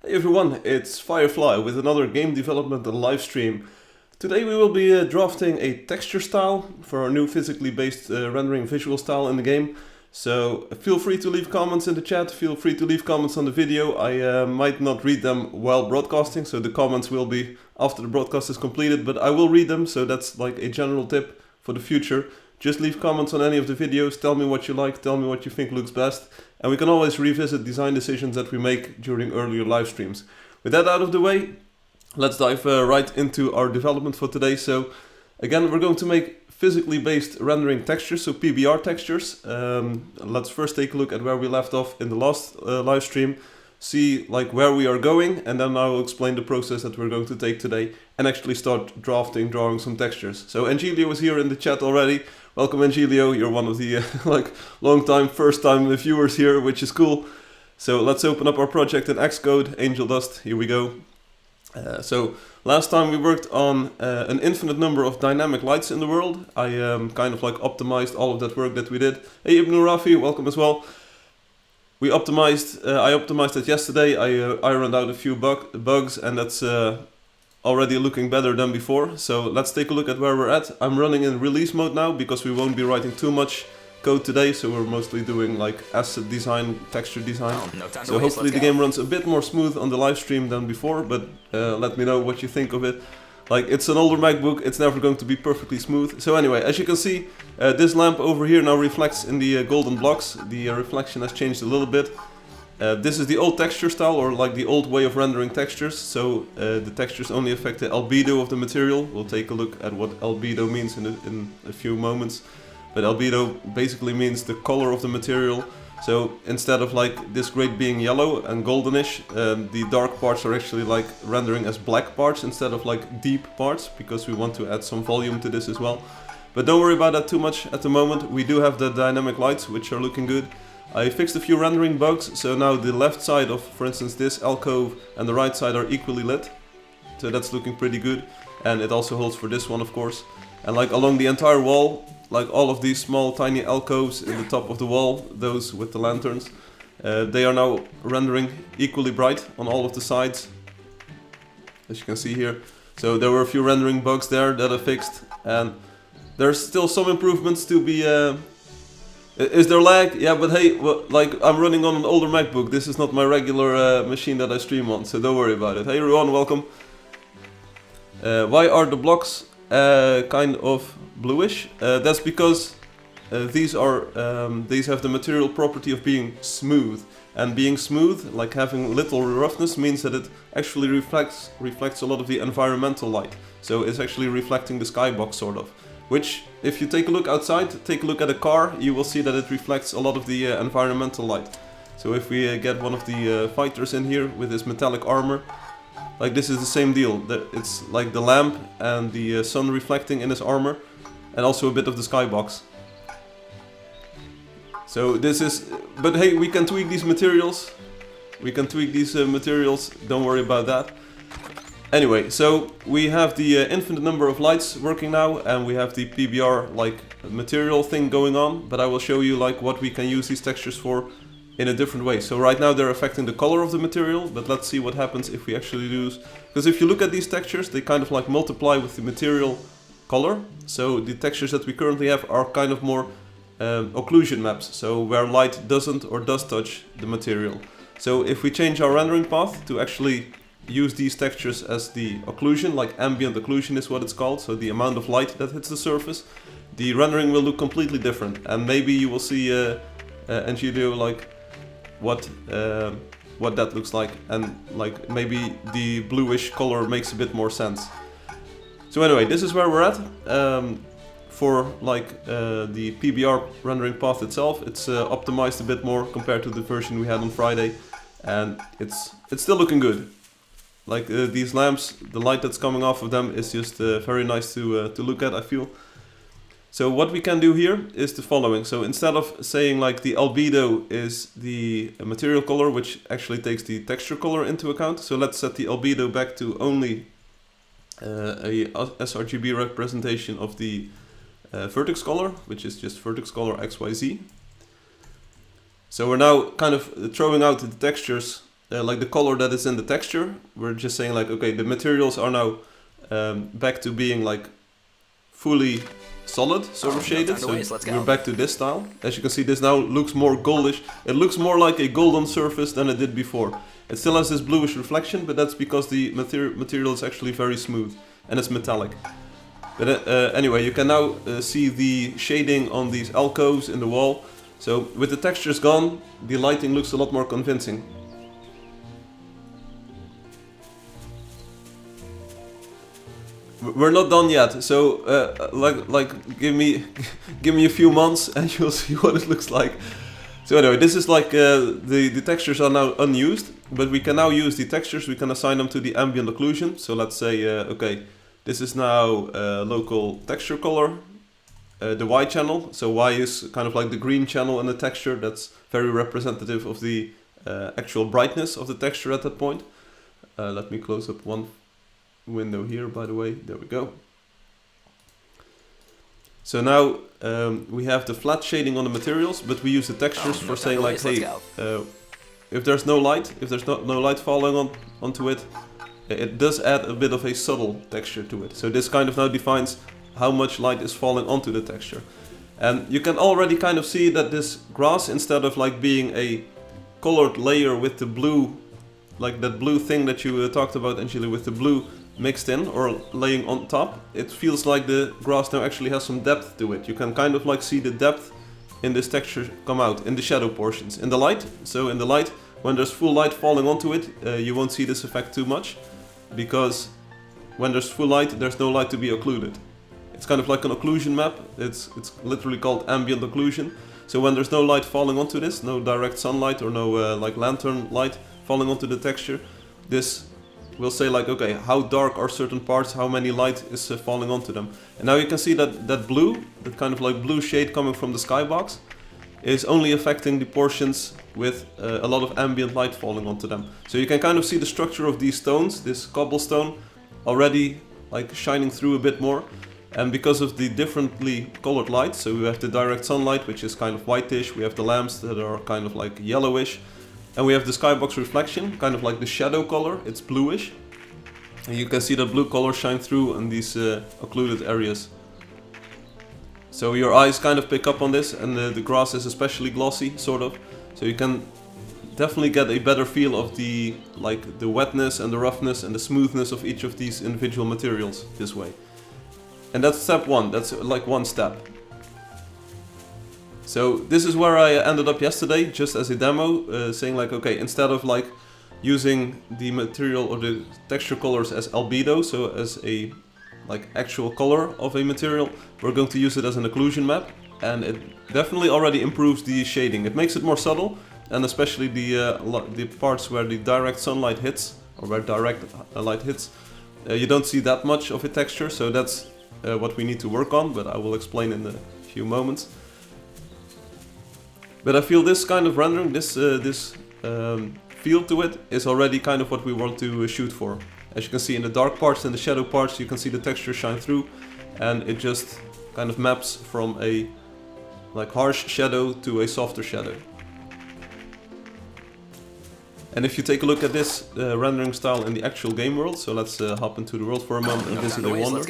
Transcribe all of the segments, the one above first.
Hey everyone, it's Firefly with another game development and live stream. Today we will be drafting a texture style for our new physically based rendering visual style in the game. So feel free to leave comments in the chat, feel free to leave comments on the video. I might not read them while broadcasting, so the comments will be after the broadcast is completed, but I will read them, so that's like a general tip for the future. Just leave comments on any of the videos, tell me what you like, tell me what you think looks best, and we can always revisit design decisions that we make during earlier live streams. With that out of the way, let's dive right into our development for today. So again, we're going to make physically based rendering textures, so PBR textures. Let's first take a look at where we left off in the last live stream, see like where we are going, and then I will explain the process that we're going to take today and actually start drawing some textures. So Angelio is here in the chat already. Welcome Angelio, you're one of the like long-time, first-time viewers here, which is cool. So let's open up our project in Xcode, Angel Dust, here we go. So last time we worked on an infinite number of dynamic lights in the world. I kind of like optimized all of that work that we did. Hey Ibn Rafi, welcome as well. We optimized, I optimized it yesterday. I ironed out a few bugs, and that's already looking better than before. So let's take a look at where we're at. I'm running in release mode now because we won't be writing too much code today, so we're mostly doing like asset design, texture design. So hopefully the game runs a bit more smooth on the live stream than before, but let me know what you think of it. Like, it's an older MacBook, it's never going to be perfectly smooth. So anyway, as you can see, this lamp over here now reflects in the golden blocks. The reflection has changed a little bit. This is the old texture style, or like the old way of rendering textures. So the textures only affect the albedo of the material. We'll take a look at what albedo means in a few moments. But albedo basically means the color of the material. So instead of like this grade being yellow and goldenish, the dark parts are actually like rendering as black parts instead of like deep parts, because we want to add some volume to this as well. But don't worry about that too much at the moment. We do have the dynamic lights, which are looking good. I fixed a few rendering bugs, so now the left side of, for instance, this alcove and the right side are equally lit. So that's looking pretty good, and it also holds for this one, of course. And like along the entire wall, like all of these small tiny alcoves in the top of the wall, those with the lanterns, they are now rendering equally bright on all of the sides, as you can see here. So there were a few rendering bugs there that I fixed, and there's still some improvements to be... Is there lag? Yeah, but hey, well, like I'm running on an older MacBook. This is not my regular machine that I stream on, so don't worry about it. Hey everyone, welcome. Why are the blocks kind of bluish? That's because these have the material property of being smooth, and being smooth, like having little roughness, means that it actually reflects a lot of the environmental light. So it's actually reflecting the skybox sort of. Which, if you take a look outside, take a look at a car, you will see that it reflects a lot of the environmental light. So if we get one of the fighters in here with his metallic armor, like this is the same deal. It's like the lamp and the sun reflecting in his armor, and also a bit of the skybox. So this is... But hey, we can tweak these materials. Don't worry about that. Anyway, so we have the infinite number of lights working now, and we have the PBR like material thing going on, but I will show you like what we can use these textures for in a different way. So right now they're affecting the color of the material, but let's see what happens if we actually use... Because if you look at these textures, they kind of like multiply with the material color. So the textures that we currently have are kind of more occlusion maps, so where light doesn't or does touch the material. So if we change our rendering path to actually use these textures as the occlusion, like ambient occlusion is what it's called, so the amount of light that hits the surface, the rendering will look completely different, and maybe you will see Angelio like what that looks like, and like maybe the bluish color makes a bit more sense. So anyway, this is where we're at. For like the PBR rendering path itself, it's optimized a bit more compared to the version we had on Friday, and it's still looking good. Like these lamps, the light that's coming off of them is just very nice to look at, I feel. So what we can do here is the following. So instead of saying like the albedo is the material color, which actually takes the texture color into account. So let's set the albedo back to only a sRGB representation of the vertex color, which is just vertex color XYZ. So we're now kind of throwing out the textures like the color that is in the texture. We're just saying like, okay, the materials are now back to being like fully solid, sort of shaded. So we're back to this style. As you can see, this now looks more goldish. It looks more like a golden surface than it did before. It still has this bluish reflection, but that's because the material is actually very smooth and it's metallic. But anyway, you can now see the shading on these alcoves in the wall. So with the textures gone, the lighting looks a lot more convincing. We're not done yet, so give me a few months and you'll see what it looks like. So anyway, this is like the textures are now unused, but we can now use the textures. We can assign them to the ambient occlusion. So let's say okay, this is now local texture color, the Y channel. So Y is kind of like the green channel in the texture. That's very representative of the actual brightness of the texture at that point. Let me close up one window here, by the way. There we go. So now we have the flat shading on the materials, but we use the textures for saying like, hey, if there's no light, if there's no light falling onto it, it does add a bit of a subtle texture to it. So this kind of now defines how much light is falling onto the texture. And you can already kind of see that this grass, instead of like being a colored layer with the blue, like that blue thing that you talked about, Angela, with the blue mixed in or laying on top, it feels like the grass now actually has some depth to it. You can kind of like see the depth in this texture come out in the shadow portions. In the light, so in the light, when there's full light falling onto it, you won't see this effect too much, because when there's full light, there's no light to be occluded. It's kind of like an occlusion map. It's literally called ambient occlusion. So when there's no light falling onto this, no direct sunlight or no like lantern light falling onto the texture, this will say like, okay, how dark are certain parts, how many light is falling onto them. And now you can see that that blue, that kind of like blue shade coming from the skybox, is only affecting the portions with a lot of ambient light falling onto them. So you can kind of see the structure of these stones, this cobblestone, already like shining through a bit more. And because of the differently colored light, so we have the direct sunlight, which is kind of whitish, we have the lamps that are kind of like yellowish, and we have the skybox reflection, kind of like the shadow color, it's bluish. And you can see that blue color shine through in these occluded areas. So your eyes kind of pick up on this, and the grass is especially glossy, sort of. So you can definitely get a better feel of the wetness and the roughness and the smoothness of each of these individual materials this way. And that's step one, that's like one step. So this is where I ended up yesterday, just as a demo, saying like, okay, instead of like using the material or the texture colors as albedo, so as a like actual color of a material, we're going to use it as an occlusion map, and it definitely already improves the shading. It makes it more subtle, and especially the parts where the direct sunlight hits, or where direct light hits, you don't see that much of a texture, so that's what we need to work on, but I will explain in a few moments. But I feel this kind of rendering, this feel to it, is already kind of what we want to shoot for. As you can see in the dark parts and the shadow parts, you can see the texture shine through, and it just kind of maps from a like harsh shadow to a softer shadow. And if you take a look at this rendering style in the actual game world, so let's hop into the world for a moment and visit a wonder.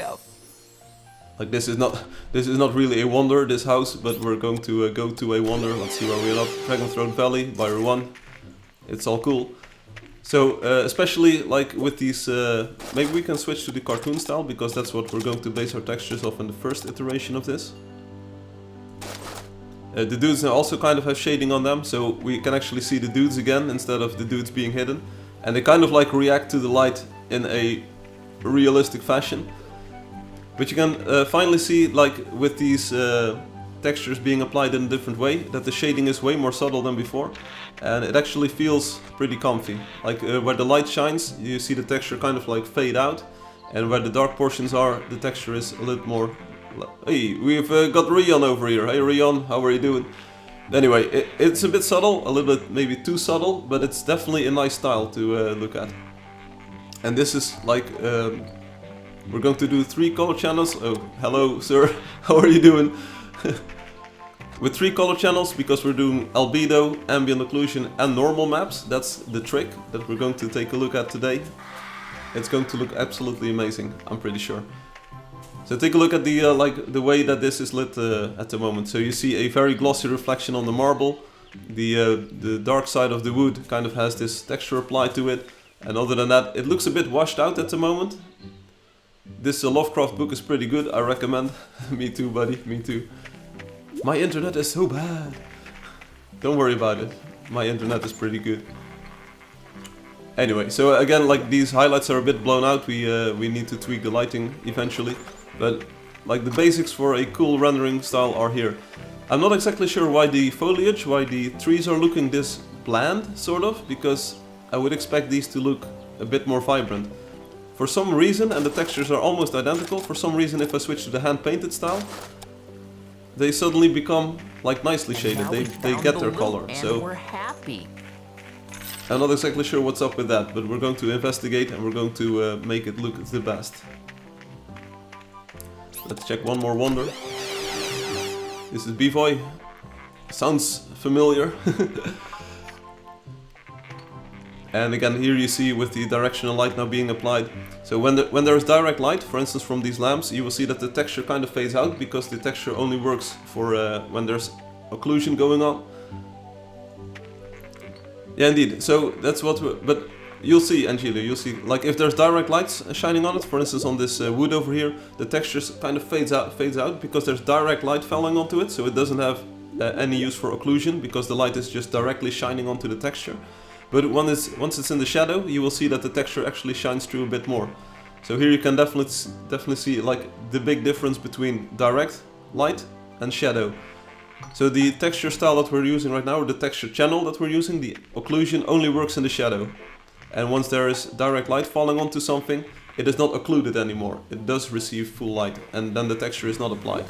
Like this is not really a wonder, this house, but we're going to go to a wonder. Let's see where we are. Dragon Throat Valley by Rowan. It's all cool. So especially like with these, maybe we can switch to the cartoon style, because that's what we're going to base our textures off in the first iteration of this. The dudes now also kind of have shading on them, so we can actually see the dudes again instead of the dudes being hidden. And they kind of like react to the light in a realistic fashion. But you can finally see, like with these textures being applied in a different way, that the shading is way more subtle than before, and it actually feels pretty comfy. Like where the light shines, you see the texture kind of like fade out, and where the dark portions are, the texture is a little more... Hey, we've got Rion over here. Hey Rion, how are you doing? Anyway, it's a bit subtle, a little bit maybe too subtle, but it's definitely a nice style to look at. And this is like... we're going to do 3 color channels. Oh, hello, sir. How are you doing? with 3 color channels, because we're doing albedo, ambient occlusion and normal maps. That's the trick that we're going to take a look at today. It's going to look absolutely amazing, I'm pretty sure. So take a look at the like the way that this is lit at the moment. So you see a very glossy reflection on the marble. The dark side of the wood kind of has this texture applied to it. And other than that, it looks a bit washed out at the moment. This Lovecraft book is pretty good, I recommend. Me too, buddy, me too. My internet is so bad. Don't worry about it. My internet is pretty good. Anyway, so again, like these highlights are a bit blown out. We need to tweak the lighting eventually. But like the basics for a cool rendering style are here. I'm not exactly sure why the foliage, why the trees are looking this bland, sort of, because I would expect these to look a bit more vibrant. For some reason, and the textures are almost identical, for some reason if I switch to the hand-painted style, they suddenly become like nicely shaded, they get their color. So we're happy. I'm not exactly sure what's up with that, but we're going to investigate and we're going to make it look the best. Let's check one more wonder. This is Bivoy. Sounds familiar. And again, here you see with the directional light now being applied. So when there is direct light, for instance from these lamps, you will see that the texture kind of fades out because the texture only works for when there's occlusion going on. Yeah, indeed. So that's what but you'll see, Angela, you'll see, like if there's direct lights shining on it, for instance on this wood over here, the texture kind of fades out because there's direct light falling onto it, so it doesn't have any use for occlusion because the light is just directly shining onto the texture. But once it's in the shadow, you will see that the texture actually shines through a bit more. So here you can definitely see like the big difference between direct light and shadow. So the texture style that we're using right now, or the texture channel that we're using, the occlusion only works in the shadow. And once there is direct light falling onto something, it is not occluded anymore. It does receive full light, and then the texture is not applied.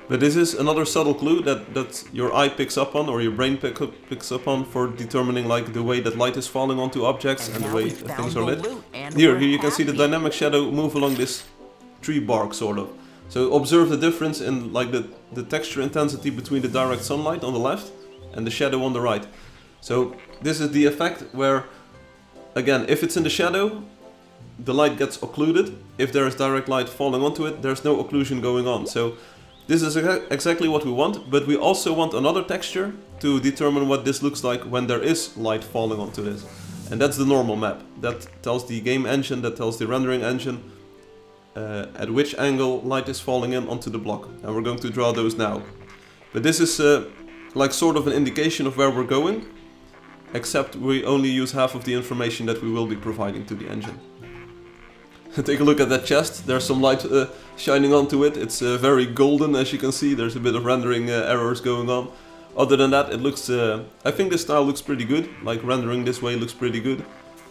But this is another subtle clue that your eye picks up on, or your brain picks up on, for determining like the way that light is falling onto objects and the way things are lit. Here you can see the dynamic shadow move along this tree bark, sort of. So observe the difference in like the texture intensity between the direct sunlight on the left and the shadow on the right. So this is the effect where, again, if it's in the shadow, the light gets occluded. If there is direct light falling onto it, there's no occlusion going on. So this is exactly what we want, but we also want another texture to determine what this looks like when there is light falling onto this. And that's the normal map. That tells the game engine, that tells the rendering engine at which angle light is falling in onto the block. And we're going to draw those now. But this is like sort of an indication of where we're going, except we only use half of the information that we will be providing to the engine. Take a look at that chest, there's some light shining onto it. It's very golden, as you can see. There's a bit of rendering errors going on. Other than that, it looks, I think this style looks pretty good. Like rendering this way looks pretty good.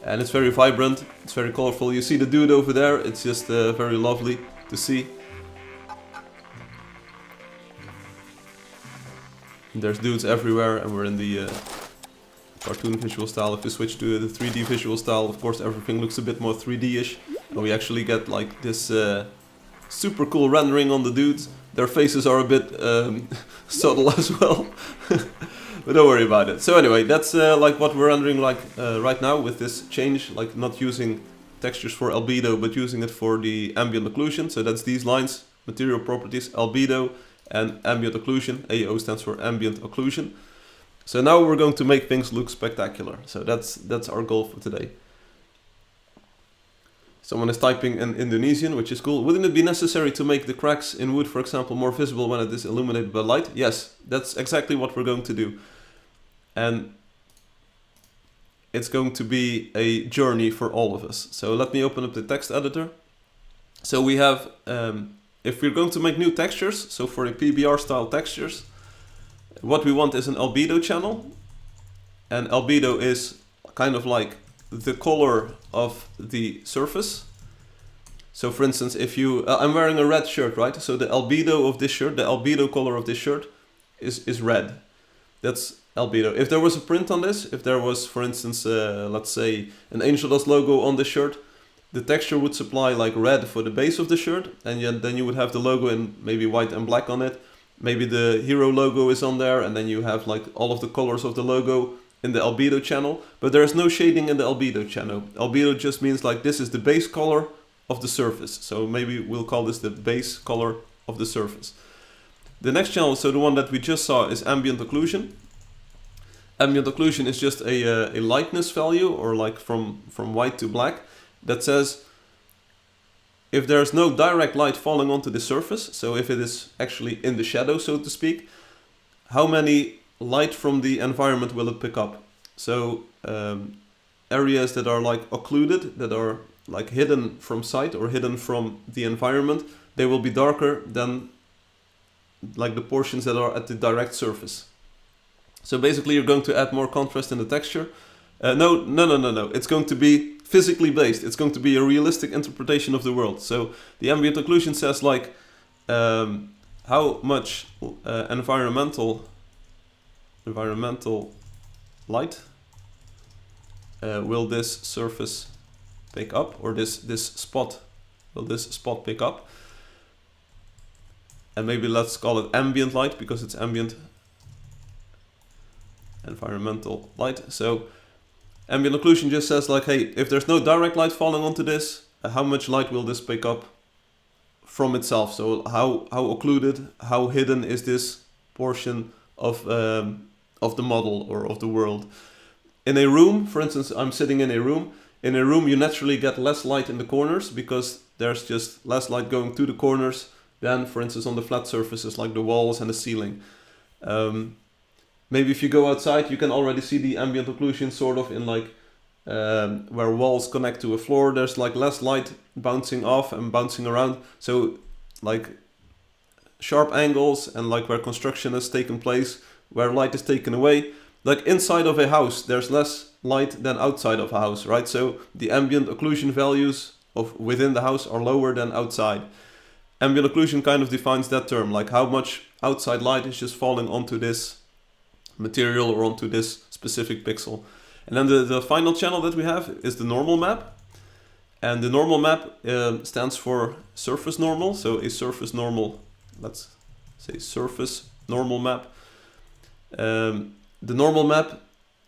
And it's very vibrant, it's very colorful. You see the dude over there, it's just very lovely to see. There's dudes everywhere, and we're in the cartoon visual style. If we switch to the 3D visual style, of course everything looks a bit more 3D-ish. And we actually get like this super cool rendering on the dudes. Their faces are a bit subtle as well. But don't worry about it. So anyway, that's like what we're rendering like right now with this change. Like not using textures for albedo, but using it for the ambient occlusion. So that's these lines, material properties, albedo and ambient occlusion. AO stands for ambient occlusion. So now we're going to make things look spectacular. So that's our goal for today. Someone is typing in Indonesian, which is cool. Wouldn't it be necessary to make the cracks in wood, for example, more visible when it is illuminated by light? Yes, that's exactly what we're going to do. And it's going to be a journey for all of us. So let me open up the text editor. So we have, if we're going to make new textures, so for a PBR style textures, what we want is an albedo channel. And albedo is kind of like the color of the surface. So for instance, if you, I'm wearing a red shirt, right? So the albedo of this shirt, the albedo color of this shirt is red. That's albedo. If there was a print on this, if there was, for instance, let's say an Angel Dust logo on this shirt, the texture would supply like red for the base of the shirt, and then you would have the logo in maybe white and black on it. Maybe the hero logo is on there, and then you have like all of the colors of the logo in the albedo channel, but there is no shading in the albedo channel. Albedo just means like this is the base color of the surface. So maybe we'll call this the base color of the surface. The next channel, so the one that we just saw, is ambient occlusion. Ambient occlusion is just a lightness value, or like from white to black, that says if there's no direct light falling onto the surface, so if it is actually in the shadow, so to speak, how many light from the environment will it pick up? So areas that are like occluded, that are like hidden from sight or hidden from the environment, they will be darker than like the portions that are at the direct surface. So basically you're going to add more contrast in the texture. No. It's going to be physically based. It's going to be a realistic interpretation of the world. So the ambient occlusion says like how much environmental light will this surface pick up, or this spot pick up. And maybe let's call it ambient light, because it's ambient environmental light. So ambient occlusion just says like, hey, if there's no direct light falling onto this, how much light will this pick up from itself? So how occluded, how hidden is this portion of the model or of the world? In a room, for instance, I'm sitting in a room. In a room, you naturally get less light in the corners because there's just less light going to the corners than, for instance, on the flat surfaces like the walls and the ceiling. Maybe if you go outside, you can already see the ambient occlusion sort of in like where walls connect to a floor. There's like less light bouncing off and bouncing around. So like sharp angles and like where construction has taken place, where light is taken away. Like inside of a house, there's less light than outside of a house, right? So the ambient occlusion values of within the house are lower than outside. Ambient occlusion kind of defines that term, like how much outside light is just falling onto this material or onto this specific pixel. And then the final channel that we have is the normal map. And the normal map stands for surface normal. So a surface normal, let's say surface normal map. The normal map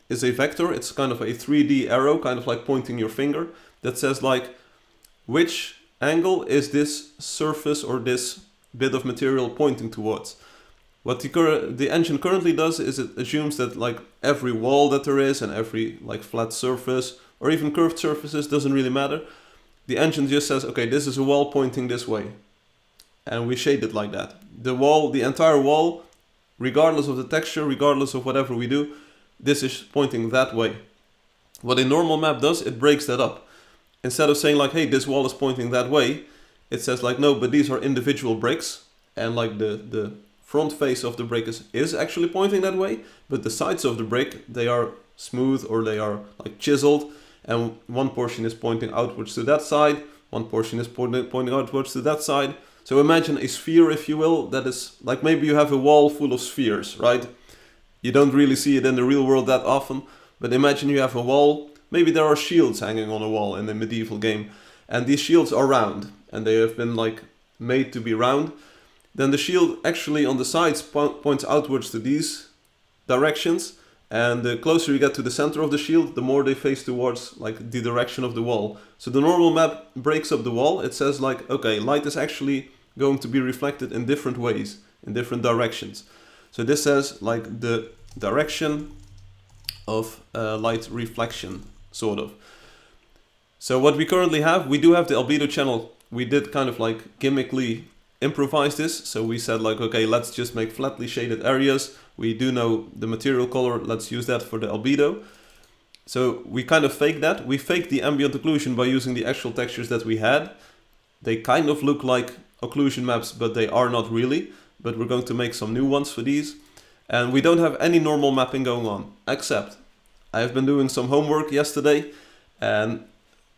is a vector. It's kind of a 3D arrow, kind of like pointing your finger, that says like which angle is this surface or this bit of material pointing towards. What the engine currently does is it assumes that like every wall that there is and every like flat surface or even curved surfaces, doesn't really matter. The engine just says, okay, this is a wall pointing this way. And we shade it like that. The wall, the entire wall, regardless of the texture, regardless of whatever we do, this is pointing that way. What a normal map does, it breaks that up. Instead of saying like, hey, this wall is pointing that way, it says like, no, but these are individual bricks. And like the front face of the brick is actually pointing that way, but the sides of the brick, they are smooth or they are like chiseled. And one portion is pointing outwards to that side, one portion is pointing outwards to that side. So imagine a sphere, if you will, that is like maybe you have a wall full of spheres, right? You don't really see it in the real world that often, but imagine you have a wall. Maybe there are shields hanging on a wall in a medieval game, and these shields are round, and they have been like made to be round. Then the shield actually on the sides points outwards to these directions, and the closer you get to the center of the shield, the more they face towards like the direction of the wall. So the normal map breaks up the wall. It says like, okay, light is actually going to be reflected in different ways, in different directions. So this says like the direction of light reflection, sort of. So what we currently have, we do have the albedo channel. We did kind of like gimmickly improvise this. So we said like, okay, let's just make flatly shaded areas. We do know the material color, let's use that for the albedo. So we kind of faked that. We faked the ambient occlusion by using the actual textures that we had. They kind of look like occlusion maps, but they are not really. But we're going to make some new ones for these. And we don't have any normal mapping going on, except I have been doing some homework yesterday, and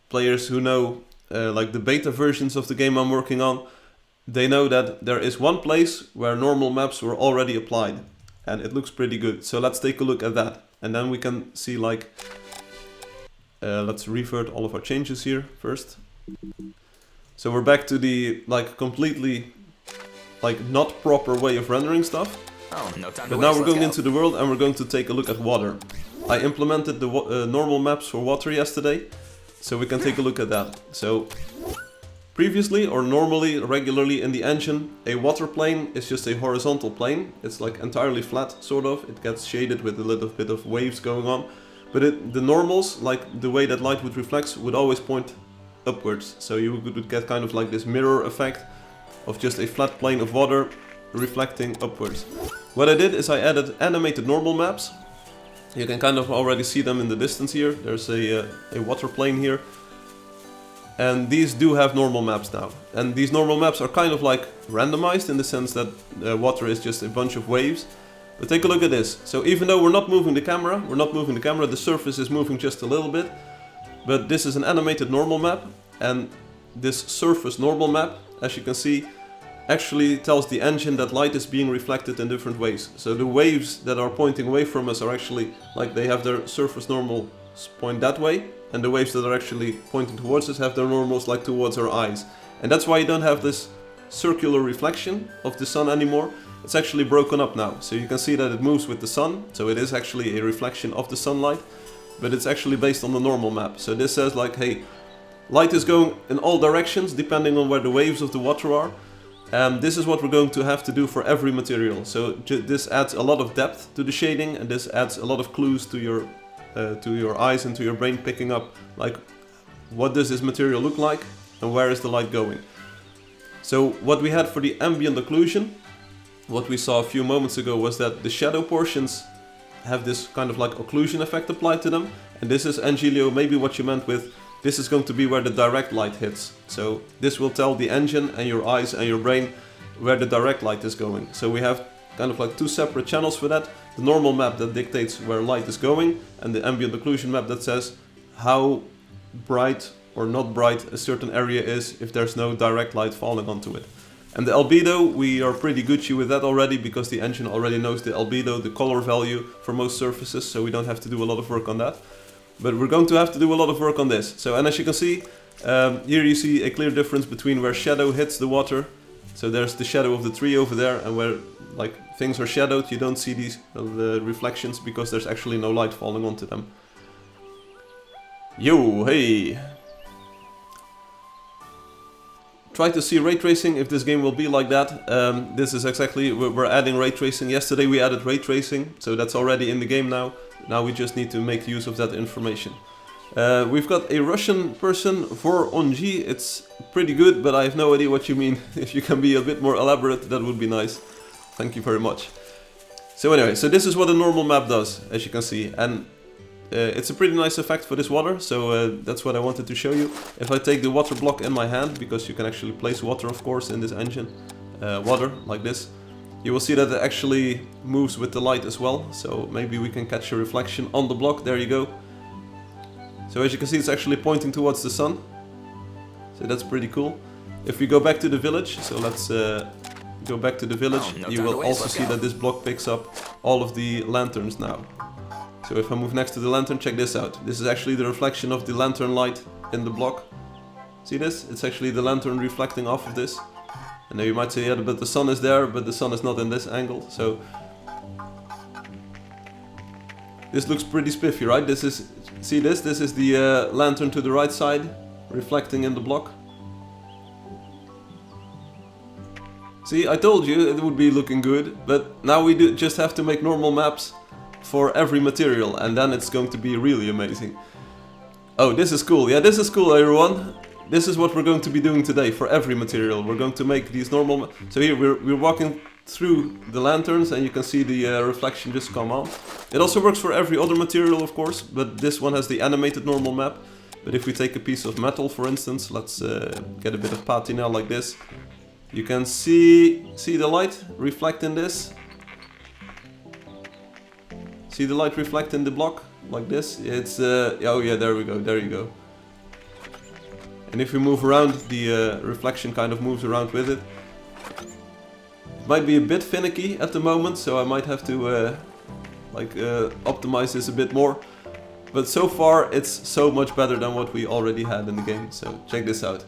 players who know like the beta versions of the game I'm working on, they know that there is one place where normal maps were already applied, and it looks pretty good. So let's take a look at that, and then we can see like, let's revert all of our changes here first. So we're back to the like completely like not proper way of rendering stuff. Oh, no time to But now waste, we're let's going go. into the world and we're going to take a look at water. I implemented the normal maps for water yesterday, so we can take a look at that. So previously or normally, regularly in the engine, a water plane is just a horizontal plane. It's like entirely flat, sort of. It gets shaded with a little bit of waves going on. But the normals, like the way that light would reflect, would always point upwards. So you would get kind of like this mirror effect of just a flat plane of water reflecting upwards. What I did is I added animated normal maps. You can kind of already see them in the distance here. There's a water plane here. And these do have normal maps now. And these normal maps are kind of like randomized in the sense that water is just a bunch of waves. But take a look at this. So even though we're not moving the camera, the surface is moving just a little bit. But this is an animated normal map. And this surface normal map, as you can see, actually tells the engine that light is being reflected in different ways. So the waves that are pointing away from us are actually like they have their surface normal point that way, and the waves that are actually pointing towards us have their normals like towards our eyes. And that's why you don't have this circular reflection of the sun anymore. It's actually broken up now. So you can see that it moves with the sun, so it is actually a reflection of the sunlight, but it's actually based on the normal map. So this says like, hey, light is going in all directions depending on where the waves of the water are. This is what we're going to have to do for every material. So this adds a lot of depth to the shading, and this adds a lot of clues to your eyes and to your brain, picking up like what does this material look like and where is the light going. So what we had for the ambient occlusion, what we saw a few moments ago, was that the shadow portions have this kind of like occlusion effect applied to them, and this is, Angelio, maybe what you meant with this is going to be where the direct light hits. So this will tell the engine and your eyes and your brain where the direct light is going. So we have kind of like two separate channels for that. The normal map that dictates where light is going, and the ambient occlusion map that says how bright or not bright a certain area is if there's no direct light falling onto it. And the albedo, we are pretty Gucci with that already, because the engine already knows the albedo, the color value for most surfaces, so we don't have to do a lot of work on that. But we're going to have to do a lot of work on this. So, and as you can see, here you see a clear difference between where shadow hits the water. So there's the shadow of the tree over there, and where like things are shadowed, you don't see these the reflections because there's actually no light falling onto them. Yo, hey! Try to see ray tracing if this game will be like that. This is exactly, we're adding ray tracing. Yesterday we added ray tracing, so that's already in the game now. Now we just need to make use of that information. We've got a Russian person for OpenGL. It's pretty good, but I have no idea what you mean. If you can be a bit more elaborate, that would be nice. Thank you very much. So anyway, so this is what a normal map does, as you can see. And it's a pretty nice effect for this water, so that's what I wanted to show you. If I take the water block in my hand, because you can actually place water, of course, in this engine, water like this, you will see that it actually moves with the light as well. So maybe we can catch a reflection on the block. There you go. So as you can see, it's actually pointing towards the sun. So that's pretty cool. If we go back to the village, so let's go back to the village, you will also see that this block picks up all of the lanterns now. So if I move next to the lantern, check this out. This is actually the reflection of the lantern light in the block. See this? It's actually the lantern reflecting off of this. And now you might say, yeah, but the sun is there, but the sun is not in this angle. So this looks pretty spiffy, right? This is, see this? This is the lantern to the right side, reflecting in the block. See, I told you it would be looking good, but now we just have to make normal maps for every material, and then it's going to be really amazing. Oh, this is cool. Yeah, this is cool, everyone. This is what we're going to be doing today for every material. We're going to make these normal... So here we're walking through the lanterns, and you can see the reflection just come on. It also works for every other material, of course, but this one has the animated normal map. But if we take a piece of metal, for instance, let's get a bit of patina like this. You can see the light reflect in this. See the light reflect in the block like this? It's oh yeah, there we go, there you go. And if we move around, the reflection kind of moves around with it. It might be a bit finicky at the moment, so I might have to optimize this a bit more. But so far it's so much better than what we already had in the game, so check this out.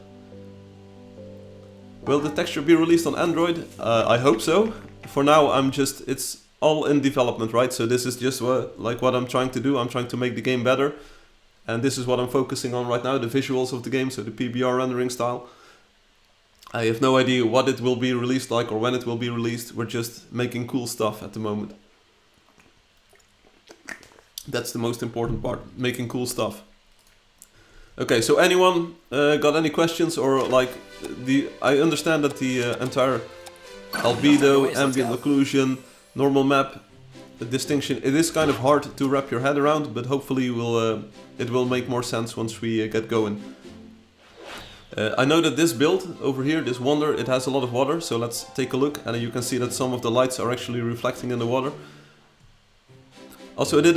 Will the texture be released on Android? I hope so. For now it's all in development, right? So this is just what I'm trying to do. I'm trying to make the game better. And this is what I'm focusing on right now, the visuals of the game, so the PBR rendering style. I have no idea what it will be released like or when it will be released. We're just making cool stuff at the moment. That's the most important part, making cool stuff. Okay, so anyone got any questions or like I understand that the entire albedo, ambient occlusion, normal map distinction, it is kind of hard to wrap your head around, but hopefully it will make more sense once we get going. I know that this build over here, this Wonder, it has a lot of water, so let's take a look, and you can see that some of the lights are actually reflecting in the water. Also, I did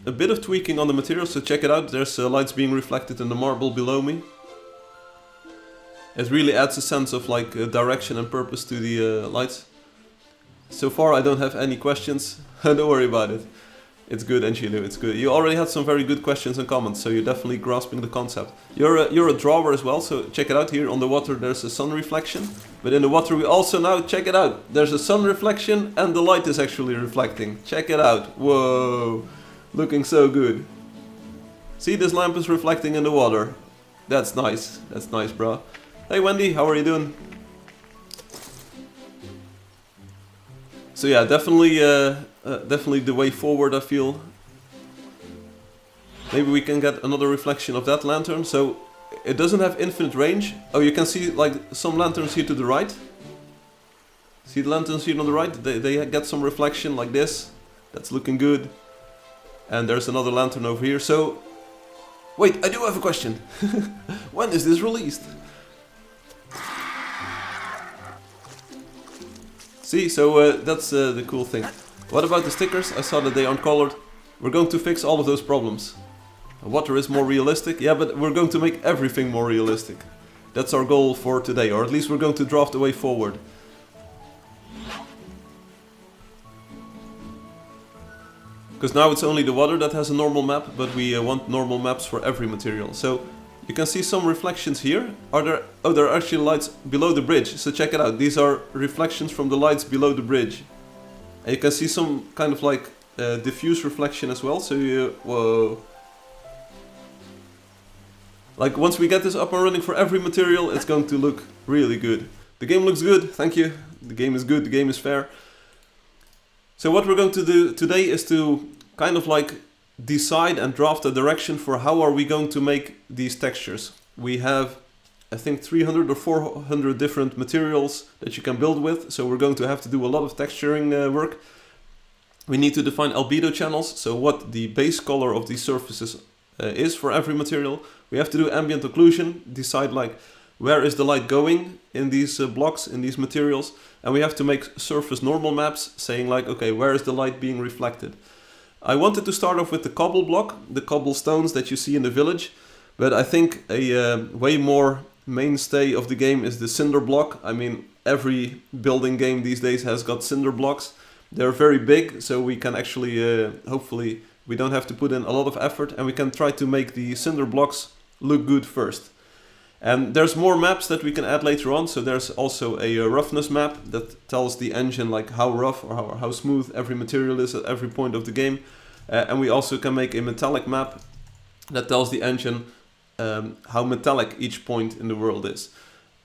a bit of tweaking on the material, so check it out. There's lights being reflected in the marble below me. It really adds a sense of like direction and purpose to the lights. So far, I don't have any questions. Don't worry about it. It's good, Angelo, it's good. You already had some very good questions and comments, so you're definitely grasping the concept. You're a drawer as well, so check it out. Here on the water there's a sun reflection. But in the water we also now, check it out. There's a sun reflection and the light is actually reflecting. Check it out. Whoa. Looking so good. See, this lamp is reflecting in the water. That's nice. That's nice, bro. Hey Wendy, how are you doing? So yeah, definitely the way forward, I feel. Maybe we can get another reflection of that lantern. So it doesn't have infinite range. Oh, you can see like some lanterns here to the right. See the lanterns here on the right? They get some reflection like this. That's looking good. And there's another lantern over here. So, wait, I do have a question. When is this released? See, so that's the cool thing. What about the stickers? I saw that they aren't colored. We're going to fix all of those problems. Water is more realistic. Yeah, but we're going to make everything more realistic. That's our goal for today, or at least we're going to draft the way forward. Because now it's only the water that has a normal map, but we want normal maps for every material. So you can see some reflections here. There are actually lights below the bridge. So check it out. These are reflections from the lights below the bridge. And you can see some kind of like diffuse reflection as well. So whoa. Like once we get this up and running for every material, it's going to look really good. The game looks good. Thank you. The game is good. The game is fair. So what we're going to do today is to kind of like decide and draft a direction for how are we going to make these textures. We have, I think, 300 or 400 different materials that you can build with, so we're going to have to do a lot of texturing work. We need to define albedo channels, so what the base color of these surfaces is for every material. We have to do ambient occlusion, decide like where is the light going in these blocks, in these materials, and we have to make surface normal maps saying like, okay, where is the light being reflected? I wanted to start off with the cobble block, the cobblestones that you see in the village, but I think a way more mainstay of the game is the cinder block. I mean, every building game these days has got cinder blocks. They're very big, so we can actually, hopefully, we don't have to put in a lot of effort, and we can try to make the cinder blocks look good first. And there's more maps that we can add later on, so there's also a roughness map that tells the engine like how rough or how smooth every material is at every point of the game. And we also can make a metallic map that tells the engine how metallic each point in the world is.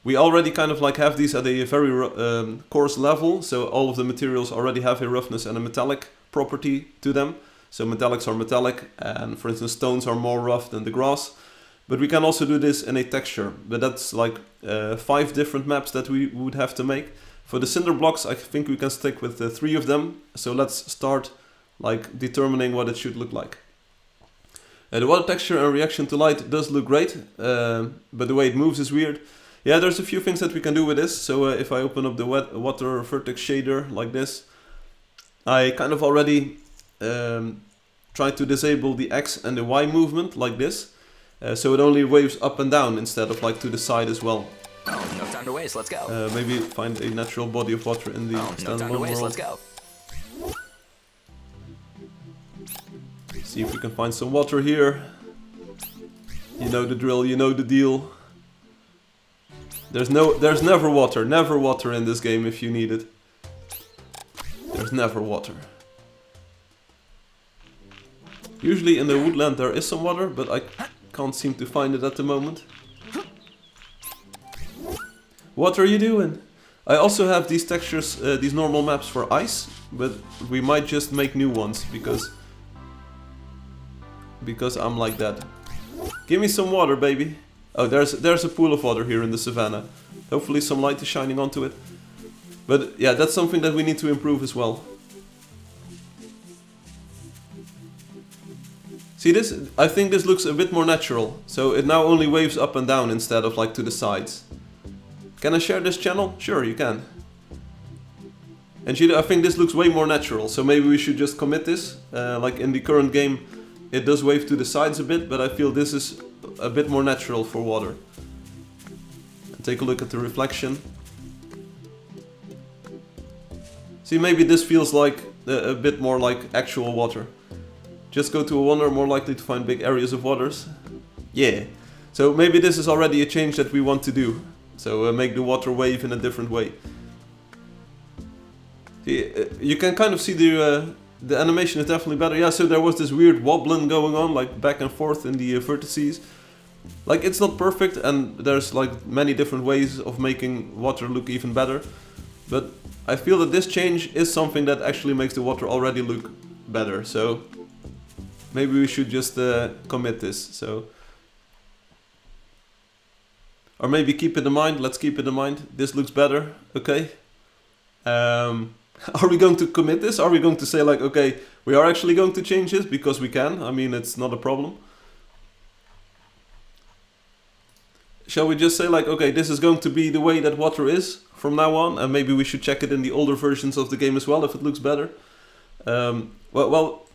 We already kind of like have these at a very coarse level, so all of the materials already have a roughness and a metallic property to them. So metallics are metallic, and for instance stones are more rough than the grass. But we can also do this in a texture, but that's like 5 different maps that we would have to make. For the cinder blocks, I think we can stick with 3 of them. So let's start like determining what it should look like. The water texture and reaction to light does look great, but the way it moves is weird. Yeah, there's a few things that we can do with this. So if I open up the water vertex shader like this, I kind of already tried to disable the X and the Y movement like this. So it only waves up and down instead of like to the side as well. Oh, no time to waste, let's go. Maybe find a natural body of water in the standalone world. Let's go. See if we can find some water here. You know the drill, you know the deal. There's never water in this game if you need it. There's never water. Usually in the woodland there is some water, but I can't seem to find it at the moment. What are you doing? I also have these textures, these normal maps for ice, but we might just make new ones because I'm like that. Give me some water, baby. Oh, there's a pool of water here in the savannah. Hopefully some light is shining onto it. But yeah, that's something that we need to improve as well. See this? I think this looks a bit more natural. So it now only waves up and down instead of like to the sides. Can I share this channel? Sure, you can. And I think this looks way more natural. So maybe we should just commit this. Like in the current game, it does wave to the sides a bit, but I feel this is a bit more natural for water. And take a look at the reflection. See, maybe this feels like a bit more like actual water. Just go to a wonder, more likely to find big areas of waters. Yeah. So maybe this is already a change that we want to do. So make the water wave in a different way. See, you can kind of see the animation is definitely better. Yeah, so there was this weird wobbling going on, like back and forth in the vertices. Like it's not perfect, and there's like many different ways of making water look even better. But I feel that this change is something that actually makes the water already look better. So maybe we should just commit this. So, or maybe keep it in mind. Let's keep it in mind. This looks better. Okay. Are we going to commit this? Are we going to say like, okay, we are actually going to change this because we can? I mean, it's not a problem. Shall we just say like, okay, this is going to be the way that water is from now on, and maybe we should check it in the older versions of the game as well if it looks better. Well,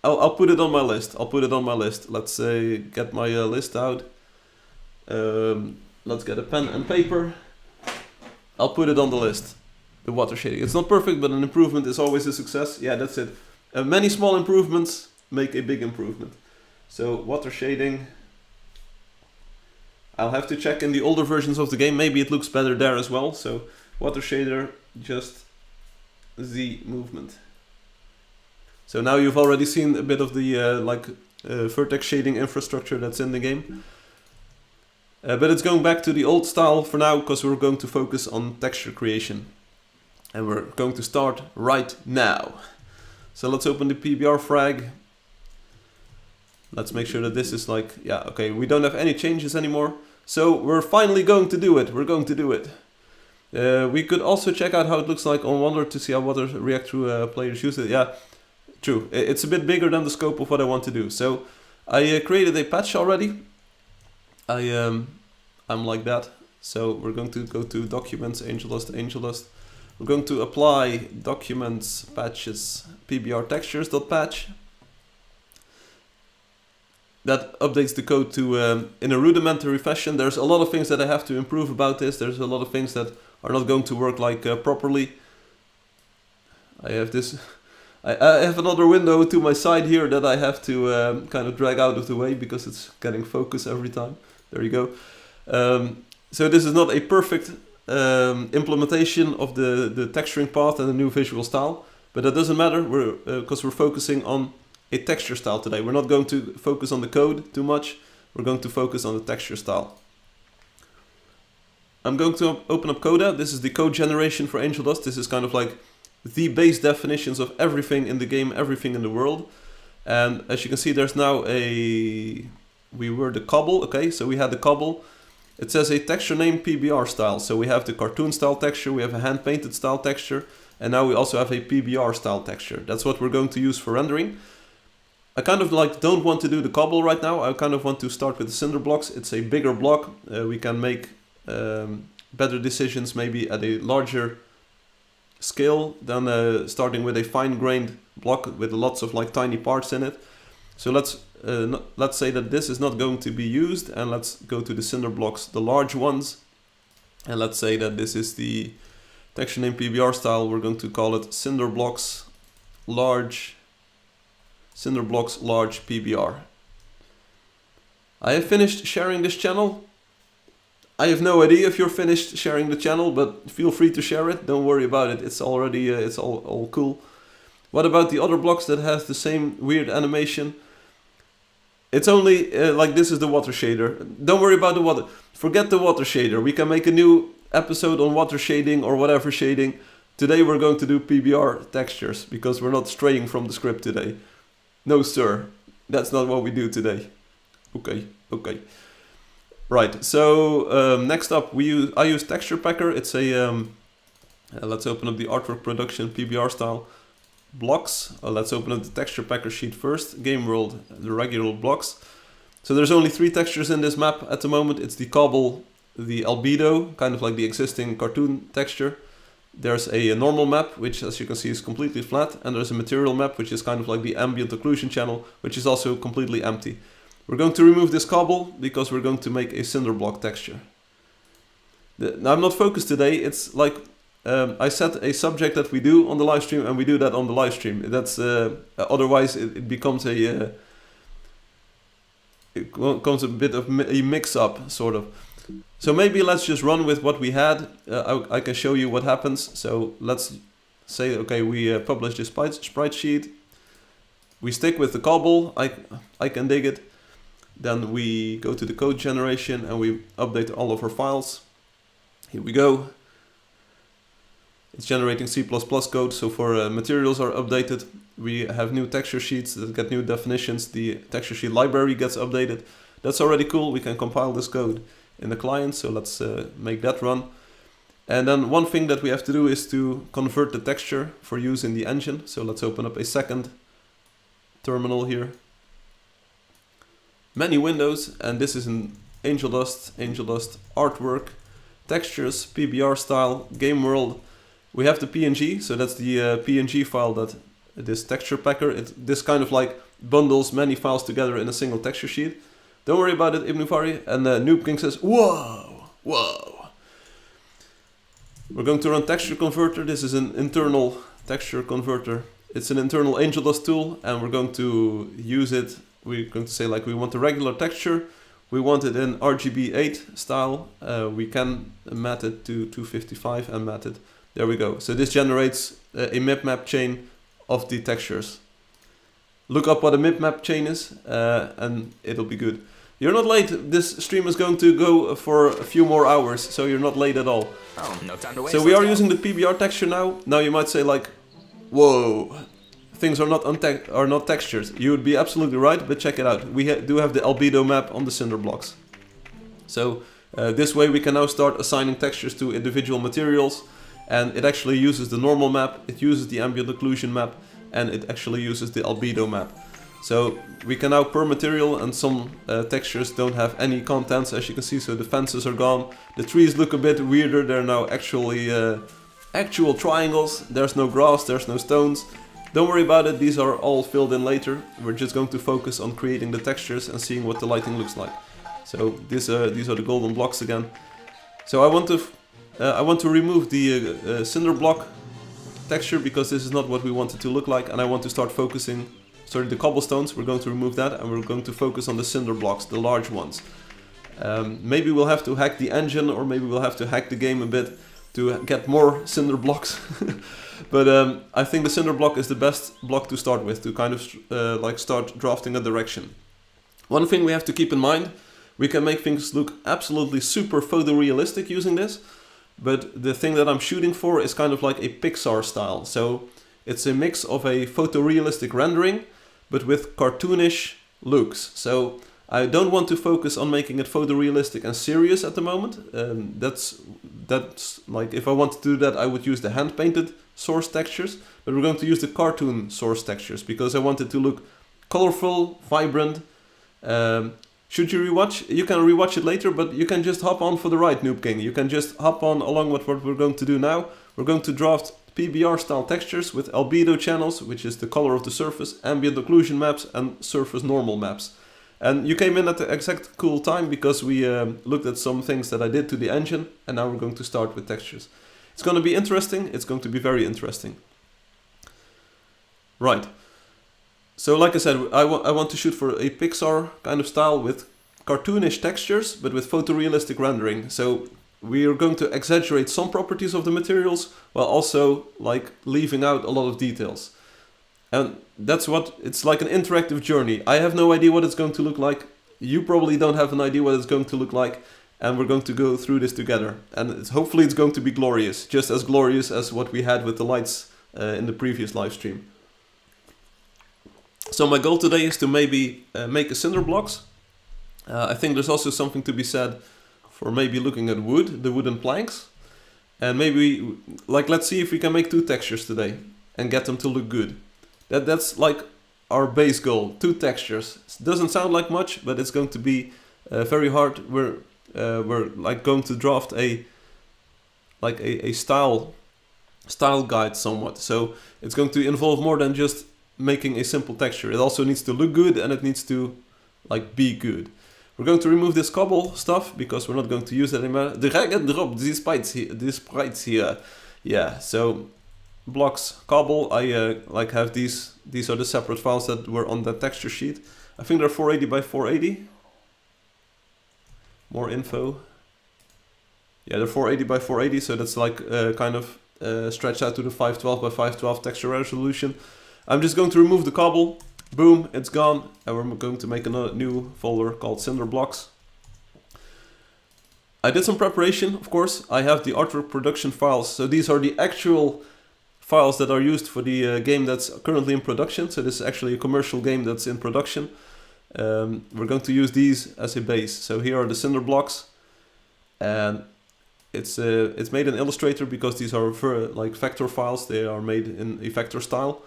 I'll put it on my list. I'll put it on my list. Let's say get my list out. Let's get a pen and paper. I'll put it on the list. The water shading. It's not perfect, but an improvement is always a success. Yeah, that's it. Many small improvements make a big improvement. So water shading. I'll have to check in the older versions of the game. Maybe it looks better there as well. So water shader, just Z movement. So now you've already seen a bit of the vertex shading infrastructure that's in the game. But it's going back to the old style for now because we're going to focus on texture creation. And we're going to start right now. So let's open the PBR frag. Let's make sure that this is like, yeah, okay, we don't have any changes anymore. So we're finally going to do it. We're going to do it. We could also check out how it looks like on Wonder to see how water react to players use it. Yeah, true. It's a bit bigger than the scope of what I want to do. So I created a patch already. I'm like that. So we're going to go to Documents, Angel Dust. We're going to apply Documents, Patches, PBR-Textures.patch. That updates the code to in a rudimentary fashion. There's a lot of things that I have to improve about this. There's a lot of things that are not going to work like properly. I have this. I have another window to my side here that I have to kind of drag out of the way because it's getting focus every time. There you go. So this is not a perfect implementation of the texturing path and the new visual style, but that doesn't matter. Because we're focusing on a texture style today. We're not going to focus on the code too much. We're going to focus on the texture style. I'm going to open up Coda. This is the code generation for Angel Dust. This is kind of like the base definitions of everything in the game, everything in the world. And as you can see, there's now we were the cobble. Okay, so we had the cobble. It says a texture name PBR style. So we have the cartoon style texture, we have a hand painted style texture, and now we also have a PBR style texture. That's what we're going to use for rendering. I kind of like don't want to do the cobble right now. I kind of want to start with the cinder blocks. It's a bigger block. We can make better decisions maybe at a larger scale than starting with a fine-grained block with lots of like tiny parts in it. So let's say that this is not going to be used, and let's go to the cinder blocks, the large ones, and let's say that this is the texture name PBR style. We're going to call it cinder blocks large cinder blocks large PBR. I have finished sharing this channel. I have no idea if you're finished sharing the channel, but feel free to share it. Don't worry about it. It's already it's all cool. What about the other blocks that has the same weird animation? It's only like this is the water shader. Don't worry about the water. Forget the water shader. We can make a new episode on water shading or whatever shading. Today we're going to do PBR textures because we're not straying from the script today. No sir, that's not what we do today. Okay. Right, so next up I use Texture Packer. It's a, let's open up the artwork production PBR style blocks. Let's open up the Texture Packer sheet first. Game world, the regular blocks. So there's only 3 textures in this map at the moment. It's the cobble, the albedo, kind of like the existing cartoon texture. There's a normal map, which as you can see is completely flat. And there's a material map, which is kind of like the ambient occlusion channel, which is also completely empty. We're going to remove this cobble because we're going to make a cinder block texture. Now I'm not focused today. It's like I set a subject that we do on the live stream, and we do that on the live stream. That's otherwise it becomes a bit of a mix-up sort of. So maybe let's just run with what we had. I can show you what happens. So let's say okay, we publish this sprite sheet. We stick with the cobble. I can dig it. Then we go to the code generation and we update all of our files. Here we go. It's generating C++ code, so for materials are updated. We have new texture sheets that get new definitions. The texture sheet library gets updated. That's already cool. We can compile this code in the client, so let's make that run. And then one thing that we have to do is to convert the texture for use in the engine. So let's open up a second terminal here. Many windows, and this is an Angel Dust artwork, textures, PBR style, game world. We have the PNG, so that's the PNG file that this texture packer, this kind of like bundles many files together in a single texture sheet. Don't worry about it, Ibn Fari. And Noob King says, whoa. We're going to run texture converter. This is an internal texture converter. It's an internal Angel Dust tool, and we're going to use it. We're going to say like we want a regular texture. We want it in RGB8 style. We can mat it to 255 and mat it. There we go. So this generates a mip-map chain of the textures. Look up what a mip-map chain is and it'll be good. You're not late. This stream is going to go for a few more hours, so you're not late at all. Oh, no time to waste. So we are using the PBR texture now. Now you might say like, whoa, things are not textures. You would be absolutely right, but check it out. We do have the albedo map on the cinder blocks. So this way we can now start assigning textures to individual materials, and it actually uses the normal map, it uses the ambient occlusion map, and it actually uses the albedo map. So we can now per material, and some textures don't have any contents, as you can see, so the fences are gone. The trees look a bit weirder, they're now actually actual triangles. There's no grass, there's no stones. Don't worry about it, these are all filled in later. We're just going to focus on creating the textures and seeing what the lighting looks like. So these are the golden blocks again. So I want to remove the cinder block texture because this is not what we want it to look like, and I want to start focusing, the cobblestones, we're going to remove that, and we're going to focus on the cinder blocks, the large ones. Maybe we'll have to hack the engine, or maybe we'll have to hack the game a bit to get more cinder blocks. But I think the cinder block is the best block to start with, to kind of like start drafting a direction. One thing we have to keep in mind, we can make things look absolutely super photorealistic using this, but the thing that I'm shooting for is kind of like a Pixar style. So it's a mix of a photorealistic rendering, but with cartoonish looks. So I don't want to focus on making it photorealistic and serious at the moment. That's like, if I want to do that, I would use the hand-painted source textures, but we're going to use the cartoon source textures because I want it to look colorful, vibrant. Should you rewatch? You can rewatch it later, but you can just hop on for the ride, Noob King. You can just hop on along with what we're going to do now. We're going to draft PBR style textures with albedo channels, which is the color of the surface, ambient occlusion maps, and surface normal maps. And you came in at the exact cool time because we looked at some things that I did to the engine, and now we're going to start with textures. It's going to be interesting. It's going to be very interesting. Right. So like I said, I want to shoot for a Pixar kind of style with cartoonish textures, but with photorealistic rendering. So we are going to exaggerate some properties of the materials while also like leaving out a lot of details. And that's what it's like, an interactive journey. I have no idea what it's going to look like. You probably don't have an idea what it's going to look like. And we're going to go through this together. And hopefully it's going to be glorious, just as glorious as what we had with the lights in the previous live stream. So my goal today is to maybe make a cinder blocks. I think there's also something to be said for maybe looking at wood, the wooden planks. And maybe, like, let's see if we can make 2 textures today and get them to look good. That's like our base goal, 2 textures. It doesn't sound like much, but it's going to be very hard. We're like going to draft a style guide somewhat. So it's going to involve more than just making a simple texture. It also needs to look good and it needs to like be good. We're going to remove this cobble stuff because we're not going to use it anymore. Drag and drop these sprites here. Yeah, so blocks, cobble, I like have these are the separate files that were on that texture sheet. I think they're 480 by 480. More info. Yeah, they're 480 by 480, so that's like kind of stretched out to the 512 by 512 texture resolution. I'm just going to remove the cobble. Boom, it's gone, and we're going to make a new folder called Cinder Blocks. I did some preparation, of course. I have the artwork production files, so these are the actual files that are used for the game that's currently in production. So this is actually a commercial game that's in production. We're going to use these as a base. So here are the cinder blocks, and it's made in Illustrator because these are like vector files. They are made in a vector style.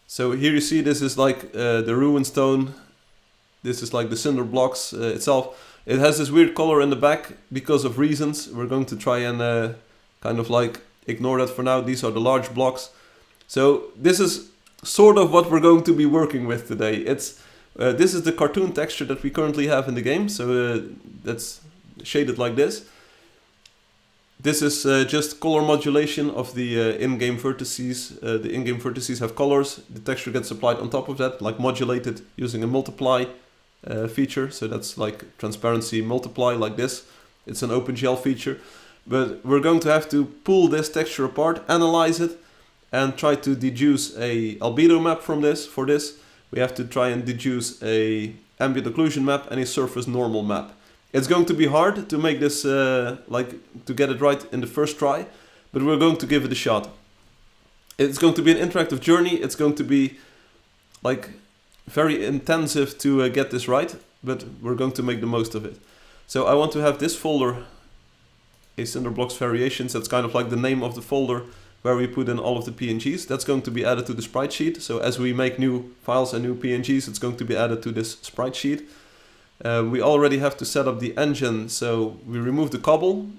So here you see this is like the ruined stone. This is like the cinder blocks itself. It has this weird color in the back because of reasons. We're going to try and kind of like ignore that for now. These are the large blocks. So this is sort of what we're going to be working with today. It's this is the cartoon texture that we currently have in the game. So that's shaded like this. This is just color modulation of the in-game vertices. The in-game vertices have colors. The texture gets applied on top of that, like modulated using a multiply feature. So that's like transparency multiply like this. It's an OpenGL feature. But we're going to have to pull this texture apart, analyze it, and try to deduce a albedo map from this. For this, we have to try and deduce a ambient occlusion map and a surface normal map. It's going to be hard to make this, to get it right in the first try, but we're going to give it a shot. It's going to be an interactive journey. It's going to be like very intensive to get this right, but we're going to make the most of it. So I want to have this folder, a cinder blocks variations. That's kind of like the name of the folder where we put in all of the PNGs. That's going to be added to the sprite sheet. So as we make new files and new PNGs, it's going to be added to this sprite sheet. We already have to set up the engine, so we remove the cobble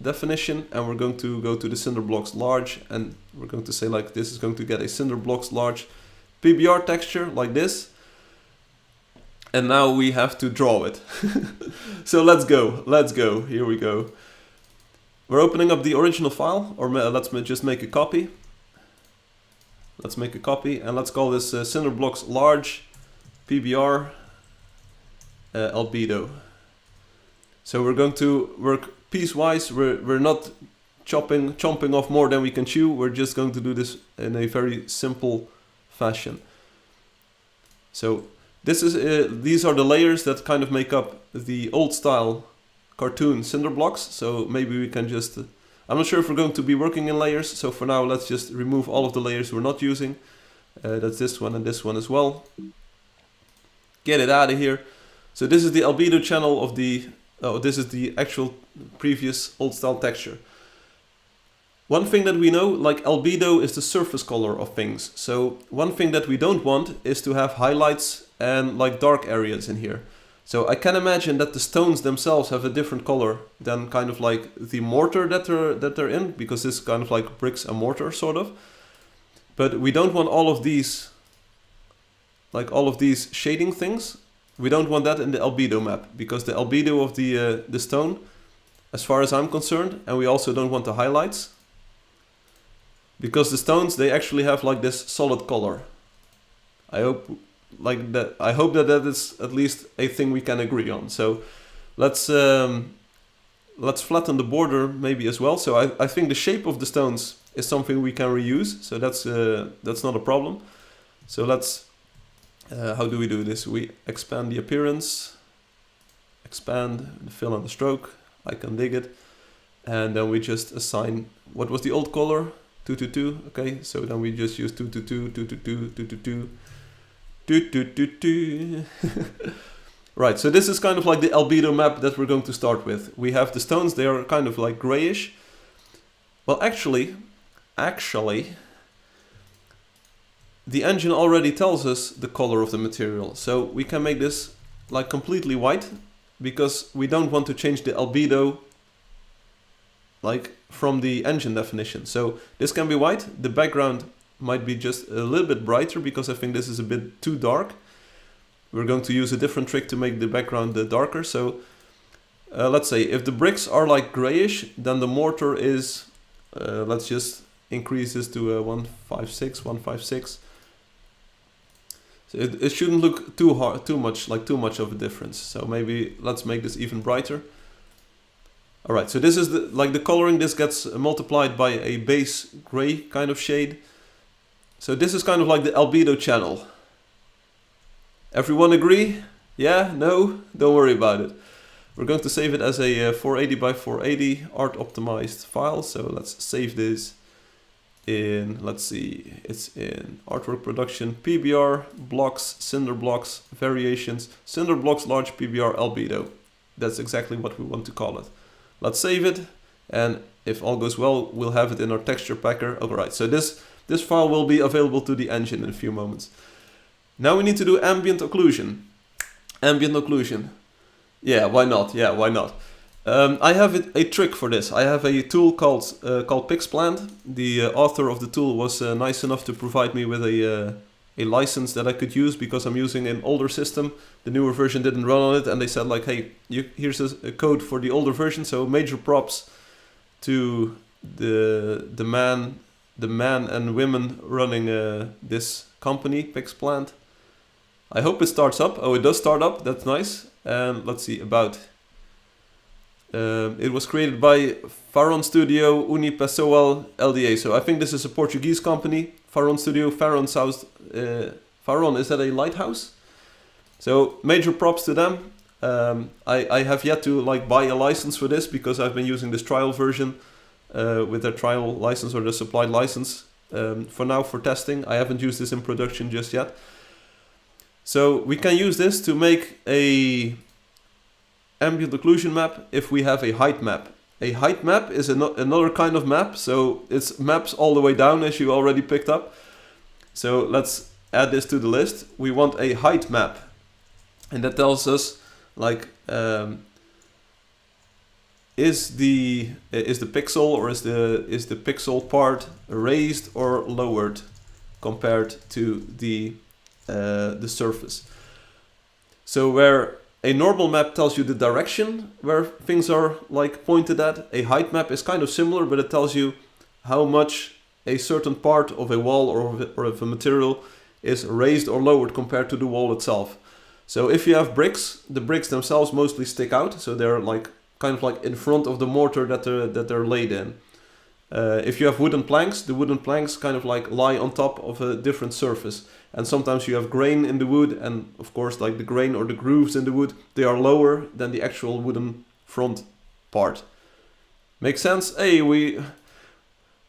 definition and we're going to go to the cinder blocks large, and we're going to say like this is going to get a cinder blocks large PBR texture like this. And now we have to draw it. So let's go, here we go. We're opening up the original file, or let's just make a copy. Let's make a copy and let's call this cinder blocks large PBR albedo. So we're going to work piecewise. We're not chomping off more than we can chew. We're just going to do this in a very simple fashion. So this is these are the layers that kind of make up the old style cartoon cinder blocks. So maybe we can just I'm not sure if we're going to be working in layers, so for now let's just remove all of the layers we're not using. That's this one and this one as well. Get it out of here. So this is the albedo channel of the, this is the actual previous old style texture. One thing that we know, like albedo is the surface color of things. So one thing that we don't want is to have highlights and like dark areas in here. So I can imagine that the stones themselves have a different color than kind of like the mortar that they're in, because this is kind of like bricks and mortar sort of. But we don't want all of these, like all of these shading things. We don't want that in the albedo map, because the albedo of the stone, as far as I'm concerned, and we also don't want the highlights, because the stones, they actually have like this solid color. I hope that is at least a thing we can agree on. So let's flatten the border maybe as well. So I think the shape of the stones is something we can reuse. So that's not a problem. So let's how do we do this? We expand the appearance, expand the fill and the stroke. I can dig it, and then we just assign what was the old color, 222. Okay, so then we just use 222, 222, 222. Right, so this is kind of like the albedo map that we're going to start with. We have the stones, they are kind of like grayish. Well, actually, the engine already tells us the color of the material. So we can make this like completely white because we don't want to change the albedo like from the engine definition. So this can be white. The background might be just a little bit brighter because I think this is a bit too dark. We're going to use a different trick to make the background darker. So let's say if the bricks are like grayish, then the mortar is, let's just increase this to 156, 156. So it shouldn't look too much of a difference. So maybe let's make this even brighter. All right, so this is the coloring. This gets multiplied by a base gray kind of shade. So this is kind of like the albedo channel. Everyone agree? Yeah? No? Don't worry about it. We're going to save it as a 480 by 480 art optimized file. So let's save this in, let's see, it's in artwork production, PBR, blocks, cinder blocks, variations, cinder blocks, large PBR albedo. That's exactly what we want to call it. Let's save it, and if all goes well, we'll have it in our texture packer. Alright, so this file will be available to the engine in a few moments. Now we need to do ambient occlusion. Ambient occlusion. Yeah, why not? Yeah, why not? I have a trick for this. I have a tool called Pixplant. The author of the tool was nice enough to provide me with a license that I could use because I'm using an older system. The newer version didn't run on it, and they said like, hey, here's a code for the older version. So major props to the man and women running this company, Pixplant. I hope it starts up. Oh, it does start up. That's nice. And let's see about. It was created by Faron Studio Unipessoal LDA. So I think this is a Portuguese company. Faron Studio, Faron South. Faron, is that a lighthouse? So major props to them. I have yet to like buy a license for this because I've been using this trial version with their trial license or the supplied license for now for testing. I haven't used this in production just yet. So we can use this to make a ambient occlusion map if we have a height map. A height map is another kind of map, so it's maps all the way down as you already picked up. So let's add this to the list. We want a height map, and that tells us like is the pixel or is the pixel part raised or lowered compared to the surface. So where a normal map tells you the direction where things are like pointed at, a height map is kind of similar, but it tells you how much a certain part of a wall or of a material is raised or lowered compared to the wall itself. So if you have bricks, the bricks themselves mostly stick out, so they're like kind of like in front of the mortar that they're laid in. If you have wooden planks, the wooden planks kind of like lie on top of a different surface. And sometimes you have grain in the wood, and of course like the grain or the grooves in the wood, they are lower than the actual wooden front part. Makes sense? Hey,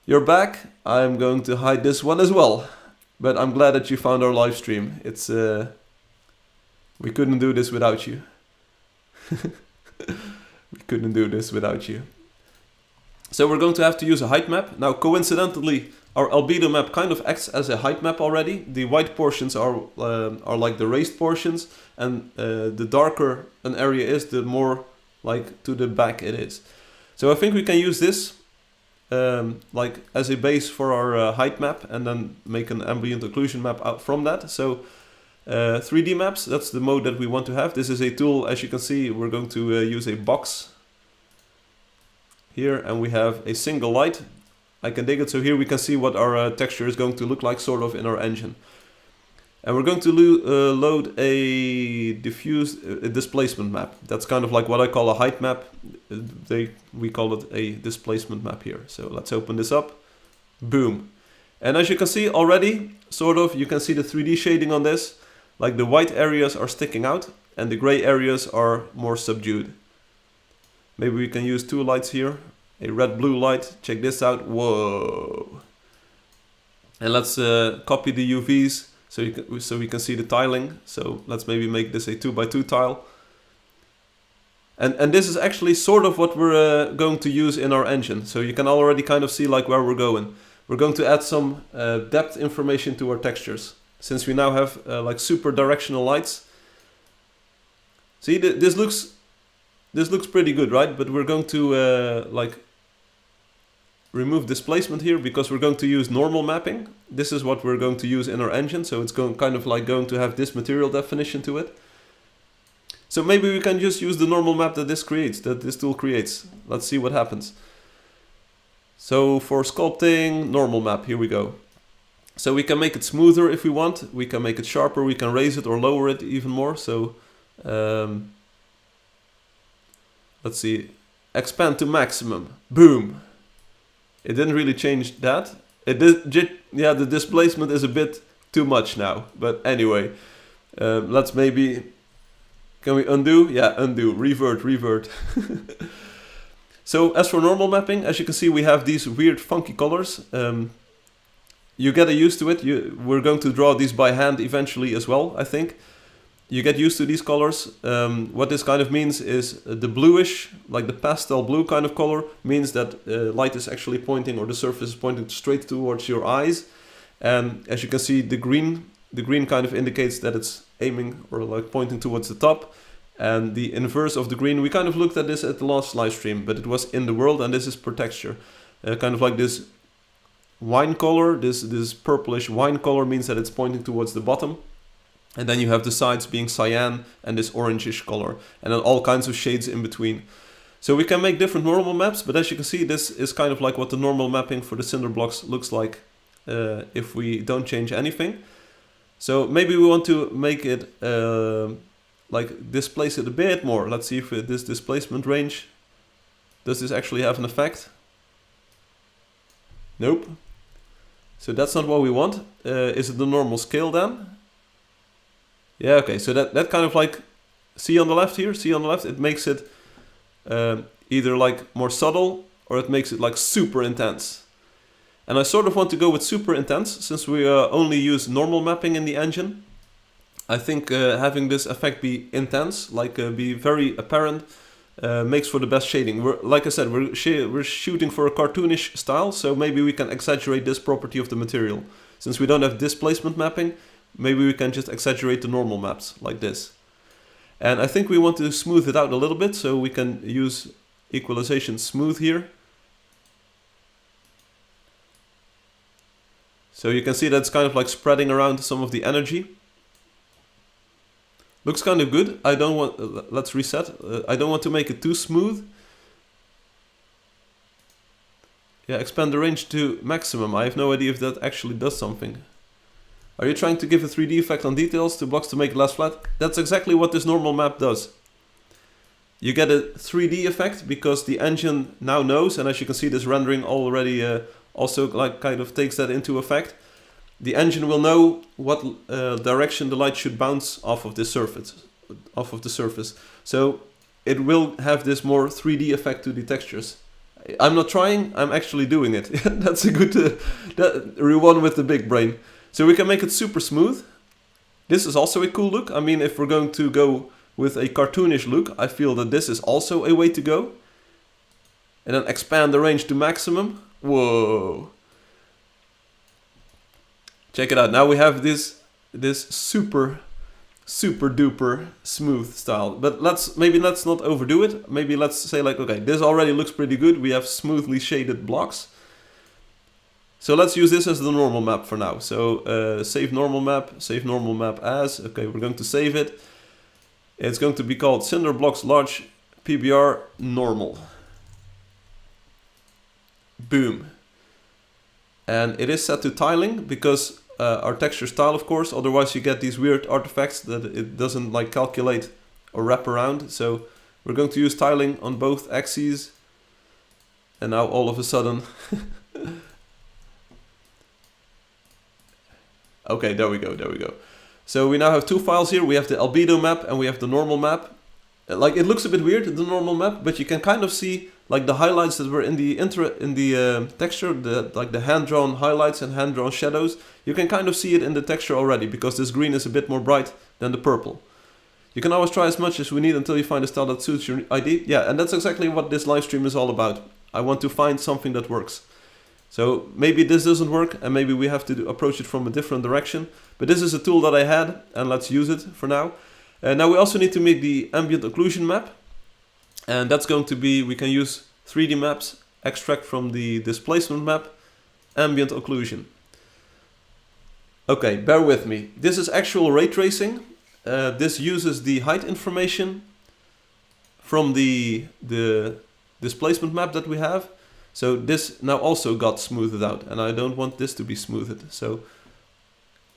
you're back. I'm going to hide this one as well. But I'm glad that you found our live stream. It's we couldn't do this without you. We couldn't do this without you. So we're going to have to use a height map. Now coincidentally, our albedo map kind of acts as a height map already. The white portions are like the raised portions, and the darker an area is, the more like to the back it is. So I think we can use this like as a base for our height map, and then make an ambient occlusion map out from that. So 3D maps, that's the mode that we want to have. This is a tool, as you can see, we're going to use a box here, and we have a single light. I can dig it, so here we can see what our texture is going to look like sort of in our engine. And we're going to load a displacement map. That's kind of like what I call a height map. We call it a displacement map here. So let's open this up. Boom. And as you can see already, you can see the 3D shading on this. Like the white areas are sticking out and the gray areas are more subdued. Maybe we can use two lights here. A red-blue light. Check this out. Whoa. And let's copy the UVs so we can see the tiling. So let's maybe make this a 2x2 tile. And this is actually sort of what we're going to use in our engine. So you can already kind of see like where we're going. We're going to add some depth information to our textures. Since we now have like super directional lights. See, this looks pretty good, right? But we're going to like remove displacement here because we're going to use normal mapping. This is what we're going to use in our engine. So it's going to have this material definition to it. So maybe we can just use the normal map that this tool creates. Let's see what happens. So for sculpting, normal map, here we go. So we can make it smoother if we want. We can make it sharper, we can raise it or lower it even more. So let's see, expand to maximum, boom. It didn't really change that. Yeah, the displacement is a bit too much now. But anyway, let's maybe, can we undo? Yeah, undo, revert. So as for normal mapping, as you can see, we have these weird funky colors. You get used to it. We're going to draw these by hand eventually as well, I think. You get used to these colors. What this kind of means is the bluish, like the pastel blue kind of color, means that light is actually pointing, or the surface is pointing straight towards your eyes. And as you can see, the green kind of indicates that it's aiming or like pointing towards the top. And the inverse of the green, we kind of looked at this at the last live stream, but it was in the world, and this is per texture. Kind of like this wine color, this purplish wine color means that it's pointing towards the bottom. And then you have the sides being cyan and this orangish color, and then all kinds of shades in between. So we can make different normal maps, but as you can see, this is kind of like what the normal mapping for the cinder blocks looks like if we don't change anything. So maybe we want to make it like displace it a bit more. Let's see if this displacement range, does this actually have an effect? Nope. So that's not what we want. Is it the normal scale then? Yeah, okay, so that kind of like, see on the left here, it makes it either like more subtle or it makes it like super intense. And I sort of want to go with super intense since we only use normal mapping in the engine. I think having this effect be intense, like be very apparent, makes for the best shading. Like I said, we're shooting for a cartoonish style, so maybe we can exaggerate this property of the material. Since we don't have displacement mapping, maybe we can just exaggerate the normal maps like this. And I think we want to smooth it out a little bit, so we can use equalization smooth here. So you can see that's kind of like spreading around some of the energy. Looks kind of good. I don't want, let's reset. I don't want to make it too smooth. Yeah, expand the range to maximum. I have no idea if that actually does something. Are you trying to give a 3D effect on details to blocks to make it less flat? That's exactly what this normal map does. You get a 3D effect because the engine now knows, and as you can see, this rendering already also like kind of takes that into effect. The engine will know what direction the light should bounce off of this surface. So it will have this more 3D effect to the textures. I'm not trying, I'm actually doing it. That's a good one with the big brain. So we can make it super smooth. This is also a cool look. I mean, if we're going to go with a cartoonish look, I feel that this is also a way to go. And then expand the range to maximum. Whoa. Check it out. Now we have this super duper smooth style. But maybe let's not overdo it. Maybe let's say like, okay, this already looks pretty good. We have smoothly shaded blocks. So let's use this as the normal map for now. So save normal map as. Okay, we're going to save it. It's going to be called Cinder Blocks Large PBR Normal. Boom. And it is set to tiling because our texture style, of course. Otherwise you get these weird artifacts that it doesn't like calculate or wrap around. So we're going to use tiling on both axes. And now all of a sudden... Okay, there we go, there we go. So we now have two files here. We have the albedo map and we have the normal map. Like, it looks a bit weird, the normal map, but you can kind of see like the highlights that were in the texture, like the hand-drawn highlights and hand-drawn shadows. You can kind of see it in the texture already, because this green is a bit more bright than the purple. You can always try as much as we need until you find a style that suits your ID. Yeah, and that's exactly what this live stream is all about. I want to find something that works. So maybe this doesn't work, and maybe we have to approach it from a different direction. But this is a tool that I had, and let's use it for now. Now we also need to make the ambient occlusion map. And that's going to be, we can use 3D maps, extract from the displacement map, ambient occlusion. Okay, bear with me. This is actual ray tracing. This uses the height information from the displacement map that we have. So this now also got smoothed out, and I don't want this to be smoothed. So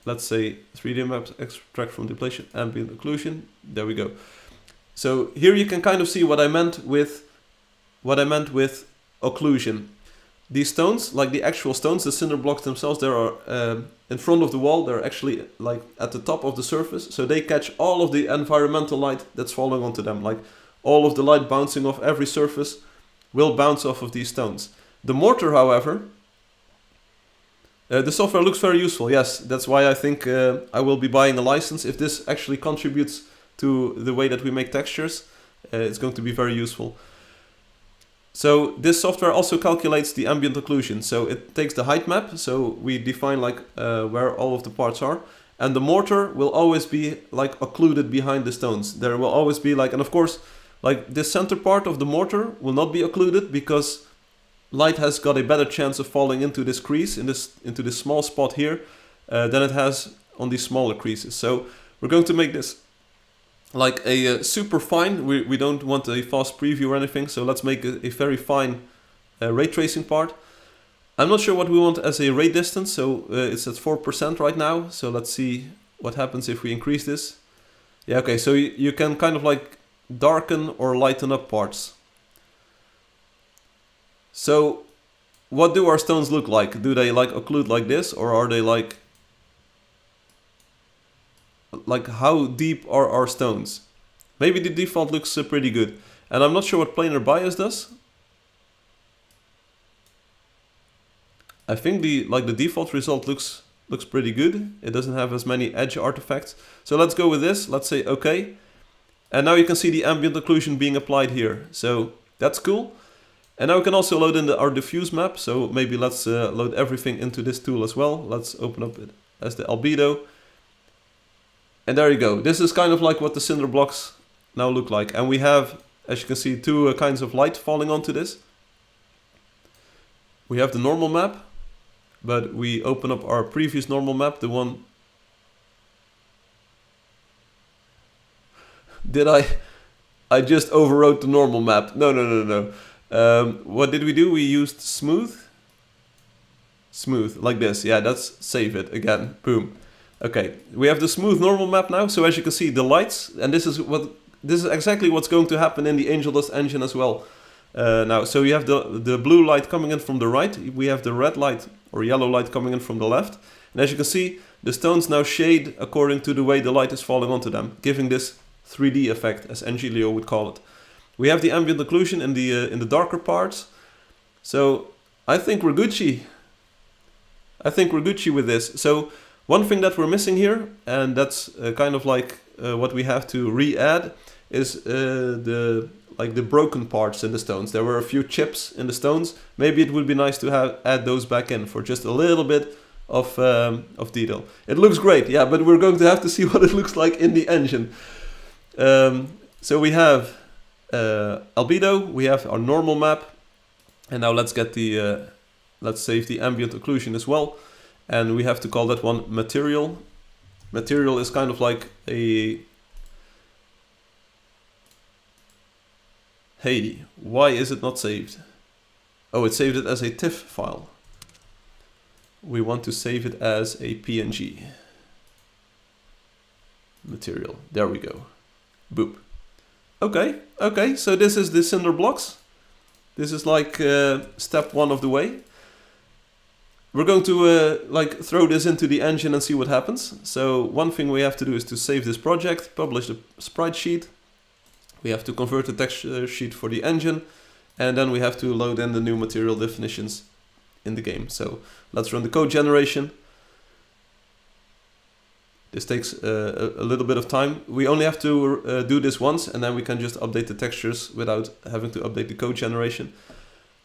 let's say 3D maps, extract from displacement, ambient occlusion. There we go. So here you can kind of see what I meant with occlusion. These stones, like the actual stones, the cinder blocks themselves, they are in front of the wall. They're actually like at the top of the surface, so they catch all of the environmental light that's falling onto them. Like all of the light bouncing off every surface will bounce off of these stones. The mortar, however, the software looks very useful. Yes, that's why I think I will be buying a license. If this actually contributes to the way that we make textures, it's going to be very useful. So this software also calculates the ambient occlusion. So it takes the height map, so we define like where all of the parts are, and the mortar will always be like occluded behind the stones. There will always be like, and of course, like this center part of the mortar will not be occluded because light has got a better chance of falling into this crease, into this small spot here, than it has on these smaller creases. So we're going to make this like a super fine. We don't want a fast preview or anything, so let's make a very fine ray tracing part. I'm not sure what we want as a ray distance, so it's at 4% right now. So let's see what happens if we increase this. Yeah, okay, so you can kind of like darken or lighten up parts. So what do our stones look like? Do they like occlude like this, or are they like how deep are our stones? Maybe the default looks pretty good, and I'm not sure what planar bias does. I think the default result looks pretty good. It doesn't have as many edge artifacts. So let's go with this. Let's say okay, and now you can see the ambient occlusion being applied here. So that's cool. And now we can also load in our diffuse map. So maybe let's load everything into this tool as well. Let's open up it as the albedo. And there you go. This is kind of like what the cinder blocks now look like. And we have, as you can see, two kinds of light falling onto this. We have the normal map, but we open up our previous normal map, the one... Did I just overwrote the normal map? No. What did we do? We used smooth, like this. Yeah, let's save it again. Boom. Okay, we have the smooth normal map now. So as you can see, the lights, and this is exactly what's going to happen in the Angel Dust engine as well. Now, so you have the blue light coming in from the right. We have the red light or yellow light coming in from the left. And as you can see, the stones now shade according to the way the light is falling onto them, giving this 3D effect, as Angilio would call it. We have the ambient occlusion in the darker parts. So I think we're Gucci. With this. So one thing that we're missing here, and that's kind of like what we have to re-add, is the broken parts in the stones. There were a few chips in the stones. Maybe it would be nice to add those back in for just a little bit of detail. It looks great, yeah, but we're going to have to see what it looks like in the engine. So we have albedo, we have our normal map, and now let's get let's save the ambient occlusion as well, and we have to call that one material. Material is kind of like a... Hey, why is it not saved? Oh, it saved it as a TIFF file. we want to save it as a PNG material. There we go. Boop. Okay, okay, so this is the cinder blocks. This is like step 1 of the way. We're going to like throw this into the engine and see what happens. So one thing we have to do is to save this project, publish the sprite sheet. We have to convert the texture sheet for the engine, and then we have to load in the new material definitions in the game. So let's run the code generation. This takes a little bit of time. We only have to do this once, and then we can just update the textures without having to update the code generation.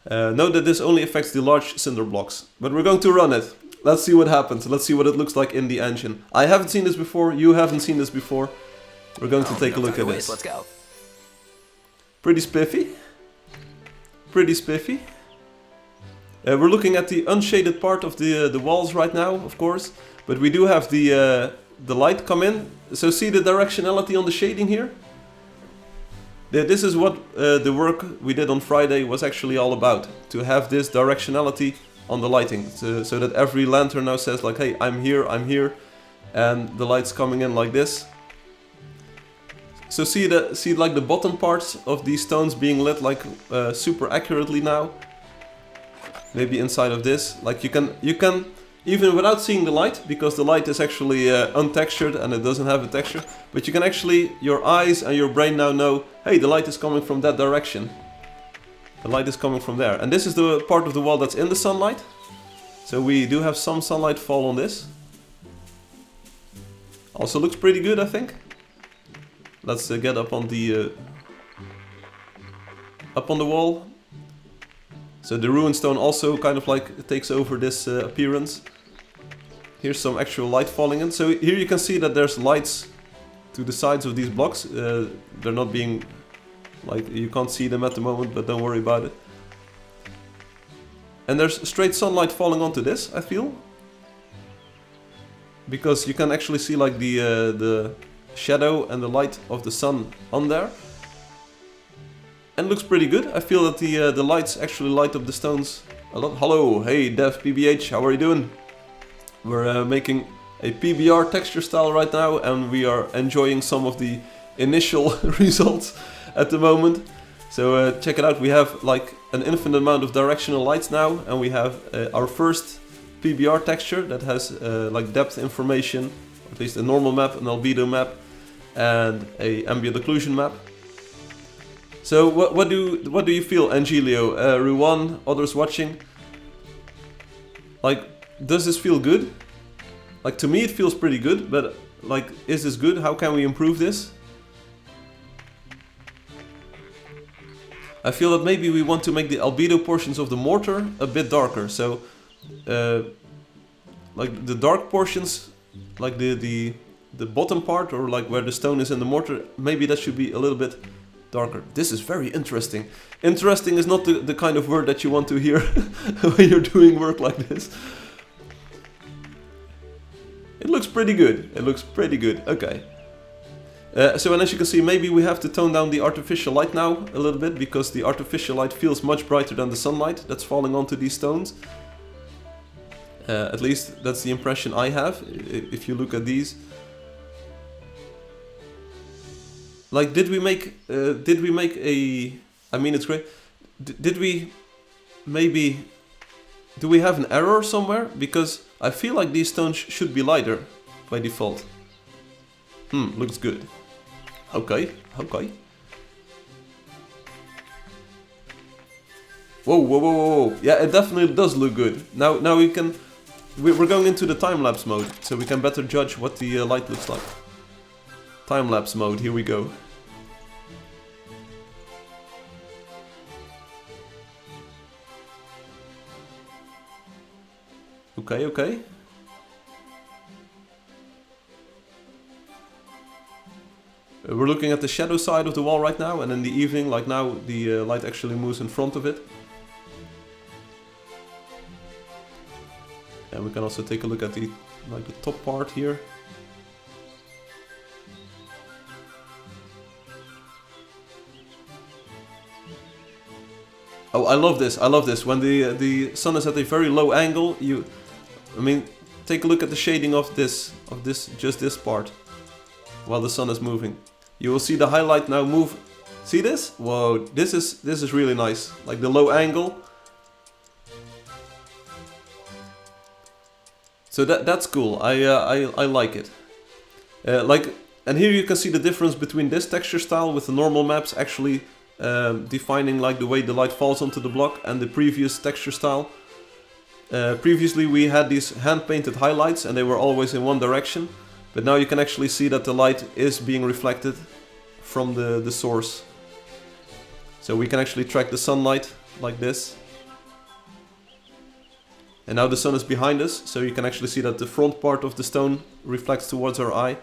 Note that this only affects the large cinder blocks, but we're going to run it. Let's see what happens. Let's see what it looks like in the engine. I haven't seen this before. You haven't seen this before. We're going to take a look at this. Let's go. Pretty spiffy. Pretty spiffy. We're looking at the unshaded part of the walls right now, of course, but we do have the light come in. So see the directionality on the shading here? This is what the work we did on Friday was actually all about. To have this directionality on the lighting. So that every lantern now says like, hey, I'm here. And the light's coming in like this. So see like the bottom parts of these stones being lit like super accurately now. Maybe inside of this. Like you can even without seeing the light, because the light is actually untextured and it doesn't have a texture, but you can actually, your eyes and your brain now know, hey, the light is coming from that direction. The light is coming from there. And this is the part of the wall that's in the sunlight. So we do have some sunlight fall on this. Also looks pretty good, I think. Let's get up on the wall. So the ruined stone also kind of like takes over this appearance. Here's some actual light falling in. So here you can see that there's lights to the sides of these blocks. They're not being, like, you can't see them at the moment, but don't worry about it. And there's straight sunlight falling onto this, I feel. Because you can actually see like the shadow and the light of the sun on there. And it looks pretty good. I feel that the lights actually light up the stones a lot. Hello, hey Dev PBH, how are you doing? We're making a PBR texture style right now, and we are enjoying some of the initial results at the moment. So check it out. We have like an infinite amount of directional lights now, and we have our first PBR texture that has like depth information, or at least a normal map, an albedo map, and a ambient occlusion map. So what do you feel, Angelio, Ruan, others watching? Like, does this feel good? Like, to me it feels pretty good, but like, is this good? How can we improve this? I feel that maybe we want to make the albedo portions of the mortar a bit darker. So, like the dark portions, like the bottom part, or like where the stone is in the mortar, maybe that should be a little bit darker. This is very interesting. Interesting is not the kind of word that you want to hear when you're doing work like this. It looks pretty good. It looks pretty good. Okay. So and as you can see, maybe we have to tone down the artificial light now a little bit, because the artificial light feels much brighter than the sunlight that's falling onto these stones. At least that's the impression I have, if you look at these. Like, did we make a, I mean, it's great. Did we maybe, do we have an error somewhere? Because I feel like these stones should be lighter by default. Looks good. Okay, okay. Whoa, whoa, whoa, whoa. Yeah, it definitely does look good. Now we can, we're going into the time-lapse mode, so we can better judge what the light looks like. Time-lapse mode, here we go. Okay, okay. We're looking at the shadow side of the wall right now, and in the evening, like now, the light actually moves in front of it. And we can also take a look at the top part here. Oh, I love this. I love this. When the sun is at a very low angle, I mean, take a look at the shading of just this part, while the sun is moving. You will see the highlight now move. See this? Whoa, this is really nice. Like the low angle. So that's cool. I like it. And here you can see the difference between this texture style with the normal maps actually defining like the way the light falls onto the block, and the previous texture style. Previously we had these hand-painted highlights and they were always in one direction, but now you can actually see that the light is being reflected from the source. So we can actually track the sunlight like this. And now the sun is behind us, so you can actually see that the front part of the stone reflects towards our eye.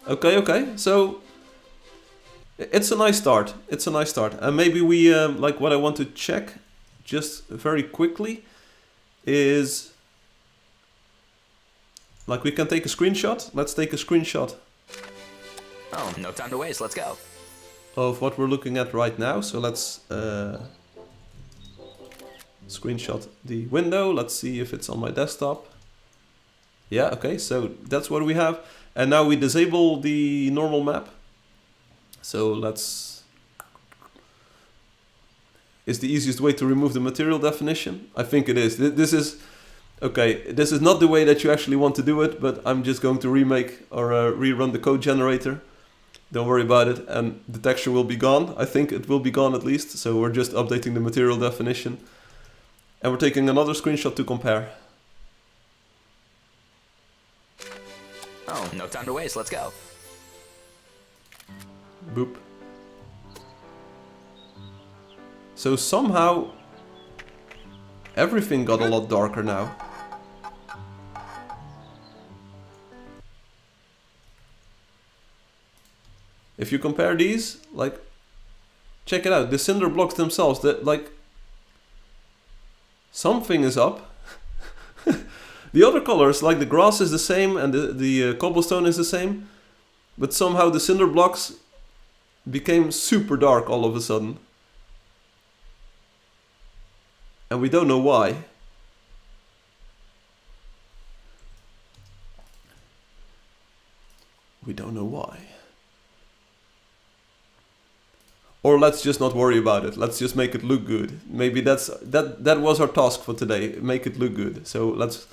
Okay, so it's a nice start. It's a nice start. And maybe we, like what I want to check just very quickly is, like we can take a screenshot. Let's take a screenshot. Oh, no time to waste, let's go. Of what we're looking at right now. So let's screenshot the window. Let's see if it's on my desktop. Yeah, okay, so that's what we have. And now we disable the normal map. So let's... Is the easiest way to remove the material definition? I think it is. This is... Okay, this is not the way that you actually want to do it, but I'm just going to remake or rerun the code generator. Don't worry about it, and the texture will be gone. I think it will be gone at least, so we're just updating the material definition. And we're taking another screenshot to compare. Oh, no time to waste, let's go. Boop. So somehow everything got a lot darker now. If you compare these, like, check it out, the cinder blocks themselves, that like something is up. The other colors, like the grass is the same and the cobblestone is the same, but somehow the cinder blocks became super dark all of a sudden. And we don't know why. We don't know why. Or let's just not worry about it. Let's just make it look good. Maybe that was our task for today. Make it look good. So let's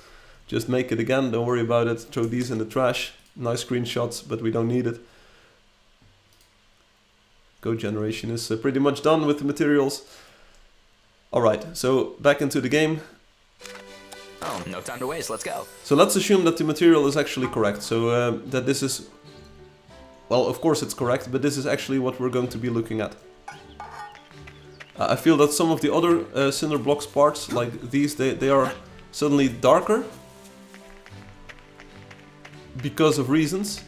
just make it again. Don't worry about it. Throw these in the trash. Nice screenshots, but we don't need it. Code generation is pretty much done with the materials. Alright, so back into the game. Oh, no time to waste, let's go. So let's assume that the material is actually correct. So that this is... Well, of course it's correct, but this is actually what we're going to be looking at. I feel that some of the other cinder blocks parts, like these, they are suddenly darker. Because of reasons.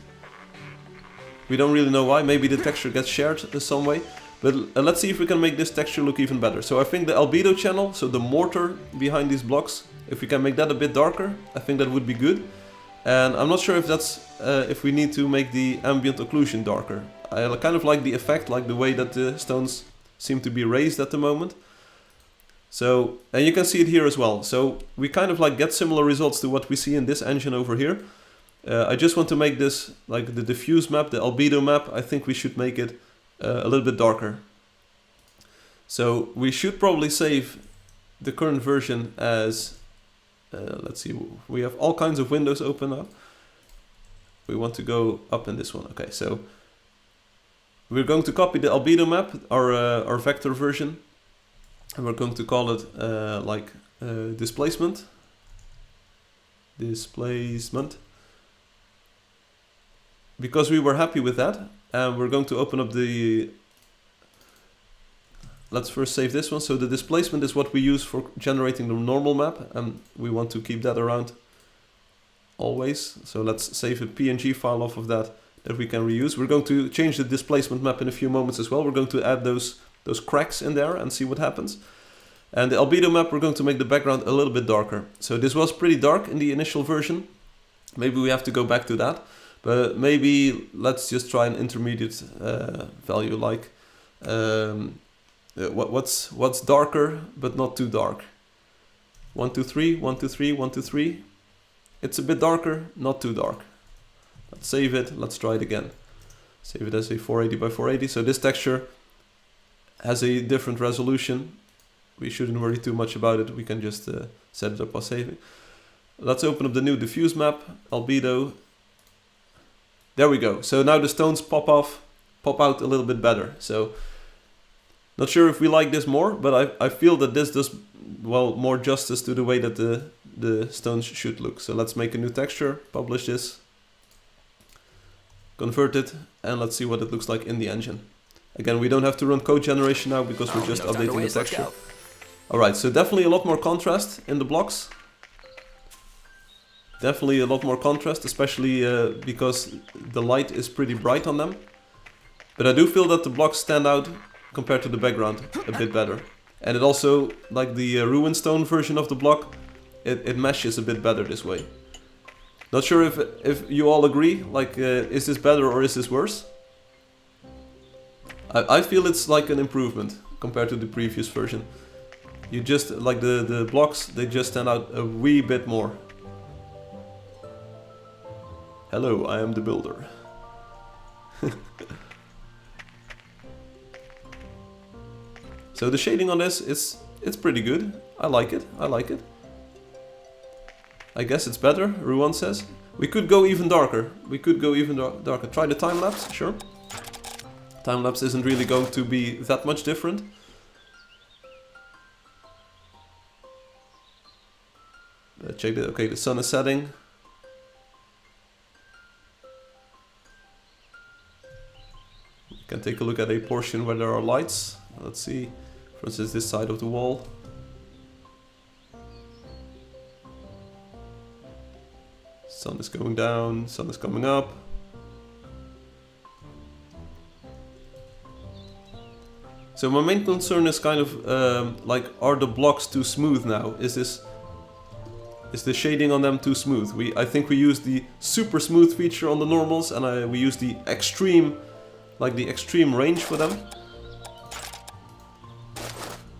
We don't really know why. Maybe the texture gets shared in some way. But let's see if we can make this texture look even better. So I think the albedo channel, so the mortar behind these blocks, if we can make that a bit darker, I think that would be good. And I'm not sure if that's if we need to make the ambient occlusion darker. I kind of like the effect, like the way that the stones seem to be raised at the moment. So, and you can see it here as well. So we kind of like get similar results to what we see in this engine over here. I just want to make this, like the diffuse map, the albedo map, I think we should make it a little bit darker. So we should probably save the current version as... let's see, we have all kinds of windows open up. We want to go up in this one. Okay, so we're going to copy the albedo map, our vector version, and we're going to call it displacement. Displacement. Because we were happy with that, and we're going to open up the... Let's first save this one. So the displacement is what we use for generating the normal map, and we want to keep that around always. So let's save a PNG file off of that we can reuse. We're going to change the displacement map in a few moments as well. We're going to add those cracks in there and see what happens. And the albedo map, we're going to make the background a little bit darker. So this was pretty dark in the initial version. Maybe we have to go back to that. But maybe let's just try an intermediate value, like... what's darker but not too dark? 1, 2, 3, 1, 2, 3, 1, 2, 3. It's a bit darker, not too dark. Let's save it, let's try it again. Save it as a 480 by 480. So this texture has a different resolution. We shouldn't worry too much about it. We can just set it up while saving. Let's open up the new diffuse map, albedo. There we go. So now the stones pop out a little bit better. So not sure if we like this more, but I feel that this does, well, more justice to the way that the stones should look. So let's make a new texture, publish this, convert it, and let's see what it looks like in the engine. Again, we don't have to run code generation now because we're just updating the texture. Alright, so definitely a lot more contrast in the blocks. Definitely a lot more contrast, especially because the light is pretty bright on them. But I do feel that the blocks stand out compared to the background a bit better. And it also, like the ruin stone version of the block, it meshes a bit better this way. Not sure if you all agree, like is this better or is this worse? I feel it's like an improvement compared to the previous version. You just, like the blocks, they just stand out a wee bit more. Hello, I am the builder. So the shading on this, it's pretty good. I like it, I like it. I guess it's better, Ruan says. We could go even darker. We could go even darker. Try the time lapse, sure. Time lapse isn't really going to be that much different. Check that. Okay, the sun is setting. We can take a look at a portion where there are lights. Let's see, for instance, this side of the wall. Sun is going down, sun is coming up. So my main concern is kind of like, are the blocks too smooth now? Is the shading on them too smooth? I think we use the super smooth feature on the normals, and we use the extreme, like the extreme range for them.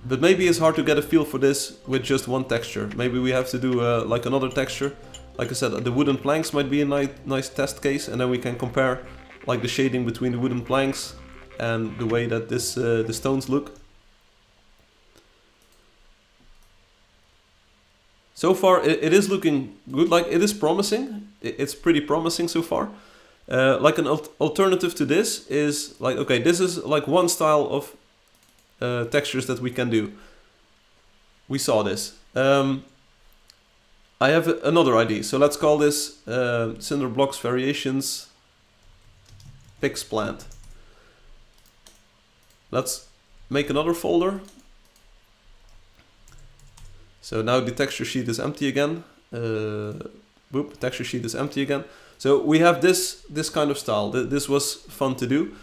But maybe it's hard to get a feel for this with just one texture. Maybe we have to do like another texture. Like I said, the wooden planks might be a nice test case, and then we can compare like the shading between the wooden planks and the way that the stones look. So far it is looking good, like it is promising. It's pretty promising so far. Like an alternative to this is like, okay, this is like one style of textures that we can do. We saw this. I have another idea, so let's call this Cinder Blocks Variations Pix Plant. Let's make another folder. So now the texture sheet is empty again. Texture sheet is empty again. So we have this kind of style. This was fun to do.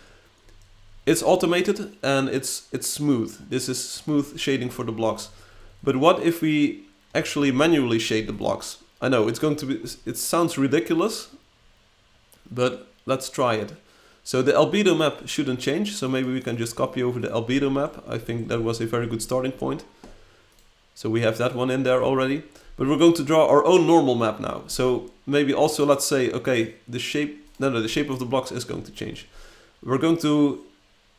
It's automated and it's smooth. This is smooth shading for the blocks. But what if we actually manually shade the blocks? I know it's going to be, it sounds ridiculous, but let's try it. So the albedo map shouldn't change, so maybe we can just copy over the albedo map. I think that was a very good starting point. So we have that one in there already. But we're going to draw our own normal map now. So maybe also let's say, okay, the shape of the blocks is going to change. We're going to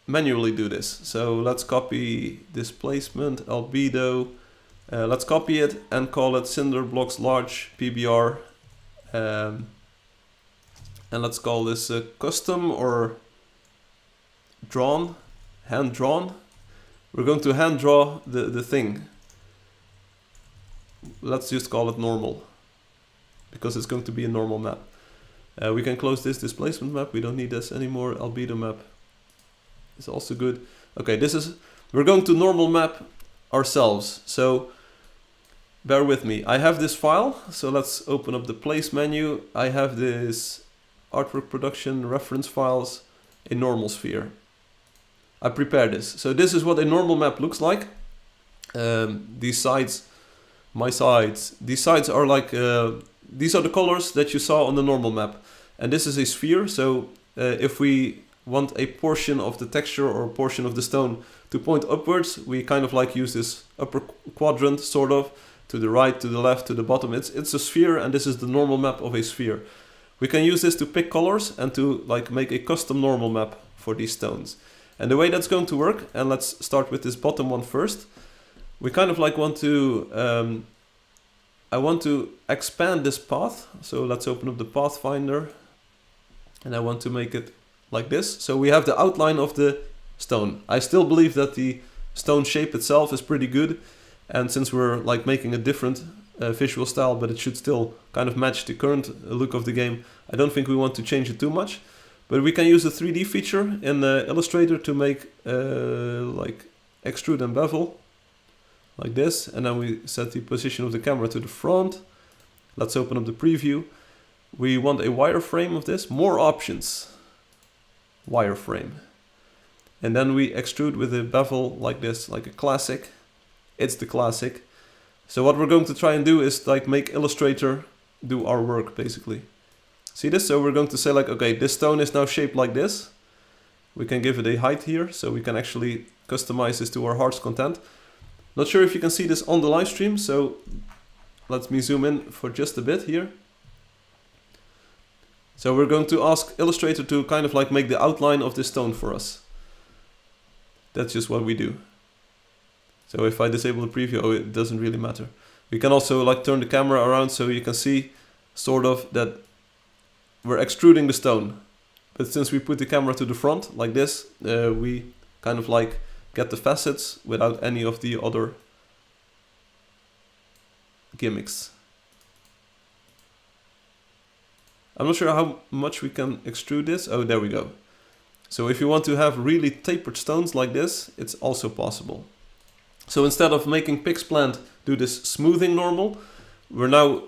manually do this. So let's copy displacement, albedo. Let's copy it and call it Cinder Blocks Large PBR. And let's call this custom or drawn, hand drawn. We're going to hand draw the thing. Let's just call it normal, because it's going to be a normal map. We can close this displacement map. We don't need this anymore. Albedo map is also good. Okay, we're going to normal map ourselves. So bear with me. I have this file. So let's open up the place menu. I have this artwork production reference files, a normal sphere. I prepared this. So this is what a normal map looks like. These sides, these sides are like, these are the colors that you saw on the normal map. And this is a sphere, so if we want a portion of the texture or a portion of the stone to point upwards, we kind of like use this upper quadrant sort of to the right, to the left, to the bottom. It's a sphere, and this is the normal map of a sphere. We can use this to pick colors and to like make a custom normal map for these stones. And the way that's going to work, and let's start with this bottom one first. We kind of like want to, I want to expand this path. So let's open up the pathfinder, and I want to make it like this. So we have the outline of the stone. I still believe that the stone shape itself is pretty good. And since we're like making a different visual style, but it should still kind of match the current look of the game, I don't think we want to change it too much. But we can use the 3D feature in Illustrator to make like extrude and bevel, like this. And then we set the position of the camera to the front. Let's open up the preview. We want a wireframe of this, more options, wireframe. And then we extrude with a bevel like this, like a classic. It's the classic. So what we're going to try and do is like make Illustrator do our work basically. See this? So we're going to say like, okay, this stone is now shaped like this. We can give it a height here, so we can actually customize this to our heart's content. Not sure if you can see this on the live stream, so let me zoom in for just a bit here. So we're going to ask Illustrator to kind of like make the outline of this stone for us. That's just what we do. So if I disable the preview, oh, it doesn't really matter. We can also like turn the camera around so you can see sort of that we're extruding the stone. But since we put the camera to the front like this, we kind of like get the facets without any of the other gimmicks. I'm not sure how much we can extrude this. Oh, there we go. So if you want to have really tapered stones like this, it's also possible. So instead of making Pixplant do this smoothing normal, we're now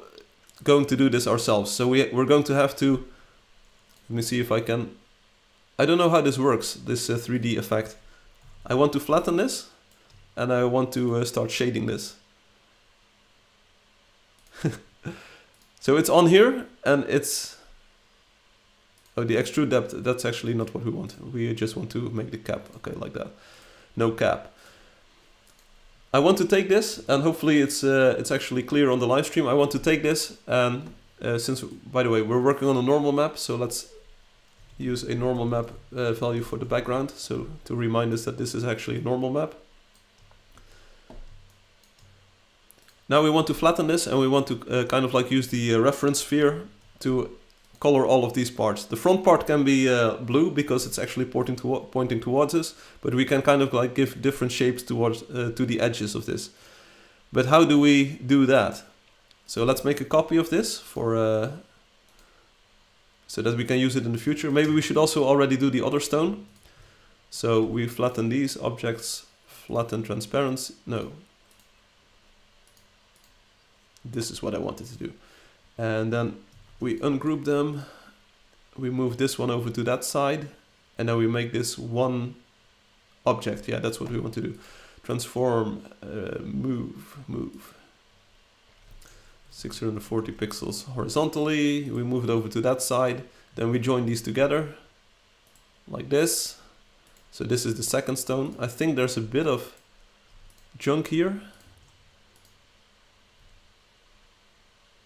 going to do this ourselves. So we're going to have to, let me see if I can, I don't know how this works, this 3D effect. I want to flatten this, and I want to start shading this. So it's on here, and it's, oh, the extrude depth, that's actually not what we want. We just want to make the cap, okay, like that. No cap. I want to take this, and hopefully it's actually clear on the live stream. I want to take this, and since, by the way, we're working on a normal map, so let's use a normal map value for the background, so to remind us that this is actually a normal map. Now we want to flatten this, and we want to kind of like use the reference sphere to color all of these parts. The front part can be blue because it's actually pointing towards us, but we can kind of like give different shapes towards to the edges of this. But how do we do that? So let's make a copy of this for so that we can use it in the future. Maybe we should also already do the other stone. So we flatten these objects, flatten transparency. No. This is what I wanted to do. And then we ungroup them, we move this one over to that side, and then we make this one object. Yeah, that's what we want to do. Transform, move. 640 pixels horizontally, we move it over to that side, then we join these together, like this. So this is the second stone. I think there's a bit of junk here.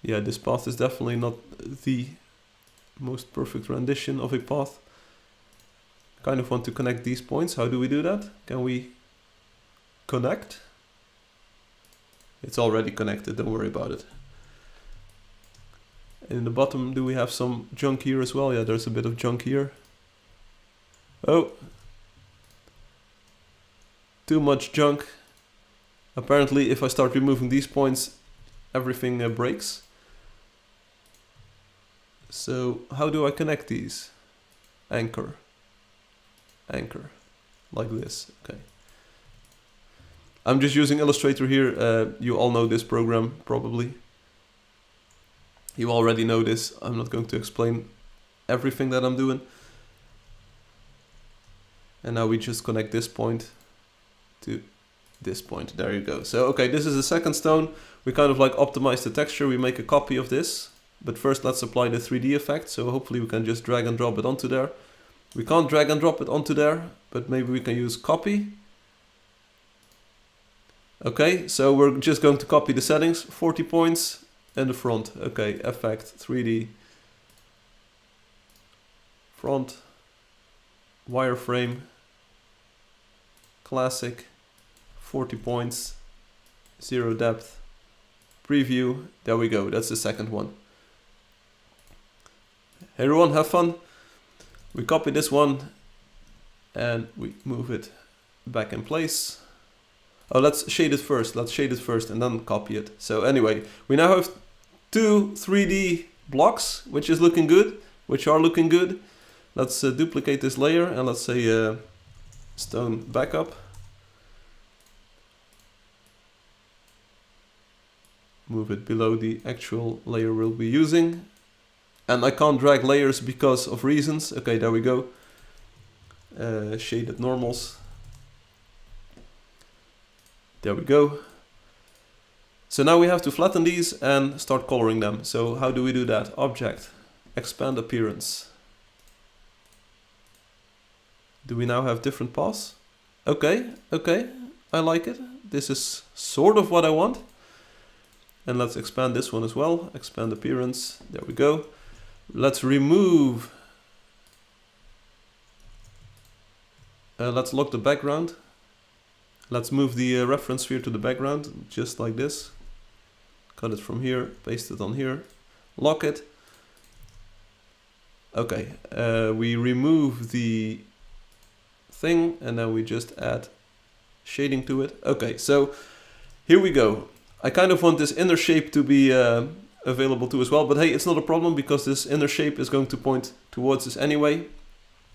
Yeah, this path is definitely not the most perfect rendition of a path. Kind of want to connect these points. How do we do that? Can we connect? It's already connected, don't worry about it. In the bottom, do we have some junk here as well? Yeah, there's a bit of junk here. Oh! Too much junk. Apparently, if I start removing these points, everything breaks. So how do I connect these? Anchor, like this, okay. I'm just using Illustrator here. You all know this program, probably. You already know this. I'm not going to explain everything that I'm doing. And now we just connect this point to this point. There you go. So, okay, this is the second stone. We kind of like optimize the texture. We make a copy of this. But first let's apply the 3D effect, so hopefully we can just drag and drop it onto there. We can't drag and drop it onto there, but maybe we can use copy. Okay, so we're just going to copy the settings, 40 points and the front. Okay, effect, 3D, front, wireframe, classic, 40 points, 0 depth, preview. There we go, that's the second one. Hey everyone, have fun. We copy this one and we move it back in place. Oh, let's shade it first. Let's shade it first and then copy it. So anyway, we now have two 3D blocks, which are looking good. Let's duplicate this layer and let's say stone backup. Move it below the actual layer we'll be using. And I can't drag layers because of reasons. Okay, there we go. Shaded normals. There we go. So now we have to flatten these and start coloring them. So how do we do that? Object, expand appearance. Do we now have different paths? Okay, I like it. This is sort of what I want. And let's expand this one as well. Expand appearance, there we go. Let's remove, let's lock the background. Let's move the reference sphere to the background, just like this. Cut it from here, paste it on here, lock it. Okay, we remove the thing and then we just add shading to it. Okay, so here we go. I kind of want this inner shape to be available too as well, but hey, it's not a problem because this inner shape is going to point towards us anyway.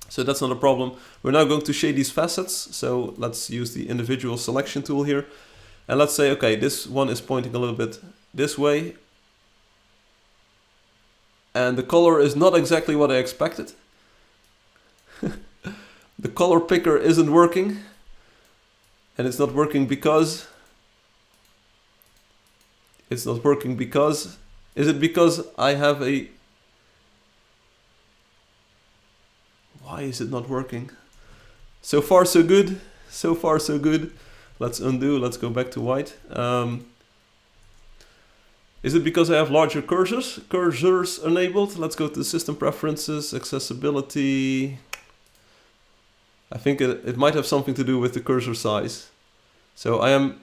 So that's not a problem. We're now going to shade these facets. So let's use the individual selection tool here. And let's say, okay, this one is pointing a little bit this way. And the color is not exactly what I expected. The color picker isn't working. And it's not working because... Is it because I have a... Why is it not working? So far so good. Let's undo, let's go back to white. Is it because I have larger cursors enabled? Let's go to system preferences, accessibility. I think it might have something to do with the cursor size. So I am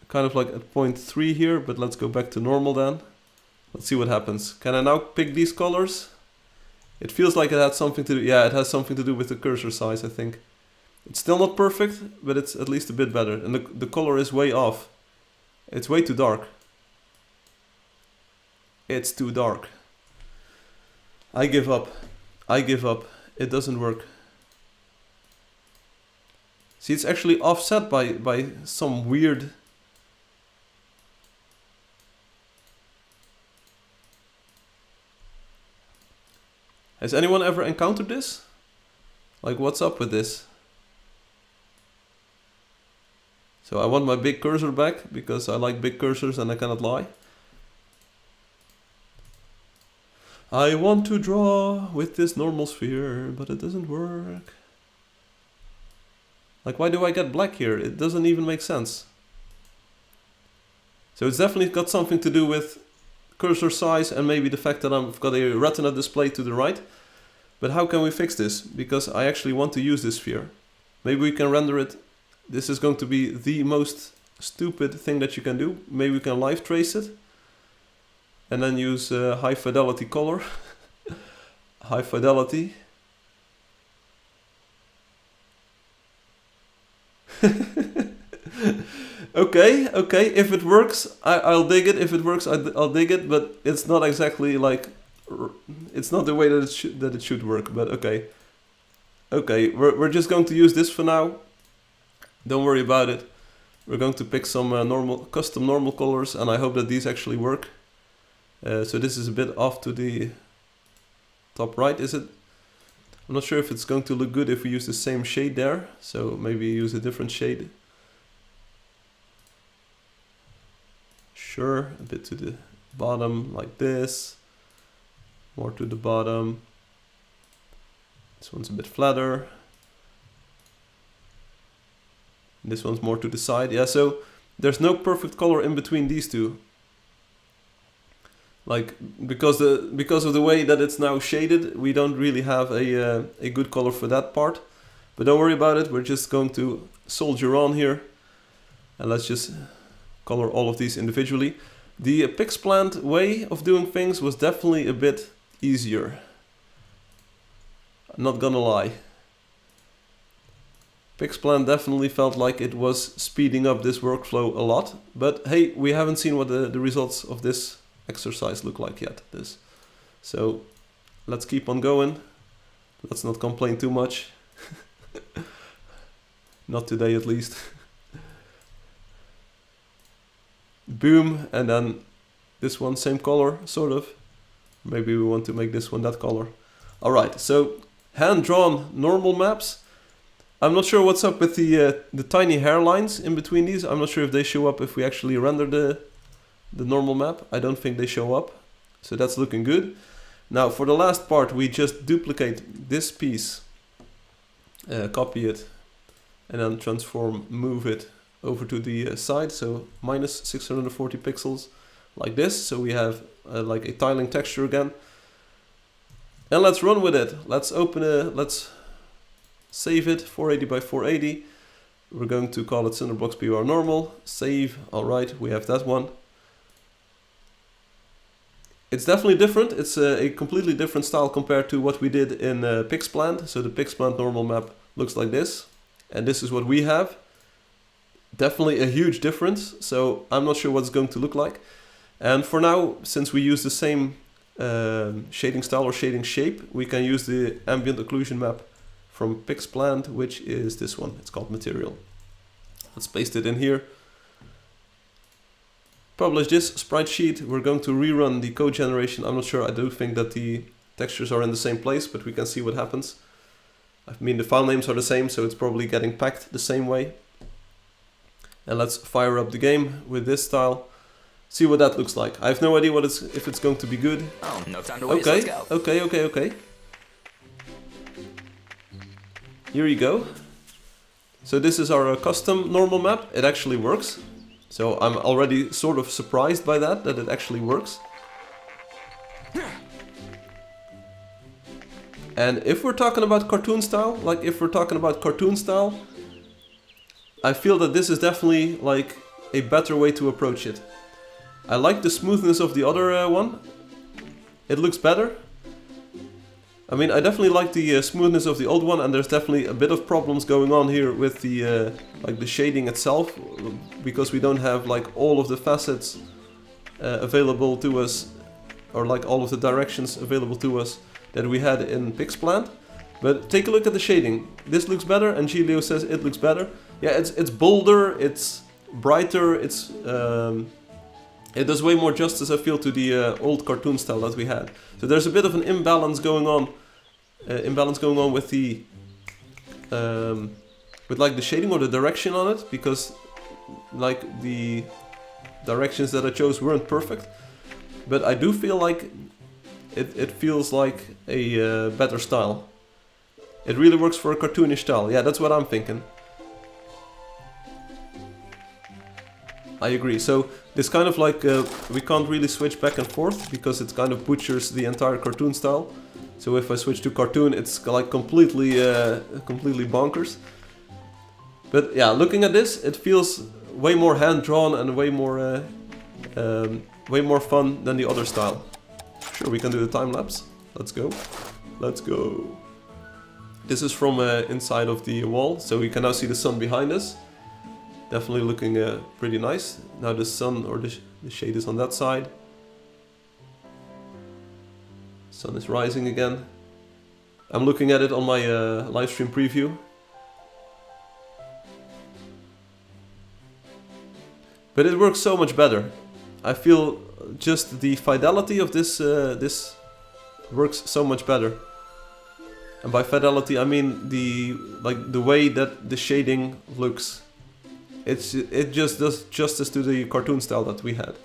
kind of like at 0.3 here, but let's go back to normal then. Let's see what happens. Can I now pick these colors? It feels like it had something to do, yeah, it has something to do with the cursor size, I think. It's still not perfect, but it's at least a bit better. And the color is way off. It's way too dark. It's too dark. I give up. It doesn't work. See, it's actually offset by some weird... Has anyone ever encountered this? Like, what's up with this? So I want my big cursor back because I like big cursors and I cannot lie. I want to draw with this normal sphere, but it doesn't work. Like, why do I get black here? It doesn't even make sense. So it's definitely got something to do with cursor size and maybe the fact that I've got a retina display to the right. But how can we fix this? Because I actually want to use this sphere. Maybe we can render it. This is going to be the most stupid thing that you can do. Maybe we can live trace it and then use high fidelity color. High fidelity. Okay, if it works, I'll dig it. If it works, I'll dig it, but it's not exactly like, it's not the way that it should work, but okay. Okay, we're just going to use this for now. Don't worry about it. We're going to pick some custom normal colors, and I hope that these actually work. So this is a bit off to the top right, is it? I'm not sure if it's going to look good if we use the same shade there, so maybe use a different shade. Sure, a bit to the bottom like this, more to the bottom. This one's a bit flatter. This one's more to the side. Yeah, so there's no perfect color in between these two. Like, because of the way that it's now shaded, we don't really have a good color for that part. But don't worry about it, we're just going to soldier on here. And let's just color all of these individually. The Pixplant way of doing things was definitely a bit easier. I'm not gonna lie. Pixplant definitely felt like it was speeding up this workflow a lot. But hey, we haven't seen what the results of this exercise look like yet. So let's keep on going. Let's not complain too much. Not today at least. Boom, and then this one same color, sort of. Maybe we want to make this one that color. Alright, so hand-drawn normal maps. I'm not sure what's up with the tiny hairlines in between these. I'm not sure if they show up if we actually render the normal map. I don't think they show up. So that's looking good. Now for the last part, we just duplicate this piece, copy it, and then transform, move it over to the side. So minus 640 pixels like this. So we have like a tiling texture again. And let's run with it. Let's let's save it, 480 by 480. We're going to call it Cinderbox PBR normal. Save, all right, we have that one. It's definitely different. It's a completely different style compared to what we did in Pixplant. So the Pixplant normal map looks like this. And this is what we have. Definitely a huge difference. So I'm not sure what it's going to look like. And for now, since we use the same shading style or shading shape, we can use the ambient occlusion map from Pixplant, which is this one. It's called Material. Let's paste it in here. Publish this sprite sheet. We're going to rerun the code generation. I'm not sure. I do think that the textures are in the same place, but we can see what happens. I mean, the file names are the same, so it's probably getting packed the same way. And let's fire up the game with this style. See what that looks like. I have no idea what if it's going to be good. Oh, no time to waste. Let's go. Okay. Here you go. So this is our custom normal map. It actually works. So I'm already sort of surprised by that it actually works. And if we're talking about cartoon style, I feel that this is definitely like a better way to approach it. I like the smoothness of the other one. It looks better. I mean, I definitely like the smoothness of the old one, and there's definitely a bit of problems going on here with the like the shading itself, because we don't have like all of the facets available to us, or like all of the directions available to us that we had in Pixplant. But take a look at the shading. This looks better, and Gilio says it looks better. Yeah, it's bolder, it's brighter, it does way more justice, I feel, to the old cartoon style that we had. So there's a bit of an imbalance going on with the with like the shading or the direction on it, because like the directions that I chose weren't perfect. But I do feel like it feels like a better style. It really works for a cartoonish style. Yeah, that's what I'm thinking. I agree. So this kind of like, we can't really switch back and forth because it kind of butchers the entire cartoon style. So if I switch to cartoon, it's like completely bonkers. But yeah, looking at this, it feels way more hand-drawn and way more fun than the other style. Sure, we can do the time lapse. Let's go. Let's go. This is from inside of the wall, so we can now see the sun behind us. Definitely looking pretty nice. Now the sun or the shade is on that side. Sun is rising again. I'm looking at it on my live stream preview. But it works so much better. I feel just the fidelity of this this works so much better. And by fidelity I mean the way that the shading looks. It just does justice to the cartoon style that we had.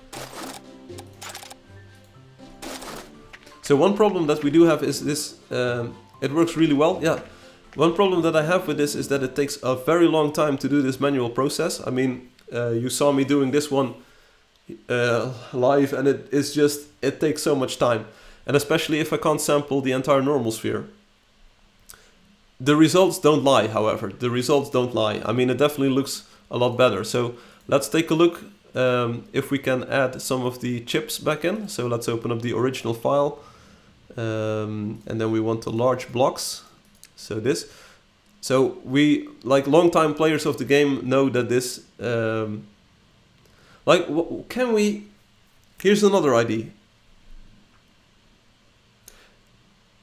So one problem that we do have is this, it works really well, yeah. One problem that I have with this is that it takes a very long time to do this manual process. I mean, You saw me doing this one live, and it takes so much time. And especially if I can't sample the entire normal sphere. The results don't lie, however. The results don't lie. I mean, it definitely looks a lot better. So let's take a look if we can add some of the chips back in. So let's open up the original file. And then we want the large blocks. So this. So we, like long-time players of the game, know that this... can we... Here's another idea.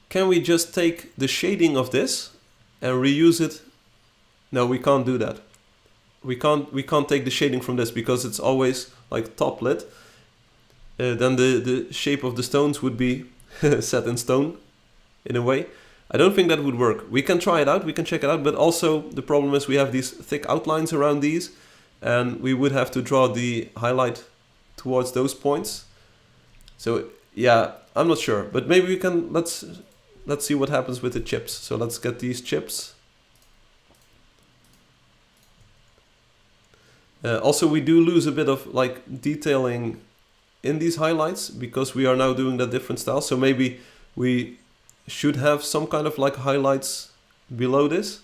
Can we just take the shading of this and reuse it? No, we can't do that. We can't take the shading from this because it's always like top lit. Then the shape of the stones would be set in stone in a way. I don't think that would work. We can try it out, we can check it out, but also the problem is we have these thick outlines around these, and we would have to draw the highlight towards those points. So yeah, I'm not sure, but maybe we can, let's see what happens with the chips. So let's get these chips. Also, we do lose a bit of like detailing in these highlights because we are now doing that different style. So maybe we should have some kind of like highlights below this.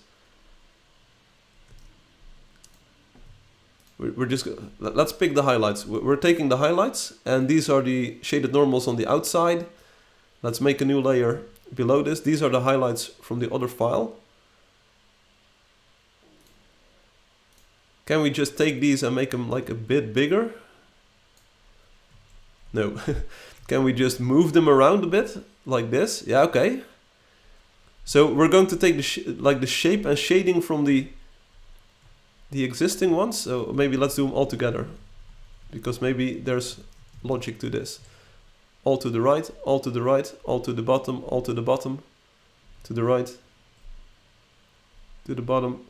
We're just, let's pick the highlights. We're taking the highlights, and these are the shaded normals on the outside. Let's make a new layer below this. These are the highlights from the other file. Can we just take these and make them like a bit bigger? No. Can we just move them around a bit like this? Yeah, okay. So we're going to take the shape and shading from the existing ones. So maybe let's do them all together, because maybe there's logic to this. All to the right, all to the right, all to the bottom, all to the bottom, to the right, to the bottom.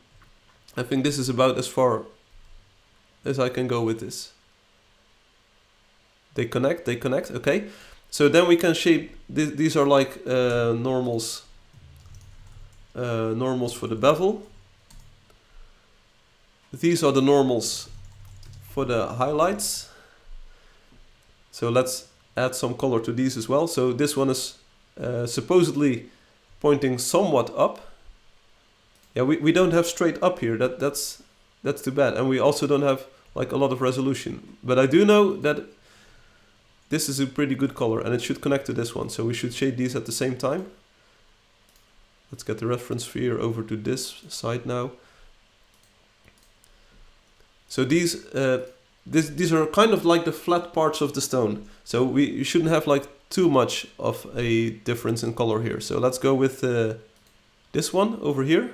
I think this is about as far as I can go with this. They connect, okay. So then we can shape, these are like normals for the bevel. These are the normals for the highlights. So let's add some color to these as well. So this one is supposedly pointing somewhat up. Yeah, we don't have straight up here. That's too bad. And we also don't have like a lot of resolution. But I do know that this is a pretty good color and it should connect to this one. So we should shade these at the same time. Let's get the reference sphere over to this side now. So these are kind of like the flat parts of the stone. So you shouldn't have like too much of a difference in color here. So let's go with this one over here.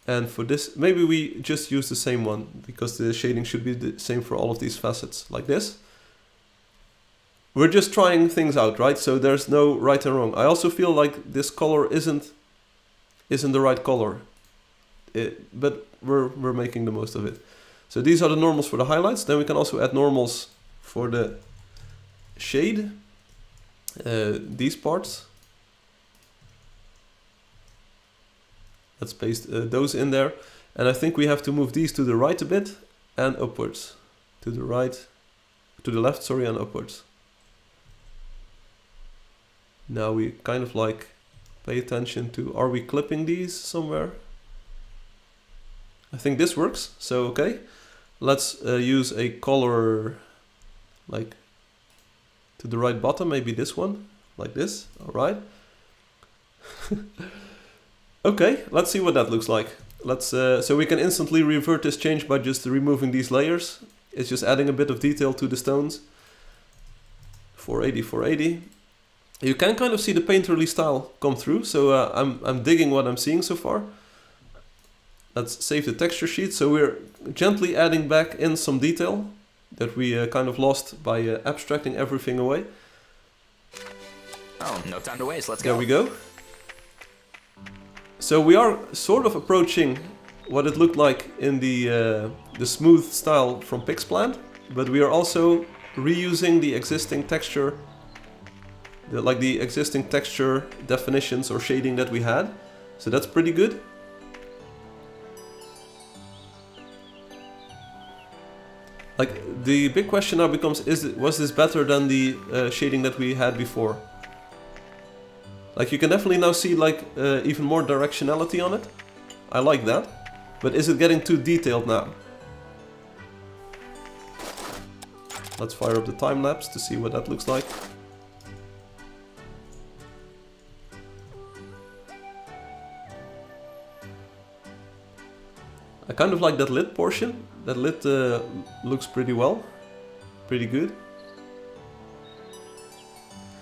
And for this, maybe we just use the same one because the shading should be the same for all of these facets, like this. We're just trying things out, right? So there's no right and wrong. I also feel like this color isn't the right color, but we're making the most of it. So these are the normals for the highlights. Then we can also add normals for the shade, these parts. Let's paste those in there. And I think we have to move these to the right a bit and upwards. To the right, to the left, sorry, and upwards. Now we kind of like pay attention to, are we clipping these somewhere? I think this works, so okay. Let's use a color like to the right bottom, maybe this one, like this, all right. Okay, let's see what that looks like. Let's so we can instantly revert this change by just removing these layers. It's just adding a bit of detail to the stones. 480, 480. You can kind of see the painterly style come through, so I'm digging what I'm seeing so far. Let's save the texture sheet. So we're gently adding back in some detail that we kind of lost by abstracting everything away. Oh, no time to waste, let's go. There we go. So we are sort of approaching what it looked like in the smooth style from Pixplant, but we are also reusing the existing texture, the existing texture definitions or shading that we had. So that's pretty good. the big question now becomes, was this better than the shading that we had before? Like, you can definitely now see like even more directionality on it. I like that. But is it getting too detailed now? Let's fire up the time lapse to see what that looks like. I kind of like that lid portion. That lid looks pretty well. Pretty good.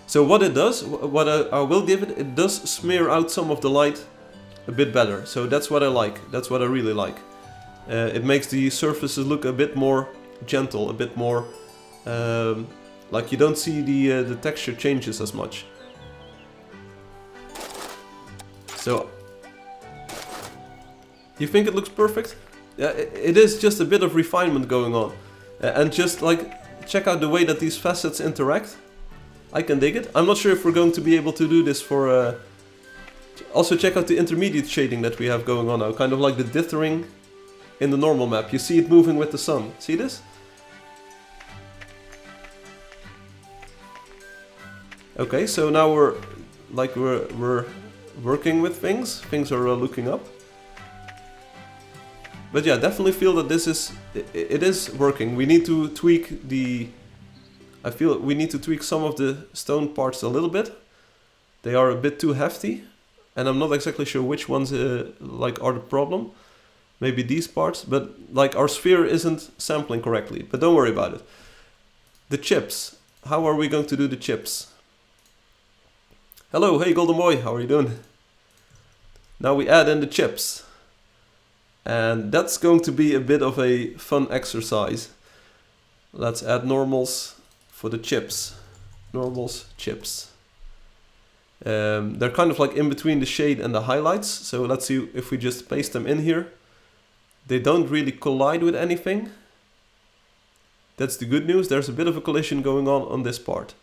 So what it does, what I will give it, it does smear out some of the light a bit better. So that's what I like. That's what I really like. It makes the surfaces look a bit more gentle, a bit more like you don't see the texture changes as much. So you think it looks perfect? Yeah, it is just a bit of refinement going on. And just like check out the way that these facets interact. I can dig it. I'm not sure if we're going to be able to do this for... Also check out the intermediate shading that we have going on now. Kind of like the dithering in the normal map. You see it moving with the sun. See this? Okay, so now we're working with things. Things are looking up. But yeah, definitely feel that this is... It is working. We need to tweak the... I feel we need to tweak some of the stone parts a little bit. They are a bit too hefty. And I'm not exactly sure which ones like are the problem. Maybe these parts. But like our sphere isn't sampling correctly. But don't worry about it. The chips. How are we going to do the chips? Hello, hey Golden Boy, how are you doing? Now we add in the chips. And that's going to be a bit of a fun exercise. Let's add normals for the chips. Normals, chips. They're kind of like in between the shade and the highlights. So let's see if we just paste them in here. They don't really collide with anything. That's the good news. There's a bit of a collision going on this part.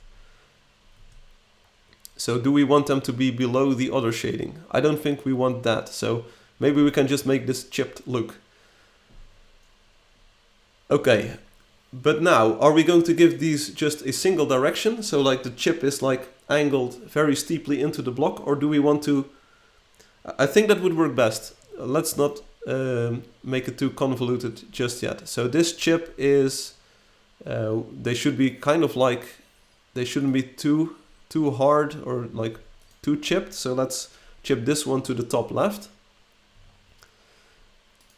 So do we want them to be below the other shading? I don't think we want that. So maybe we can just make this chipped look. Okay. But now, are we going to give these just a single direction? So like the chip is like angled very steeply into the block, or do we want to... I think that would work best. Let's not make it too convoluted just yet. So this chip is... they should be kind of like... They shouldn't be too hard or like too chipped. So let's chip this one to the top left.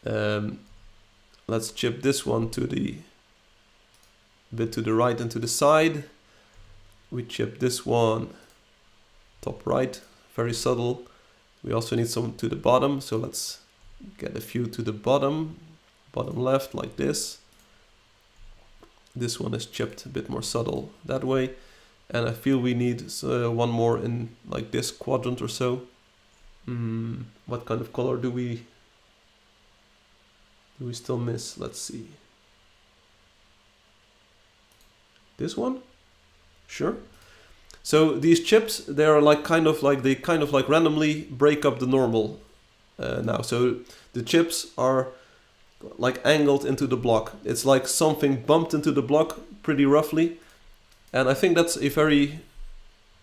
Let's chip this one to the... bit to the right and to the side. We chip this one top right, very subtle. We also need some to the bottom, so let's get a few to the bottom left like this. This one is chipped a bit more subtle that way, and I feel we need one more in like this quadrant or so. What kind of color do we still miss? Let's see. This one? Sure. So these chips, they are like they kind of like randomly break up the normal now. So the chips are like angled into the block. It's like something bumped into the block pretty roughly. And I think that's a very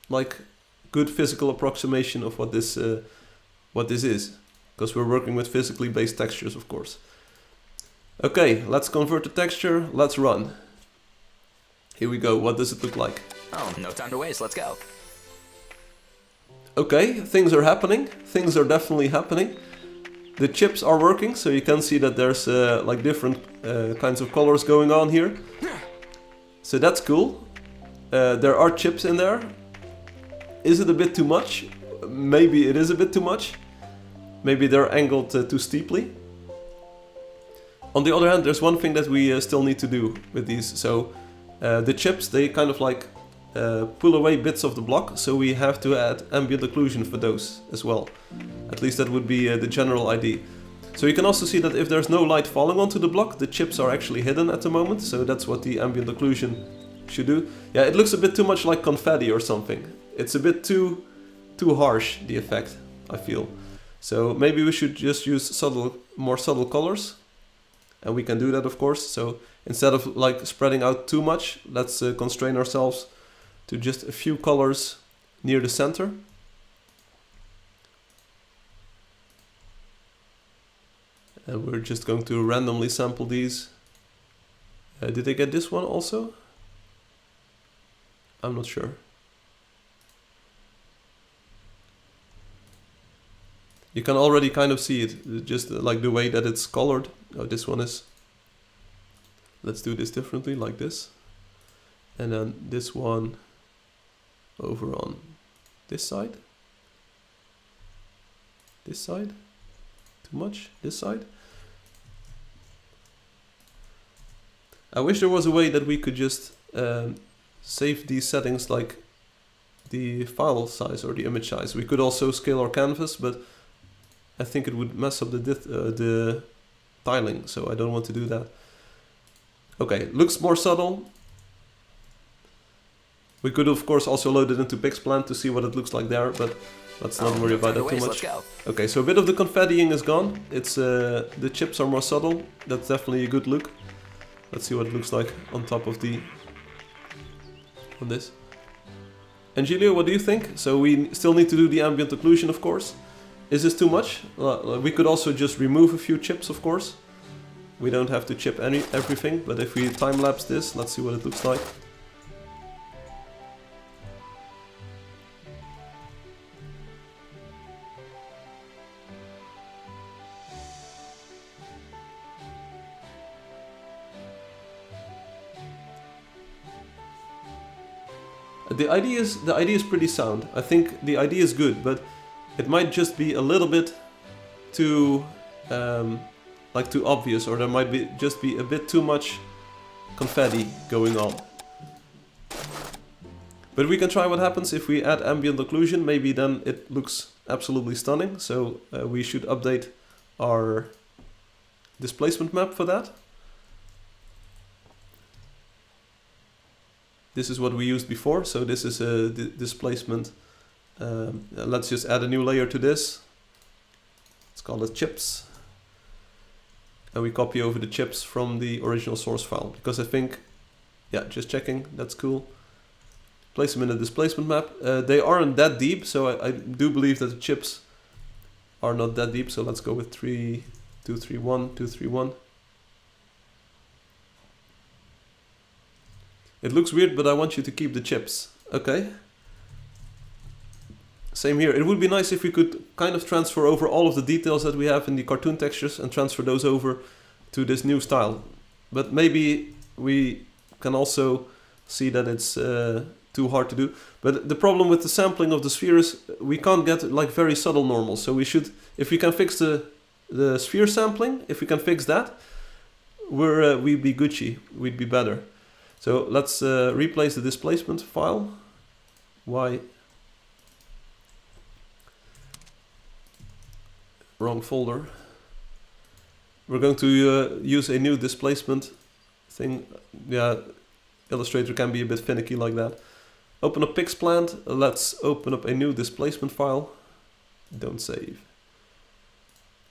like good physical approximation of what this is. Because we're working with physically based textures, of course. Okay, let's convert the texture. Let's run. Here we go. What does it look like? Oh, no time to waste. Let's go. Okay, things are happening. Things are definitely happening. The chips are working, so you can see that there's like different kinds of colors going on here. So that's cool. There are chips in there. Is it a bit too much? Maybe it is a bit too much. Maybe they're angled too steeply. On the other hand, there's one thing that we still need to do with these. So the chips, they kind of like pull away bits of the block, so we have to add ambient occlusion for those as well. At least that would be the general idea. So you can also see that if there's no light falling onto the block, the chips are actually hidden at the moment, so that's what the ambient occlusion should do. Yeah, it looks a bit too much like confetti or something. It's a bit too harsh, the effect, I feel. So maybe we should just use more subtle colors. and we can do that, of course. So instead of like spreading out too much, let's constrain ourselves to just a few colors near the center. And we're just going to randomly sample these. Did I get this one also? I'm not sure. You can already kind of see it, just like the way that it's colored. Oh, this one is. Let's do this differently, like this. And then this one over on this side. This side. Too much. This side. I wish there was a way that we could just save these settings like the file size or the image size. We could also scale our canvas, but I think it would mess up the tiling, so I don't want to do that. Okay, looks more subtle. We could of course also load it into Pixplant to see what it looks like there, but let's not worry about that too much. Okay, so a bit of the confettiing is gone. It's the chips are more subtle. That's definitely a good look. Let's see what it looks like on top of on this. And Julio, what do you think? So we still need to do the ambient occlusion, of course. Is this too much? We could also just remove a few chips, of course. We don't have to chip everything, but if we time-lapse this, let's see what it looks like. The idea is pretty sound. I think the idea is good, but it might just be a little bit too too obvious, or there might just be a bit too much confetti going on. But we can try what happens if we add ambient occlusion. Maybe then it looks absolutely stunning. So we should update our displacement map for that. This is what we used before, so this is a displacement. Let's just add a new layer to this. Let's call it chips. And we copy over the chips from the original source file, because I think, yeah, just checking, that's cool. Place them in the displacement map. They aren't that deep, so I do believe that the chips are not that deep. So let's go with 3, 2, 3, 1, 2, 3, 1. It looks weird, but I want you to keep the chips. Okay. Same here. It would be nice if we could kind of transfer over all of the details that we have in the cartoon textures and transfer those over to this new style. But maybe we can also see that it's too hard to do. But the problem with the sampling of the sphere is we can't get like very subtle normals. So we should, if we can fix the sphere sampling, if we can fix that, we'd be Gucci. We'd be better. So let's replace the displacement file. Why? Wrong folder. We're going to use a new displacement thing. Yeah, Illustrator can be a bit finicky like that. Open up Pixplant. Let's open up a new displacement file. Don't save.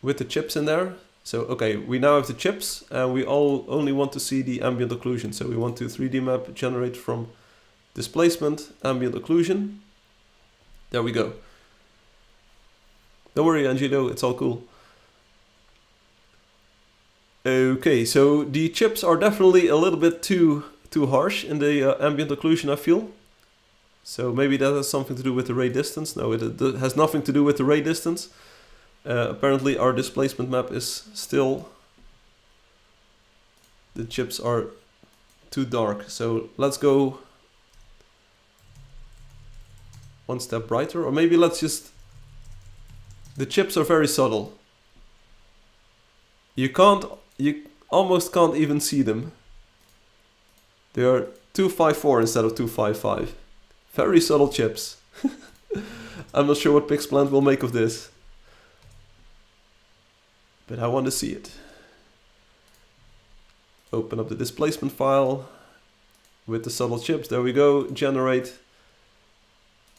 With the chips in there. So, okay, we now have the chips, and we only want to see the ambient occlusion. So we want to 3D map, generate from displacement, ambient occlusion. There we go. Don't worry, Angelo, it's all cool. Okay, so the chips are definitely a little bit too harsh in the ambient occlusion, I feel. So maybe that has something to do with the ray distance. No, it has nothing to do with the ray distance. Apparently our displacement map is still, the chips are too dark. So let's go one step brighter, or maybe let's just, the chips are very subtle. You almost can't even see them. They are 254 instead of 255. Very subtle chips. I'm not sure what Pixplant will make of this, but I want to see it. Open up the displacement file with the subtle chips. There we go. Generate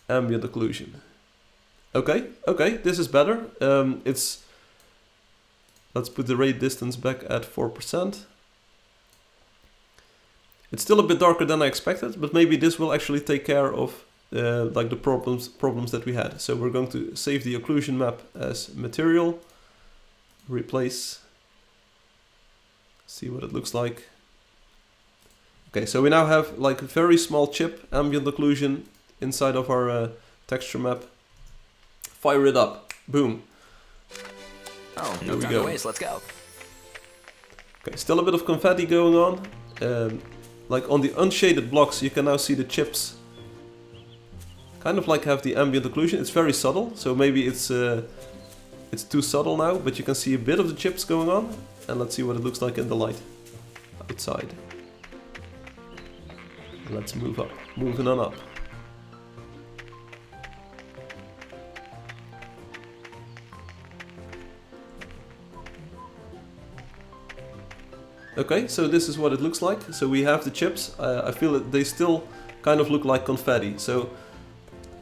ambient occlusion. Okay, this is better. It's Let's put the ray distance back at 4%. It's still a bit darker than I expected, but maybe this will actually take care of like the problems that we had. So we're going to save the occlusion map as material, replace, see what it looks like. Okay, so we now have like a very small chip ambient occlusion inside of our texture map. Fire it up, boom. Oh, no time to waste, let's go. Okay, still a bit of confetti going on. Like on the unshaded blocks, you can now see the chips kind of like have the ambient occlusion. It's very subtle, so maybe it's too subtle now, but you can see a bit of the chips going on. And let's see what it looks like in the light outside. Let's move up, moving on up. Okay, so this is what it looks like. So we have the chips. I feel that they still kind of look like confetti. So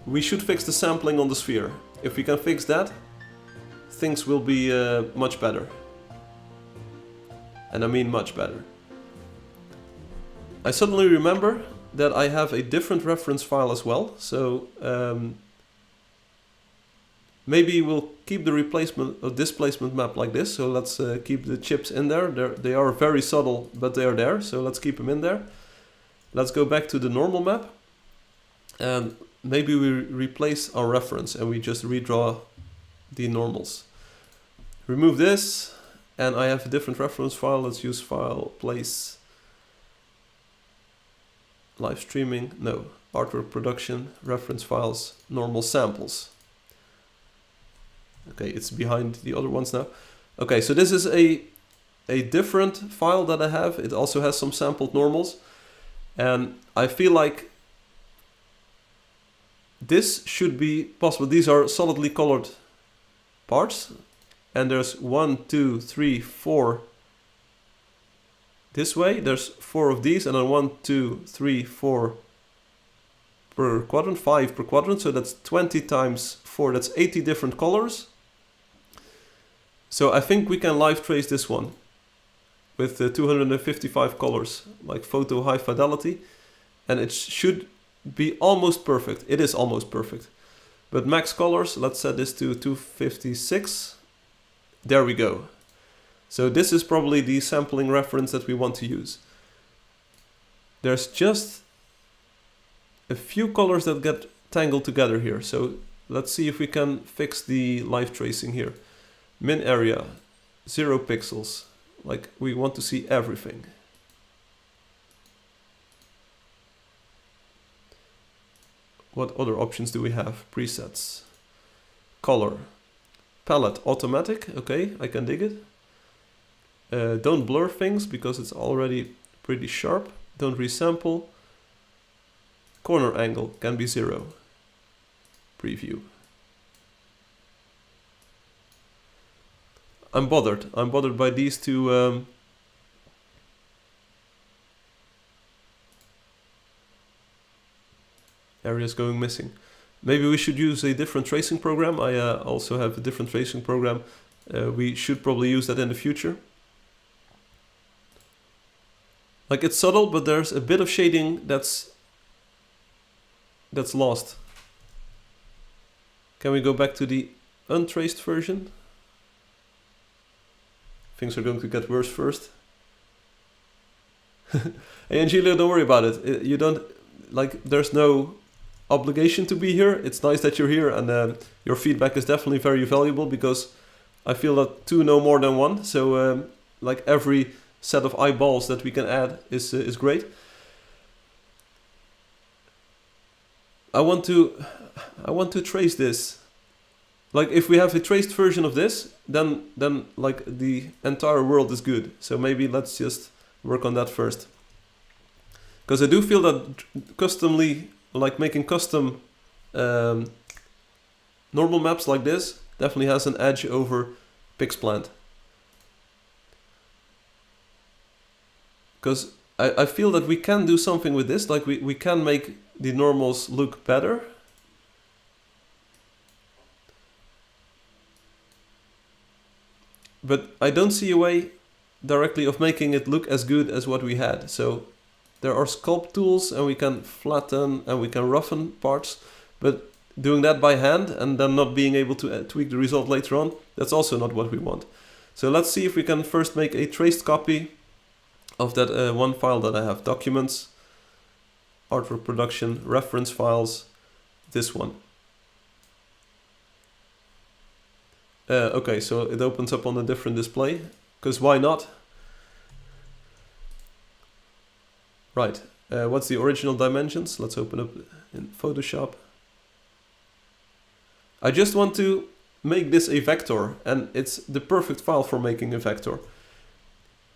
we should fix the sampling on the sphere. If we can fix that, things will be much better. And I mean much better. I suddenly remember that I have a different reference file as well. So maybe we'll keep the replacement or displacement map like this. So let's keep the chips in there. They are very subtle, but they are there. So let's keep them in there. Let's go back to the normal map. And maybe we replace our reference and we just redraw the normals. Remove this. And I have a different reference file. Let's use file, place, live streaming. No, artwork production, reference files, normal samples. Okay, it's behind the other ones now. Okay, so this is a different file that I have. It also has some sampled normals. And I feel like this should be possible. These are solidly colored parts. And there's 1, 2, 3, 4 this way. There's 4 of these, and then 1, 2, 3, 4 per quadrant, 5 per quadrant. So that's 20 times 4. That's 80 different colors. So I think we can live trace this one with 255 colors, like photo high fidelity. And it should be almost perfect. It is almost perfect. But max colors, let's set this to 256. There we go. So this is probably the sampling reference that we want to use. There's just a few colors that get tangled together here. So let's see if we can fix the live tracing here. Min area, 0 pixels. Like we want to see everything. What other options do we have? Presets. Color. Palette automatic. Okay, I can dig it. Don't blur things because it's already pretty sharp. Don't resample. Corner angle can be 0. Preview. I'm bothered. I'm bothered by these two areas going missing. Maybe we should use a different tracing program. I also have a different tracing program. We should probably use that in the future. Like it's subtle, but there's a bit of shading that's lost. Can we go back to the untraced version? Things are going to get worse first. Hey Angelio, don't worry about it. You don't, like, there's no obligation to be here. It's nice that you're here, and your feedback is definitely very valuable because I feel that 2 know more than 1. So like every set of eyeballs that we can add is great. I want to trace this. Like if we have a traced version of this, then like the entire world is good. So maybe let's just work on that first. Because I do feel that customly, like making custom normal maps like this definitely has an edge over Pixplant. Because I feel that we can do something with this, like we can make the normals look better. but I don't see a way directly of making it look as good as what we had. So there are sculpt tools, and we can flatten and we can roughen parts, but doing that by hand and then not being able to tweak the result later on, that's also not what we want. So let's see if we can first make a traced copy of that one file that I have, documents, artwork production, reference files, this one. Okay, so it opens up on a different display, because why not? Right, what's the original dimensions? Let's open up in Photoshop. I just want to make this a vector, and it's the perfect file for making a vector.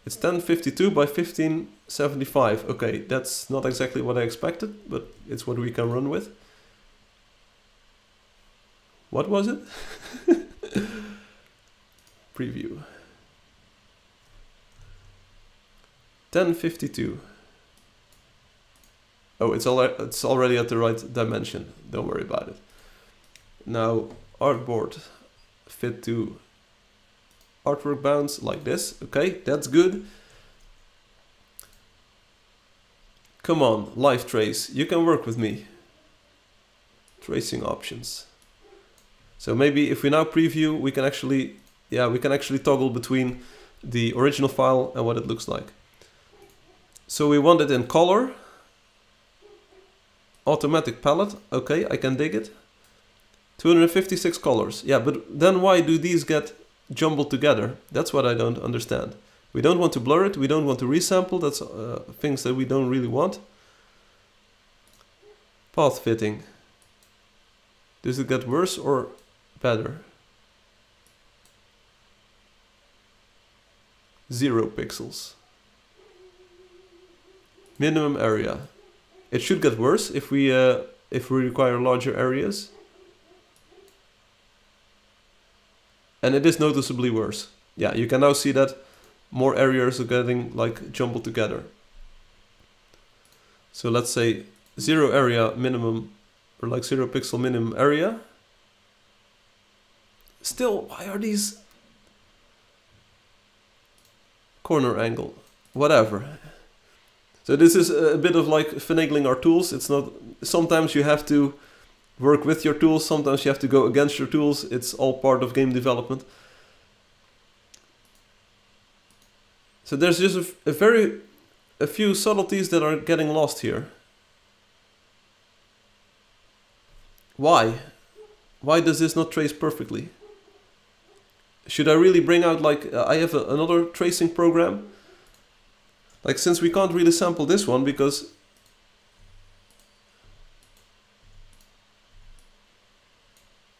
It's 1052 by 1575. Okay, that's not exactly what I expected, but it's what we can run with. What was it? Preview. 1052. Oh, it's already at the right dimension. Don't worry about it. Now, artboard fit to artwork bounds like this. Okay, that's good. Come on, live trace. You can work with me. Tracing options. So maybe if we now preview, we can actually, toggle between the original file and what it looks like. So we want it in color. Automatic palette. Okay, I can dig it. 256 colors. Yeah, but then why do these get jumbled together? That's what I don't understand. We don't want to blur it. We don't want to resample. That's things that we don't really want. Path fitting. Does it get worse or better? 0 pixels. Minimum area. It should get worse if we require larger areas. And it is noticeably worse. Yeah, you can now see that more areas are getting like jumbled together. So let's say 0 area minimum, or like 0 pixel minimum area. Still, why are these corner angle? Whatever. So this is a bit of like finagling our tools. It's not, sometimes you have to work with your tools, sometimes you have to go against your tools. It's all part of game development. So there's just a few subtleties that are getting lost here. Why? Why does this not trace perfectly? Should I really bring out like, I have another tracing program? Like, since we can't really sample this one because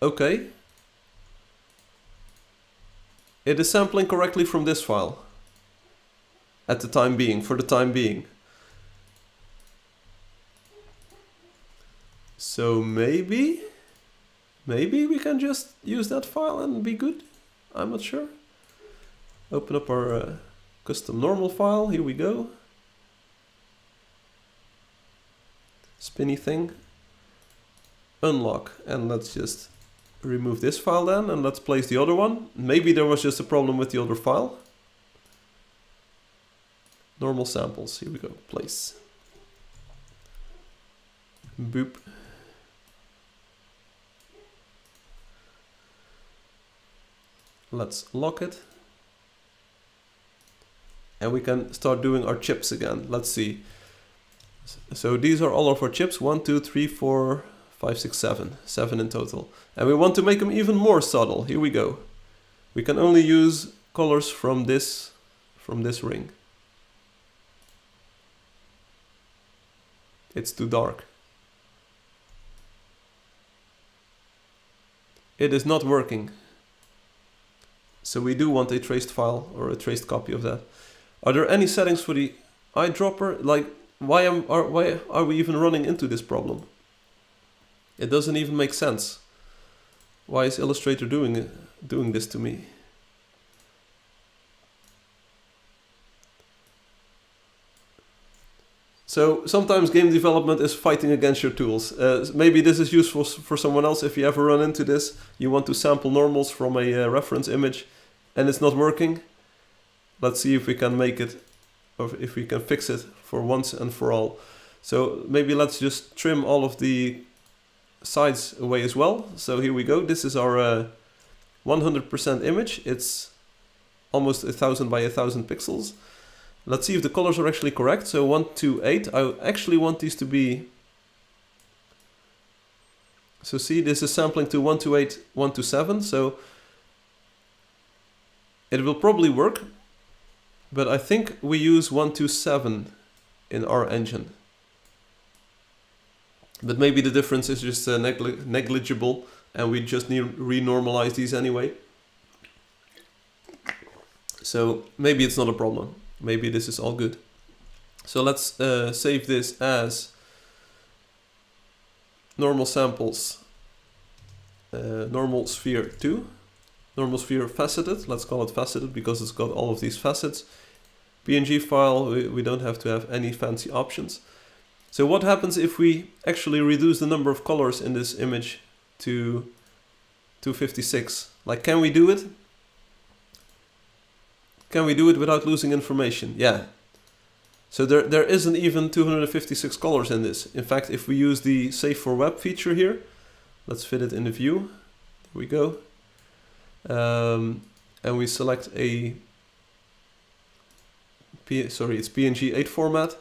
okay, it is sampling correctly from this file at the time being, for the time being. So maybe we can just use that file and be good. I'm not sure. Open up our custom normal file. Here we go. Spinny thing. Unlock, and let's just remove this file then, and let's place the other one. Maybe there was just a problem with the other file. Normal samples, here we go, place. Boop. Let's lock it. And we can start doing our chips again. Let's see. So these are all of our chips, 1, 2, 3, 4, 5, 6, 7. 7 in total. And we want to make them even more subtle. Here we go. We can only use colors from this ring. It's too dark. It is not working. So we do want a traced file or a traced copy of that. Are there any settings for the eyedropper? Like, why are we even running into this problem? It doesn't even make sense. Why is Illustrator doing this to me? So sometimes game development is fighting against your tools. Maybe this is useful for someone else. If you ever run into this, you want to sample normals from a reference image, and it's not working. Let's see if we can make it, or if we can fix it for once and for all. So maybe let's just trim all of the sides away as well. So here we go. This is our 100% image. It's almost 1000 by 1000 pixels. Let's see if the colors are actually correct. So 128. I actually want these to be. So see, this is sampling to 128, 127. So it will probably work, but I think we use 127 in our engine. But maybe the difference is just negligible, and we just need to renormalize these anyway. So maybe it's not a problem. Maybe this is all good. So let's save this as normal samples, normal sphere 2, normal sphere faceted. Let's call it faceted because it's got all of these facets. PNG file, we don't have to have any fancy options. So what happens if we actually reduce the number of colors in this image to 256? Like, can we do it? Can we do it without losing information? Yeah. So there isn't even 256 colors in this. In fact, if we use the Save for Web feature here, let's fit it in the view. There we go. And we select a it's PNG 8 format,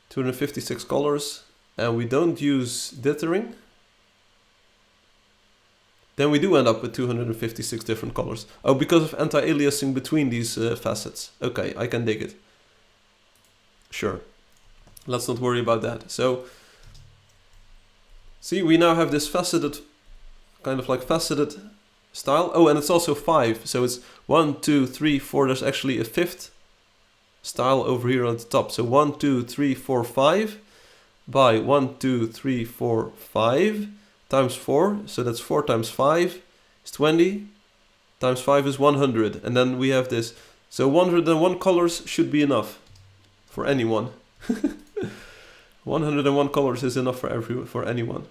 256 colors, and we don't use dithering, then we do end up with 256 different colors. Oh, because of anti-aliasing between these facets. Okay, I can dig it. Sure. Let's not worry about that. So, see, we now have this faceted, kind of like faceted style. Oh, and it's also 5. So it's 1, 2, 3, 4. There's actually a 5th style over here on the top. So 1, 2, 3, 4, 5 by 1, 2, 3, 4, 5 times 4. So that's 4 times 5 is 20. Times 5 is 100. And then we have this. So 101 colors should be enough for anyone. 101 colors is enough for anyone.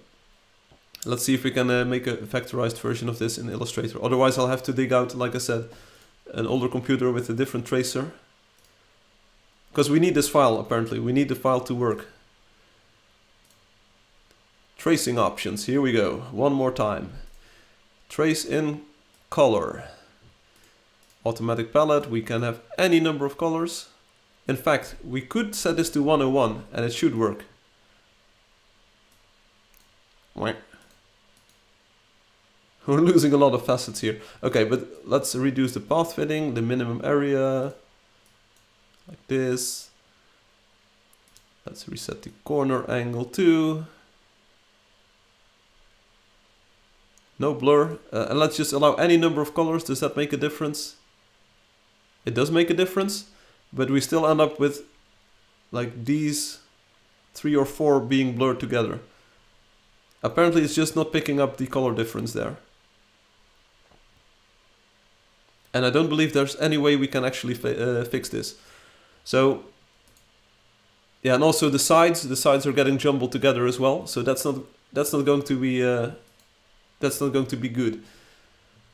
Let's see if we can make a vectorized version of this in Illustrator. Otherwise I'll have to dig out, like I said, an older computer with a different tracer. Because we need this file, apparently. We need the file to work. Tracing options. Here we go. One more time. Trace in color. Automatic palette. We can have any number of colors. In fact, we could set this to 101 and it should work. We're losing a lot of facets here. Okay, but let's reduce the path fitting, the minimum area. Like this. Let's reset the corner angle too. No blur. And let's just allow any number of colors. Does that make a difference? It does make a difference, but we still end up with like these 3 or 4 being blurred together. Apparently it's just not picking up the color difference there. And I don't believe there's any way we can actually fix this. So, yeah, and also the sides are getting jumbled together as well. So that's not going to be good.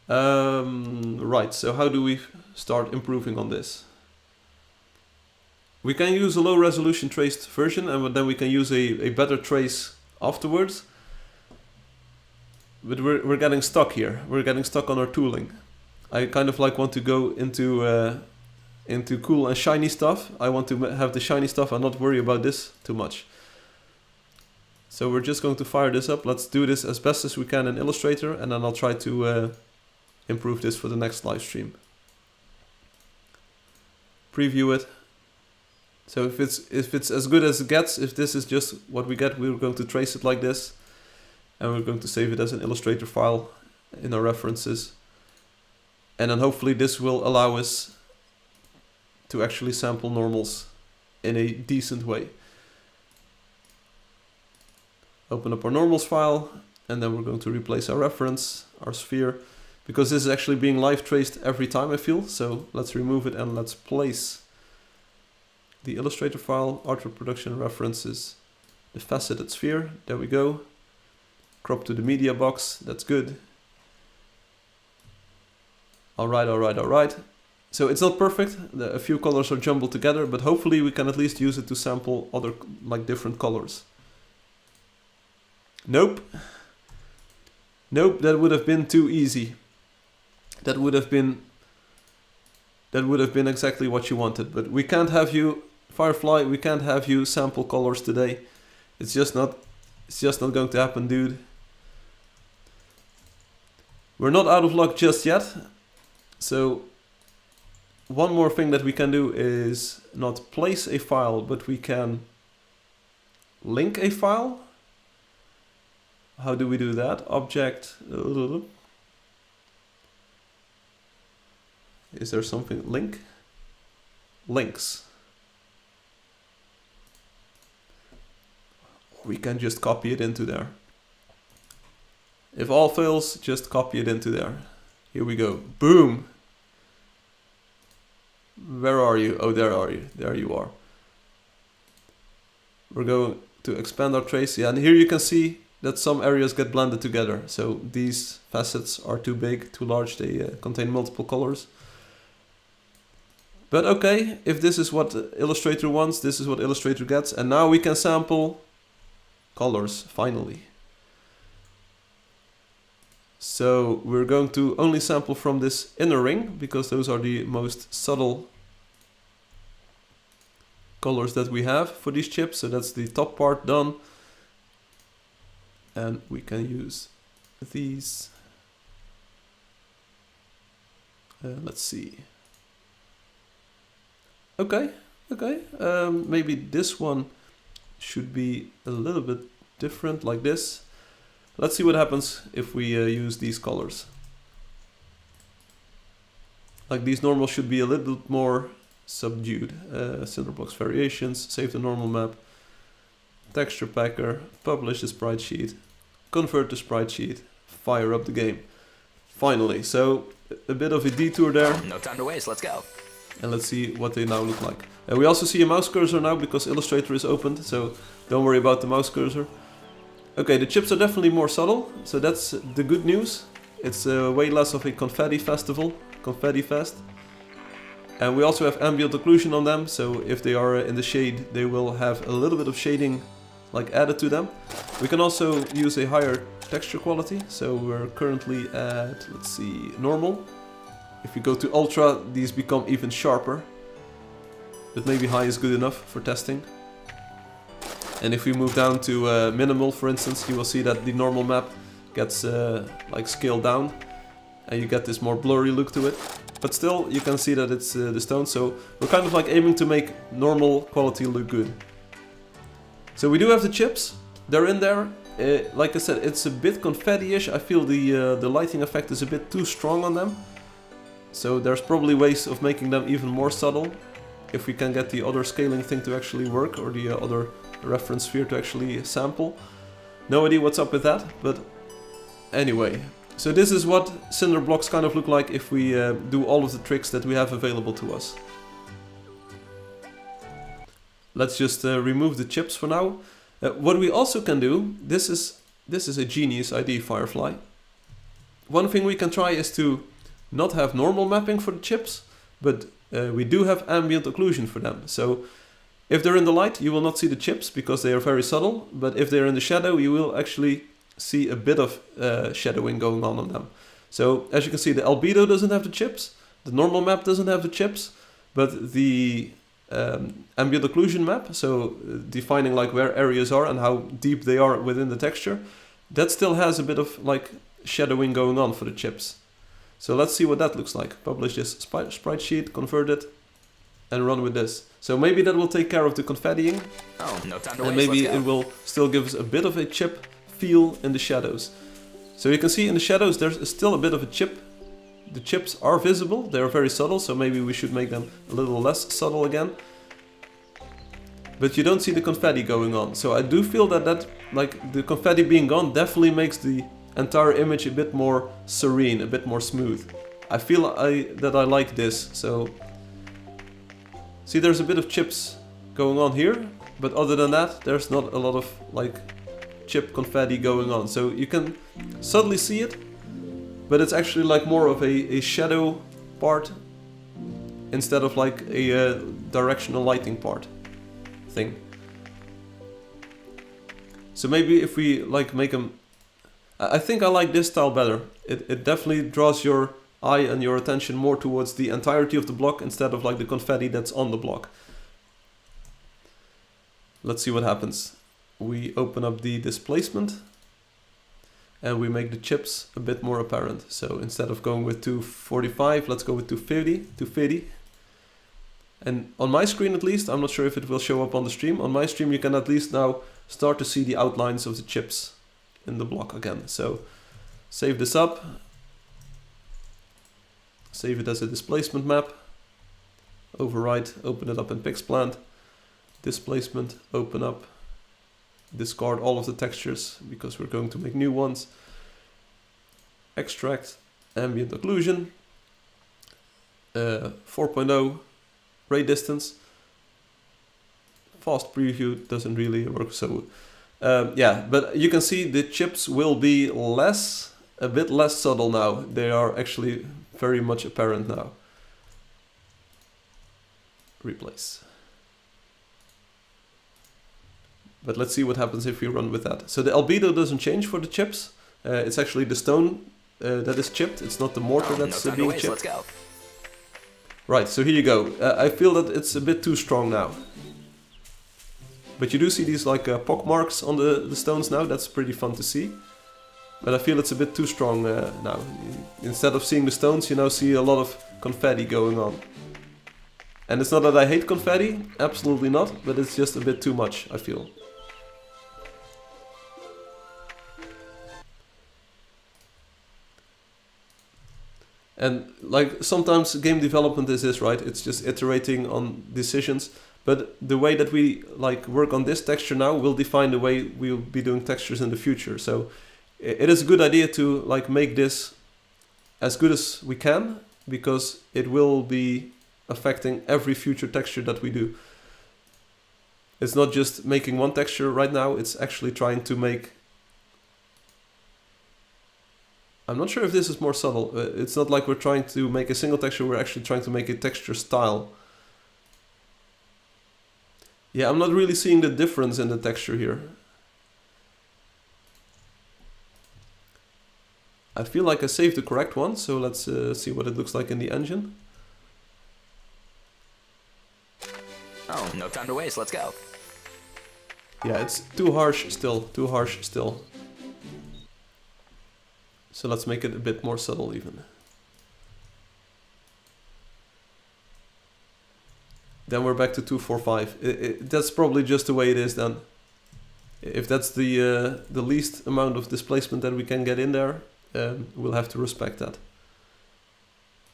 Right. So how do we start improving on this? We can use a low resolution traced version, and then we can use a better trace afterwards. But we're getting stuck here. We're getting stuck on our tooling. I kind of like want to go into cool and shiny stuff. I want to have the shiny stuff and not worry about this too much. So we're just going to fire this up. Let's do this as best as we can in Illustrator, and then I'll try to improve this for the next live stream. Preview it. So if it's as good as it gets, if this is just what we get, we're going to trace it like this, and we're going to save it as an Illustrator file in our references. And then hopefully this will allow us to actually sample normals in a decent way. Open up our normals file, and then we're going to replace our reference, our sphere, because this is actually being live traced every time, I feel. So let's remove it and let's place the Illustrator file, artwork production references, the faceted sphere. There we go. Crop to the media box. That's good. Alright, alright, alright. So it's not perfect, a few colors are jumbled together, but hopefully we can at least use it to sample other, like different colors. Nope. Nope, that would have been too easy. That would have been exactly what you wanted, but we can't have you, Firefly, we can't have you sample colors today. It's just not going to happen, dude. We're not out of luck just yet. So one more thing that we can do is not place a file, but we can link a file. How do we do that? Object. Is there something? Link? Links. We can just copy it into there. If all fails, just copy it into there. Here we go. Boom! Where are you? Oh, there are you. There you are. We're going to expand our trace. Yeah, and here you can see that some areas get blended together. So these facets are too big, too large. They contain multiple colors. But okay, if this is what Illustrator wants, this is what Illustrator gets. And now we can sample colors, finally. So we're going to only sample from this inner ring, because those are the most subtle colors that we have for these chips. So that's the top part done. And we can use these. Let's see. Okay, okay. Maybe this one should be a little bit different, like this. Let's see what happens if we use these colors. Like these normals should be a little bit more subdued. Cinderblocks variations, save the normal map, texture packer, publish the sprite sheet, convert the sprite sheet, fire up the game. Finally, so a bit of a detour there. No time to waste, let's go. And let's see what they now look like. We also see a mouse cursor now because Illustrator is opened, so don't worry about the mouse cursor. Okay, the chips are definitely more subtle, so that's the good news. It's way less of a confetti festival, confetti fest. And we also have ambient occlusion on them, so if they are in the shade, they will have a little bit of shading like added to them. We can also use a higher texture quality, so we're currently at, let's see, normal. If we go to ultra, these become even sharper. But maybe high is good enough for testing. And if we move down to minimal, for instance, you will see that the normal map gets like scaled down. And you get this more blurry look to it. But still, you can see that it's the stone. So we're kind of like aiming to make normal quality look good. So we do have the chips. They're in there. Like I said, it's a bit confetti-ish. I feel the lighting effect is a bit too strong on them. So there's probably ways of making them even more subtle. If we can get the other scaling thing to actually work, or the other reference sphere to actually sample. No idea what's up with that, but anyway. So this is what cinder blocks kind of look like if we do all of the tricks that we have available to us. Let's just remove the chips for now. What we also can do, this is a genius idea, Firefly. One thing we can try is to not have normal mapping for the chips, but we do have ambient occlusion for them. So if they're in the light, you will not see the chips because they are very subtle, but if they're in the shadow, you will actually see a bit of shadowing going on them. So as you can see, the albedo doesn't have the chips, the normal map doesn't have the chips, but the ambient occlusion map, so defining like where areas are and how deep they are within the texture, that still has a bit of like shadowing going on for the chips. So let's see what that looks like. Publish this sprite sheet, convert it, and run with this. So maybe that will take care of the confettiing. Oh, no time to and waste, maybe let's go. it will still give us a bit of a chip feel in the shadows. So you can see in the shadows there's still a bit of a chip. The chips are visible, they are very subtle, so maybe we should make them a little less subtle again. But you don't see the confetti going on. So I do feel that like the confetti being gone definitely makes the entire image a bit more serene, a bit more smooth. I feel that I like this. So see, there's a bit of chips going on here, but other than that, there's not a lot of like chip confetti going on. So you can subtly see it, but it's actually like more of a shadow part instead of like a directional lighting part thing. So maybe if we like make them, I think I like this style better. It definitely draws your eye and your attention more towards the entirety of the block instead of like the confetti that's on the block. Let's see what happens. We open up the displacement and we make the chips a bit more apparent. So instead of going with 245, let's go with 250. And on my screen at least, I'm not sure if it will show up on the stream. On my stream you can at least now start to see the outlines of the chips in the block again. So save this up. Save it as a displacement map. Overwrite, open it up in Pixplant. Displacement, open up. Discard all of the textures because we're going to make new ones. Extract, ambient occlusion. 4.0 ray distance. Fast preview doesn't really work, so yeah, but you can see the chips will be a bit less subtle now. They are actually very much apparent now. Replace. But let's see what happens if we run with that. So the albedo doesn't change for the chips. It's actually the stone that is chipped. It's not the mortar that's being chipped. Let's go. Right, so here you go. I feel that it's a bit too strong now. But you do see these like pock marks on the stones now. That's pretty fun to see. But I feel it's a bit too strong now. Instead of seeing the stones, you now see a lot of confetti going on. And it's not that I hate confetti, absolutely not, but it's just a bit too much, I feel. And like sometimes game development is this, right? It's just iterating on decisions. But the way that we like work on this texture now will define the way we'll be doing textures in the future. So it is a good idea to like make this as good as we can, because it will be affecting every future texture that we do. It's not just making one texture right now, it's actually trying to make... I'm not sure if this is more subtle. It's not like we're trying to make a single texture, we're actually trying to make a texture style. Yeah, I'm not really seeing the difference in the texture here. I feel like I saved the correct one, so let's see what it looks like in the engine. Oh, no time to waste, let's go. Yeah, it's too harsh still, too harsh still. So let's make it a bit more subtle even. Then we're back to 245. That's probably just the way it is then. If that's the least amount of displacement that we can get in there, we'll have to respect that.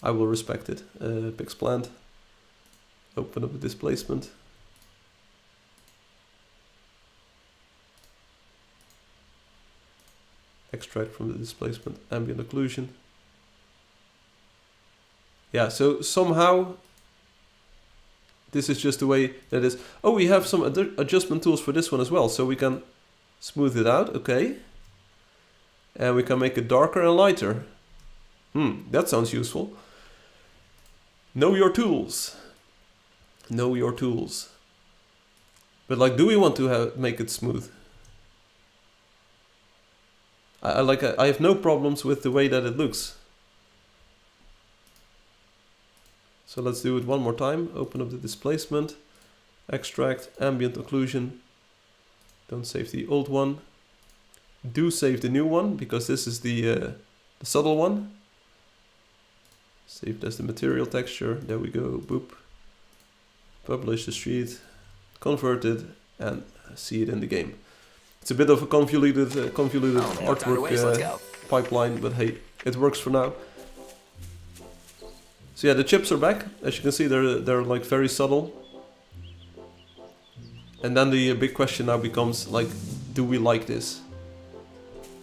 I will respect it. Pixplant. Open up the displacement. Extract from the displacement, ambient occlusion. Yeah, so somehow this is just the way that is. Oh, we have some adjustment tools for this one as well, so we can smooth it out, okay. And we can make it darker and lighter. That sounds useful. Know your tools. Know your tools. But like, do we want to make it smooth? I have no problems with the way that it looks. So let's do it one more time. Open up the displacement, extract, ambient occlusion. Don't save the old one. Do save the new one, because this is the subtle one. Save it as the material texture. There we go. Boop. Publish the street, convert it, and see it in the game. It's a bit of a convoluted artwork pipeline, but hey, it works for now. So yeah, the chips are back. As you can see, they're like very subtle. And then the big question now becomes like, do we like this?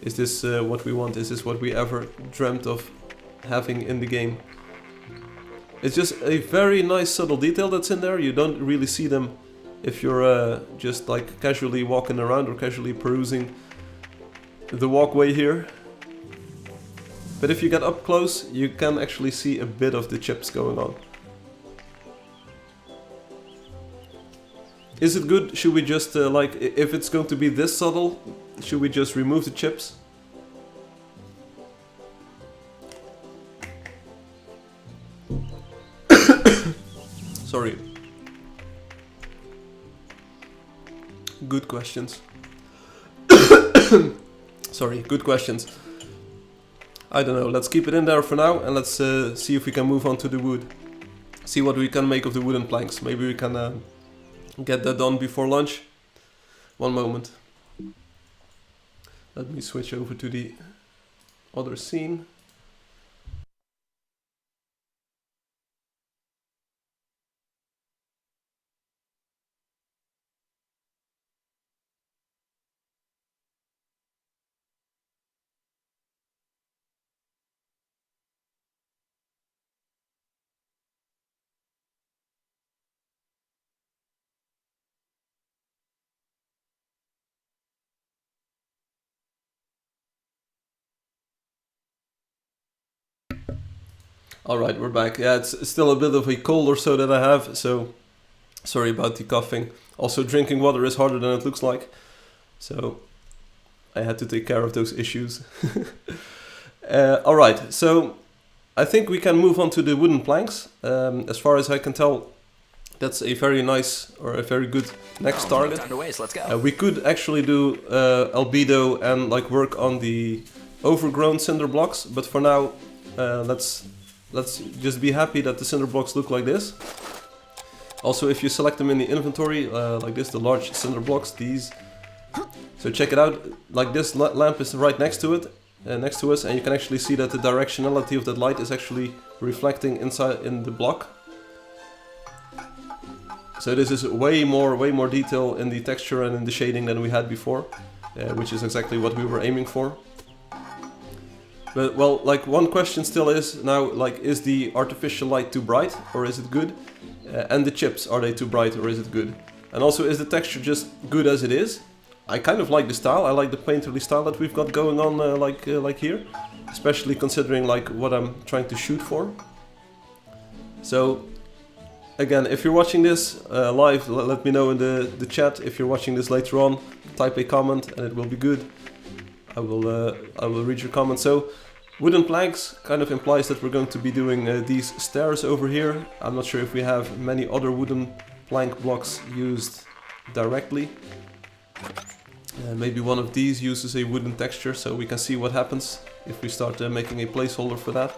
Is this what we want? Is this what we ever dreamt of having in the game? It's just a very nice subtle detail that's in there. You don't really see them if you're just like casually walking around or casually perusing the walkway here. But if you get up close, you can actually see a bit of the chips going on. Is it good? Should we just, like, if it's going to be this subtle, should we just remove the chips? Sorry. Good questions. Sorry, good questions. I don't know, let's keep it in there for now and let's see if we can move on to the wood. See what we can make of the wooden planks. Maybe we can get that done before lunch. One moment. Let me switch over to the other scene. Alright, we're back. Yeah, it's still a bit of a cold or so that I have, so sorry about the coughing. Also, drinking water is harder than it looks like, so I had to take care of those issues. Alright, so I think we can move on to the wooden planks. As far as I can tell, that's a very nice or a very good next target. Time to waste. Let's go. We could actually do albedo and like work on the overgrown cinder blocks, but for now, let's just be happy that the cinder blocks look like this. Also, if you select them in the inventory, like this, the large cinder blocks, these. So check it out, like this lamp is right next to it, next to us, and you can actually see that the directionality of that light is actually reflecting inside in the block. So this is way more detail in the texture and in the shading than we had before, which is exactly what we were aiming for. But, well, like, one question still is now, like, is the artificial light too bright or is it good? And the chips, are they too bright or is it good? And also, is the texture just good as it is? I kind of like the style. I like the painterly style that we've got going on, like here, especially considering like what I'm trying to shoot for. So, again, if you're watching this live, let me know in the chat. If you're watching this later on, type a comment and it will be good. I will read your comments. So, wooden planks kind of implies that we're going to be doing these stairs over here. I'm not sure if we have many other wooden plank blocks used directly. Maybe one of these uses a wooden texture, so we can see what happens if we start making a placeholder for that.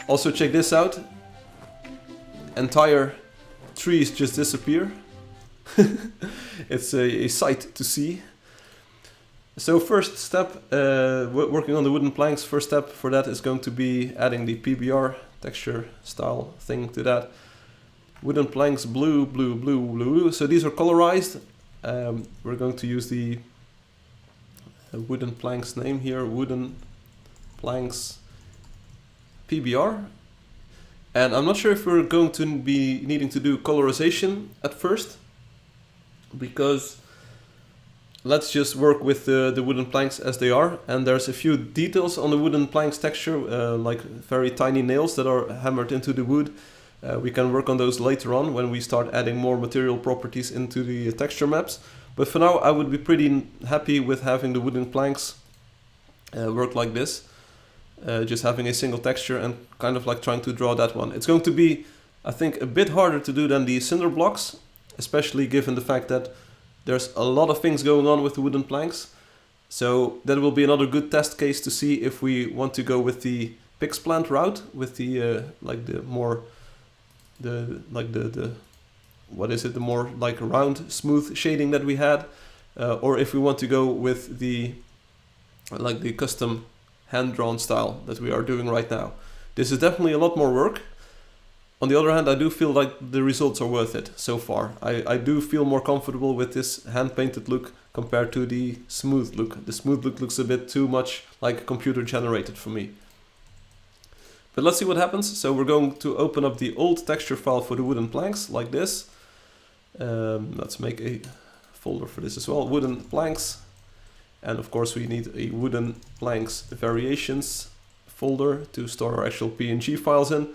Also, check this out. Entire trees just disappear. It's a sight to see. So first step, working on the wooden planks, first step for that is going to be adding the PBR texture style thing to that. Wooden planks, blue, blue, blue, blue. So these are colorized. We're going to use the wooden planks name here, wooden planks PBR. And I'm not sure if we're going to be needing to do colorization at first, because let's just work with the wooden planks as they are. And there's a few details on the wooden planks texture, like very tiny nails that are hammered into the wood. We can work on those later on when we start adding more material properties into the texture maps. But for now, I would be pretty happy with having the wooden planks work like this. Just having a single texture and kind of like trying to draw that one. It's going to be, I think, a bit harder to do than the cinder blocks, especially given the fact that there's a lot of things going on with the wooden planks. So that will be another good test case to see if we want to go with the pixplant route, with the like the more the what is it, the more like round smooth shading that we had, or if we want to go with the like the custom hand-drawn style that we are doing right now. This is definitely a lot more work. On the other hand, I do feel like the results are worth it so far. I do feel more comfortable with this hand-painted look compared to the smooth look. The smooth look looks a bit too much like computer generated for me. But let's see what happens. So we're going to open up the old texture file for the wooden planks like this. Let's make a folder for this as well. Wooden planks. And of course we need a wooden planks variations folder to store our actual PNG files in.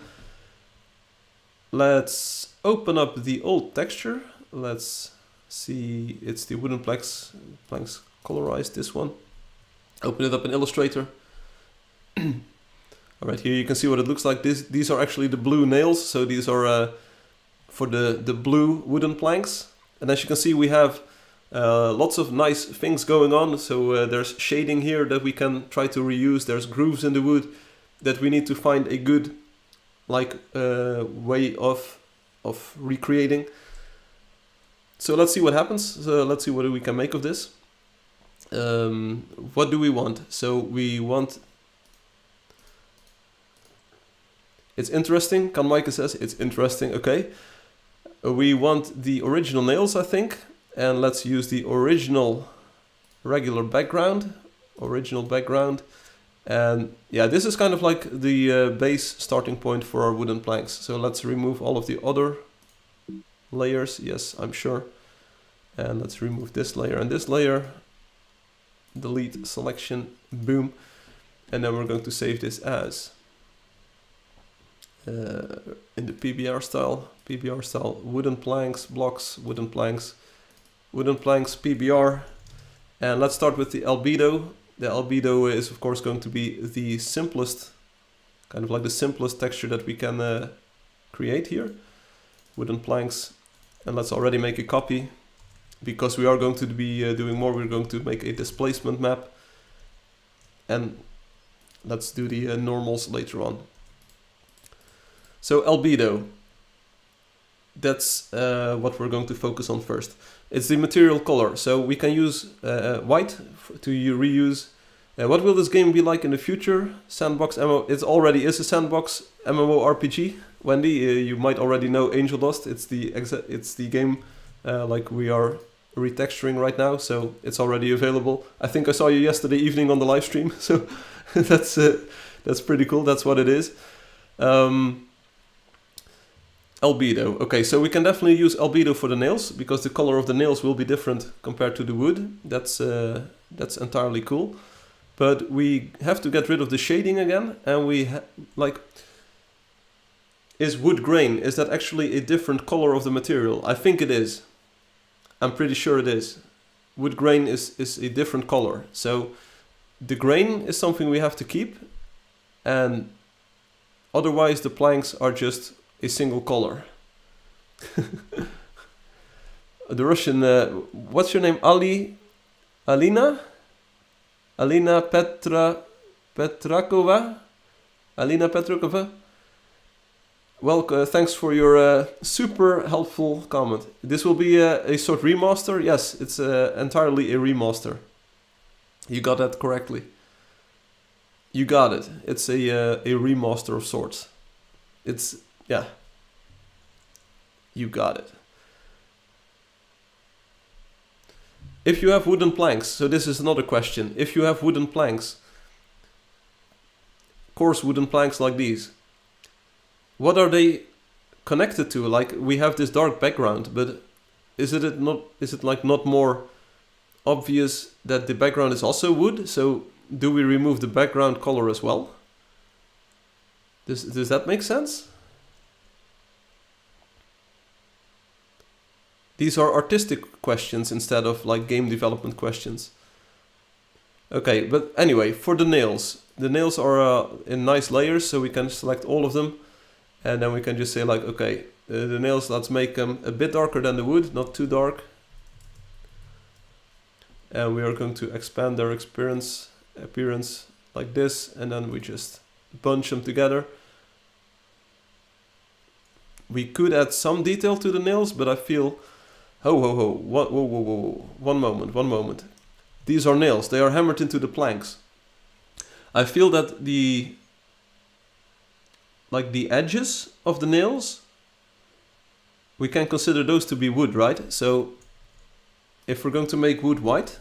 Let's open up the old texture. Let's see, it's the wooden planks colorized, this one. Open it up in Illustrator. Alright, here you can see what it looks like. These are actually the blue nails, so these are for the blue wooden planks. And as you can see, we have lots of nice things going on. So there's shading here that we can try to reuse. There's grooves in the wood that we need to find a good way of recreating. So let's see what happens. So let's see what we can make of this. What do we want? So we want... It's interesting. Kan Maaike says it's interesting. Okay. We want the original nails, I think. And let's use the original regular background. And yeah, this is kind of like the base starting point for our wooden planks. So let's remove all of the other layers. Yes, I'm sure. And let's remove this layer and this layer. Delete selection, boom. And then we're going to save this as in the PBR style, wooden planks, blocks, wooden planks, PBR. And let's start with the albedo. The albedo is of course going to be the simplest, kind of like the simplest texture that we can create here. Wooden planks. And let's already make a copy. Because we are going to be doing more, we're going to make a displacement map. And let's do the normals later on. So albedo, that's what we're going to focus on first. It's the material color, so we can use white to reuse. What will this game be like in the future? Sandbox MMO, it already is a sandbox MMORPG. Wendy, you might already know Angel Dust. It's the game like we are retexturing right now, so it's already available. I think I saw you yesterday evening on the live stream, so that's pretty cool. That's what it is. Albedo. Okay, so we can definitely use albedo for the nails because the color of the nails will be different compared to the wood. That's entirely cool. But we have to get rid of the shading again, and we is wood grain, is that actually a different color of the material? I think it is. I'm pretty sure it is. Wood grain is a different color. So the grain is something we have to keep, and otherwise the planks are just a single color. The Russian, what's your name? Alina Petrakova? Alina Petrakova? Well, thanks for your super helpful comment. This will be a sort of remaster. Yes, it's entirely a remaster. You got that correctly. You got it. It's a remaster of sorts. It's, yeah. You got it. If you have wooden planks, so this is another question. If you have wooden planks, coarse wooden planks like these, what are they connected to? Like, we have this dark background, but is it not more obvious that the background is also wood? So do we remove the background color as well? Does that make sense? These are artistic questions instead of like game development questions. Okay, but anyway, for the nails are in nice layers, so we can select all of them. And then we can just say like, okay, the nails, let's make them a bit darker than the wood, not too dark. And we are going to expand their appearance like this, and then we just bunch them together. We could add some detail to the nails, but I feel, whoa, one moment. These are nails, they are hammered into the planks. I feel that the edges of the nails, we can consider those to be wood, right? So if we're going to make wood white,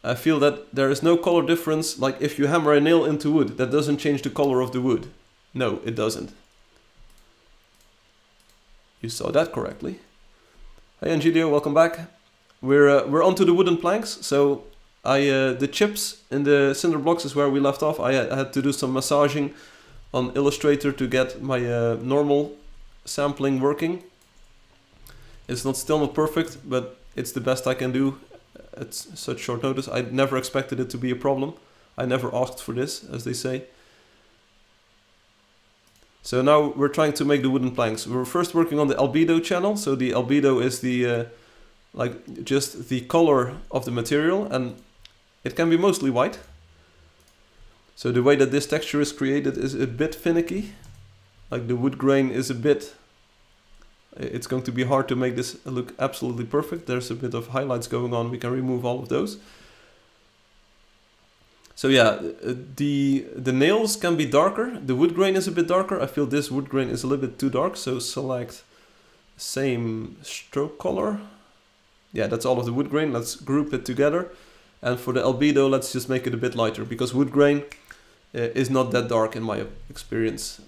I feel that there is no color difference. Like if you hammer a nail into wood, that doesn't change the color of the wood. No, it doesn't. You saw that correctly. Hey Angelio, welcome back. We're onto the wooden planks. So The chips in the cinder blocks is where we left off. I had to do some massaging on Illustrator to get my normal sampling working. It's still not perfect, but it's the best I can do at such short notice. I never expected it to be a problem. I never asked for this, as they say. So now we're trying to make the wooden planks. We're first working on the albedo channel. So the albedo is the like just the color of the material, and it can be mostly white. So the way that this texture is created is a bit finicky. Like the wood grain is a bit... It's going to be hard to make this look absolutely perfect. There's a bit of highlights going on. We can remove all of those. So yeah, the nails can be darker. The wood grain is a bit darker. I feel this wood grain is a little bit too dark. So select same stroke color. Yeah, that's all of the wood grain. Let's group it together. And for the albedo, let's just make it a bit lighter, because wood grain is not that dark in my experience.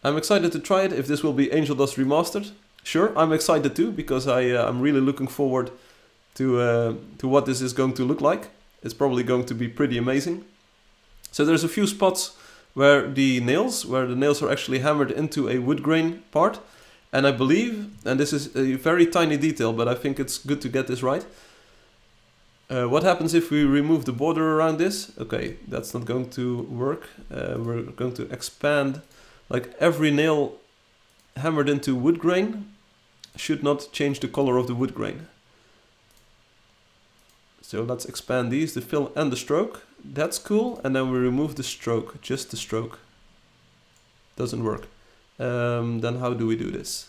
I'm excited to try it, if this will be Angel Dust Remastered. Sure, I'm excited too, because I'm really looking forward to what this is going to look like. It's probably going to be pretty amazing. So there's a few spots where the nails are actually hammered into a wood grain part. And I believe, and this is a very tiny detail, but I think it's good to get this right. What happens if we remove the border around this? Okay, that's not going to work. We're going to expand. Like every nail hammered into wood grain should not change the color of the wood grain. So let's expand these, the fill and the stroke. That's cool. And then we remove the stroke, just the stroke. Doesn't work. Then how do we do this?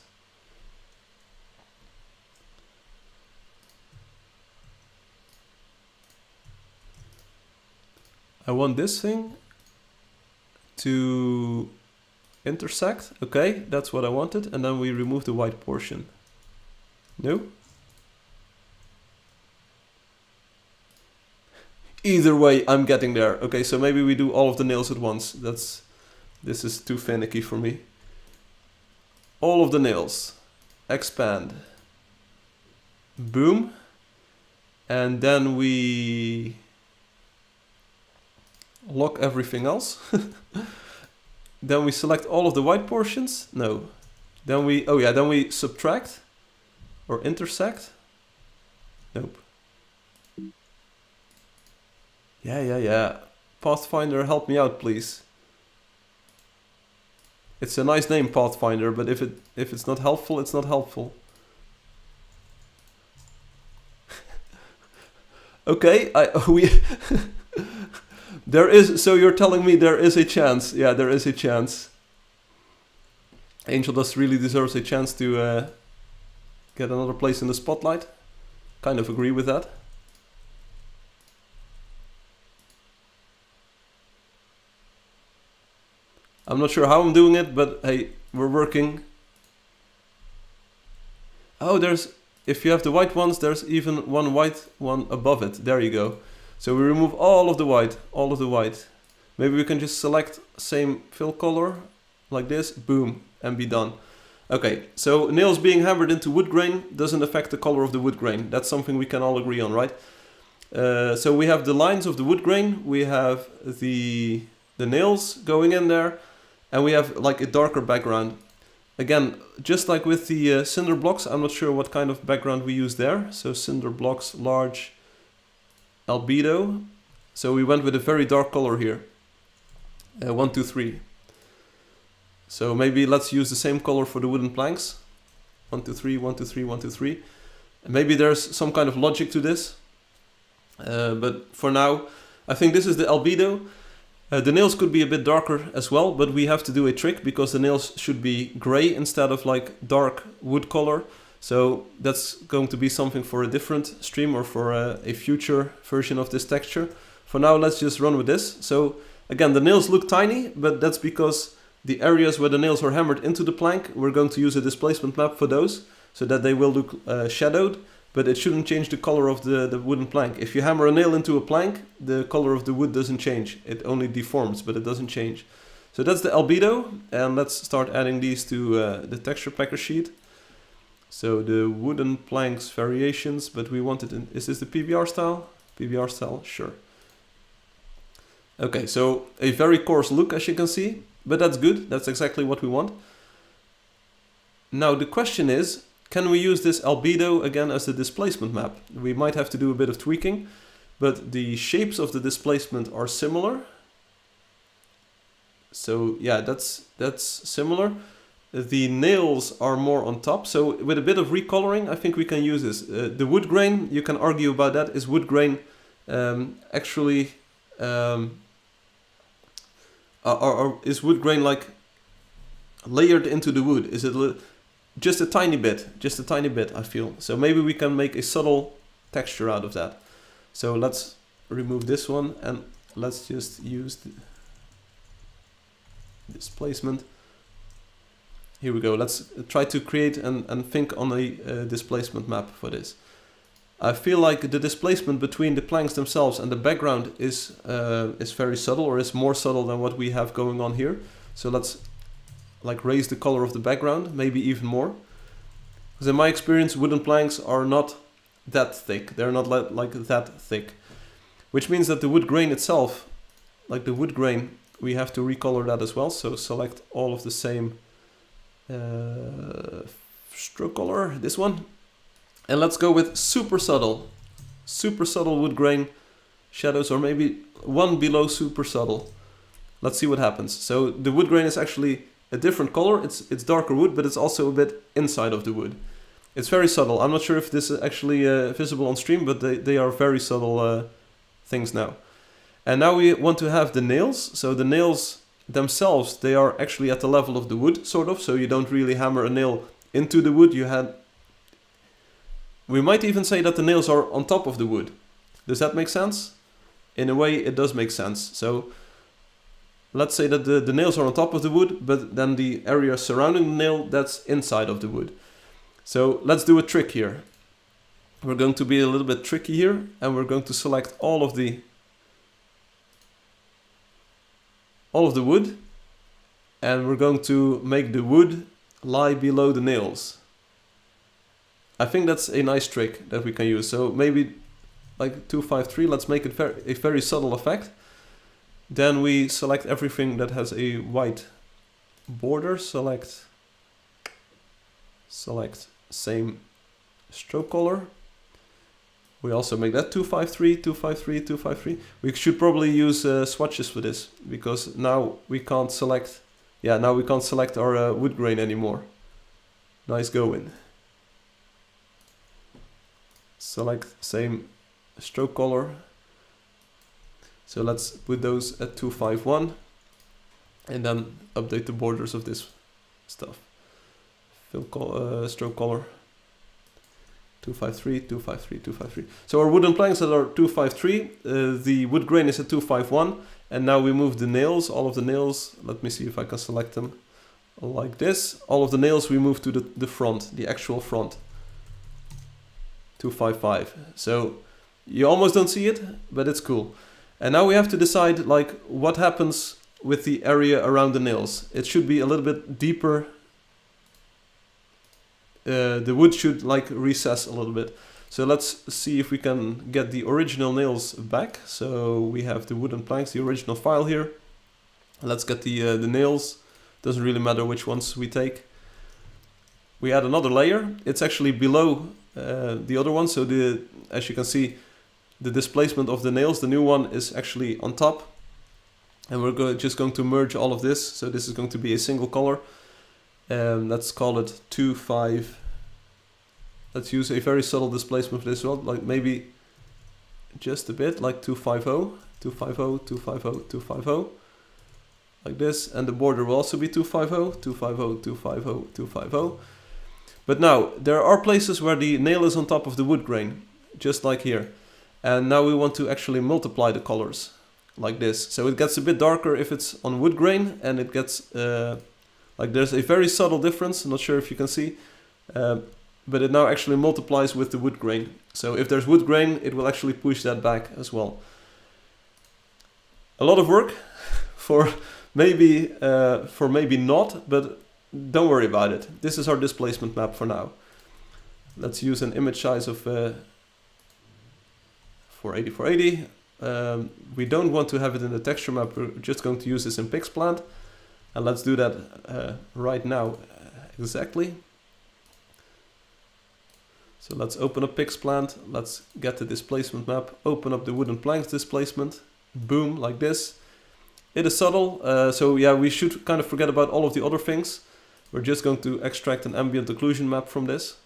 I want this thing to intersect. Okay, that's what I wanted. And then we remove the white portion. No? Either way, I'm getting there. Okay, so maybe we do all of the nails at once. This is too finicky for me. All of the nails. Expand. Boom. And then we lock everything else. Then we select all of the white portions. No. Then we subtract or intersect. Nope. Yeah. Pathfinder, help me out, please. It's a nice name, Pathfinder, but if it's not helpful, it's not helpful. Okay, there is, so you're telling me there is a chance. Yeah, there is a chance. Angel Dust really deserves a chance to get another place in the spotlight. Kind of agree with that. I'm not sure how I'm doing it, but hey, we're working. Oh, if you have the white ones, there's even one white one above it. There you go. So we remove all of the white. Maybe we can just select same fill color, like this, boom, and be done. Okay, so nails being hammered into wood grain doesn't affect the color of the wood grain. That's something we can all agree on, right? So we have the lines of the wood grain, we have the nails going in there, and we have like a darker background. Again, just like with the cinder blocks, I'm not sure what kind of background we use there. So cinder blocks, large, albedo. So we went with a very dark color here. 1, 2, 3. So maybe let's use the same color for the wooden planks. 1, 2, 3, 1, 2, 3, 1, 2, 3. And maybe there's some kind of logic to this. But for now, I think this is the albedo. The nails could be a bit darker as well, but we have to do a trick because the nails should be gray instead of like dark wood color. So that's going to be something for a different stream or for a future version of this texture. For now, let's just run with this. So again, the nails look tiny, but that's because the areas where the nails are hammered into the plank, we're going to use a displacement map for those so that they will look shadowed. But it shouldn't change the color of the wooden plank. If you hammer a nail into a plank, the color of the wood doesn't change. It only deforms, but it doesn't change. So that's the albedo, and let's start adding these to the texture packer sheet. So the wooden planks variations, but we want it in, is this the PBR style? PBR style, sure. Okay, so a very coarse look, as you can see, but that's good. That's exactly what we want. Now the question is, can we use this albedo again as the displacement map? We might have to do a bit of tweaking, but the shapes of the displacement are similar. So yeah, that's similar. The nails are more on top, so with a bit of recoloring, I think we can use this. The wood grain, you can argue about that. Is wood grain actually, or is wood grain like layered into the wood? Is it just a tiny bit, I feel. So maybe we can make a subtle texture out of that. So let's remove this one and let's just use the displacement. Here we go. Let's try to create and think on a displacement map for this. I feel like the displacement between the planks themselves and the background is very subtle, or is more subtle than what we have going on here. So let's like raise the color of the background, maybe even more. Because in my experience, wooden planks are not that thick. They're not like that thick. Which means that the wood grain itself, like the wood grain, we have to recolor that as well. So select all of the same stroke color, this one. And let's go with super subtle wood grain shadows, or maybe one below super subtle. Let's see what happens. So the wood grain is actually a different color. It's darker wood, but it's also a bit inside of the wood. It's very subtle. I'm not sure if this is actually visible on stream, but they are very subtle things now. And now we want to have the nails. So the nails themselves, they are actually at the level of the wood, sort of. So you don't really hammer a nail into the wood. We might even say that the nails are on top of the wood. Does that make sense? In a way, it does make sense. So let's say that the nails are on top of the wood, but then the area surrounding the nail, that's inside of the wood. So let's do a trick here. We're going to be a little bit tricky here, and we're going to select all of the wood, and we're going to make the wood lie below the nails. I think that's a nice trick that we can use. So maybe like 253, let's make it a very subtle effect. Then we select everything that has a white border, select same stroke color. We also make that 253, 253, 253. We should probably use swatches for this, because now we can't select, our wood grain anymore. Nice going. Select same stroke color. So let's put those at 251 and then update the borders of this stuff. Stroke color 253, 253, 253. So our wooden planks that are 253, the wood grain is at 251, and now we move the nails, all of the nails. Let me see if I can select them like this. All of the nails we move to the front, the actual front. 255. So you almost don't see it, but it's cool. And now we have to decide like what happens with the area around the nails. It should be a little bit deeper. The wood should like recess a little bit. So let's see if we can get the original nails back. So we have the wooden planks, the original file here. Let's get the nails. Doesn't really matter which ones we take. We add another layer. It's actually below the other one. So as you can see, the displacement of the nails, the new one is actually on top. And we're just going to merge all of this. So this is going to be a single color. Let's call it 25. Let's use a very subtle displacement for this one, like maybe just a bit, like 250, 250, 250, 250, like this. And the border will also be 250, 250, 250, 250. But now, there are places where the nail is on top of the wood grain, just like here. And now we want to actually multiply the colors, like this. So it gets a bit darker if it's on wood grain, and it gets, like there's a very subtle difference, I'm not sure if you can see, but it now actually multiplies with the wood grain. So if there's wood grain, it will actually push that back as well. A lot of work for maybe not, but don't worry about it. This is our displacement map for now. Let's use an image size of 480. We don't want to have it in the texture map, we're just going to use this in Pixplant. And let's do that right now exactly. So let's open up Pixplant, let's get the displacement map, open up the wooden planks displacement, boom, like this. It is subtle, so yeah, we should kind of forget about all of the other things. We're just going to extract an ambient occlusion map from this.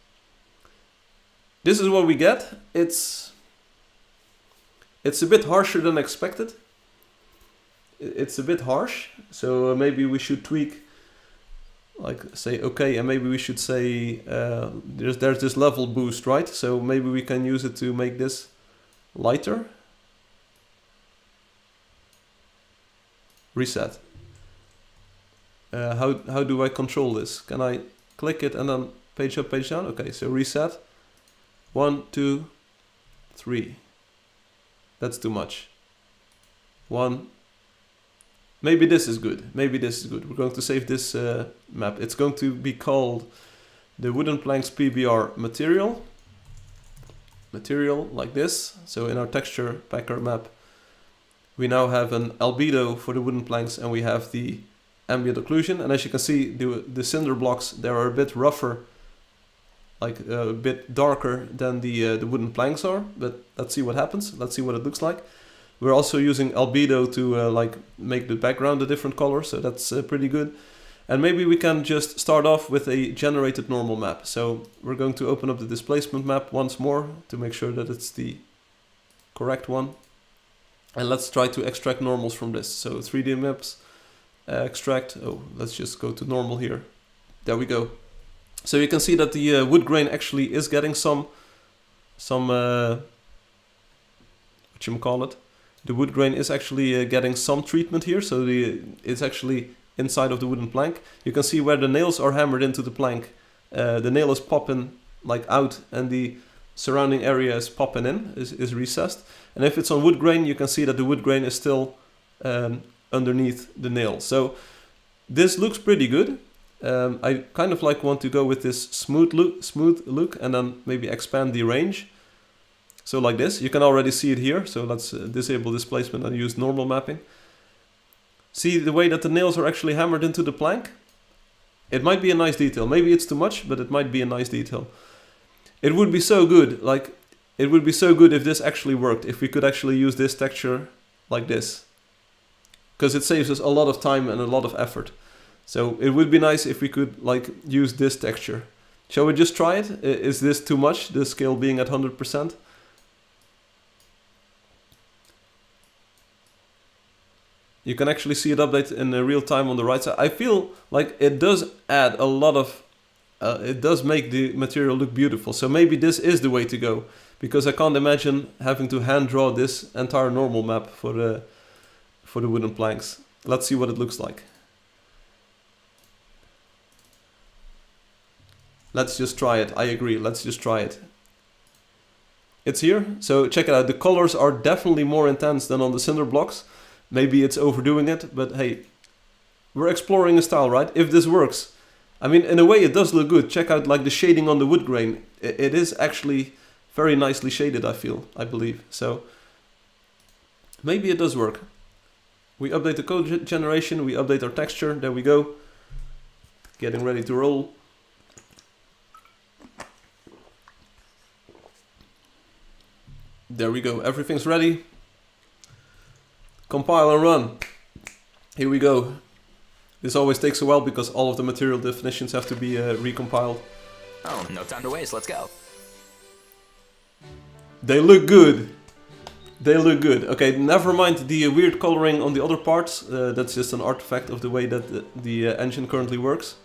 This is what we get. It's a bit harsher than expected. It's a bit harsh, so maybe we should tweak, like say okay, and maybe we should say there's this level boost, right? So maybe we can use it to make this lighter. Reset. How do I control this? Can I click it and then page up, page down? Okay, so reset. 1, 2, 3. That's too much. 1. Maybe this is good. Maybe this is good. We're going to save this map. It's going to be called the Wooden Planks PBR material. Material like this. So in our texture packer map, we now have an albedo for the wooden planks, and we have the ambient occlusion. And as you can see, the cinder blocks, they are a bit rougher, like a bit darker than the wooden planks are. But let's see what happens. Let's see what it looks like. We're also using albedo to like make the background a different color, so that's pretty good. And maybe we can just start off with a generated normal map. So we're going to open up the displacement map once more to make sure that it's the correct one. And let's try to extract normals from this. So 3D maps, extract. Oh, let's just go to normal here. There we go. So you can see that the wood grain actually is getting some whatchamacallit. The wood grain is actually getting some treatment here, so it's actually inside of the wooden plank. You can see where the nails are hammered into the plank. The nail is popping like out, and the surrounding area is popping in, is recessed. And if it's on wood grain, you can see that the wood grain is still underneath the nail. So this looks pretty good. I kind of like want to go with this smooth look, and then maybe expand the range. So like this, you can already see it here. So let's disable displacement and use normal mapping. See the way that the nails are actually hammered into the plank? It might be a nice detail. Maybe it's too much, but it might be a nice detail. It would be so good, like, it would be so good if this actually worked, if we could actually use this texture like this. Because it saves us a lot of time and a lot of effort. So it would be nice if we could like use this texture. Shall we just try it? Is this too much, the scale being at 100%? You can actually see it update in real time on the right side. I feel like it does add a lot of, it does make the material look beautiful. So maybe this is the way to go, because I can't imagine having to hand draw this entire normal map for the wooden planks. Let's see what it looks like. Let's just try it. I agree. Let's just try it. It's here. So check it out. The colors are definitely more intense than on the cinder blocks. Maybe it's overdoing it, but hey, we're exploring a style, right? If this works, I mean, in a way it does look good. Check out like the shading on the wood grain. It is actually very nicely shaded, I believe. So maybe it does work. We update the code generation, we update our texture, there we go. Getting ready to roll. There we go, everything's ready. Compile and run. Here we go. This always takes a while because all of the material definitions have to be recompiled. Oh, no time to waste, let's go. They look good. They look good. Okay, never mind the weird coloring on the other parts. That's just an artifact of the way that the engine currently works.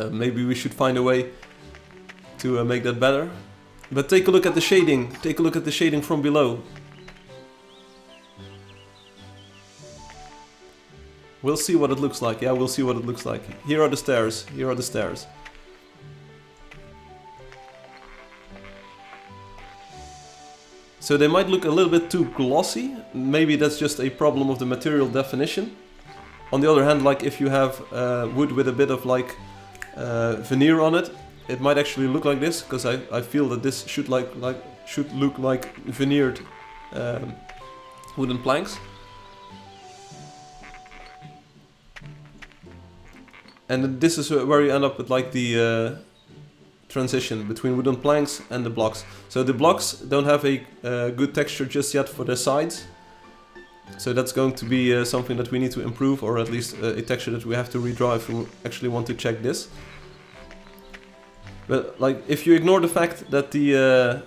Maybe we should find a way to make that better. But take a look at the shading. Take a look at the shading from below. We'll see what it looks like. Yeah, we'll see what it looks like. Here are the stairs. Here are the stairs. So they might look a little bit too glossy. Maybe that's just a problem of the material definition. On the other hand, like if you have wood with a bit of like veneer on it, it might actually look like this, because I feel that this should should look like veneered wooden planks. And this is where you end up with like the transition between wooden planks and the blocks. So the blocks don't have a good texture just yet for their sides. So that's going to be something that we need to improve, or at least a texture that we have to redraw if we actually want to check this. But like, if you ignore the fact that the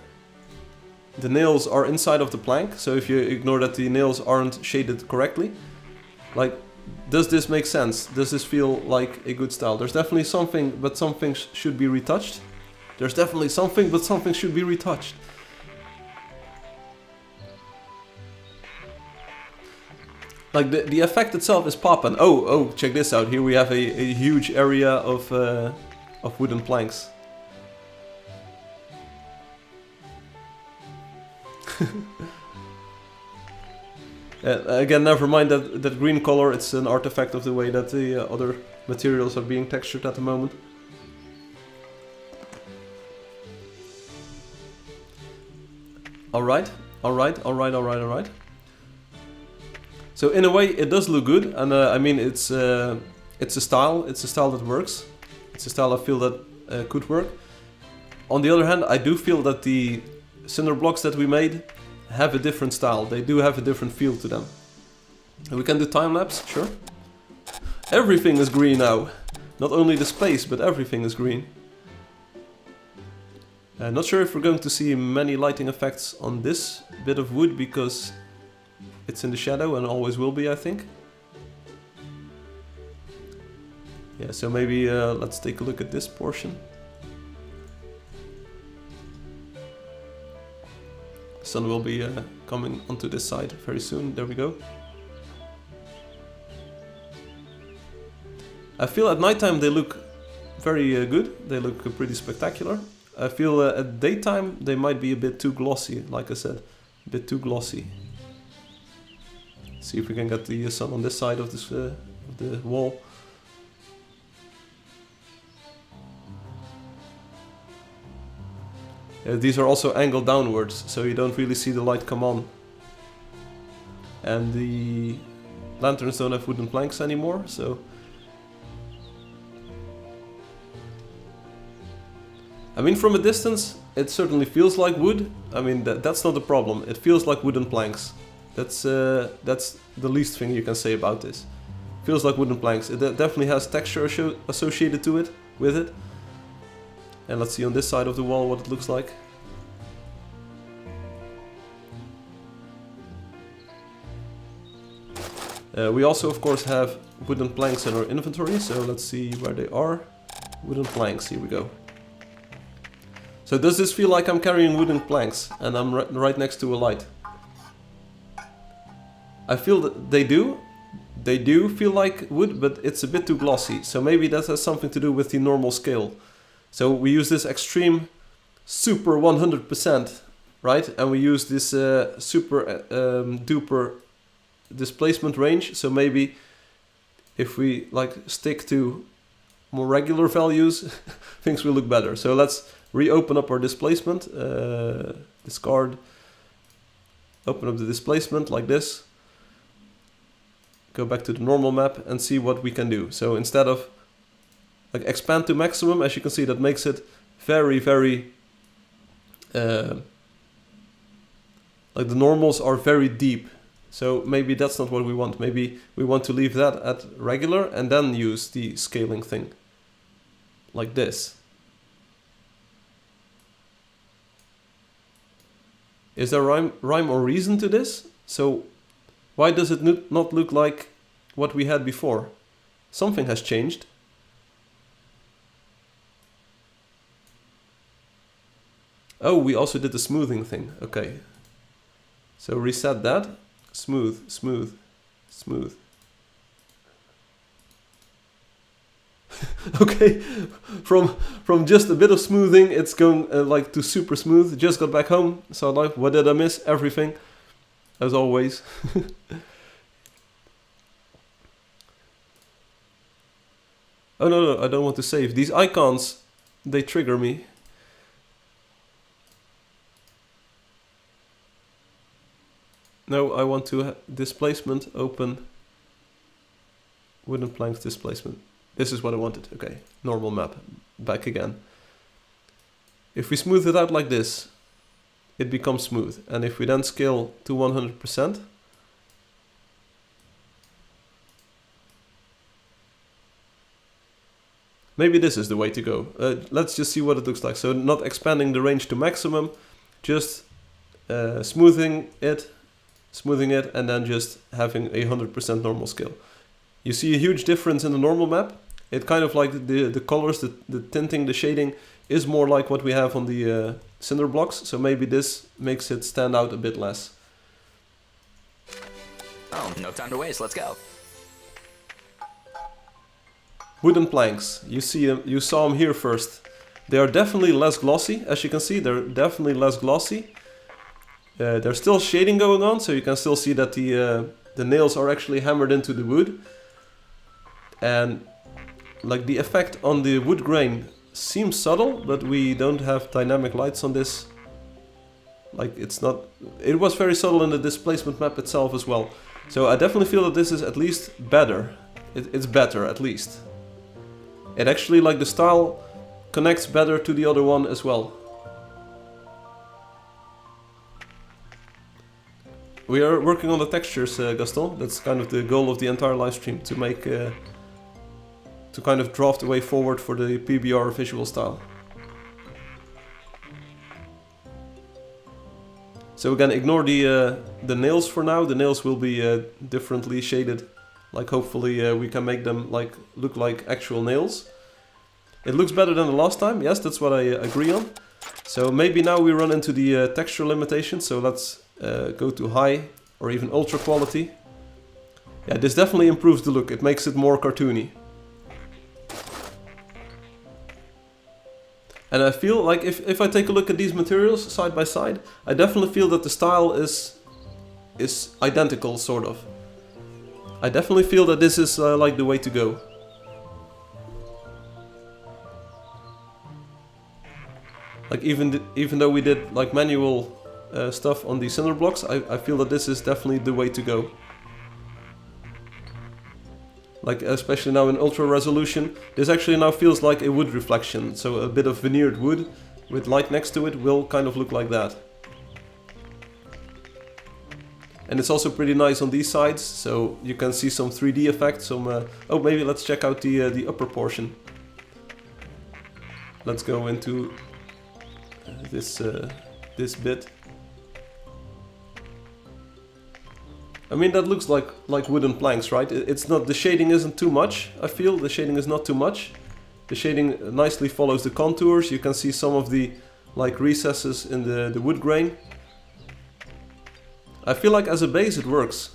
nails are inside of the plank, so if you ignore that the nails aren't shaded correctly, like, does this make sense? Does this feel like a good style? There's definitely something, but something should be retouched. There's definitely something, but something should be retouched. Like, the effect itself is poppin'. Oh, check this out. Here we have a huge area of wooden planks. Again, never mind that green color. It's an artifact of the way that the other materials are being textured at the moment. Alright. So in a way, it does look good, and I mean, it's a style. It's a style that works. It's a style I feel that could work. On the other hand, I do feel that the cinder blocks that we made have a different style. They do have a different feel to them. And we can do time lapse, sure. Everything is green now. Not only the space, but everything is green. Not sure if we're going to see many lighting effects on this bit of wood, because it's in the shadow and always will be, I think. Yeah, so maybe let's take a look at this portion. Sun will be coming onto this side very soon. There we go. I feel at nighttime they look very good. They look pretty spectacular. I feel at daytime they might be a bit too glossy, like I said. A bit too glossy. See if we can get the sun on this side of this of the wall. These are also angled downwards, so you don't really see the light come on. And the lanterns don't have wooden planks anymore, so... I mean, from a distance, it certainly feels like wood. I mean, that's not the problem. It feels like wooden planks. That's the least thing you can say about this. Feels like wooden planks. It definitely has texture associated to it, with it. And let's see on this side of the wall what it looks like. We also, of course, have wooden planks in our inventory, so let's see where they are. Wooden planks, here we go. So does this feel like I'm carrying wooden planks and I'm right next to a light? I feel that they do. They do feel like wood, but it's a bit too glossy. So maybe that has something to do with the normal scale. So we use this extreme super 100%, right? And we use this super duper displacement range. So maybe if we like stick to more regular values, things will look better. So let's reopen up our displacement, discard, open up the displacement like this, go back to the normal map and see what we can do. So instead of like expand to maximum, as you can see, that makes it very, very, like the normals are very deep. So maybe that's not what we want. Maybe we want to leave that at regular and then use the scaling thing. Like this. Is there rhyme or reason to this? So why does it not look like what we had before? Something has changed. Oh, we also did the smoothing thing. Okay. So reset that. Smooth, smooth, smooth. Okay, from just a bit of smoothing, it's going like to super smooth. Just got back home, so like, what did I miss? Everything, as always. Oh no, I don't want to save. These icons, they trigger me. No, I want to displacement, open, wooden planks displacement. This is what I wanted. Okay, normal map, back again. If we smooth it out like this, it becomes smooth. And if we then scale to 100%, maybe this is the way to go. Let's just see what it looks like. So not expanding the range to maximum, just smoothing it, and then just having a 100% normal scale. You see a huge difference in the normal map. It kind of like the colors, the tinting, the shading is more like what we have on the cinder blocks. So maybe this makes it stand out a bit less. Oh, no time to waste. Let's go. Wooden planks. You see them. You saw them here first. They are definitely less glossy. As you can see, they're definitely less glossy. There's still shading going on, so you can still see that the nails are actually hammered into the wood. And like the effect on the wood grain seems subtle, but we don't have dynamic lights on this. Like it's not, it was very subtle in the displacement map itself as well. So I definitely feel that this is at least better. It's better at least. It actually, like the style connects better to the other one as well. We are working on the textures, Gaston. That's kind of the goal of the entire live stream, to make to kind of draft the way forward for the PBR visual style. So again, ignore the nails for now. The nails will be differently shaded. Like hopefully we can make them like look like actual nails. It looks better than the last time. Yes, that's what I agree on. So maybe now we run into the texture limitation. So let's go to high or even ultra quality. Yeah, this definitely improves the look. It makes it more cartoony. And I feel like if I take a look at these materials side by side, I definitely feel that the style is identical, sort of. I definitely feel that this is like the way to go. Like even though we did like manual stuff on the cinder blocks, I feel that this is definitely the way to go. Like especially now in ultra resolution, this actually now feels like a wood reflection. So a bit of veneered wood with light next to it will kind of look like that. And it's also pretty nice on these sides, so you can see some 3D effect. Some oh, maybe let's check out the upper portion. Let's go into this bit. I mean, that looks like wooden planks, right? It's not, the shading isn't too much. I feel the shading is not too much. The shading nicely follows the contours. You can see some of the like recesses in the wood grain. I feel like as a base it works.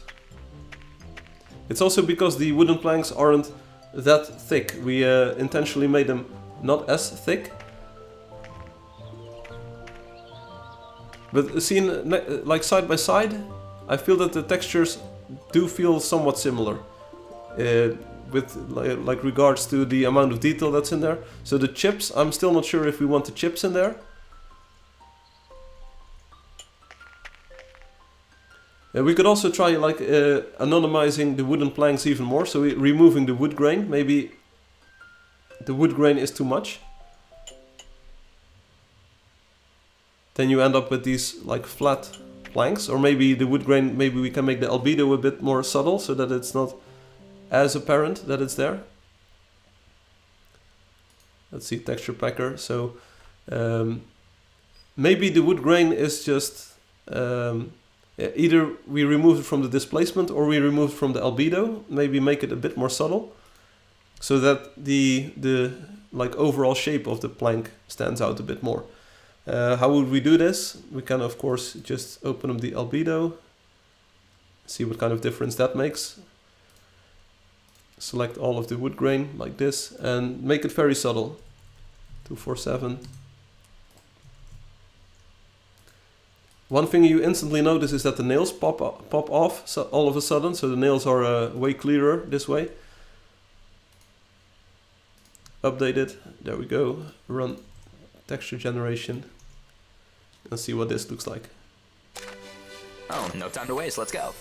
It's also because the wooden planks aren't that thick. We intentionally made them not as thick. But seen like side by side, I feel that the textures do feel somewhat similar. With like regards to the amount of detail that's in there. So the chips, I'm still not sure if we want the chips in there. We could also try like anonymizing the wooden planks even more, so removing the wood grain. Maybe the wood grain is too much. Then you end up with these like flat planks, or maybe the wood grain, maybe we can make the albedo a bit more subtle so that it's not as apparent that it's there. Let's see, texture packer. So maybe the wood grain is just either we remove it from the displacement or we remove it from the albedo. Maybe make it a bit more subtle so that the like overall shape of the plank stands out a bit more. How would we do this? We can of course just open up the albedo, see what kind of difference that makes. Select all of the wood grain like this and make it very subtle. 247. One thing you instantly notice is that the nails pop off so all of a sudden, so the nails are way clearer this way. update it. There we go. Run texture generation and see what this looks like. Oh, no time to waste, let's go.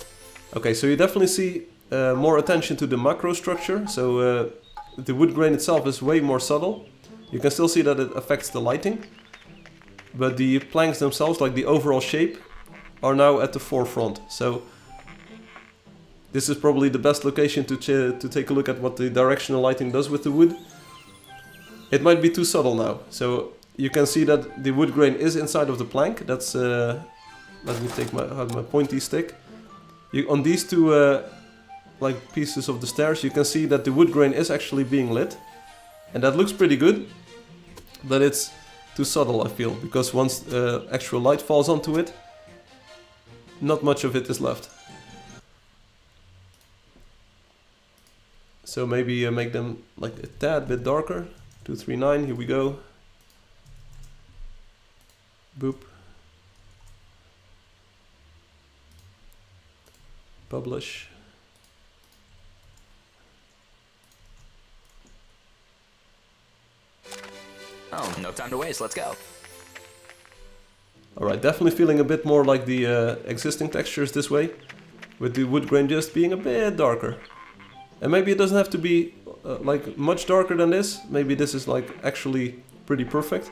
Okay, so you definitely see more attention to the macro structure. So the wood grain itself is way more subtle. You can still see that it affects the lighting, but the planks themselves, like the overall shape, are now at the forefront. So this is probably the best location to take a look at what the directional lighting does with the wood. It might be too subtle now. So you can see that the wood grain is inside of the plank. That's let me take my pointy stick. On these two like pieces of the stairs, you can see that the wood grain is actually being lit, and that looks pretty good. But it's too subtle, I feel, because once actual light falls onto it, not much of it is left. So maybe make them like a tad bit darker. 239, here we go. Boop. Publish. Oh, no time to waste, let's go. Alright, definitely feeling a bit more like the existing textures this way, with the wood grain just being a bit darker. And maybe it doesn't have to be like much darker than this. Maybe this is like actually pretty perfect.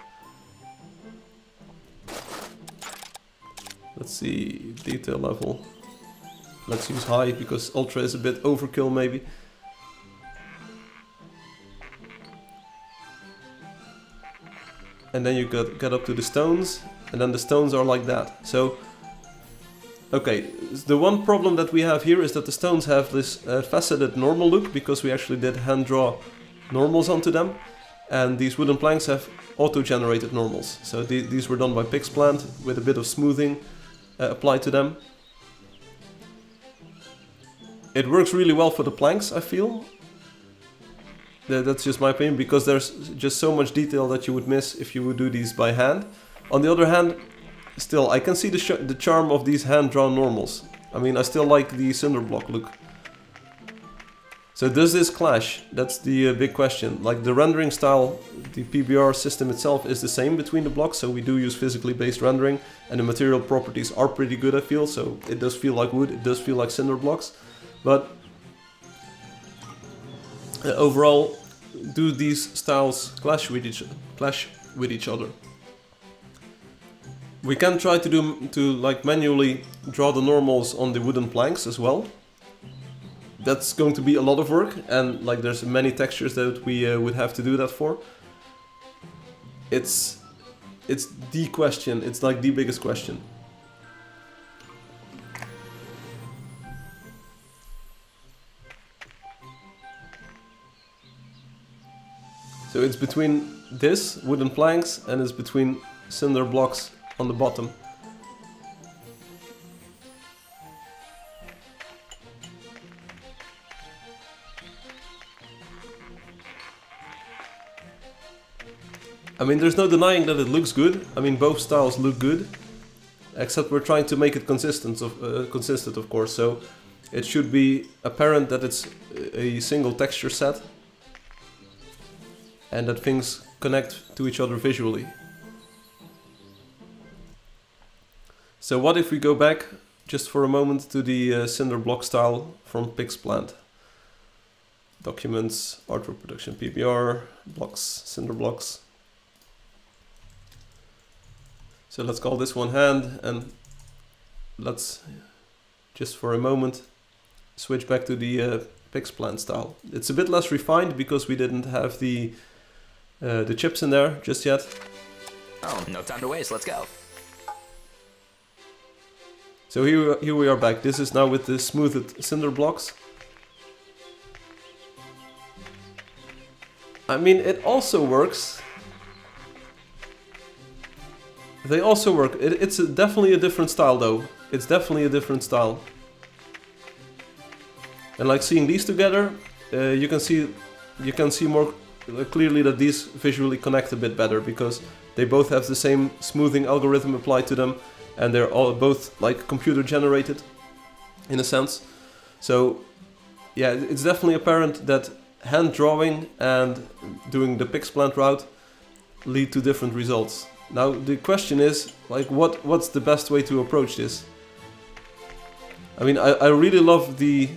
Let's see, detail level. Let's use high because ultra is a bit overkill maybe. And then you get up to the stones, and then the stones are like that. So, okay, the one problem that we have here is that the stones have this faceted normal look, because we actually did hand draw normals onto them, and these wooden planks have auto-generated normals. So these were done by Pixplant with a bit of smoothing applied to them. It works really well for the planks, I feel. That's just my opinion, because there's just so much detail that you would miss if you would do these by hand. On the other hand, still, I can see the charm of these hand-drawn normals. I mean, I still like the cinder block look. So does this clash? That's the big question. Like the rendering style, the PBR system itself is the same between the blocks, so we do use physically based rendering, and the material properties are pretty good, I feel. So it does feel like wood, it does feel like cinder blocks. But overall, do these styles clash with each other? We can try to like manually draw the normals on the wooden planks as well. That's going to be a lot of work, and like there's many textures that we would have to do that for. It's the question. It's like the biggest question. So it's between this, wooden planks, and it's between cinder blocks on the bottom. I mean, there's no denying that it looks good. I mean, both styles look good, except we're trying to make it consistent, of course. So it should be apparent that it's a single texture set, and that things connect to each other visually. So what if we go back just for a moment to the cinder block style from Pixplant? Documents, artwork production, PBR, blocks, cinder blocks. So let's call this one hand, and let's just for a moment switch back to the Pixplant style. It's a bit less refined because we didn't have the chips in there just yet. Oh, no time to waste, let's go. So here we are back. This is now with the smoothed cinder blocks. I mean, it also works. They also work. It's definitely a different style though. It's definitely a different style. And like seeing these together, you can see more clearly that these visually connect a bit better, because they both have the same smoothing algorithm applied to them, and they're all both like computer generated in a sense. So yeah, it's definitely apparent that hand drawing and doing the pixplant route lead to different results. Now the question is, like, what's the best way to approach this? I mean, I really love the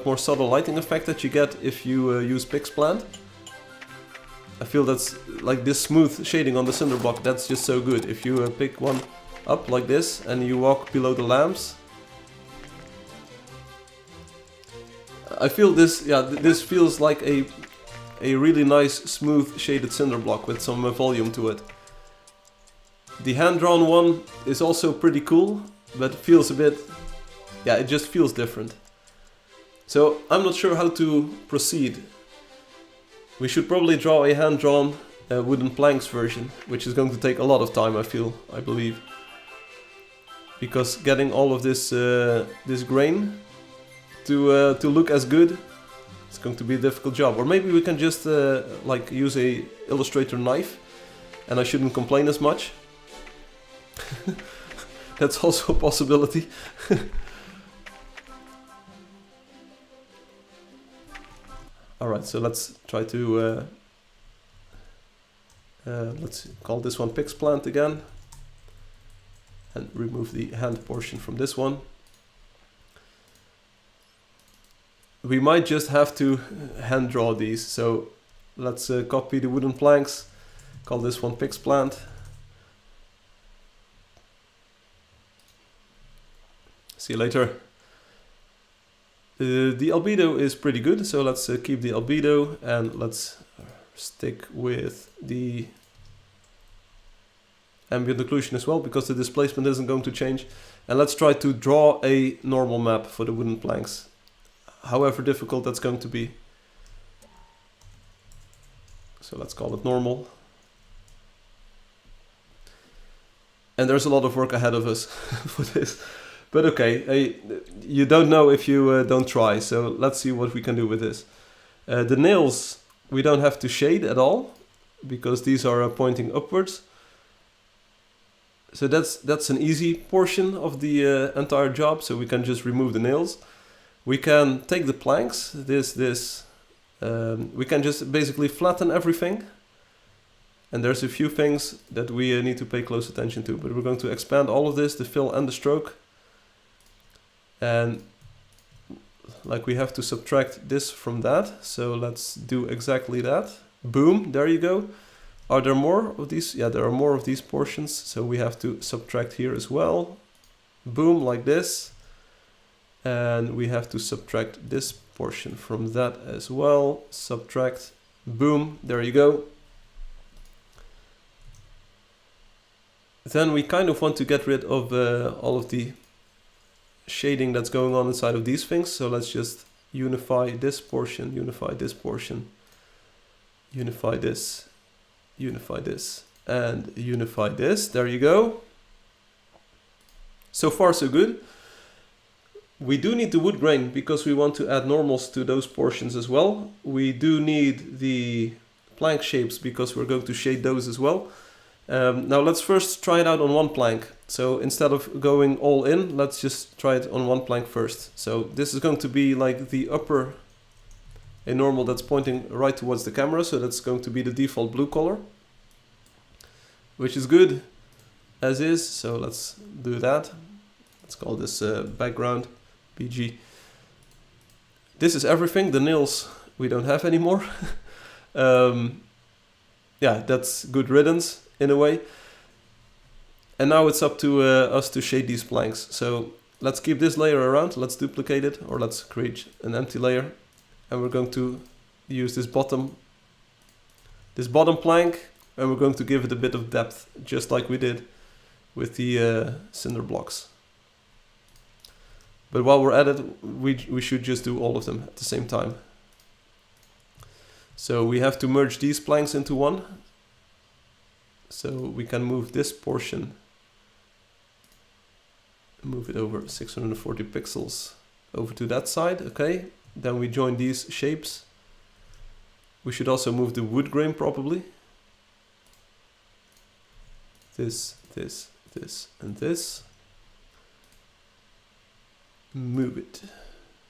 more subtle lighting effect that you get if you use pixplant. I feel that's like this smooth shading on the cinder block, that's just so good. If you pick one up like this and you walk below the lamps, I feel this, yeah, this feels like a really nice smooth shaded cinder block with some volume to it. The hand-drawn one is also pretty cool, but feels a bit, yeah, it just feels different. So I'm not sure how to proceed. We should probably draw a hand-drawn wooden planks version, which is going to take a lot of time, I believe. Because getting all of this this grain to look as good, it's going to be a difficult job. Or maybe we can just like use a Illustrator knife, and I shouldn't complain as much. That's also a possibility. Alright, so let's try to let's call this one pixplant again and remove the hand portion from this one. We might just have to hand draw these, so let's copy the wooden planks, call this one pixplant. See you later. The albedo is pretty good, so let's keep the albedo and let's stick with the ambient occlusion as well, because the displacement isn't going to change. And let's try to draw a normal map for the wooden planks, however difficult that's going to be. So let's call it normal. And there's a lot of work ahead of us for this. But okay, you don't know if you don't try, so let's see what we can do with this. The nails we don't have to shade at all, because these are pointing upwards. So that's an easy portion of the entire job, so we can just remove the nails. We can take the planks, we can just basically flatten everything. And there's a few things that we need to pay close attention to, but we're going to expand all of this, the fill and the stroke. And like we have to subtract this from that, so let's do exactly that. Boom, there you go. Are there more of these? Yeah, there are more of these portions, so we have to subtract here as well. Boom, like this. And we have to subtract this portion from that as well. Subtract, boom, there you go. Then we kind of want to get rid of all of the shading that's going on inside of these things, so let's just unify this portion, unify this portion, unify this, and unify this. There you go. So far so good. We do need the wood grain because we want to add normals to those portions as well. We do need the plank shapes because we're going to shade those as well. Now let's first try it out on one plank. So instead of going all in, let's just try it on one plank first. So this is going to be like the upper, a normal that's pointing right towards the camera. So that's going to be the default blue color, which is good as is. So let's do that. Let's call this background BG. This is everything. The nails we don't have anymore. Yeah, that's good riddance in a way. And now it's up to us to shade these planks. So let's keep this layer around, let's duplicate it, or let's create an empty layer. And we're going to use this bottom plank, and we're going to give it a bit of depth, just like we did with the cinder blocks. But while we're at it, we should just do all of them at the same time. So we have to merge these planks into one. So we can move this portion, move it over 640 pixels over to that side. Okay, then we join these shapes. We should also move the wood grain probably. This, and this. Move it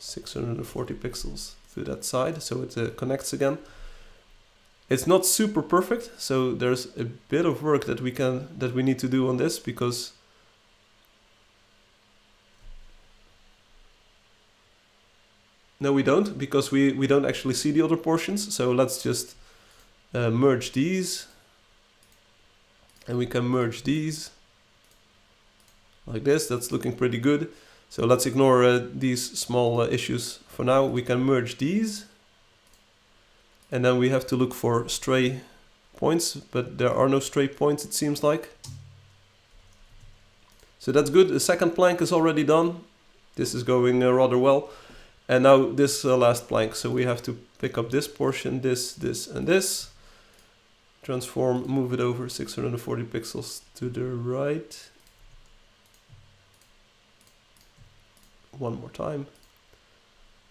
640 pixels to that side so it connects again. It's not super perfect, so there's a bit of work that we need to do on this, because no, we don't, because we don't actually see the other portions. So let's just merge these, and we can merge these like this. That's looking pretty good. So let's ignore these small issues for now. We can merge these. And then we have to look for stray points, but there are no stray points, it seems like. So that's good. The second plank is already done. This is going rather well. And now this last plank. So we have to pick up this portion, this, and this. Transform, move it over 640 pixels to the right. One more time.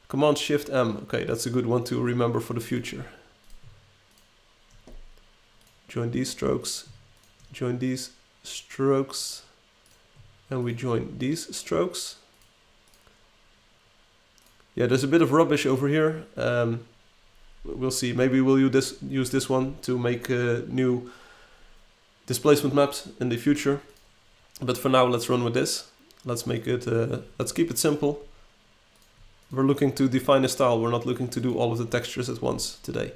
Command Shift M. Okay, that's a good one to remember for the future. Join these strokes. Join these strokes. And we join these strokes. Yeah, there's a bit of rubbish over here. We'll see. Maybe we'll use this one to make new displacement maps in the future. But for now, let's run with this. Let's make it. Let's keep it simple. We're looking to define a style. We're not looking to do all of the textures at once today.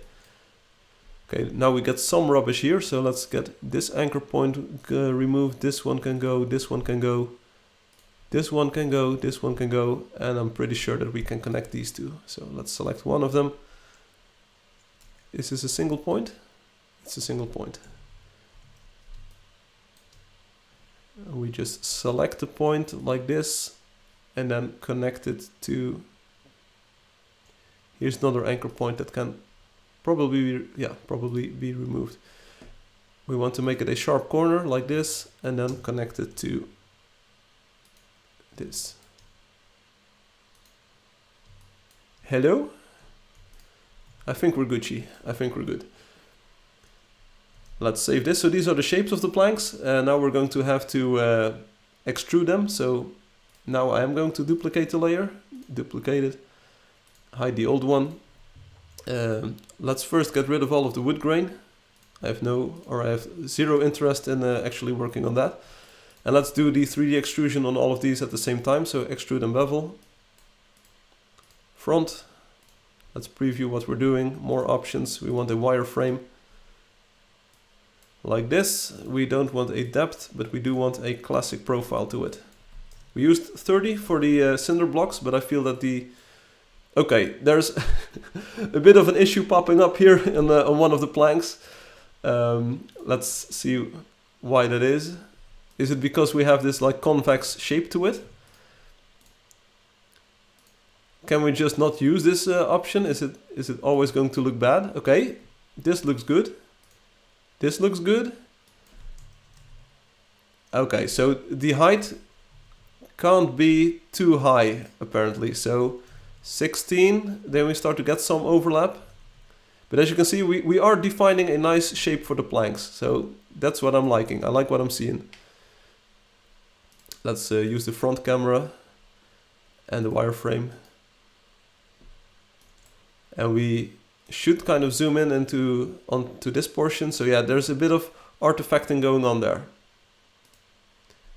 Okay, now we get some rubbish here. So let's get this anchor point removed. This one can go. This one can go. This one can go. This one can go. And I'm pretty sure that we can connect these two. So let's select one of them. Is this a single point? It's a single point. And we just select the point like this and then connect it to. Here's another anchor point that can probably be removed. We want to make it a sharp corner like this and then connect it to this. Hello? I think we're Gucci. I think we're good. Let's save this. So these are the shapes of the planks. Now we're going to have to extrude them. So now I am going to duplicate the layer. Duplicate it. Hide the old one. Let's first get rid of all of the wood grain. I have zero interest in actually working on that. And let's do the 3D extrusion on all of these at the same time. So extrude and bevel. Front. Let's preview what we're doing. More options. We want a wireframe. Like this. We don't want a depth, but we do want a classic profile to it. We used 30 for the cinder blocks, but I feel that okay, there's a bit of an issue popping up here on one of the planks. Let's see why that is. Is it because we have this like convex shape to it? Can we just not use this option? Is it always going to look bad? Okay, this looks good. This looks good. Okay, so the height can't be too high apparently. So 16, then we start to get some overlap. But as you can see, we are defining a nice shape for the planks. So that's what I'm liking. I like what I'm seeing. Let's use the front camera and the wireframe. And we should kind of zoom in onto this portion. So yeah, there's a bit of artifacting going on there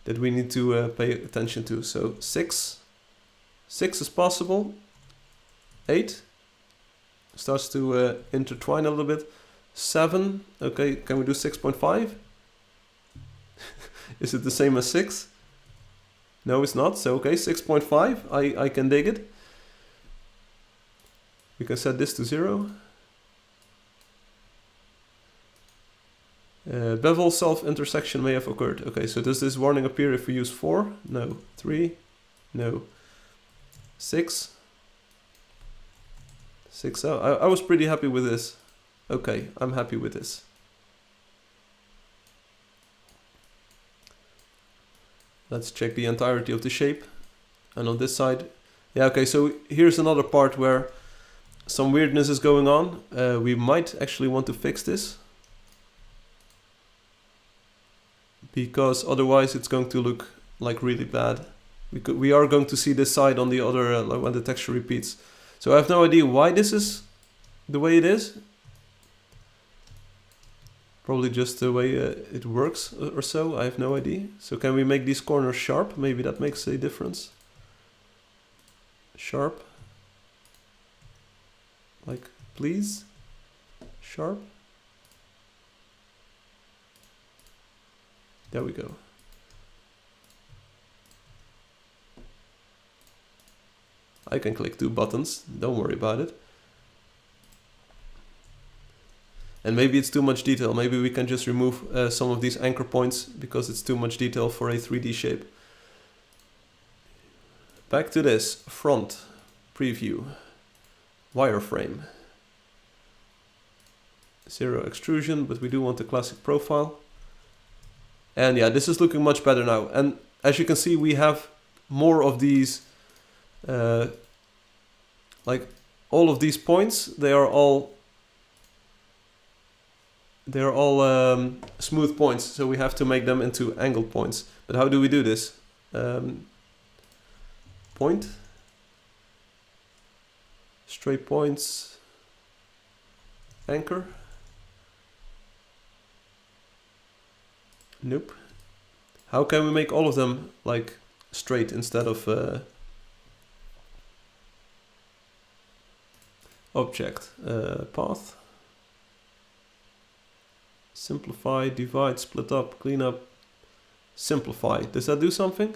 that we need to pay attention to. So 6 is possible. 8 starts to intertwine a little bit. 7, okay, can we do 6.5? Is it the same as 6? No, it's not. So okay, 6.5, I can dig it. We can set this to 0. Bevel self-intersection may have occurred. Okay, so does this warning appear if we use 4? No. 3? No. 6? 6. Oh, I was pretty happy with this. Okay, I'm happy with this. Let's check the entirety of the shape. And on this side, yeah, okay, so here's another part where some weirdness is going on. We might actually want to fix this, because otherwise it's going to look like really bad. We are going to see this side on the other when the texture repeats. So I have no idea why this is the way it is. Probably just the way it works or so, I have no idea. So can we make these corners sharp? Maybe that makes a difference. Sharp. Like, please. Sharp. There we go. I can click 2 buttons, don't worry about it. And maybe it's too much detail. Maybe we can just remove some of these anchor points because it's too much detail for a 3D shape. Back to this, front, preview, wireframe. 0 extrusion, but we do want the classic profile. And yeah, this is looking much better now. And as you can see, we have more of these, like all of these points, they are all smooth points, so we have to make them into angled points. But how do we do this? Point, straight points, anchor. Nope. How can we make all of them like straight instead of object? Path. Simplify, divide, split up, clean up, simplify. Does that do something?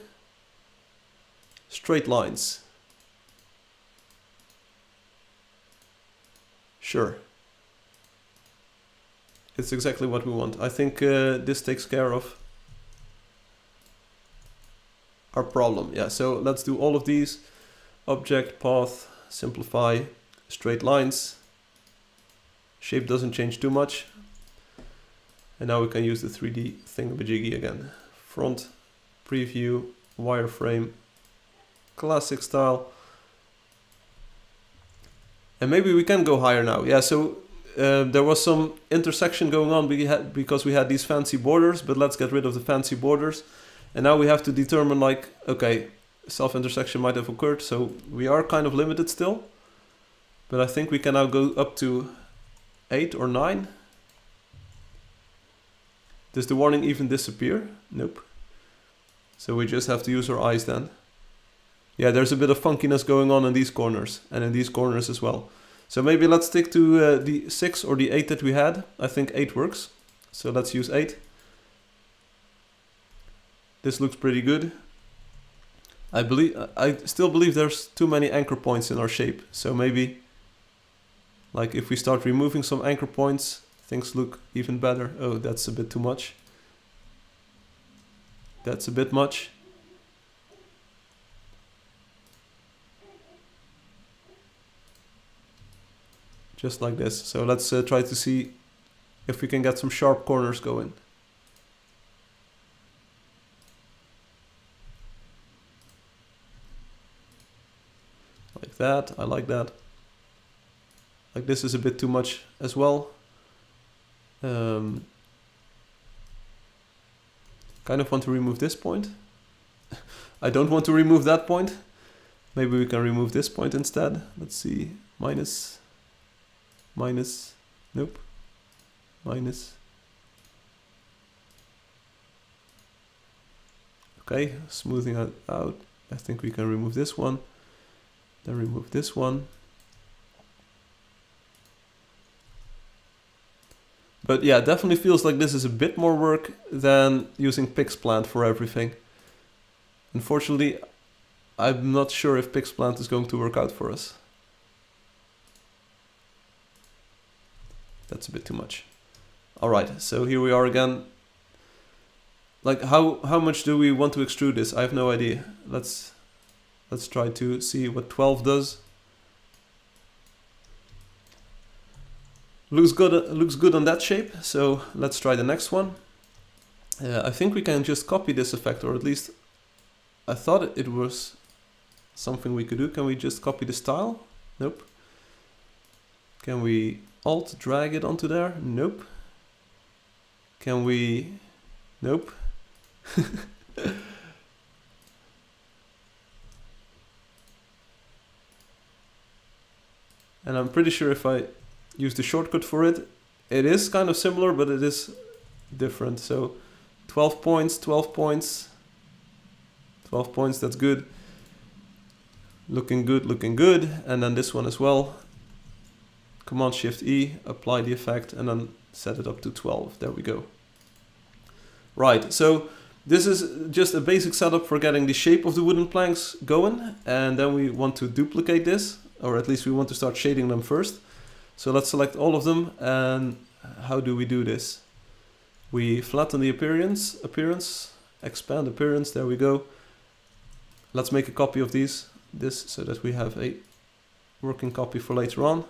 Straight lines. Sure. It's exactly what we want. I think this takes care of our problem. Yeah, so let's do all of these. Object, path, simplify, straight lines. Shape doesn't change too much. And now we can use the 3D thingamajiggy again. Front, preview, wireframe, classic style. And maybe we can go higher now. Yeah, so there was some intersection going on because we had these fancy borders, but let's get rid of the fancy borders. And now we have to determine like, okay, self-intersection might have occurred, so we are kind of limited still. But I think we can now go up to 8 or 9. Does the warning even disappear? Nope. So we just have to use our eyes then. Yeah, there's a bit of funkiness going on in these corners and in these corners as well. So maybe let's stick to the 6 or the 8 that we had. I think 8 works. So let's use 8. This looks pretty good. I still believe there's too many anchor points in our shape. So maybe like if we start removing some anchor points, things look even better. Oh, that's a bit too much. That's a bit much. Just like this. So let's try to see if we can get some sharp corners going. Like that, I like that. Like this is a bit too much as well. Kind of want to remove this point. I don't want to remove that point. Maybe we can remove this point instead. Let's see, minus, minus, nope, minus. Okay, smoothing it out. I think we can remove this one. Then remove this one. But yeah, definitely feels like this is a bit more work than using Pixplant for everything. Unfortunately, I'm not sure if Pixplant is going to work out for us. That's a bit too much. Alright, so here we are again. Like how much do we want to extrude this? I have no idea. Let's try to see what 12 does. Looks good on that shape, so let's try the next one. I think we can just copy this effect, or at least I thought it was something we could do. Can we just copy the style? Nope. Can we alt drag it onto there? Nope. Can we... Nope. And I'm pretty sure if I use the shortcut for it, it is kind of similar, but it is different. So 12 points, 12 points, 12 points, that's good. Looking good, looking good. And then this one as well. Command Shift E, apply the effect, and then set it up to 12. There we go. Right, so this is just a basic setup for getting the shape of the wooden planks going. And then we want to duplicate this, or at least we want to start shading them first. So let's select all of them. And how do we do this? We flatten the appearance, expand appearance, there we go. Let's make a copy of this so that we have a working copy for later on.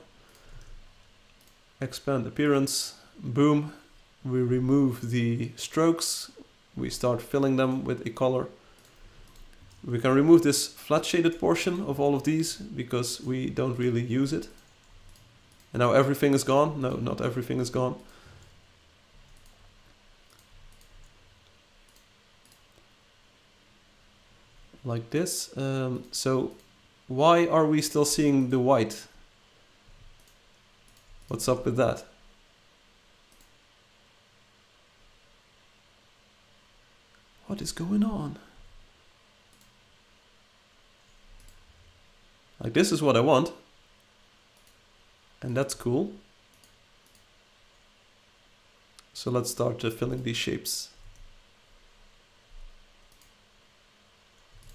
Expand appearance, boom. We remove the strokes. We start filling them with a color. We can remove this flat shaded portion of all of these because we don't really use it. And now everything is gone. No, not everything is gone. Like this. So why are we still seeing the white? What's up with that? What is going on? Like this is what I want. And that's cool. So let's start filling these shapes.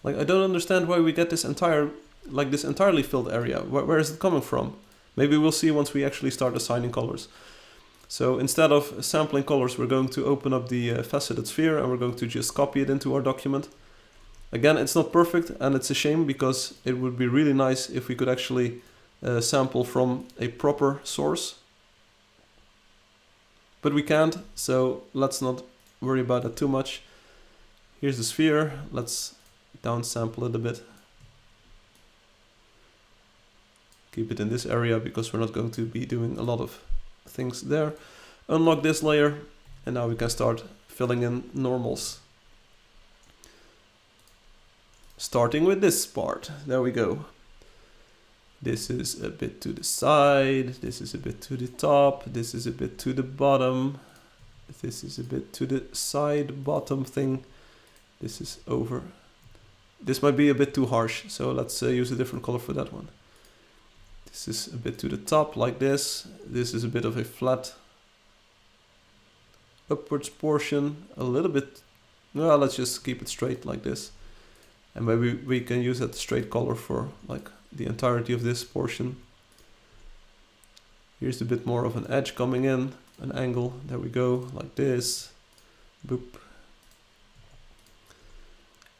Like I don't understand why we get this entirely filled area. Where is it coming from? Maybe we'll see once we actually start assigning colors. So instead of sampling colors, we're going to open up the faceted sphere and we're going to just copy it into our document. Again, it's not perfect and it's a shame because it would be really nice if we could actually sample from a proper source. But we can't, so let's not worry about it too much. Here's the sphere, let's downsample it a bit. Keep it in this area because we're not going to be doing a lot of things there. Unlock this layer and now we can start filling in normals. Starting with this part, there we go. This is a bit to the side, this is a bit to the top, this is a bit to the bottom, this is a bit to the side bottom thing, this is over. This might be a bit too harsh, so let's use a different color for that one. This is a bit to the top like this. This is a bit of a flat upwards portion, a little bit, well, let's just keep it straight like this. And maybe we can use that straight color for like the entirety of this portion. Here's a bit more of an edge coming in, an angle, there we go, like this, boop.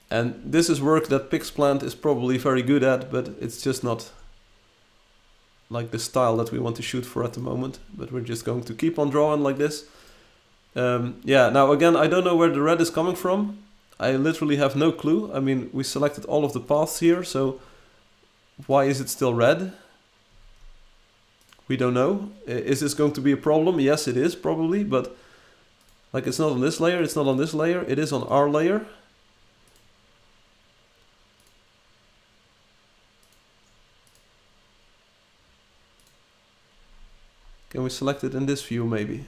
And this is work that Pixplant is probably very good at, but it's just not like the style that we want to shoot for at the moment. But we're just going to keep on drawing like this. Yeah, now again, I don't know where the red is coming from. I literally have no clue. I mean, we selected all of the paths here, so why is it still red? We don't know. Is this going to be a problem? Yes, it is probably, but like it's not on this layer, it's not on this layer, it is on our layer. Can we select it in this view maybe?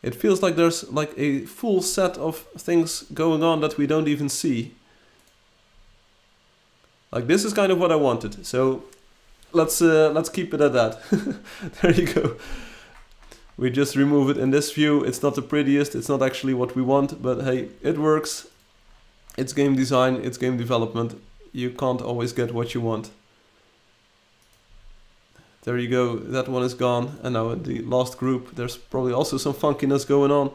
It feels like there's like a full set of things going on that we don't even see. Like this is kind of what I wanted, so let's keep it at that. There you go. We just remove it in this view. It's not the prettiest, it's not actually what we want, but hey, it works. It's game design, it's game development. You can't always get what you want. There you go, that one is gone. And now in the last group, there's probably also some funkiness going on.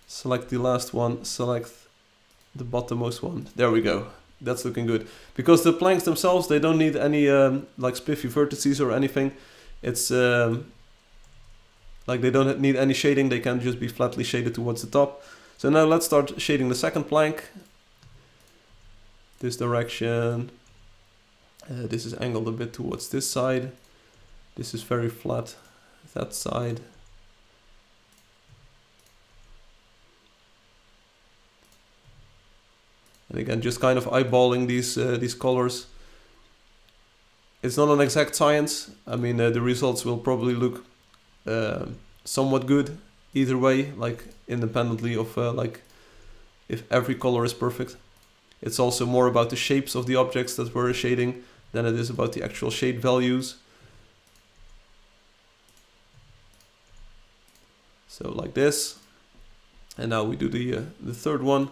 Select the last one, select the bottommost one. There we go, that's looking good. Because the planks themselves, they don't need any like spiffy vertices or anything. It's like they don't need any shading, they can just be flatly shaded towards the top. So now let's start shading the second plank. This direction. This is angled a bit towards this side. This is very flat, that side. again, just kind of eyeballing these colors. It's not an exact science. I mean, the results will probably look somewhat good either way, like independently of like if every color is perfect. It's also more about the shapes of the objects that we're shading than it is about the actual shade values. So like this. And now we do the third one.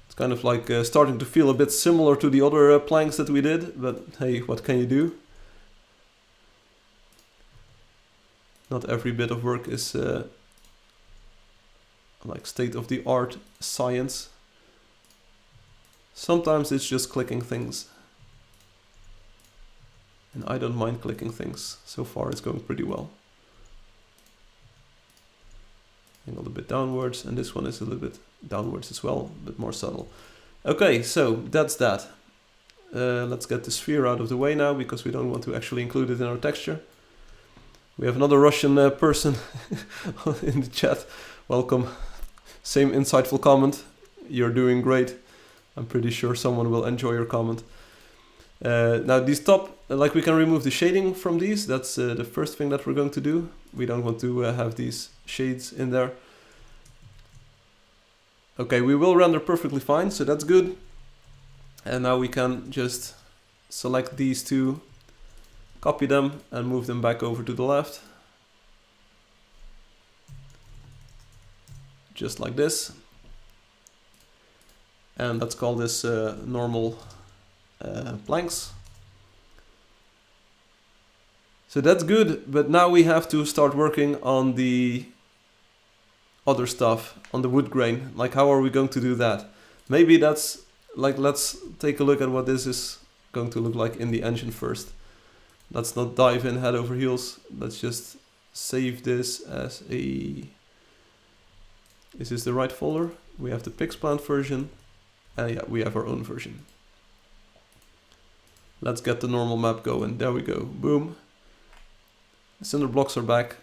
It's kind of like starting to feel a bit similar to the other planks that we did, but hey, what can you do? Not every bit of work is like state-of-the-art science. Sometimes it's just clicking things. And I don't mind clicking things. So far it's going pretty well. Angled a bit downwards, and this one is a little bit downwards as well, a bit more subtle. Okay, so that's that. Let's get the sphere out of the way now, because we don't want to actually include it in our texture. We have another Russian person in the chat. Welcome. Same insightful comment. You're doing great. I'm pretty sure someone will enjoy your comment. Now these top, like we can remove the shading from these. That's the first thing that we're going to do. We don't want to have these shades in there. Okay, we will render perfectly fine, so that's good. And now we can just select these two, copy them and move them back over to the left. Just like this. And let's call this normal planks. So that's good, but now we have to start working on the other stuff, on the wood grain. Like, how are we going to do that? Maybe that's, like, let's take a look at what this is going to look like in the engine first. Let's not dive in head over heels. Let's just save this as a... Is this the right folder? We have the Pixplant version. And yeah, we have our own version. Let's get the normal map going. There we go. Boom. Cinder blocks are back.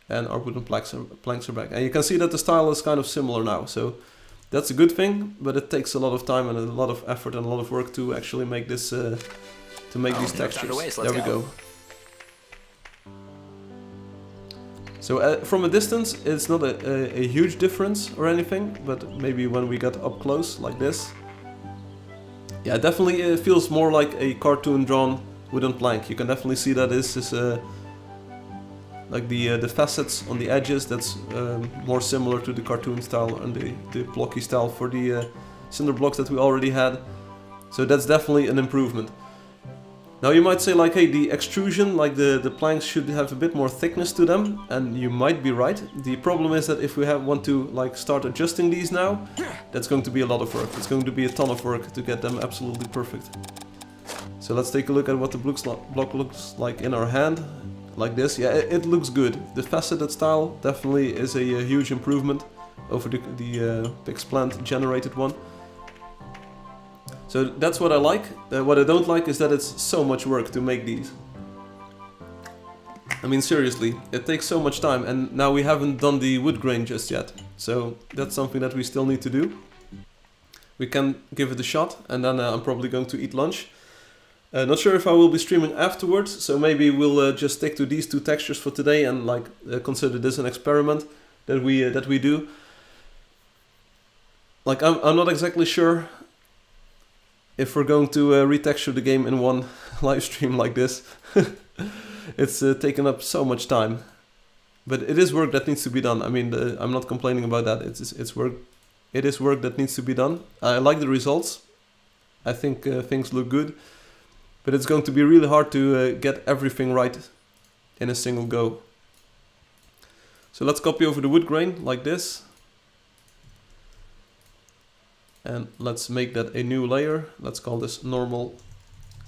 And our wooden planks are back. And you can see that the style is kind of similar now. So that's a good thing. But it takes a lot of time and a lot of effort and a lot of work to actually make this... to make these textures. There we go. So from a distance, it's not a huge difference or anything, but maybe when we get up close, like this. Yeah, definitely it feels more like a cartoon drawn wooden plank. You can definitely see that this is like the facets on the edges, that's more similar to the cartoon style and the blocky style for the cinder blocks that we already had. So that's definitely an improvement. Now you might say like, hey, the extrusion, like the planks should have a bit more thickness to them, and you might be right. The problem is that if we want to like start adjusting these now, that's going to be a lot of work. It's going to be a ton of work to get them absolutely perfect. So let's take a look at what the block looks like in our hand, like this. Yeah, it looks good. The faceted style definitely is a huge improvement over the Pixplant generated one. So that's what I like. What I don't like is that it's so much work to make these. I mean, seriously, it takes so much time, and now we haven't done the wood grain just yet. So that's something that we still need to do. We can give it a shot, and then I'm probably going to eat lunch. Not sure if I will be streaming afterwards, so maybe we'll just stick to these two textures for today and like consider this an experiment that we do. Like I'm not exactly sure if we're going to retexture the game in one live stream like this. It's taken up so much time, but it is work that needs to be done. I mean, I'm not complaining about that. It's work. It is work that needs to be done. I like the results. I think things look good, but it's going to be really hard to get everything right in a single go. So let's copy over the wood grain like this. And let's make that a new layer. Let's call this normal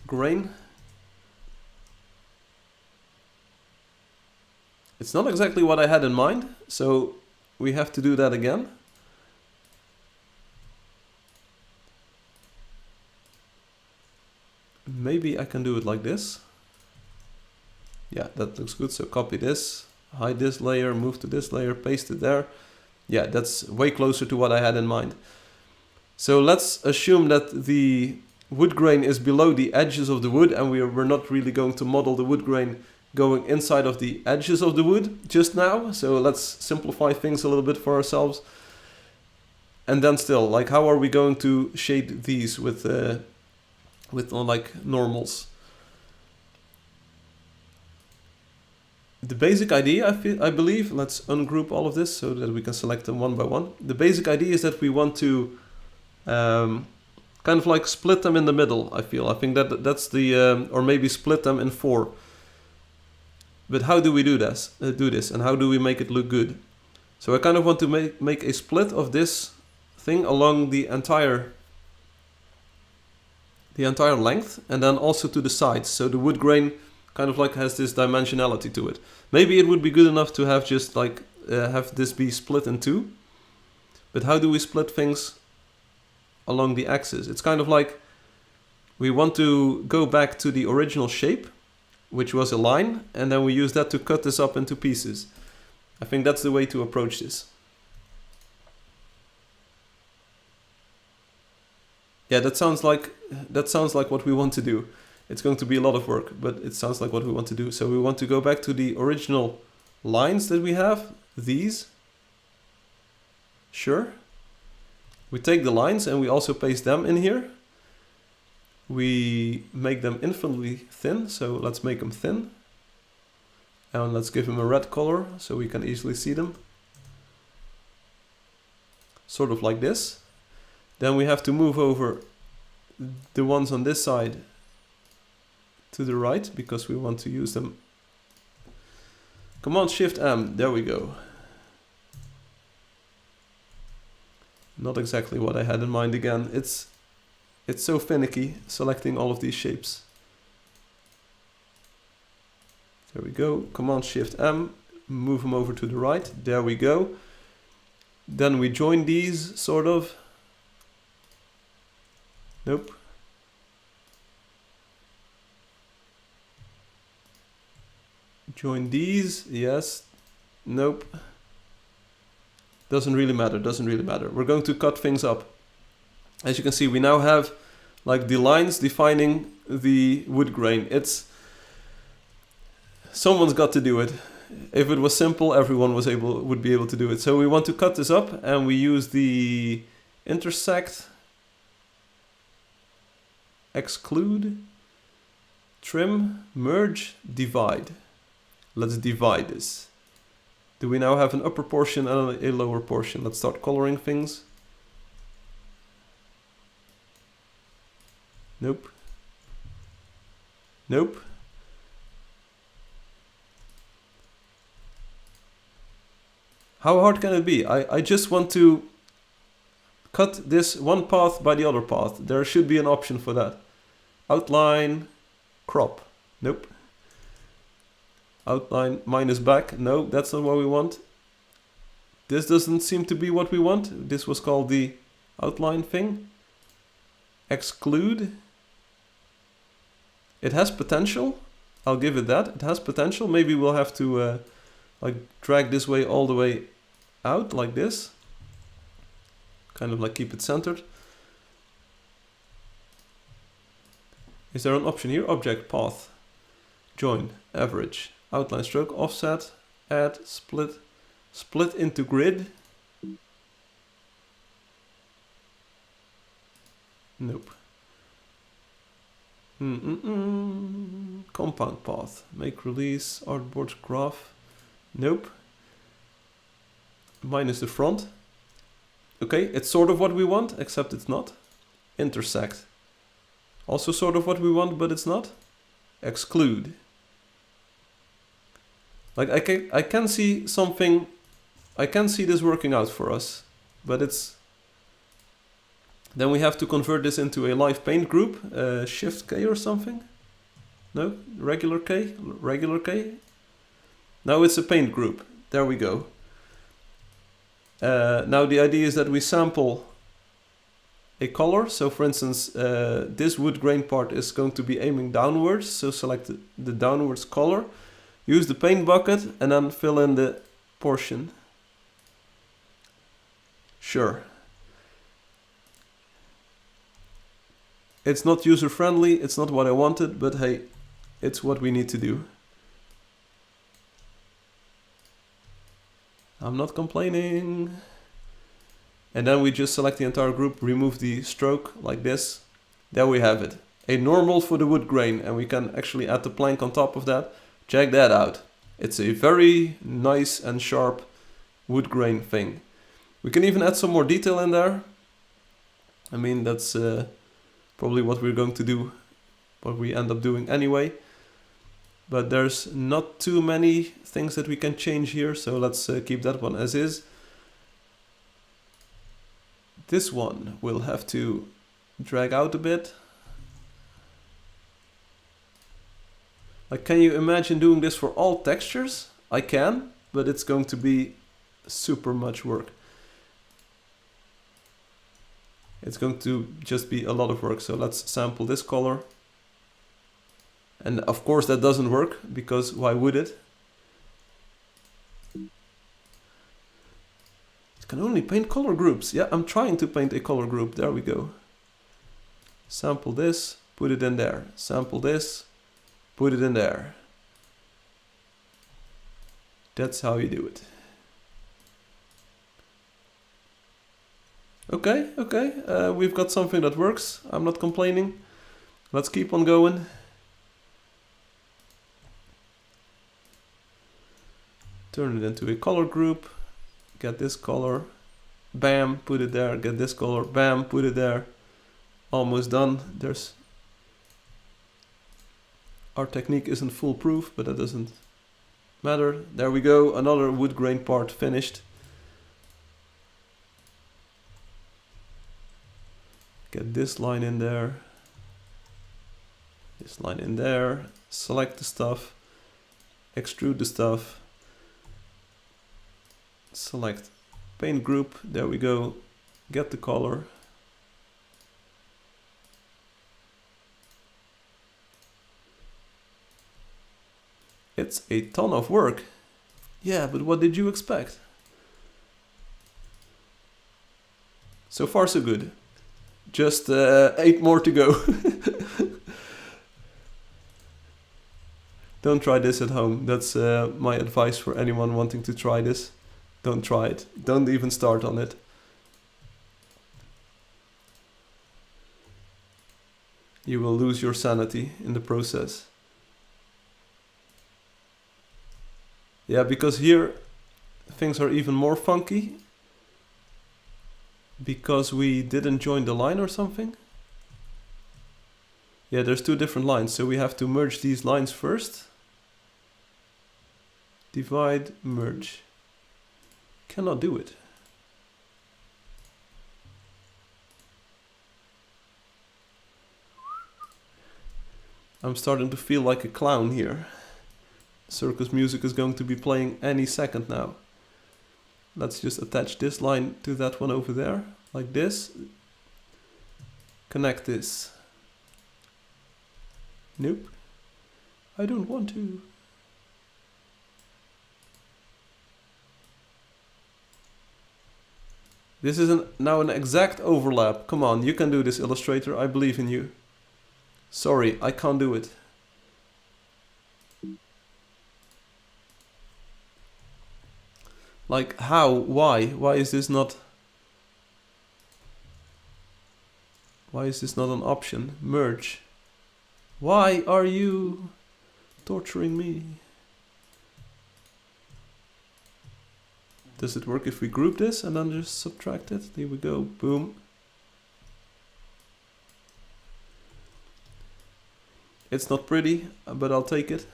grain. It's not exactly what I had in mind, so we have to do that again. Maybe I can do it like this. Yeah, that looks good. So copy this, hide this layer, move to this layer, paste it there. Yeah, that's way closer to what I had in mind. So let's assume that the wood grain is below the edges of the wood, and we're not really going to model the wood grain going inside of the edges of the wood just now. So let's simplify things a little bit for ourselves. And then still, like, how are we going to shade these with like normals? The basic idea, I believe, let's ungroup all of this so that we can select them one by one. The basic idea is that we want to kind of like split them in the middle, I think that's the, or maybe split them in 4. But how do we do this, and how do we make it look good? So I kind of want to make a split of this thing along the entire length, and then also to the sides, so the wood grain kind of like has this dimensionality to it. Maybe it would be good enough to have just like have this be split in 2. But how do we split things along the axis? It's kind of like we want to go back to the original shape, which was a line, and then we use that to cut this up into pieces. I think that's the way to approach this. Yeah, that sounds like what we want to do. It's going to be a lot of work, but it sounds like what we want to do. So we want to go back to the original lines that we have, these. Sure. We take the lines and we also paste them in here. We make them infinitely thin, so let's make them thin. And let's give them a red color so we can easily see them. Sort of like this. Then we have to move over the ones on this side to the right, because we want to use them. Command-Shift-M, there we go. Not exactly what I had in mind again. It's so finicky selecting all of these shapes. There we go, Command-Shift-M, move them over to the right, there we go. Then we join these, sort of. Nope. Join these, yes, nope. Doesn't really matter, doesn't really matter. We're going to cut things up. As you can see, we now have like the lines defining the wood grain. Someone's got to do it. If it was simple, everyone would be able to do it. So we want to cut this up, and we use the intersect, exclude, trim, merge, divide. Let's divide this. Do we now have an upper portion and a lower portion? Let's start coloring things. Nope. Nope. How hard can it be? I just want to cut this one path by the other path. There should be an option for that. Outline, crop. Nope. Outline minus back. No, that's not what we want. This doesn't seem to be what we want. This was called the outline thing. Exclude. It has potential. I'll give it that. It has potential. Maybe we'll have to like drag this way all the way out like this. Kind of like keep it centered. Is there an option here? Object, path, join, average, outline stroke, offset, add, split, split into grid. Nope. Compound path, make release, artboard graph. Nope. Minus the front. Okay, it's sort of what we want, except it's not. Intersect. Also sort of what we want, but it's not. Exclude. Like I can see something, I can see this working out for us, but it's, then we have to convert this into a live paint group, Shift K or something. No, regular K, regular K. Now it's a paint group. There we go. Now the idea is that we sample a color. So for instance, this wood grain part is going to be aiming downwards. So select the downwards color. Use the paint bucket and then fill in the portion. Sure. It's not user-friendly, it's not what I wanted, but hey, it's what we need to do. I'm not complaining. And then we just select the entire group, remove the stroke like this. There we have it. A normal for the wood grain, and we can actually add the plank on top of that. Check that out. It's a very nice and sharp wood grain thing. We can even add some more detail in there. I mean, that's probably what we're going to do, what we end up doing anyway. But there's not too many things that we can change here, so let's keep that one as is. This one will have to drag out a bit. Like, can you imagine doing this for all textures? I can, but it's going to be super much work. It's going to just be a lot of work. So let's sample this color. And of course that doesn't work, because why would it? It can only paint color groups. Yeah, I'm trying to paint a color group. There we go. Sample this, put it in there. Sample this, put it in there. That's how you do it. Okay, okay, we've got something that works. I'm not complaining. Let's keep on going. Turn it into a color group. Get this color. Bam, put it there. Get this color. Bam, put it there. Almost done. There's... Our technique isn't foolproof, but that doesn't matter. There we go. Another wood grain part finished. Get this line in there. This line in there. Select the stuff. Extrude the stuff. Select paint group. There we go. Get the color. It's a ton of work. Yeah, but what did you expect? So far so good. Just 8 more to go. Don't try this at home. That's my advice for anyone wanting to try this. Don't try it. Don't even start on it. You will lose your sanity in the process. Yeah, because here things are even more funky. Because we didn't join the line or something. Yeah, there's 2 different lines, so we have to merge these lines first. Divide, merge. Cannot do it. I'm starting to feel like a clown here. Circus music is going to be playing any second now. Let's just attach this line to that one over there, like this. Connect this. Nope. I don't want to. This is now an exact overlap. Come on, you can do this, Illustrator. I believe in you. Sorry, I can't do it. Like, how? Why? Why is this not... Why is this not an option? Merge. Why are you torturing me? Does it work if we group this and then just subtract it? Here we go. Boom. It's not pretty, but I'll take it.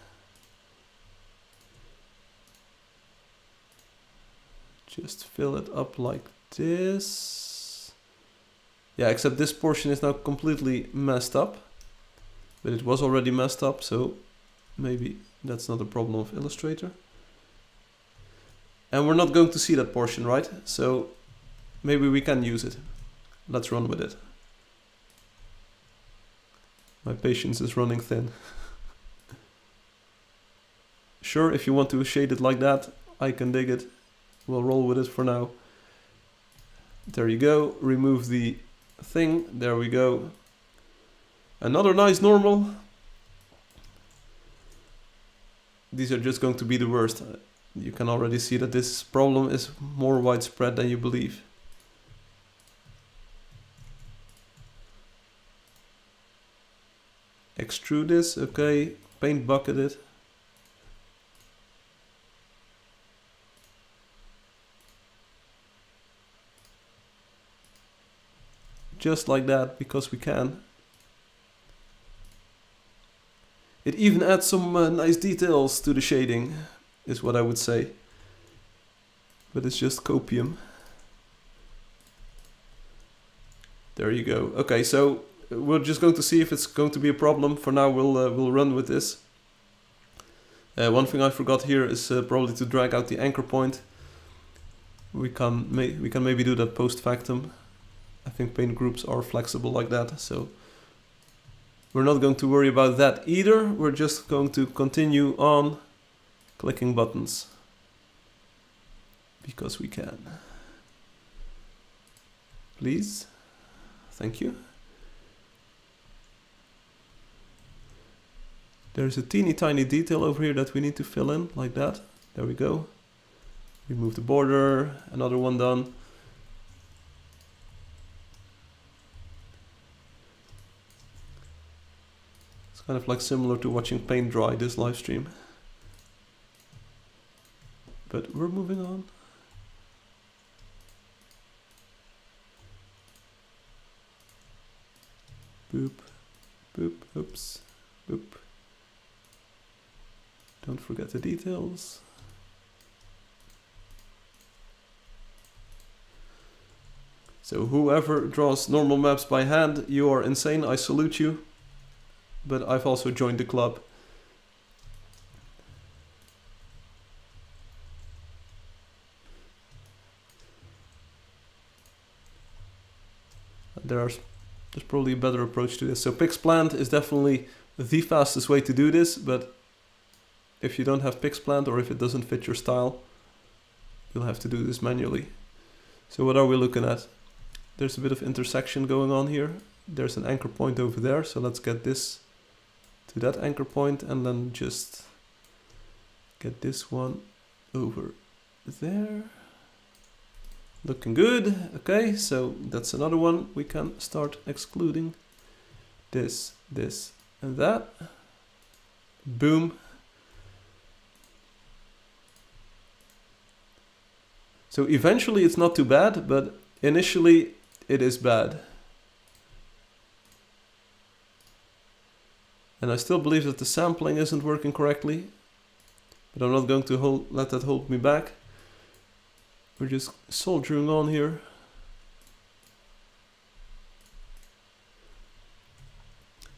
Just fill it up like this. Yeah, except this portion is now completely messed up. But it was already messed up, so maybe that's not a problem of Illustrator. And we're not going to see that portion, right? So maybe we can use it. Let's run with it. My patience is running thin. Sure, if you want to shade it like that, I can dig it. We'll roll with it for now. There you go. Remove the thing. There we go. Another nice normal. These are just going to be the worst. You can already see that this problem is more widespread than you believe. Extrude this, okay. Paint bucket it. Just like that, because we can. It even adds some nice details to the shading, is what I would say. But it's just copium. There you go. Okay, so we're just going to see if it's going to be a problem. For now, we'll run with this. One thing I forgot here is probably to drag out the anchor point. We can maybe do that post factum. I think paint groups are flexible like that, so we're not going to worry about that either. We're just going to continue on clicking buttons because we can. Please, thank you. There's a teeny tiny detail over here that we need to fill in, like that. There we go. Remove the border, another one done. It's kind of like similar to watching paint dry this live stream. But we're moving on. Boop, boop, oops, boop. Don't forget the details. So whoever draws normal maps by hand, you are insane, I salute you. But I've also joined the club. There's probably a better approach to this. So PixPlant is definitely the fastest way to do this, but if you don't have PixPlant or if it doesn't fit your style, you'll have to do this manually. So what are we looking at? There's a bit of intersection going on here. There's an anchor point over there, so let's get this to that anchor point and then just get this one over there. Looking good. Okay, so that's another one. We can start excluding this, this, and that. Boom. So eventually it's not too bad, but initially it is bad. And I still believe that the sampling isn't working correctly, but I'm not going to let that hold me back. We're just soldiering on here.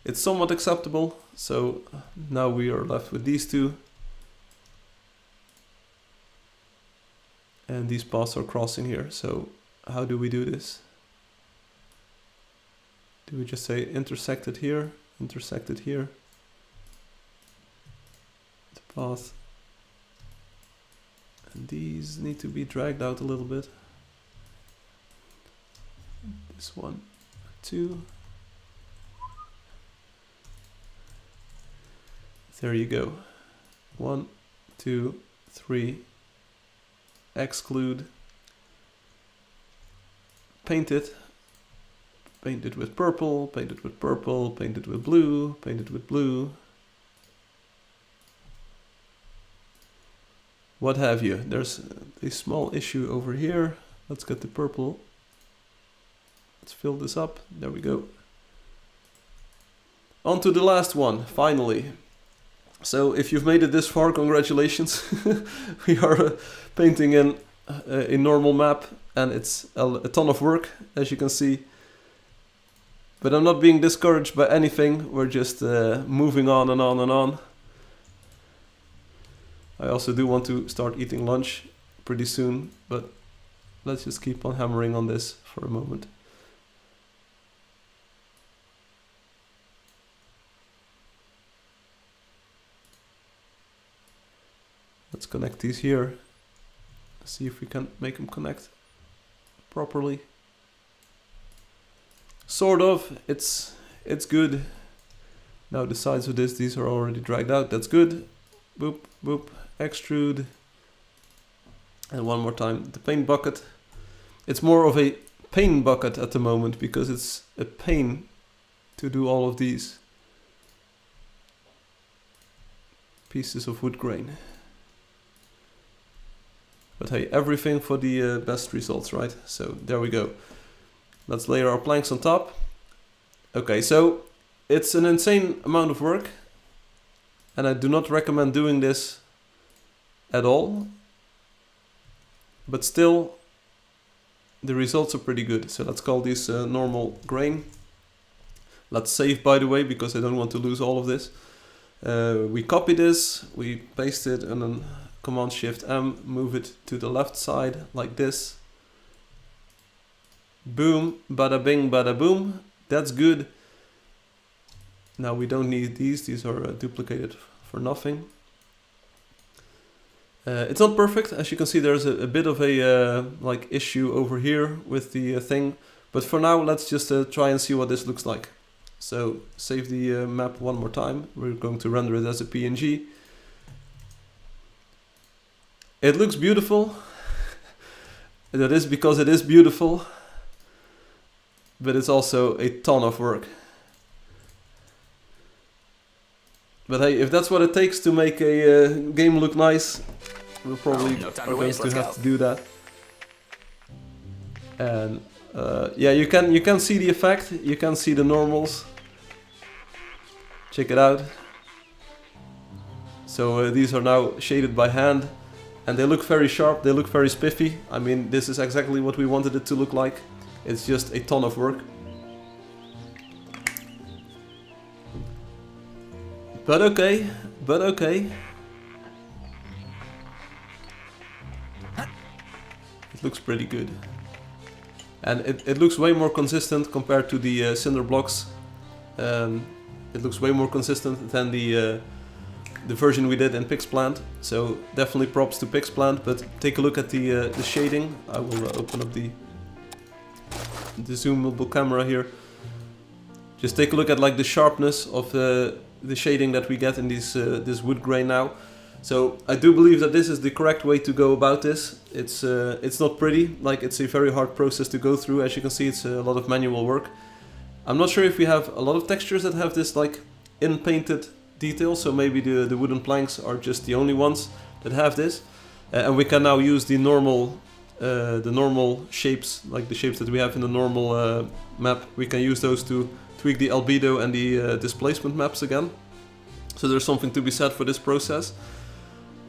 It's somewhat acceptable, so now we are left with these two. And these paths are crossing here, so how do we do this? Do we just say intersect it here, intersect it here? The path. And these need to be dragged out a little bit. This one, two. There you go. 1, 2, 3. Exclude. Paint it. Paint it with purple, paint it with purple, paint it with blue, paint it with blue. What have you. There's a small issue over here. Let's get the purple. Let's fill this up. There we go. On to the last one, finally. So if you've made it this far, congratulations. We are painting in a normal map and it's a ton of work, as you can see. But I'm not being discouraged by anything. We're just moving on and on and on. I also do want to start eating lunch pretty soon, but let's just keep on hammering on this for a moment. Let's connect these here. See if we can make them connect properly. Sort of, it's good. Now the sides of these are already dragged out, that's good. Boop, boop, extrude. And one more time, the paint bucket. It's more of a pain bucket at the moment because it's a pain to do all of these pieces of wood grain. But hey, everything for the best results, right? So there we go. Let's layer our planks on top. Okay, so it's an insane amount of work, and I do not recommend doing this at all. But still, the results are pretty good. So let's call these normal grain. Let's save, by the way, because I don't want to lose all of this. We copy this, we paste it, and then Command-Shift-M, move it to the left side like this. Boom, bada bing, bada boom. That's good. Now we don't need these are duplicated for nothing. It's not perfect, as you can see there's a bit of a like issue over here with the thing, but for now let's just try and see what this looks like. So save the map one more time, we're going to render it as a PNG. It looks beautiful, that is because it is beautiful, but it's also a ton of work. But hey, if that's what it takes to make a game look nice, we'll probably no time are to going waste, to let's have go. to do that. And yeah, you can see the effect, you can see the normals. Check it out. So these are now shaded by hand, and they look very sharp, they look very spiffy. I mean, this is exactly what we wanted it to look like. It's just a ton of work. But okay, but okay. It looks pretty good. And it looks way more consistent compared to the cinder blocks. It looks way more consistent than the version we did in Pixplant. So definitely props to Pixplant, but take a look at the shading. I will open up the zoomable camera here. Just take a look at like the sharpness of the shading that we get in this wood grain now. So I do believe that this is the correct way to go about this. It's not pretty, like it's a very hard process to go through. As you can see, it's a lot of manual work. I'm not sure if we have a lot of textures that have this like in-painted detail, so maybe the wooden planks are just the only ones that have this. And we can now use the normal shapes, like the shapes that we have in the normal map. We can use those to tweak the albedo and the displacement maps again. So there's something to be said for this process.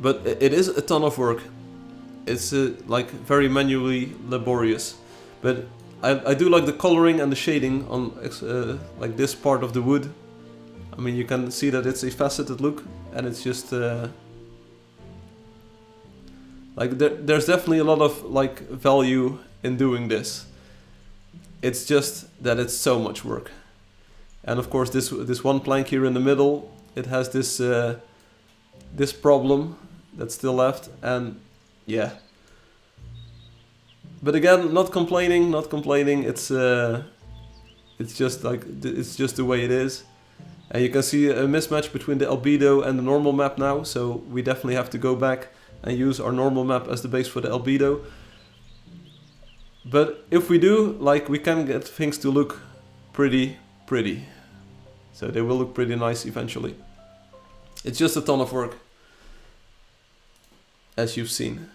But it is a ton of work. It's like very manually laborious. But I do like the coloring and the shading on like this part of the wood. I mean, you can see that it's a faceted look, and it's just like there's definitely a lot of like value in doing this. It's just that it's so much work. And of course, this one plank here in the middle, it has this this problem that's still left, and yeah. But again, not complaining. It's just like it's just the way it is. And you can see a mismatch between the albedo and the normal map now, so we definitely have to go back and use our normal map as the base for the albedo. But if we do, like, we can get things to look pretty. So they will look pretty nice eventually. It's just a ton of work, as you've seen.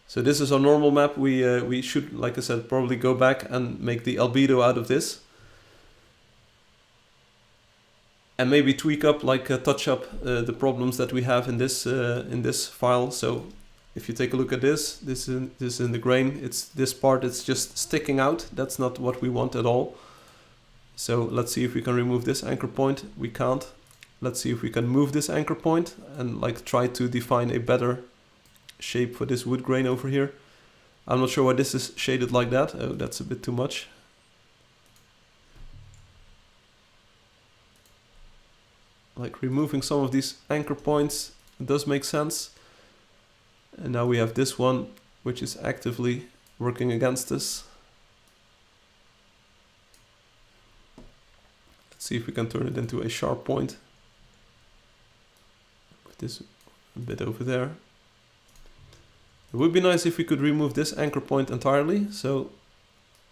So this is our normal map. We should, like I said, probably go back and make the albedo out of this. And maybe tweak up, like touch up the problems that we have in this file. So if you take a look at this is in the grain. It's this part. It's just sticking out. That's not what we want at all. So let's see if we can remove this anchor point. We can't. Let's see if we can move this anchor point and like try to define a better shape for this wood grain over here. I'm not sure why this is shaded like that. Oh, that's a bit too much. Like removing some of these anchor points does make sense. And now we have this one, which is actively working against us. Let's see if we can turn it into a sharp point. Put this a bit over there. It would be nice if we could remove this anchor point entirely, so,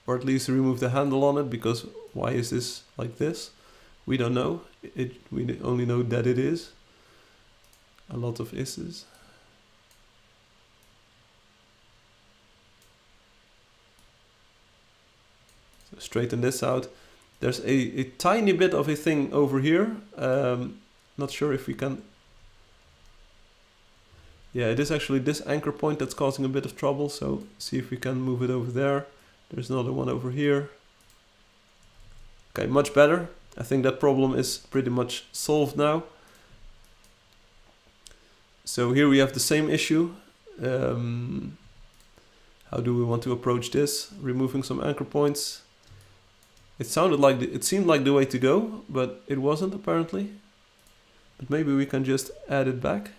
or at least remove the handle on it, because why is this like this? We don't know. We only know that it is. A lot of is's. So straighten this out. There's a tiny bit of a thing over here. Not sure if we can... Yeah, it is actually this anchor point that's causing a bit of trouble, so see if we can move it over there. There's another one over here. Okay, much better. I think that problem is pretty much solved now. So here we have the same issue. How do we want to approach this? Removing some anchor points. It sounded like it seemed like the way to go, but it wasn't apparently. But maybe we can just add it back.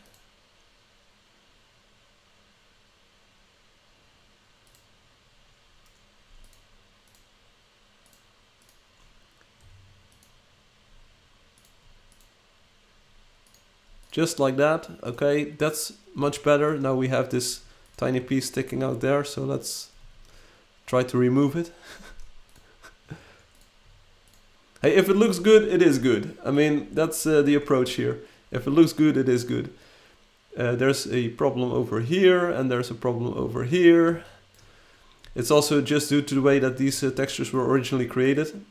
Just like that. Okay, that's much better. Now we have this tiny piece sticking out there, so let's try to remove it. Hey, if it looks good, it is good. I mean, that's the approach here. If it looks good, it is good. There's a problem over here, and there's a problem over here. It's also just due to the way that these textures were originally created.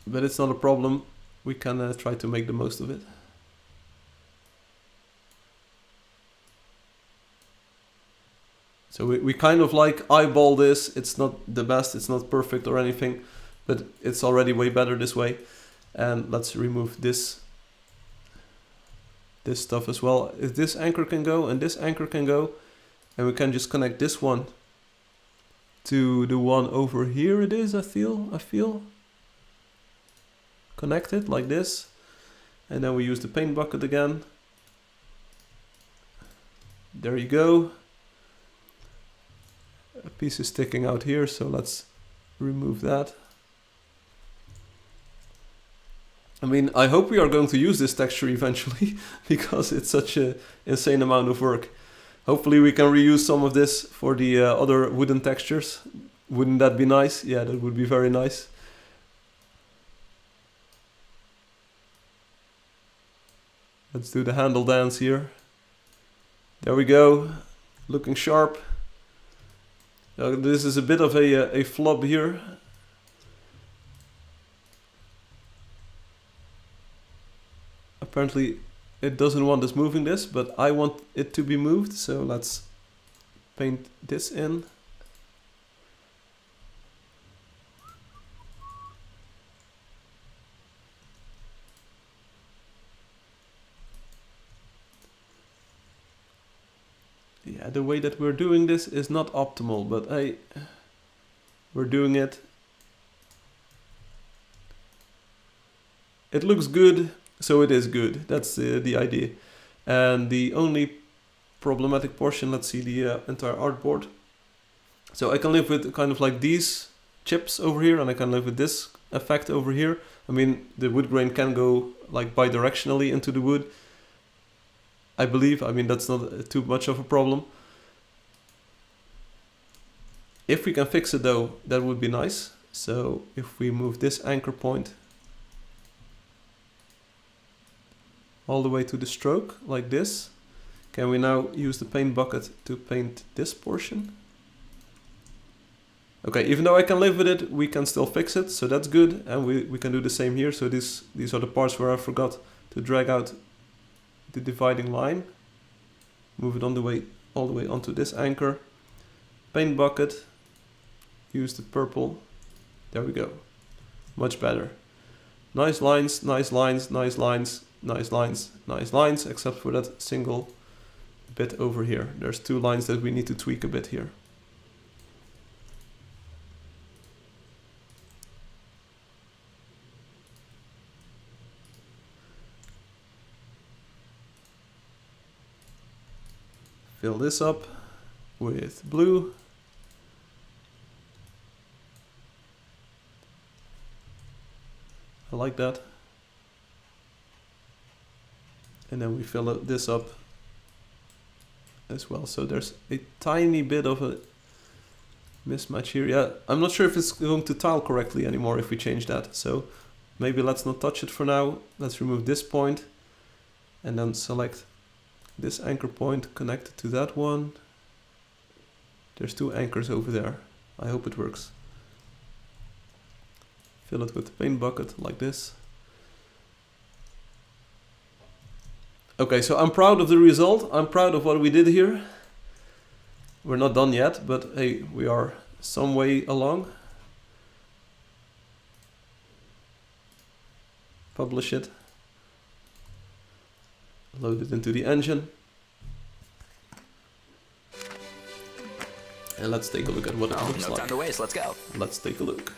But it's not a problem. We can try to make the most of it. So we kind of like eyeball this. It's not the best, it's not perfect or anything, but it's already way better this way. And let's remove this stuff as well. If this anchor can go and this anchor can go, and we can just connect this one to the one over here. It is, I feel. Connect it like this, and then we use the paint bucket again. There you go. A piece is sticking out here, so let's remove that. I mean, I hope we are going to use this texture eventually, because it's such an insane amount of work. Hopefully we can reuse some of this for the other wooden textures. Wouldn't that be nice? Yeah, that would be very nice. Let's do the handle dance here. There we go, looking sharp. This is a bit of a flub here. Apparently it doesn't want us moving this, but I want it to be moved, so let's paint this in. Yeah, the way that we're doing this is not optimal, but we're doing it. It looks good, so it is good. That's the idea. And the only problematic portion, let's see the entire artboard. So I can live with kind of like these chips over here, and I can live with this effect over here. I mean, the wood grain can go like bidirectionally into the wood, I believe. I mean, that's not too much of a problem. If we can fix it though, that would be nice. So if we move this anchor point all the way to the stroke, like this, can we now use the paint bucket to paint this portion? Okay, even though I can live with it, we can still fix it, so that's good. And we can do the same here. So these are the parts where I forgot to drag out the dividing line. Move it all the way onto this anchor. Paint bucket. Use the purple. There we go. Much better. Nice lines, nice lines, nice lines, nice lines, nice lines, except for that single bit over here. There's 2 lines that we need to tweak a bit here. Fill this up with blue. like that. And then we fill this up as well. So there's a tiny bit of a mismatch here. Yeah, I'm not sure if it's going to tile correctly anymore if we change that. So maybe let's not touch it for now. Let's remove this point and then select this anchor point connected to that one. There's 2 anchors over there. I hope it works. Fill it with the paint bucket like this. Okay, so I'm proud of the result. I'm proud of what we did here. We're not done yet, but hey, we are some way along. Publish it. Load it into the engine. And let's take a look at what it looks like. No time to waste, let's go. Let's take a look.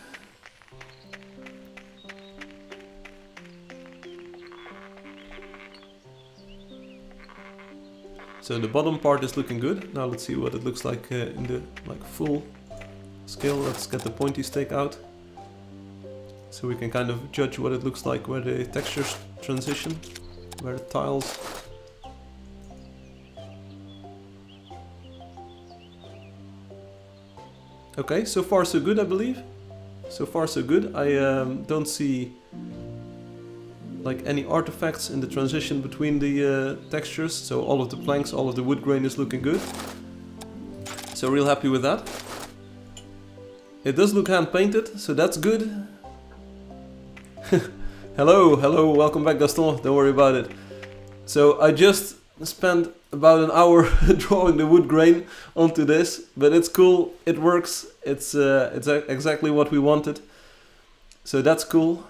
So the bottom part is looking good. Now let's see what it looks like in the full scale. Let's get the pointy stake out, so we can kind of judge what it looks like where the textures transition, where the tiles. Okay, so far so good, I believe. So far so good. I don't see like any artifacts in the transition between the textures. So all of the planks, all of the wood grain is looking good. So real happy with that. It does look hand painted, so that's good. Hello, welcome back, Gaston. Don't worry about it. So I just spent about an hour drawing the wood grain onto this, but it's cool. It works. It's exactly what we wanted. So that's cool.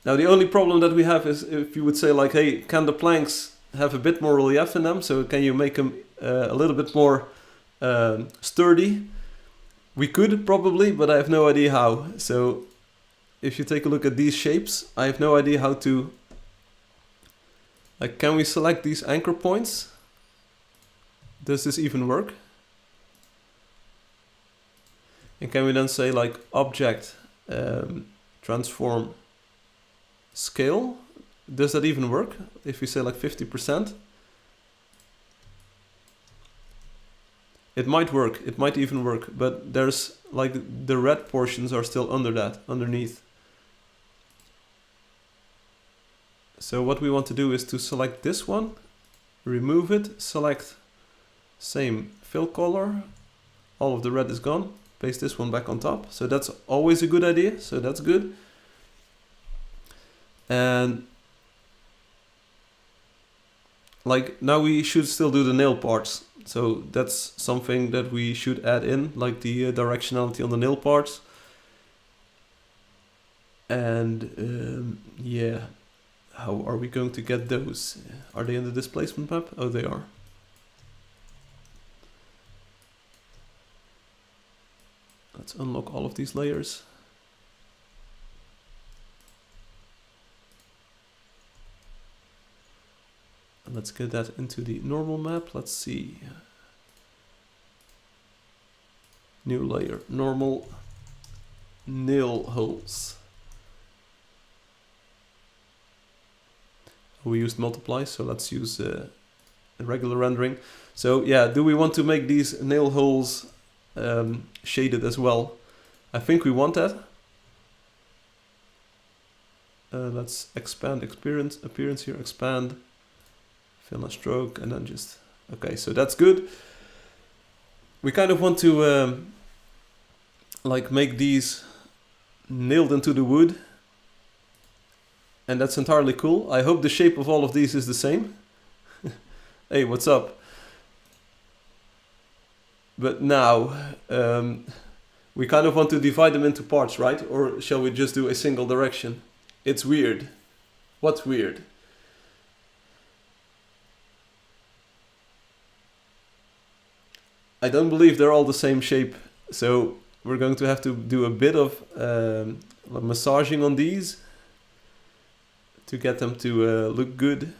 Now the only problem that we have is if you would say like, hey, can the planks have a bit more relief in them? So can you make them a little bit more sturdy? We could probably, but I have no idea how. So if you take a look at these shapes, I have no idea how to, like, can we select these anchor points? Does this even work? And can we then say like object transform scale? Does that even work? If we say like 50%? It might work, it might even work, but there's like the red portions are still underneath. So what we want to do is to select this one, remove it, select same fill color, all of the red is gone, paste this one back on top. So that's always a good idea, so that's good. And like now we should still do the nail parts. So that's something that we should add in, like the directionality on the nail parts. And yeah, how are we going to get those? Are they in the displacement map? Oh, they are. Let's unlock all of these layers. And let's get that into the normal map. Let's see. New layer, normal nail holes. We used multiply, so let's use a regular rendering. So yeah, do we want to make these nail holes shaded as well? I think we want that. Let's expand appearance here, expand, fill and stroke, and then just, okay, so that's good. We kind of want to like make these nailed into the wood. And that's entirely cool. I hope the shape of all of these is the same. Hey, what's up? But now, we kind of want to divide them into parts, right? Or shall we just do a single direction? It's weird. What's weird? I don't believe they're all the same shape. So we're going to have to do a bit of massaging on these to get them to look good.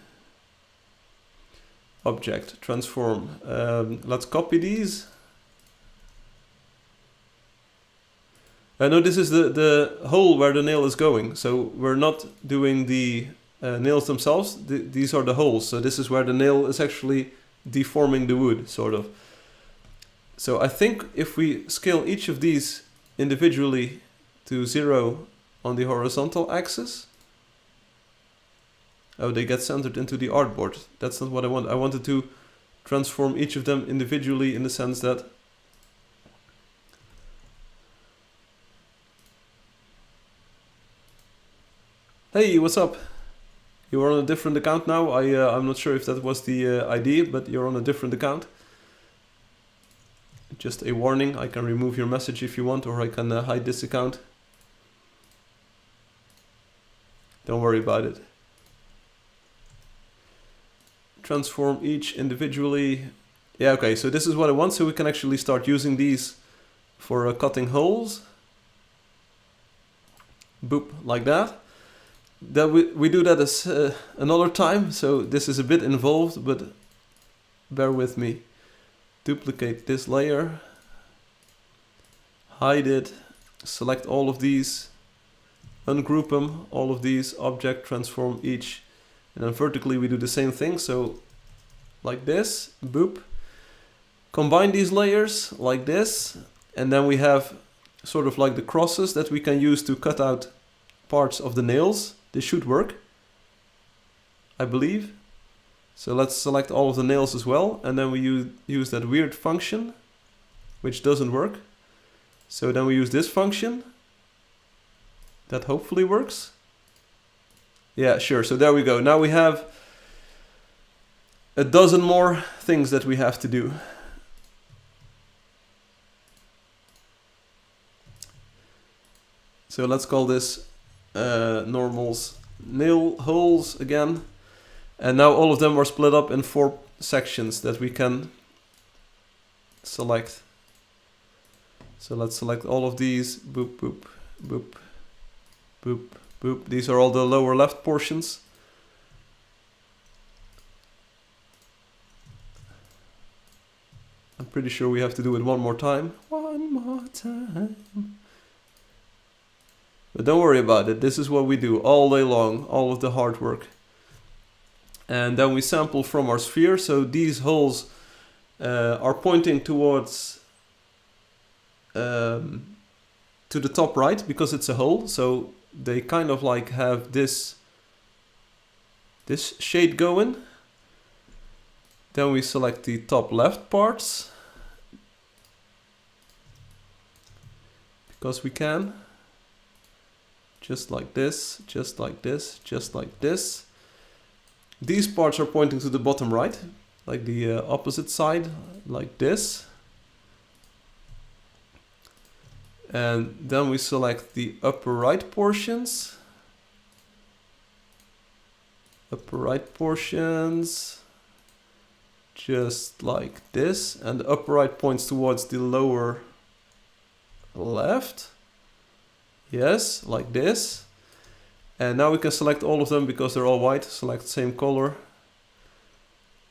Object, transform. Let's copy these. No, this is the hole where the nail is going. So we're not doing the nails themselves. These are the holes. So this is where the nail is actually deforming the wood, sort of. So I think if we scale each of these individually to 0 on the horizontal axis. Oh, they get centered into the artboard. That's not what I want. I wanted to transform each of them individually in the sense that hey, what's up? You're on a different account now. I'm not sure if that was the idea, but you're on a different account. Just a warning, I can remove your message if you want, or I can hide this account. Don't worry about it. Transform each individually. Yeah, okay, so this is what I want, so we can actually start using these for cutting holes. Boop, like that. Then we do that as another time, so this is a bit involved, but bear with me. Duplicate this layer, hide it, select all of these, ungroup them, all of these, object, transform each, and then vertically we do the same thing, so like this, boop. Combine these layers like this, and then we have sort of like the crosses that we can use to cut out parts of the nails. This should work, I believe. So let's select all of the nails as well, and then we use that weird function, which doesn't work. So then we use this function, that hopefully works. Yeah, sure, so there we go. Now we have a dozen more things that we have to do. So let's call this normals nail holes again. And now all of them are split up in 4 sections that we can select. So let's select all of these. Boop, boop, boop, boop, boop. These are all the lower left portions. I'm pretty sure we have to do it one more time. One more time. But don't worry about it. This is what we do all day long, all of the hard work. And then we sample from our sphere. So these holes are pointing towards to the top right because it's a hole. So they kind of like have this shade going. Then we select the top left parts because we can. Just like this, just like this, just like this. These parts are pointing to the bottom right, like the opposite side, like this. And then we select the upper right portions. Upper right portions, just like this. And the upper right points towards the lower left. Yes, like this. And now we can select all of them because they're all white. Select same color.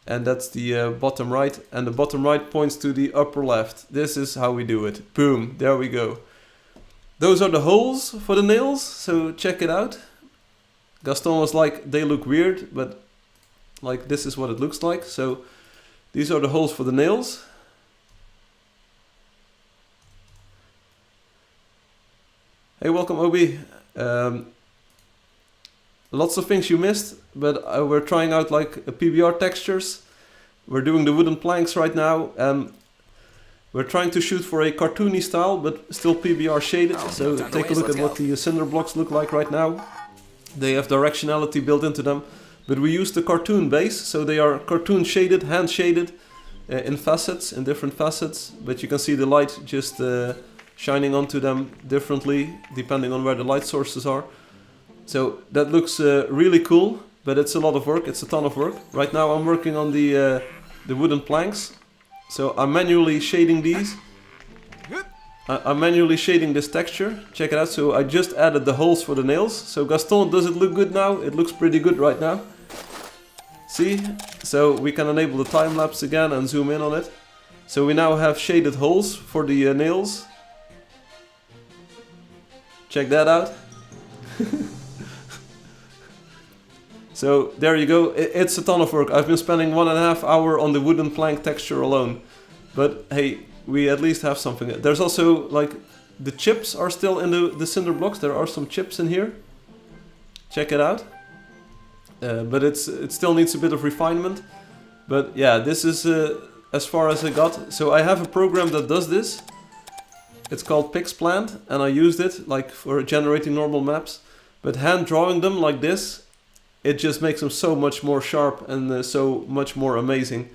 And that's the bottom right. And the bottom right points to the upper left. This is how we do it. Boom, there we go. Those are the holes for the nails, so check it out. Gaston was like, they look weird, but like this is what it looks like. So these are the holes for the nails. Hey, welcome Obi. Lots of things you missed, but we're trying out like a PBR textures. We're doing the wooden planks right now. We're trying to shoot for a cartoony style, but still PBR shaded. So take a look at what the cinder blocks look like right now. They have directionality built into them, but we use the cartoon base, so they are cartoon shaded, hand shaded in facets, in different facets. But you can see the light just shining onto them differently depending on where the light sources are. So that looks really cool, but it's a lot of work. It's a ton of work. Right now I'm working on the wooden planks. So I'm manually shading these. I'm manually shading this texture. Check it out. So I just added the holes for the nails. So Gaston, does it look good now? It looks pretty good right now. See? So we can enable the time lapse again and zoom in on it. So we now have shaded holes for the nails. Check that out. So there you go. It's a ton of work. I've been spending 1.5 hours on the wooden plank texture alone. But hey, we at least have something. There's also like the chips are still in the cinder blocks. There are some chips in here. Check it out. But it still needs a bit of refinement. But yeah, this is as far as I got. So I have a program that does this. It's called PixPlant, and I used it like for generating normal maps. But hand drawing them like this, it just makes them so much more sharp and so much more amazing.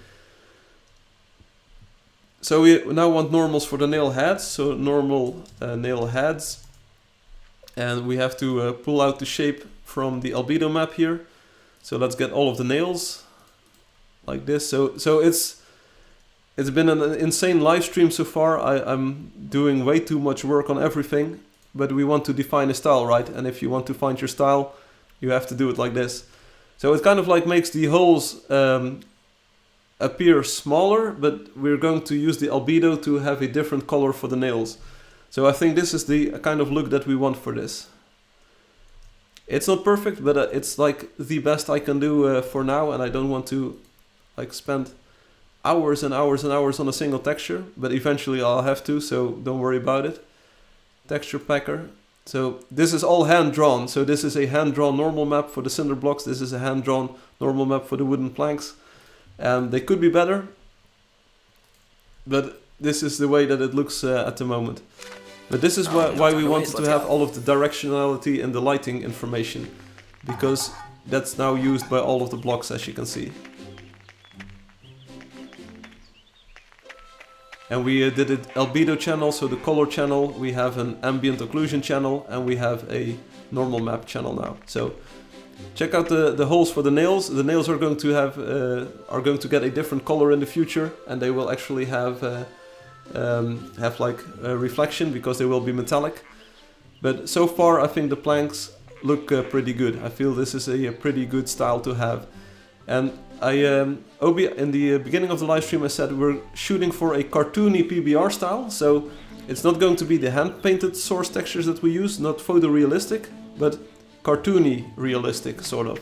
So we now want normals for the nail heads. So normal nail heads. And we have to pull out the shape from the albedo map here. So let's get all of the nails like this. So it's been an insane live stream so far. I'm doing way too much work on everything, but we want to define a style, right? And if you want to find your style, you have to do it like this. So it kind of like makes the holes appear smaller, but we're going to use the albedo to have a different color for the nails. So I think this is the kind of look that we want for this. It's not perfect, but it's like the best I can do for now, and I don't want to like spend hours and hours and hours on a single texture, but eventually I'll have to, so don't worry about it. Texture packer. So this is all hand drawn. So this is a hand drawn normal map for the cinder blocks. This is a hand drawn normal map for the wooden planks. And they could be better, but this is the way that it looks at the moment. But this is why we wanted to have all of the directionality and the lighting information, because that's now used by all of the blocks, as you can see. And we did an albedo channel, so the color channel, we have an ambient occlusion channel, and we have a normal map channel now. So check out the holes for the nails. The nails are going to get a different color in the future, and they will actually have like a reflection because they will be metallic. But so far I think the planks look pretty good. I feel this is a pretty good style to have. And Obi, in the beginning of the live stream I said we're shooting for a cartoony PBR style, so it's not going to be the hand-painted source textures that we use, not photorealistic, but cartoony realistic, sort of.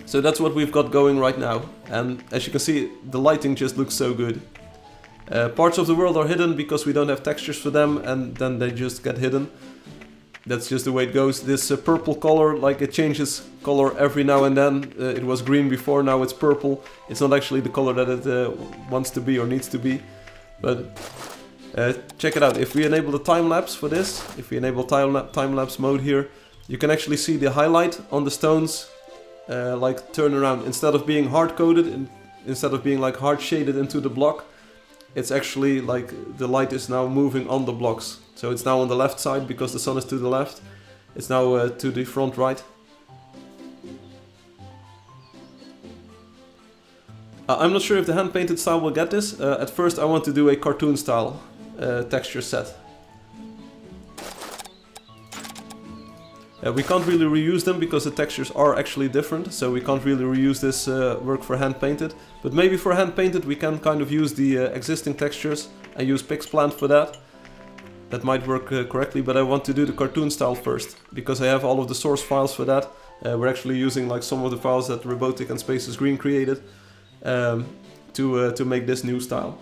So that's what we've got going right now, and as you can see, the lighting just looks so good. Parts of the world are hidden because we don't have textures for them, and then they just get hidden. That's just the way it goes. This purple color, like it changes color every now and then. It was green before, now it's purple. It's not actually the color that it wants to be or needs to be. But check it out. If we enable the time-lapse for this, if we enable time-lapse mode here, you can actually see the highlight on the stones like turn around. Instead of being hard-coded, instead of being like hard-shaded into the block, it's actually like the light is now moving on the blocks. So it's now on the left side because the sun is to the left. It's now to the front right. I'm not sure if the hand-painted style will get this. At first I want to do a cartoon style texture set. We can't really reuse them because the textures are actually different, so we can't really reuse this work for hand-painted. But maybe for hand-painted we can kind of use the existing textures and use PixPlant for that. That might work correctly, but I want to do the cartoon style first, because I have all of the source files for that. We're actually using like some of the files that Robotic and Spaces Green created to make this new style.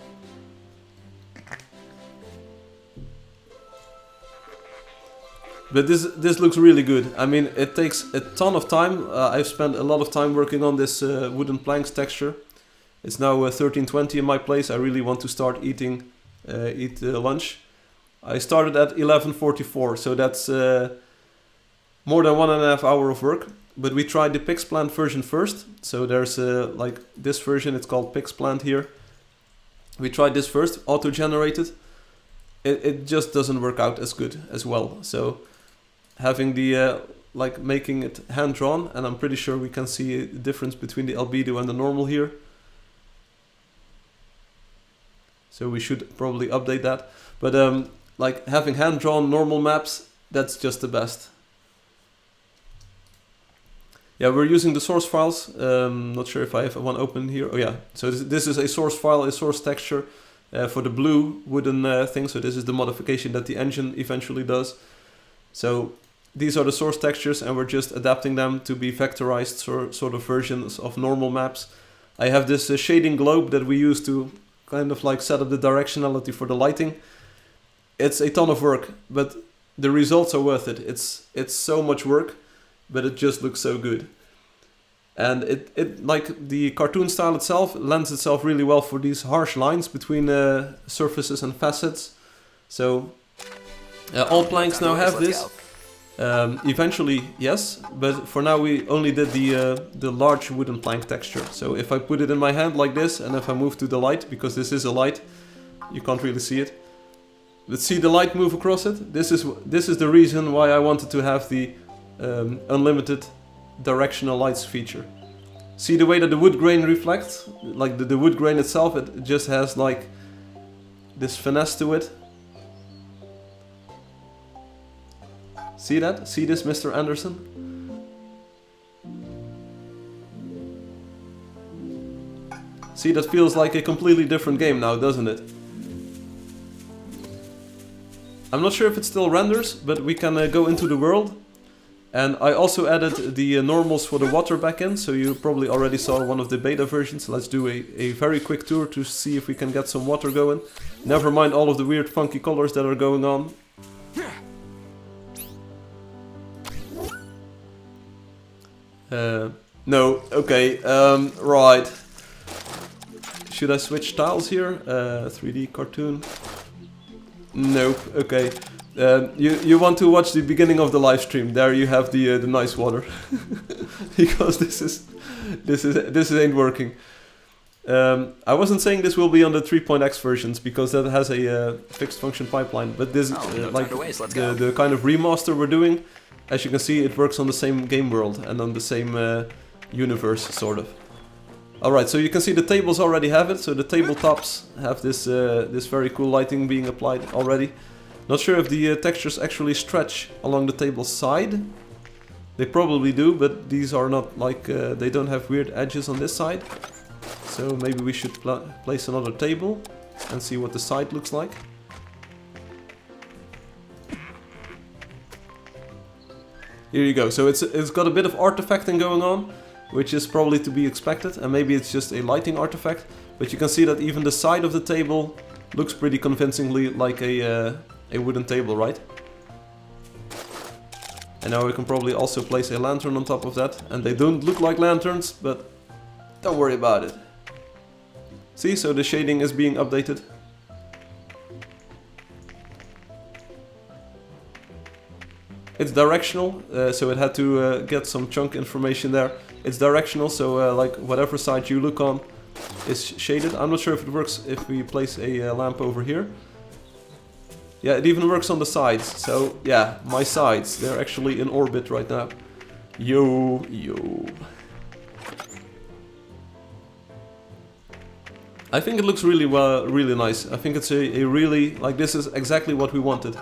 But this looks really good. I mean, it takes a ton of time. I've spent a lot of time working on this wooden planks texture. It's now 13:20 in my place. I really want to start eat lunch. I started at 11:44, so that's more than 1.5 hours of work. But we tried the PixPlant version first. So there's like this version, it's called PixPlant here. We tried this first, auto-generated. It just doesn't work out as good as well. So having the like making it hand drawn, and I'm pretty sure we can see a difference between the albedo and the normal here. So we should probably update that. But like having hand drawn normal maps, that's just the best. Yeah, we're using the source files. Not sure if I have one open here. Oh yeah, so this is a source file, a source texture. for the blue wooden thing. So this is the modification that the engine eventually does. So these are the source textures, and we're just adapting them to be vectorized sort of versions of normal maps. I have this shading globe that we use to kind of like set up the directionality for the lighting. It's a ton of work, but the results are worth it. It's so much work, but it just looks so good. And it like the cartoon style itself lends itself really well for these harsh lines between surfaces and facets. So all planks now have this. Eventually, yes, but for now we only did the large wooden plank texture. So if I put it in my hand like this, and if I move to the light, because this is a light, you can't really see it. But see the light move across it? This is the reason why I wanted to have the unlimited directional lights feature. See the way that the wood grain reflects? Like the wood grain itself, it just has like this finesse to it. See that? See this, Mr. Anderson? See, that feels like a completely different game now, doesn't it? I'm not sure if it still renders, but we can go into the world. And I also added the normals for the water back in, so you probably already saw one of the beta versions. Let's do a very quick tour to see if we can get some water going. Never mind all of the weird funky colors that are going on. No, okay, right. Should I switch styles here? 3D cartoon. Nope, okay. You want to watch the beginning of the live stream? There you have the nice water, because this ain't working. I wasn't saying this will be on the 3.x versions because that has a fixed function pipeline, but this like the kind of remaster we're doing. As you can see, it works on the same game world and on the same universe, sort of. Alright, so you can see the tables already have it, so the tabletops have this this very cool lighting being applied already. Not sure if the textures actually stretch along the table side. They probably do, but these are not like, they don't have weird edges on this side. So maybe we should place another table and see what the side looks like. Here you go, so it's got a bit of artifacting going on, which is probably to be expected, and maybe it's just a lighting artifact, but you can see that even the side of the table looks pretty convincingly like a wooden table, right? And now we can probably also place a lantern on top of that, and they don't look like lanterns, but don't worry about it. See, so the shading is being updated. It's directional, so it had to get some chunk information there. It's directional, so like whatever side you look on is shaded. I'm not sure if it works if we place a lamp over here. Yeah, it even works on the sides. So yeah, my sides, they're actually in orbit right now. Yo, yo. I think it looks really well, really nice. I think it's a really, like, this is exactly what we wanted.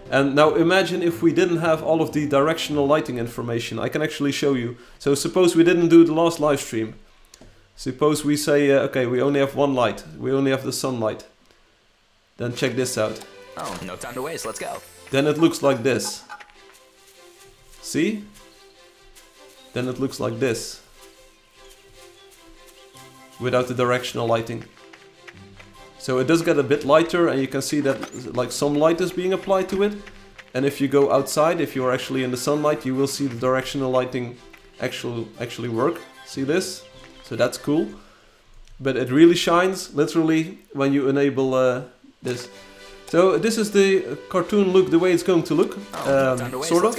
And now imagine if we didn't have all of the directional lighting information. I can actually show you. So suppose we didn't do the last live stream. Suppose we say, okay, we only have one light. We only have the sunlight. Then check this out. Oh, no time to waste, let's go. Then it looks like this. See? Then it looks like this. Without the directional lighting. So it does get a bit lighter, and you can see that like some light is being applied to it. And if you go outside, if you're actually in the sunlight, you will see the directional lighting actually work. See this? So that's cool. But it really shines, literally, when you enable this. So this is the cartoon look, the way it's going to look, sort of.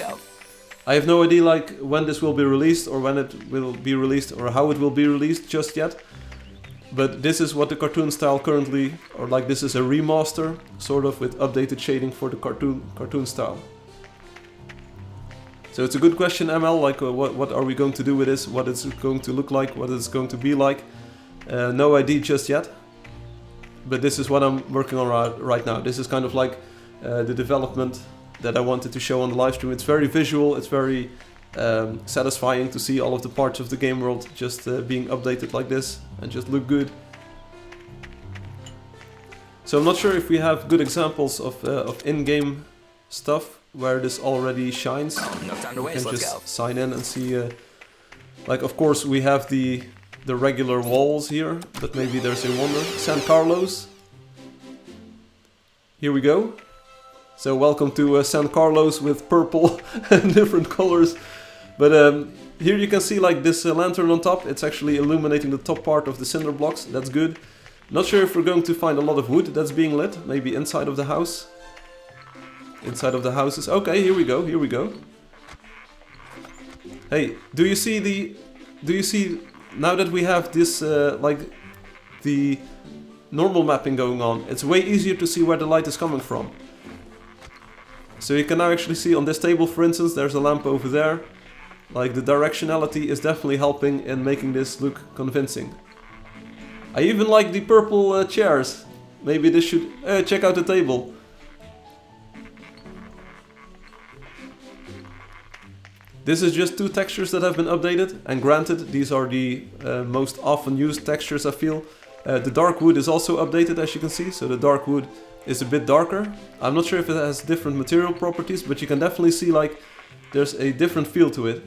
I have no idea like when this will be released, or when it will be released, or how it will be released just yet. But this is what the cartoon style currently, or like this is a remaster, sort of, with updated shading for the cartoon style. So it's a good question, ML, like what are we going to do with this, what is it going to look like, what it's going to be like. No idea just yet. But this is what I'm working on right now. This is kind of like the development that I wanted to show on the live stream. It's very visual, it's very satisfying to see all of the parts of the game world just being updated like this and just look good. So I'm not sure if we have good examples of in-game stuff where this already shines. Oh, no time to You waste, can let's just go. sign in and see, like of course we have the regular walls here, but maybe there's a wonder. San Carlos. Here we go. So welcome to San Carlos with purple and different colors. But here you can see like this lantern on top. It's actually illuminating the top part of the cinder blocks. That's good. Not sure if we're going to find a lot of wood that's being lit. Maybe inside of the house. Inside of the houses. Okay, here we go. Here we go. Hey, do you see now that we have this like the normal mapping going on, it's way easier to see where the light is coming from. So you can now actually see on this table, for instance, there's a lamp over there. Like the directionality is definitely helping in making this look convincing. I even like the purple chairs. Maybe this should... check out the table. This is just 2 textures that have been updated, and granted, these are the most often used textures, I feel. The dark wood is also updated, as you can see, so the dark wood is a bit darker. I'm not sure if it has different material properties, but you can definitely see like there's a different feel to it.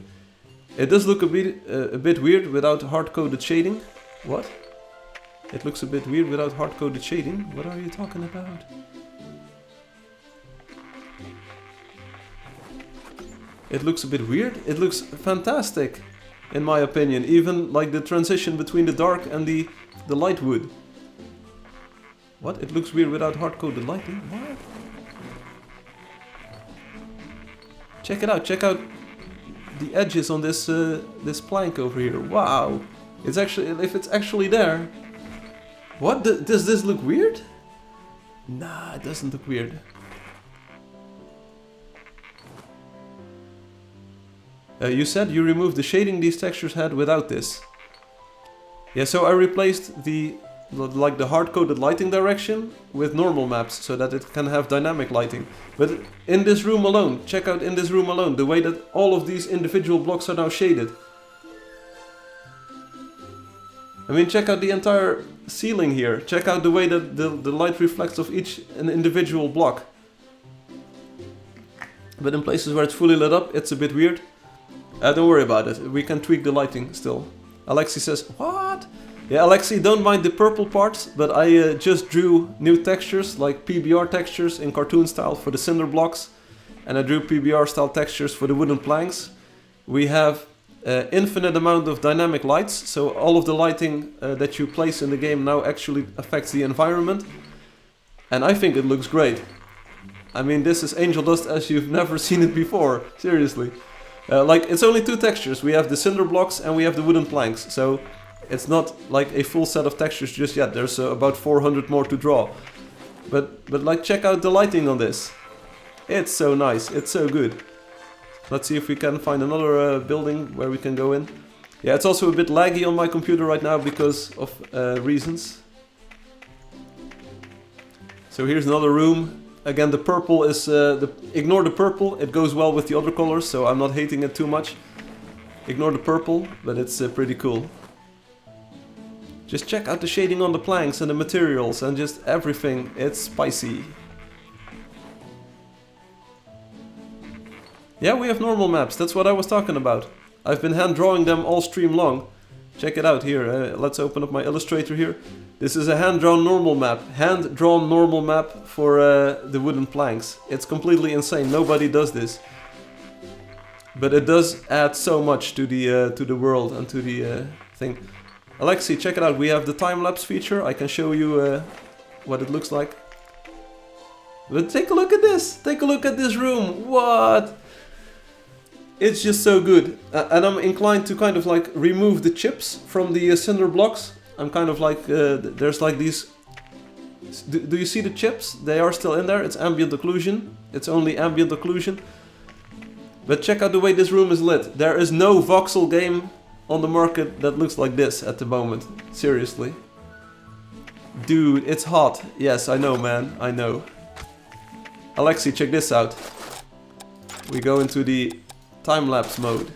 It does look a bit weird without hard-coded shading. What? It looks a bit weird without hard-coded shading? What are you talking about? It looks a bit weird. It looks fantastic, in my opinion. Even like the transition between the dark and the light wood. What? It looks weird without hard-coded lighting? What? Check it out. Check out the edges on this this plank over here. Wow! It's actually, if it's actually there. What? Does this look weird? Nah, it doesn't look weird. You said you removed the shading these textures had without this. Yeah, so I replaced the hard-coded lighting direction with normal maps so that it can have dynamic lighting. But in this room alone, check out in this room alone, the way that all of these individual blocks are now shaded. I mean, check out the entire ceiling here. Check out the way that the light reflects off an individual block. But in places where it's fully lit up, it's a bit weird. Don't worry about it, we can tweak the lighting still. Alexi says, what? Yeah, Alexi, don't mind the purple parts, but I just drew new textures, like PBR textures in cartoon style for the cinder blocks. And I drew PBR style textures for the wooden planks. We have infinite amount of dynamic lights, so all of the lighting that you place in the game now actually affects the environment. And I think it looks great. I mean, this is angel dust as you've never seen it before, seriously. Like, it's only 2 textures. We have the cinder blocks and we have the wooden planks. So it's not like a full set of textures just yet. There's about 400 more to draw. But like, check out the lighting on this. It's so nice. It's so good. Let's see if we can find another building where we can go in. Yeah, it's also a bit laggy on my computer right now because of reasons. So here's another room. Again, the purple is... ignore the purple, it goes well with the other colors, so I'm not hating it too much. Ignore the purple, but it's pretty cool. Just check out the shading on the planks and the materials and just everything. It's spicy. Yeah, we have normal maps, that's what I was talking about. I've been hand drawing them all stream long. Check it out here, let's open up my Illustrator here. This is a hand-drawn normal map. Hand-drawn normal map for the wooden planks. It's completely insane, nobody does this. But it does add so much to the world and to the thing. Alexi, check it out, we have the time-lapse feature. I can show you what it looks like. But take a look at this! Take a look at this room! What? It's just so good. And I'm inclined to kind of like remove the chips from the cinder blocks. I'm kind of like, there's like these... Do you see the chips? They are still in there. It's ambient occlusion. It's only ambient occlusion. But check out the way this room is lit. There is no voxel game on the market that looks like this at the moment. Seriously. Dude, it's hot. Yes, I know, man. I know. Alexi, check this out. We go into the time-lapse mode.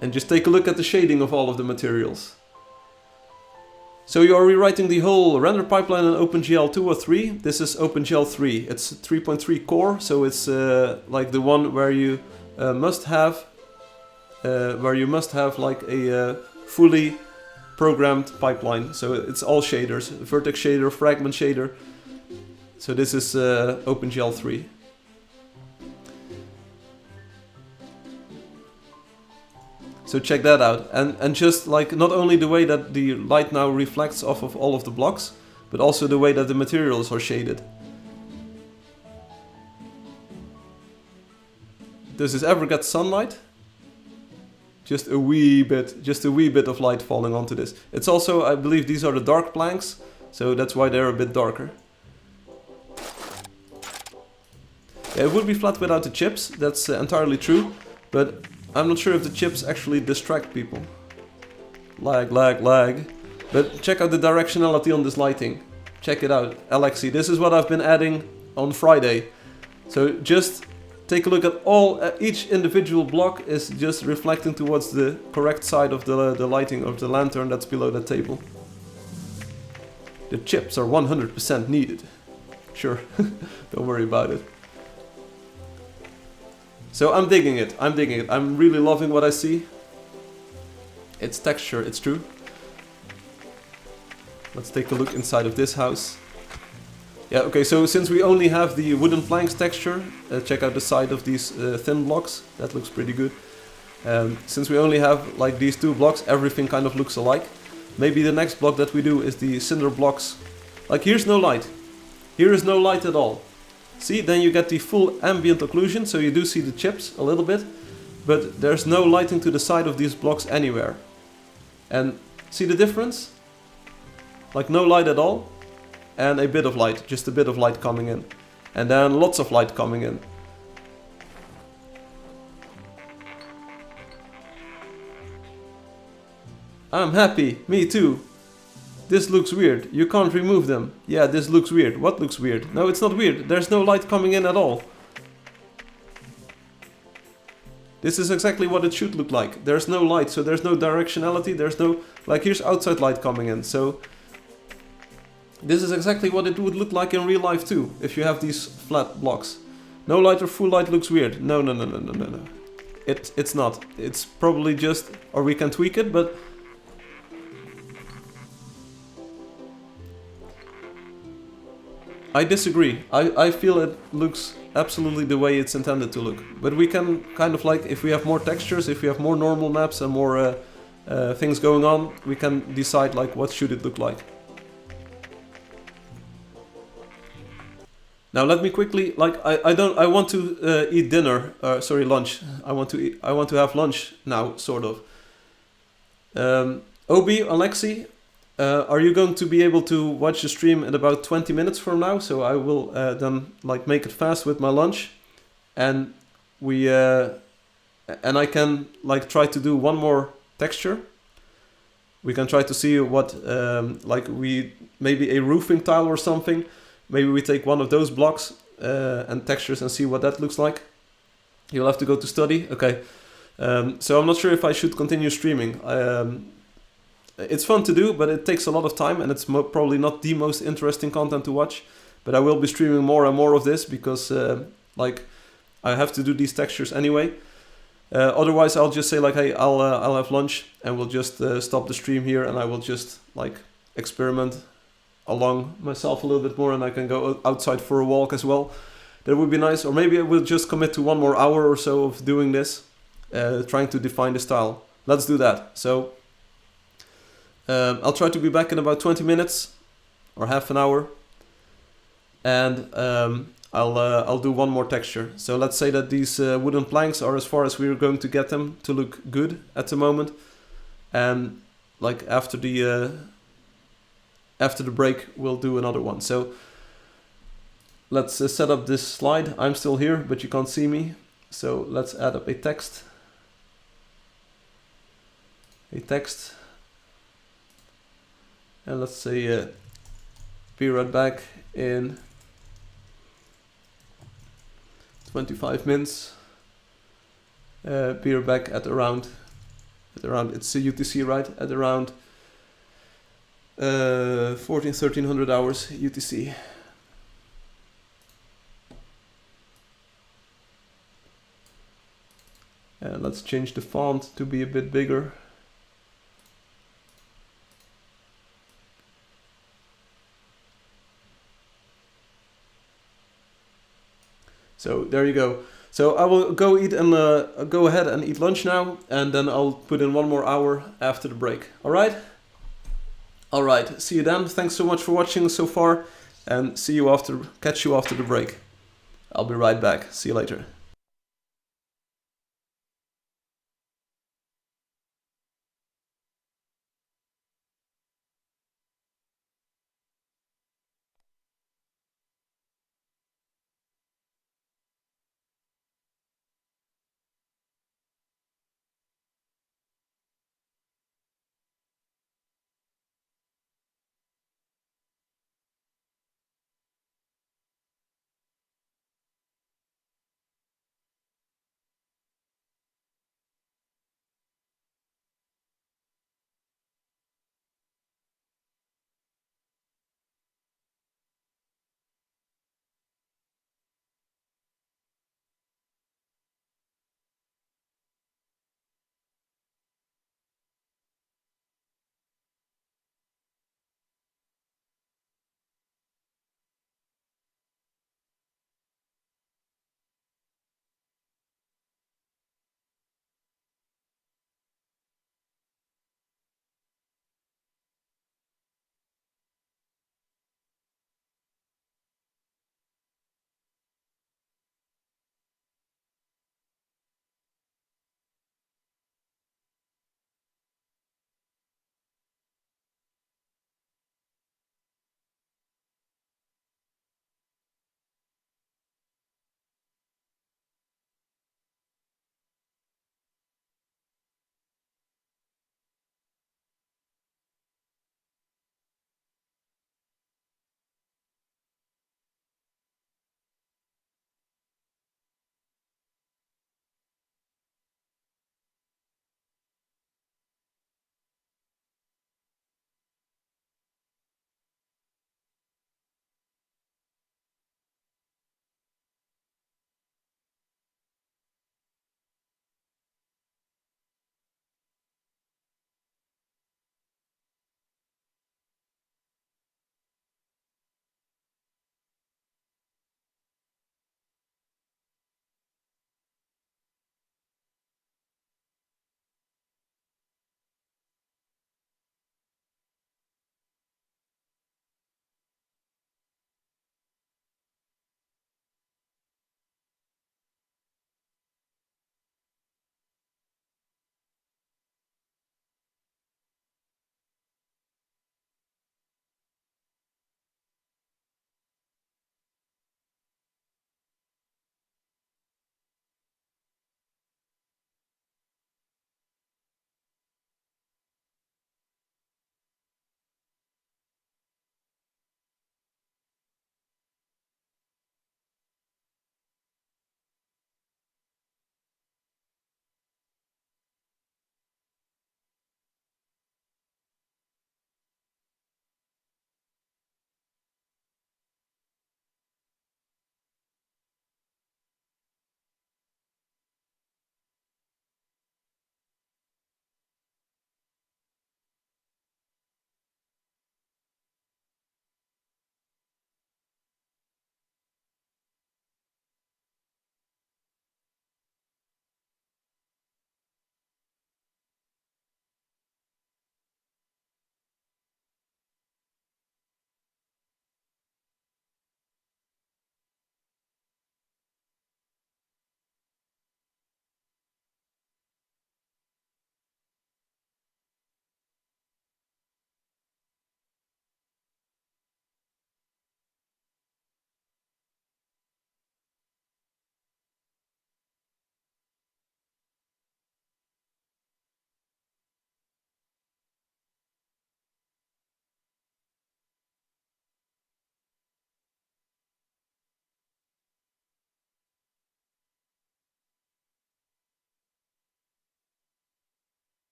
And just take a look at the shading of all of the materials. So you are rewriting the whole render pipeline in OpenGL 2 or 3. This is OpenGL 3. It's 3.3 core, so it's like the one where you must have like a fully programmed pipeline. So it's all shaders, vertex shader, fragment shader. So this is OpenGL 3. So check that out, and just like not only the way that the light now reflects off of all of the blocks, but also the way that the materials are shaded. Does this ever get sunlight? Just a wee bit of light falling onto this. It's also, I believe these are the dark planks, so that's why they're a bit darker. Yeah, it would be flat without the chips, that's entirely true, but I'm not sure if the chips actually distract people. Lag. But check out the directionality on this lighting. Check it out, Alexi. This is what I've been adding on Friday. So just take a look at each individual block is just reflecting towards the correct side of the lighting of the lantern that's below the table. The chips are 100% needed. Sure, don't worry about it. So I'm digging it. I'm really loving what I see. It's texture, it's true. Let's take a look inside of this house. Yeah, okay, so since we only have the wooden planks texture, check out the side of these thin blocks. That looks pretty good. Since we only have like these two blocks, everything kind of looks alike. Maybe the next block that we do is the cinder blocks. Like here's no light. Here is no light at all. See, then you get the full ambient occlusion, so you do see the chips a little bit, but there's no lighting to the side of these blocks anywhere. And see the difference? Like no light at all, and a bit of light, just a bit of light coming in. And then lots of light coming in. I'm happy, me too. This looks weird. You can't remove them. Yeah, this looks weird. What looks weird? No, it's not weird. There's no light coming in at all. This is exactly what it should look like. There's no light, so there's no directionality. There's no... Like, here's outside light coming in, so... This is exactly what it would look like in real life too, if you have these flat blocks. No light or full light looks weird. No. It's not. It's probably just... Or we can tweak it, but... I disagree. I feel it looks absolutely the way it's intended to look. But we can kind of like, if we have more textures, if we have more normal maps and more things going on, we can decide like what should it look like. Now let me quickly, like I want to eat dinner, lunch. I want to have lunch now, sort of. Obi, Alexi, are you going to be able to watch the stream in about 20 minutes from now? So I will then like make it fast with my lunch, and and I can like try to do one more texture. We can try to see what maybe a roofing tile or something. Maybe we take one of those blocks and textures and see what that looks like. You'll have to go to study. Okay. So I'm not sure if I should continue streaming. It's fun to do, but it takes a lot of time, and it's probably not the most interesting content to watch. But I will be streaming more and more of this because, I have to do these textures anyway. Otherwise, I'll just say like, hey, I'll have lunch, and we'll just stop the stream here, and I will just like experiment along myself a little bit more, and I can go outside for a walk as well. That would be nice. Or maybe I will just commit to 1 more hour or so of doing this, trying to define the style. Let's do that. So. I'll try to be back in about 20 minutes or half an hour, and I'll do one more texture. So let's say that these wooden planks are as far as we're going to get them to look good at the moment, and like after the break we'll do another one. So let's set up this slide. I'm still here, but you can't see me. So let's add up a text. And let's say be right back in 25 minutes. Be right back at around it's UTC, right? At around 1300 hours UTC. And let's change the font to be a bit bigger. So there you go. So I will go eat and go ahead and eat lunch now, and then I'll put in 1 more hour after the break. All right? All right. See you then. Thanks so much for watching so far, and catch you after the break. I'll be right back. See you later.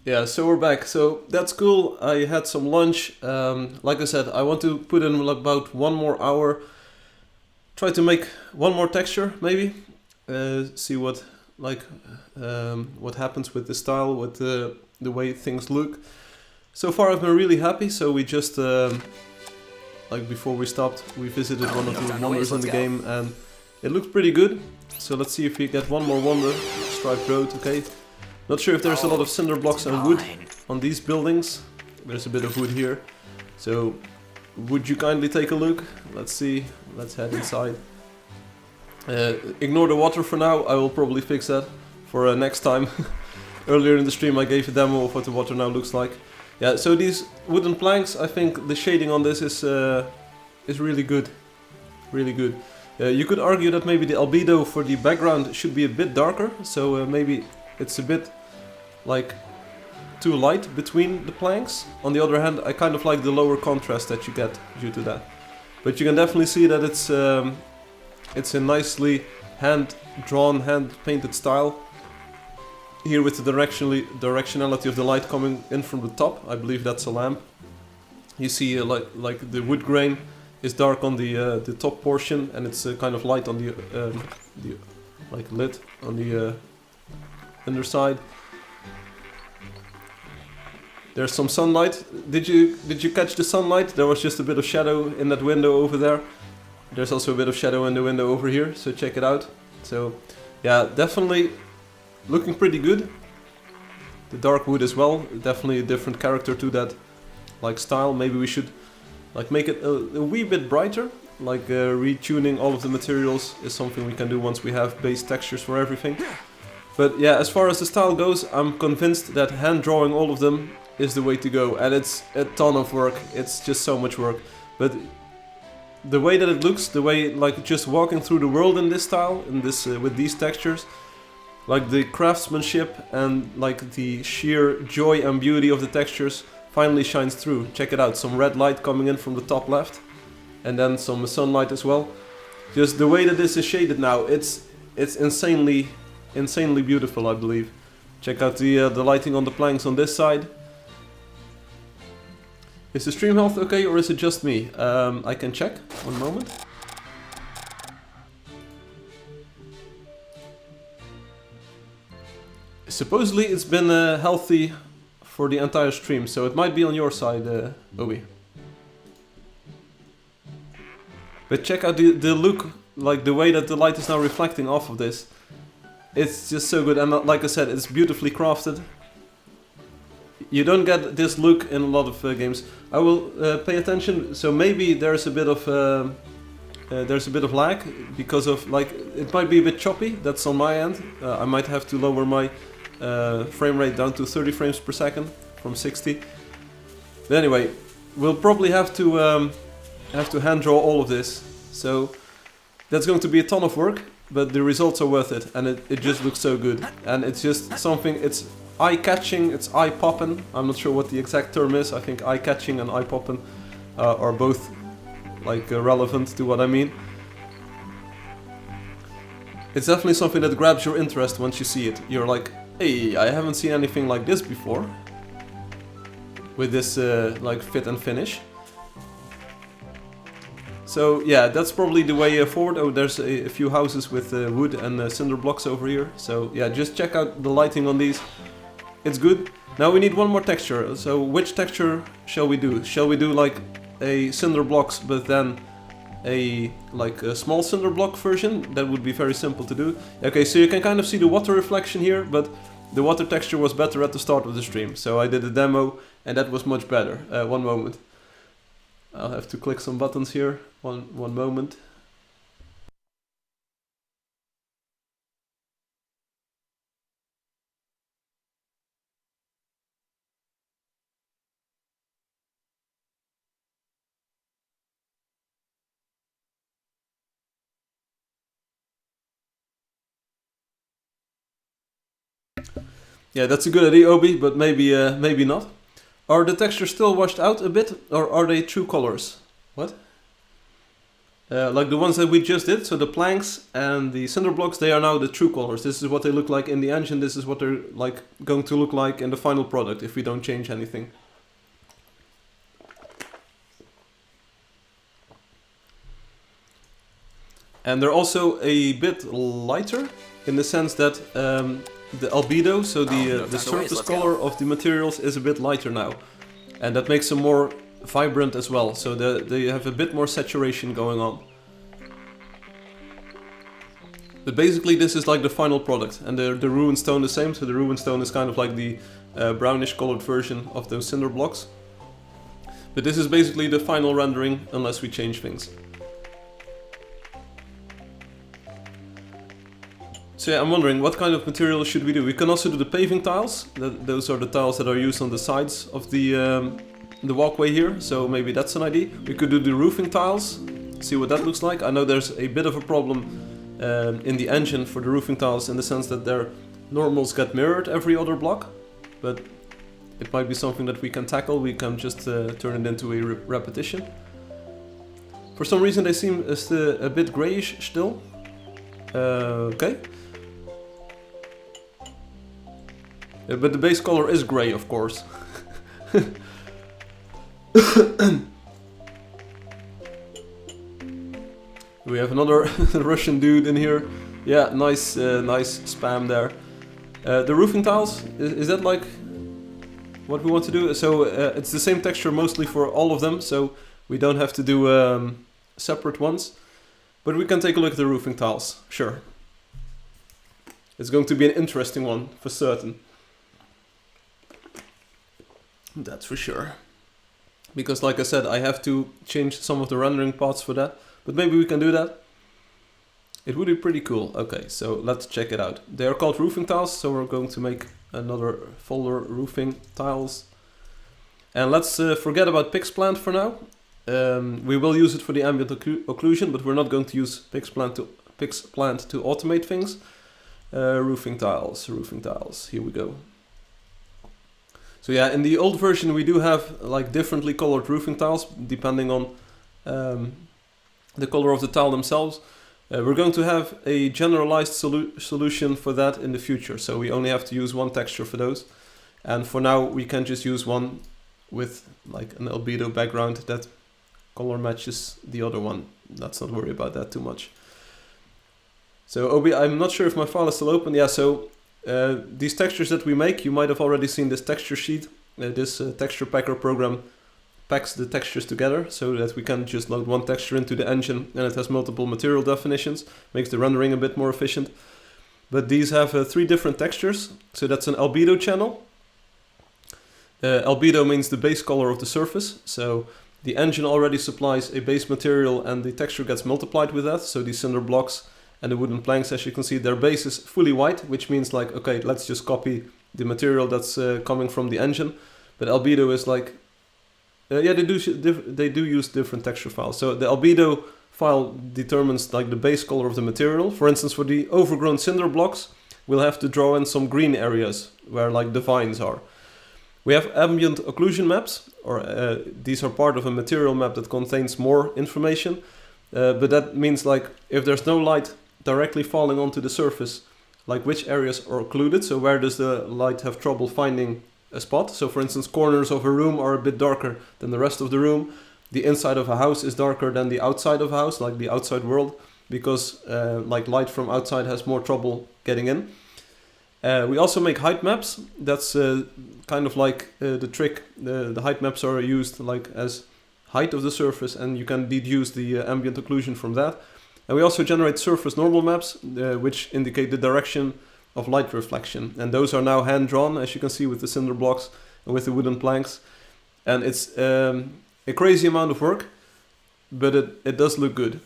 Yeah, so we're back. So that's cool. I had some lunch. Like I said, I want to put in about 1 more hour. Try to make one more texture, maybe. See what what happens with the style, with the way things look. So far, I've been really happy. So we just like before we stopped, we visited one of the wonders in the game, and it looks pretty good. So let's see if we get one more wonder. Striped road, okay. Not sure if there's a lot of cinder blocks and wood on these buildings. There's a bit of wood here. So would you kindly take a look? Let's see. Let's head inside. Ignore the water for now. I will probably fix that for next time. Earlier in the stream I gave a demo of what the water now looks like. Yeah, so these wooden planks, I think the shading on this is really good. Really good. You could argue that maybe the albedo for the background should be a bit darker. So maybe it's a bit like too light between the planks. On the other hand, I kind of like the lower contrast that you get due to that. But you can definitely see that it's a nicely hand-drawn, hand-painted style. Here with the directionality of the light coming in from the top, I believe that's a lamp. You see like the wood grain is dark on the top portion, and it's kind of light on the like lid on the underside. There's some sunlight. Did you catch the sunlight? There was just a bit of shadow in that window over there. There's also a bit of shadow in the window over here, so check it out. So yeah, definitely looking pretty good. The dark wood as well, definitely a different character to that like style. Maybe we should like make it a wee bit brighter. Like retuning all of the materials is something we can do once we have base textures for everything. But yeah, as far as the style goes, I'm convinced that hand drawing all of them is the way to go, and it's a ton of work. It's just so much work. But the way that it looks, the way like just walking through the world in this style, in this with these textures, like the craftsmanship and like the sheer joy and beauty of the textures finally shines through. Check it out, some red light coming in from the top left, and then some sunlight as well. Just the way that this is shaded now, it's insanely beautiful, I believe. Check out the lighting on the planks on this side. Is the stream health okay, or is it just me? I can check. One moment. Supposedly it's been healthy for the entire stream, so it might be on your side, Obi. But check out the look, like the way that the light is now reflecting off of this. It's just so good, and like I said, it's beautifully crafted. You don't get this look in a lot of games. I will pay attention. So maybe there's a bit of lag because of like it might be a bit choppy. That's on my end. I might have to lower my frame rate down to 30 frames per second from 60. But anyway, we'll probably have to hand draw all of this. So that's going to be a ton of work, but the results are worth it, and it just looks so good. And it's just something. It's eye-catching, it's eye-popping. I'm not sure what the exact term is. I think eye-catching and eye-popping are both like relevant to what I mean. It's definitely something that grabs your interest once you see it. You're like, hey, I haven't seen anything like this before. With this like fit and finish. So yeah, that's probably the way forward. Oh, there's a few houses with wood and cinder blocks over here. So yeah, just check out the lighting on these. It's good. Now we need one more texture. So which texture shall we do? Shall we do like a cinder blocks, but then a small cinder block version? That would be very simple to do. Okay, so you can kind of see the water reflection here, but the water texture was better at the start of the stream. So I did a demo, and that was much better. One moment. I'll have to click some buttons here. One moment. Yeah, that's a good idea, Obi, but maybe not. Are the textures still washed out a bit, or are they true colors? What? like the ones that we just did, so the planks and the cinder blocks, they are now the true colors. This is what they look like in the engine. This is what they're like going to look like in the final product if we don't change anything. And they're also a bit lighter in the sense that the albedo, so the surface color of the materials, is a bit lighter now. And that makes them more vibrant as well, so they have a bit more saturation going on. But basically this is like the final product, and the ruined stone the same, so the ruined stone is kind of like the brownish colored version of those cinder blocks. But this is basically the final rendering unless we change things. So yeah, I'm wondering what kind of material should we do. We can also do the paving tiles. Those are the tiles that are used on the sides of the walkway here, so maybe that's an idea. We could do the roofing tiles, see what that looks like. I know there's a bit of a problem in the engine for the roofing tiles in the sense that their normals get mirrored every other block, but it might be something that we can tackle. We can just turn it into a repetition. For some reason they seem a bit grayish still. Okay. But the base color is grey, of course. We have another Russian dude in here. Yeah, nice spam there. The roofing tiles, is that like what we want to do? So it's the same texture mostly for all of them, so we don't have to do separate ones. But we can take a look at the roofing tiles, sure. It's going to be an interesting one, for certain. That's for sure. Because like I said, I have to change some of the rendering paths for that. But maybe we can do that. It would be pretty cool. Okay, so let's check it out. They are called roofing tiles, so we're going to make another folder, roofing tiles. And let's forget about Pixplant for now. We will use it for the ambient occlusion, but we're not going to use Pixplant to automate things. Roofing tiles, here we go. So yeah, in the old version we do have like differently colored roofing tiles depending on the color of the tile themselves. We're going to have a generalized solution for that in the future, so we only have to use one texture for those. And for now we can just use one with like an albedo background that color matches the other one. Let's not worry about that too much. So OB, I'm not sure if my file is still open. Yeah, so these textures that we make, you might have already seen this texture sheet. This texture packer program packs the textures together so that we can just load one texture into the engine and it has multiple material definitions, makes the rendering a bit more efficient. But these have 3 different textures, so that's an albedo channel. Albedo means the base color of the surface, so the engine already supplies a base material and the texture gets multiplied with that, so these cinder blocks and the wooden planks, as you can see, their base is fully white, which means like, okay, let's just copy the material that's coming from the engine. But albedo is like, yeah, they do use different texture files. So the albedo file determines like the base color of the material. For instance, for the overgrown cinder blocks, we'll have to draw in some green areas where like the vines are. We have ambient occlusion maps, or these are part of a material map that contains more information. But that means like if there's no light directly falling onto the surface, like which areas are occluded, so where does the light have trouble finding a spot. So for instance, corners of a room are a bit darker than the rest of the room. The inside of a house is darker than the outside of a house, like the outside world, because like light from outside has more trouble getting in. We also make height maps. That's kind of like the trick. The height maps are used like as height of the surface, and you can deduce the ambient occlusion from that. And we also generate surface normal maps, which indicate the direction of light reflection. And those are now hand-drawn, as you can see, with the cinder blocks and with the wooden planks. And it's a crazy amount of work, but it does look good.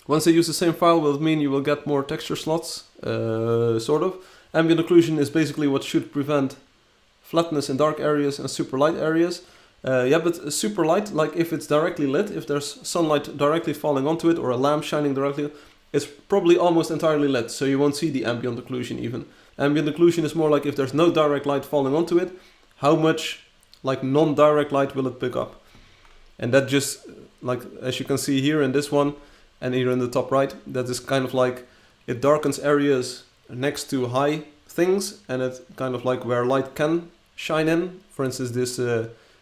Once I use the same file will mean you will get more texture slots, sort of. Ambient occlusion is basically what should prevent flatness in dark areas and super light areas. Yeah, but super light, like if it's directly lit, if there's sunlight directly falling onto it or a lamp shining directly, it's probably almost entirely lit, so you won't see the ambient occlusion even. Ambient occlusion is more like if there's no direct light falling onto it, how much like non-direct light will it pick up? And that just, like, as you can see here in this one, and here in the top right, that is kind of like, it darkens areas next to high things, and it kind of like where light can shine in. For instance, this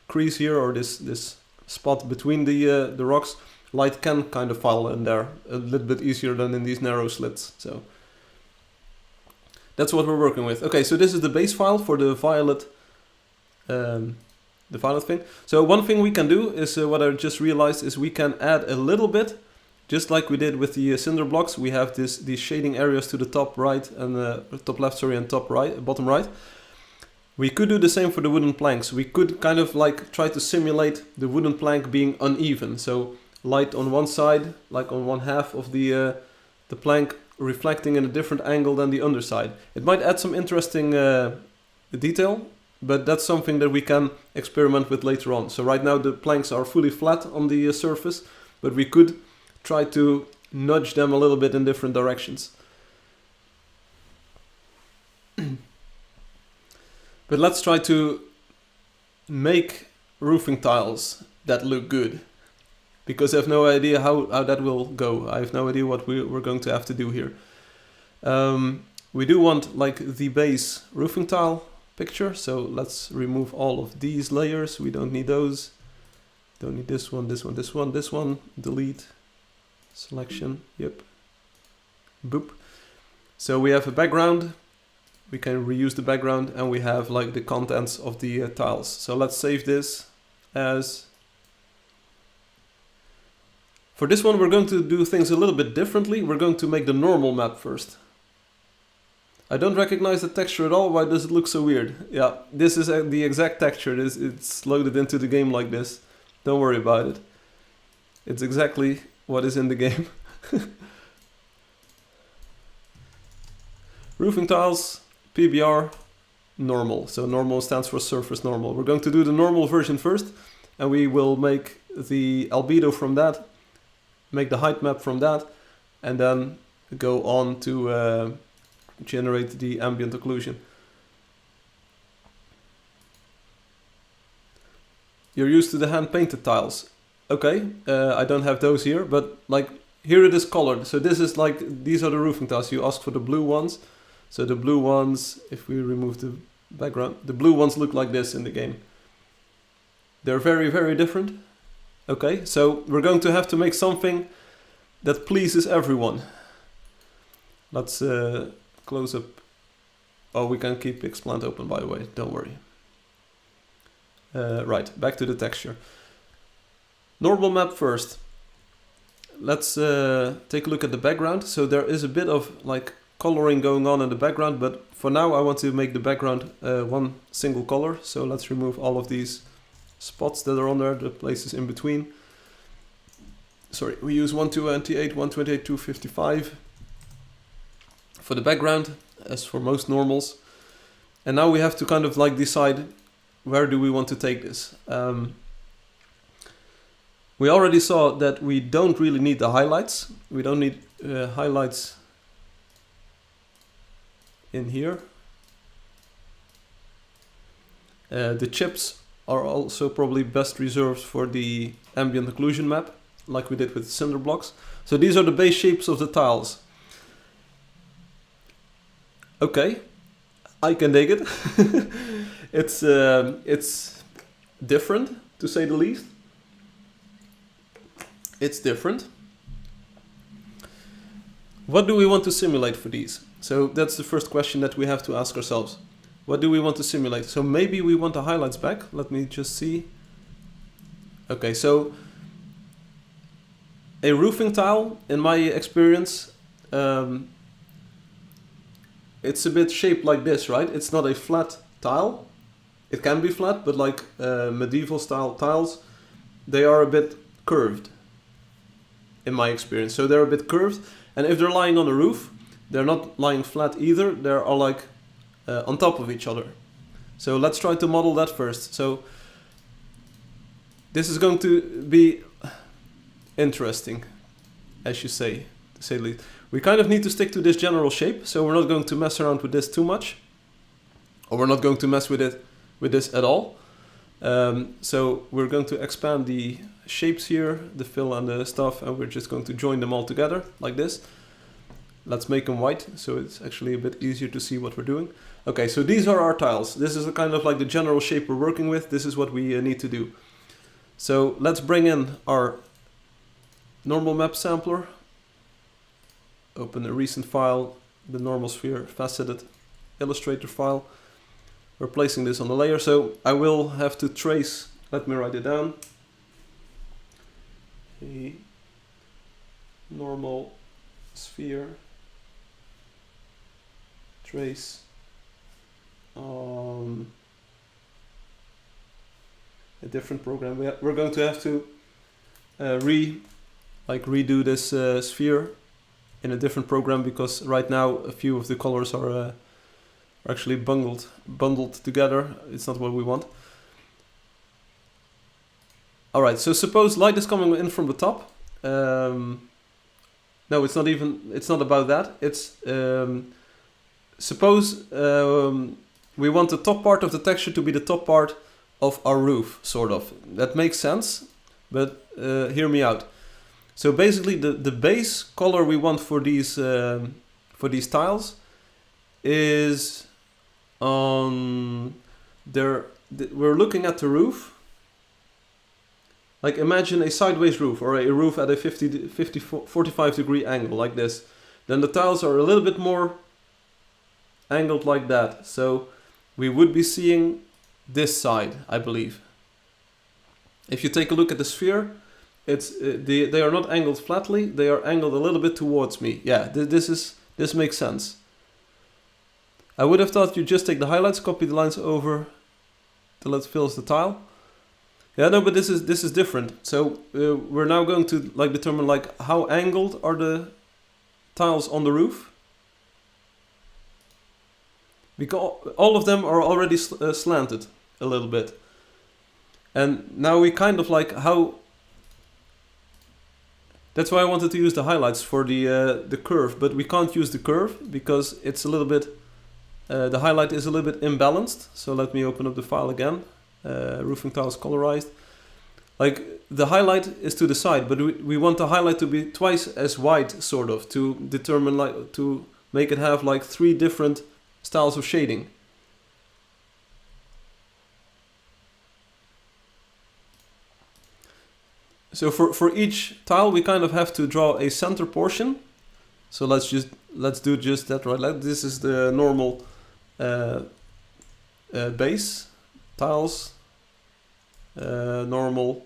crease here, or this spot between the rocks, light can kind of fall in there a little bit easier than in these narrow slits. So that's what we're working with. Okay, so this is the base file for the violet thing. So one thing we can do is, what I just realized, is we can add a little bit, just like we did with the cinder blocks. We have these shading areas to the top right and top left, sorry, and top right, bottom right. We could do the same for the wooden planks. We could kind of like try to simulate the wooden plank being uneven. So light on one side, like on one half of the plank, reflecting in a different angle than the underside. It might add some interesting detail, but that's something that we can experiment with later on. So right now the planks are fully flat on the surface, but we could try to nudge them a little bit in different directions. But let's try to make roofing tiles that look good, because I have no idea how that will go. I have no idea what we're going to have to do here. We do want like the base roofing tile picture, so let's remove all of these layers. We don't need those. Don't need this one, this one, this one, this one. Delete. Selection. Yep. Boop. So we have a background. We can reuse the background, and we have like the contents of the tiles. So let's save this as... For this one, we're going to do things a little bit differently. We're going to make the normal map first. I don't recognize the texture at all. Why does it look so weird? Yeah, this is the exact texture. It's loaded into the game like this. Don't worry about it. It's exactly what is in the game. Roofing tiles, PBR, normal. So normal stands for surface normal. We're going to do the normal version first, and we will make the albedo from that, make the height map from that, and then go on to generate the ambient occlusion. You're used to the hand painted tiles. Okay, I don't have those here, but like here it is colored. So this is like, these are the roofing tiles. You asked for the blue ones. So the blue ones, if we remove the background, the blue ones look like this in the game. They're very, very different. Okay, so we're going to have to make something that pleases everyone. Let's close up. Oh, we can keep Xplant open, by the way, don't worry. Right, back to the texture. Normal map first. Let's take a look at the background. So there is a bit of like coloring going on in the background, but for now I want to make the background one single color. So let's remove all of these spots that are on there, the places in between. Sorry, we use 128, 128, 255 for the background, as for most normals. And now we have to kind of like decide, where do we want to take this? We already saw that we don't really need the highlights. We don't need highlights in here. The chips are also probably best reserved for the ambient occlusion map, like we did with cinder blocks. So these are the base shapes of the tiles. Okay, I can dig it. It's different, to say the least. It's different. What do we want to simulate for these? So that's the first question that we have to ask ourselves. What do we want to simulate? So maybe we want the highlights back. Let me just see. Okay, so a roofing tile, in my experience, it's a bit shaped like this, right? It's not a flat tile. It can be flat, but like medieval style tiles, they are a bit curved, in my experience. So they're a bit curved, and if they're lying on a roof, they're not lying flat either. They are like on top of each other. So let's try to model that first. So this is going to be interesting, as you say, to say the least. We kind of need to stick to this general shape, so we're not going to mess around with this too much, or we're not going to mess with this at all. So we're going to expand the shapes here, the fill and the stuff, and we're just going to join them all together like this. Let's make them white, so it's actually a bit easier to see what we're doing. Okay, so these are our tiles. This is a kind of like the general shape we're working with. This is what we need to do. So let's bring in our normal map sampler. Open a recent file, the normal sphere faceted Illustrator file. We're placing this on the layer, so I will have to trace, let me write it down. A normal sphere trace on a different program. We're going to have to redo this sphere in a different program, because right now a few of the colors are actually bundled together. It's not what we want. Alright, so suppose light is coming in from the top. No, it's not about that. It's suppose we want the top part of the texture to be the top part of our roof, sort of. That makes sense, but hear me out. So basically the base color we want for these tiles is on we're looking at the roof. Like imagine a sideways roof, or a roof at a 45 degree angle like this. Then the tiles are a little bit more angled like that. So we would be seeing this side, I believe. If you take a look at the sphere, it's they are not angled flatly, they are angled a little bit towards me. Yeah, this makes sense. I would have thought you just take the highlights, copy the lines over till it fills the tile. Yeah, no, but this is different. So we're now going to like determine like how angled are the tiles on the roof, because all of them are already slanted a little bit. And now we kind of like how. That's why I wanted to use the highlights for the curve, but we can't use the curve because it's a little bit. The highlight is a little bit imbalanced. So let me open up the file again. Roofing tiles colorized. Like the highlight is to the side, but we want the highlight to be twice as wide, sort of, to determine like to make it have like 3 different styles of shading. So for each tile we kind of have to draw a center portion. So let's do just that, right? This is the normal base tiles, normal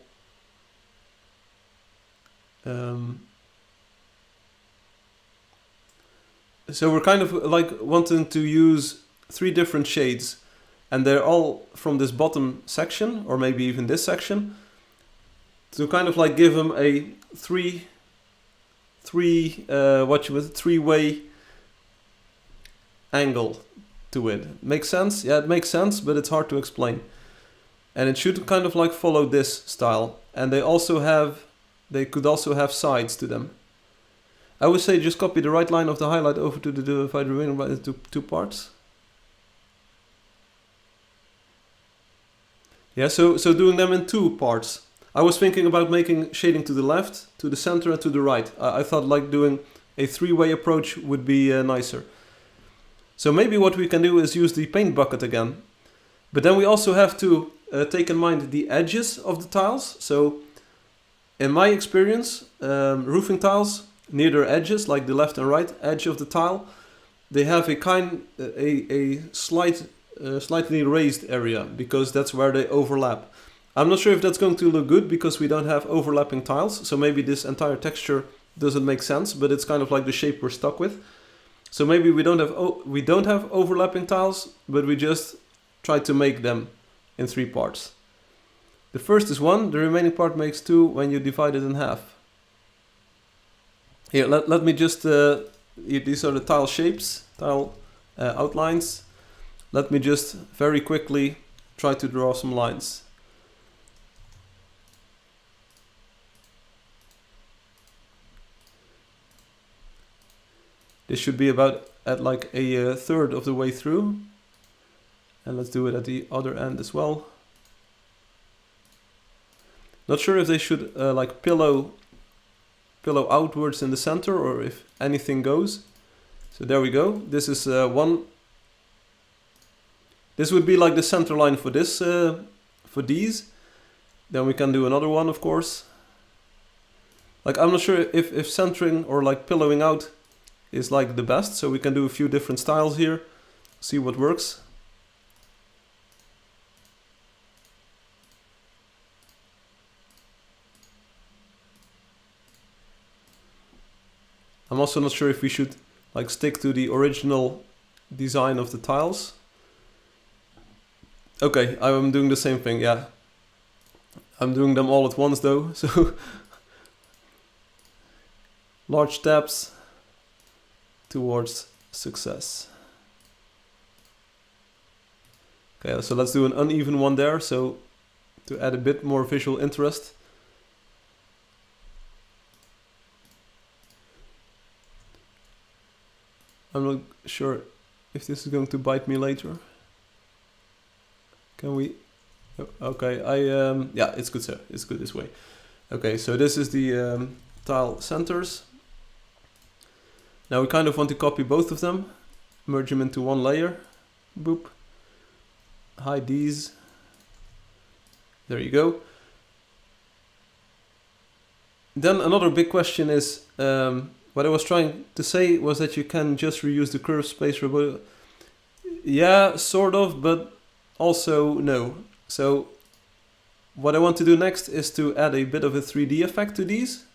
so we're kind of like wanting to use 3 different shades, and they're all from this bottom section, or maybe even this section, to kind of like give them a three-way angle to it. Makes sense? Yeah, it makes sense, but it's hard to explain. And it should kind of like follow this style. And they could also have sides to them. I would say just copy the right line of the highlight over to the divide the remaining into 2 parts. Yeah, so doing them in 2 parts. I was thinking about making shading to the left, to the center, and to the right. I thought like doing a 3-way approach would be nicer. So maybe what we can do is use the paint bucket again. But then we also have to take in mind the edges of the tiles. So in my experience, roofing tiles, near their edges, like the left and right edge of the tile, they have a slightly raised area, because that's where they overlap. I'm not sure if that's going to look good because we don't have overlapping tiles, so maybe this entire texture doesn't make sense, but it's kind of like the shape we're stuck with. So maybe we don't have overlapping tiles, but we just try to make them in 3 parts. The first is 1, the remaining part makes 2 when you divide it in half. Here, let me just, these are the tile shapes, tile outlines. Let me just very quickly try to draw some lines. This should be about at like a third of the way through. And let's do it at the other end as well. Not sure if they should like pillow outwards in the center or if anything goes. So there we go. This is one. This would be like the center line for this, for these. Then we can do another one, of course. Like I'm not sure if centering or like pillowing out is like the best. So we can do a few different styles here. See what works. I'm also not sure if we should like stick to the original design of the tiles. Okay, I'm doing the same thing, yeah. I'm doing them all at once though, so large steps towards success. Okay, so let's do an uneven one there, so to add a bit more visual interest. I'm not sure if this is going to bite me later. Can we? Okay, yeah, it's good, sir. It's good this way. Okay, so this is the tile centers. Now we kind of want to copy both of them, merge them into one layer. Boop. Hide these. There you go. Then another big question is, what I was trying to say was that you can just reuse the curve space. Yeah, sort of, but also no. So what I want to do next is to add a bit of a 3D effect to these.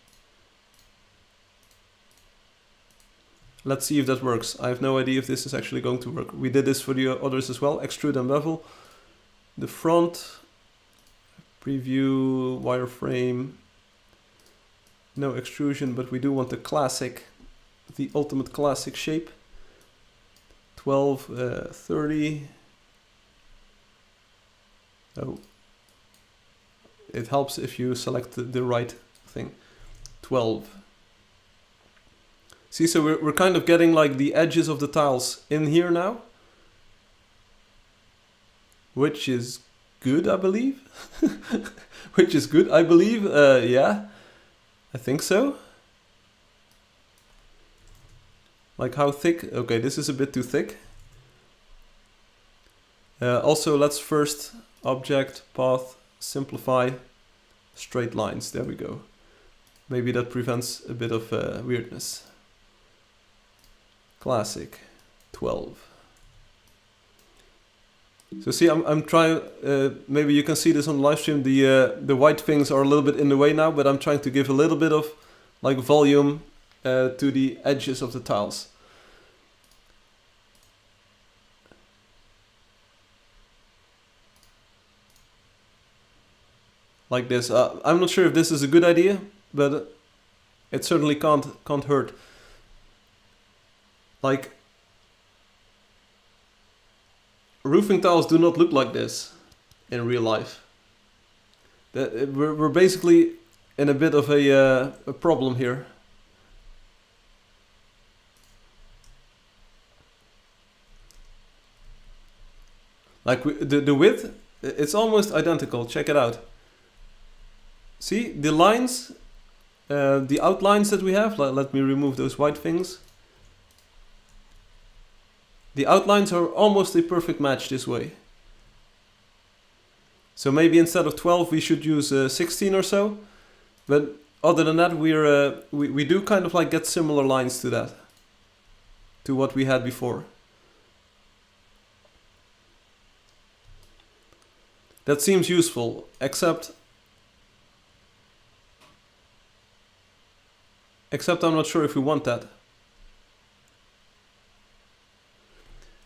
Let's see if that works. I have no idea if this is actually going to work. We did this for the others as well. Extrude and bevel. The front. Preview, wireframe. No extrusion, but we do want the classic, the ultimate classic shape. 12, 30. Oh. It helps if you select the right thing. 12. See, so we're kind of getting like the edges of the tiles in here now. Which is good, I believe. Which is good, I believe. Yeah, I think so. Like how thick? Okay, this is a bit too thick. Also, let's first object, path, simplify, straight lines. There we go. Maybe that prevents a bit of weirdness. Classic, 12. So see, I'm trying, maybe you can see this on the live stream, the white things are a little bit in the way now, but I'm trying to give a little bit of like volume to the edges of the tiles. Like this. I'm not sure if this is a good idea, but it certainly can't hurt. Like, roofing tiles do not look like this in real life. We're basically in a bit of a problem here. Like the width, it's almost identical. Check it out. See the lines, the outlines that we have. Let me remove those white things. The outlines are almost a perfect match this way. So maybe instead of 12 we should use 16 or so. But other than that, we do kind of like get similar lines to that. To what we had before. That seems useful, except I'm not sure if we want that.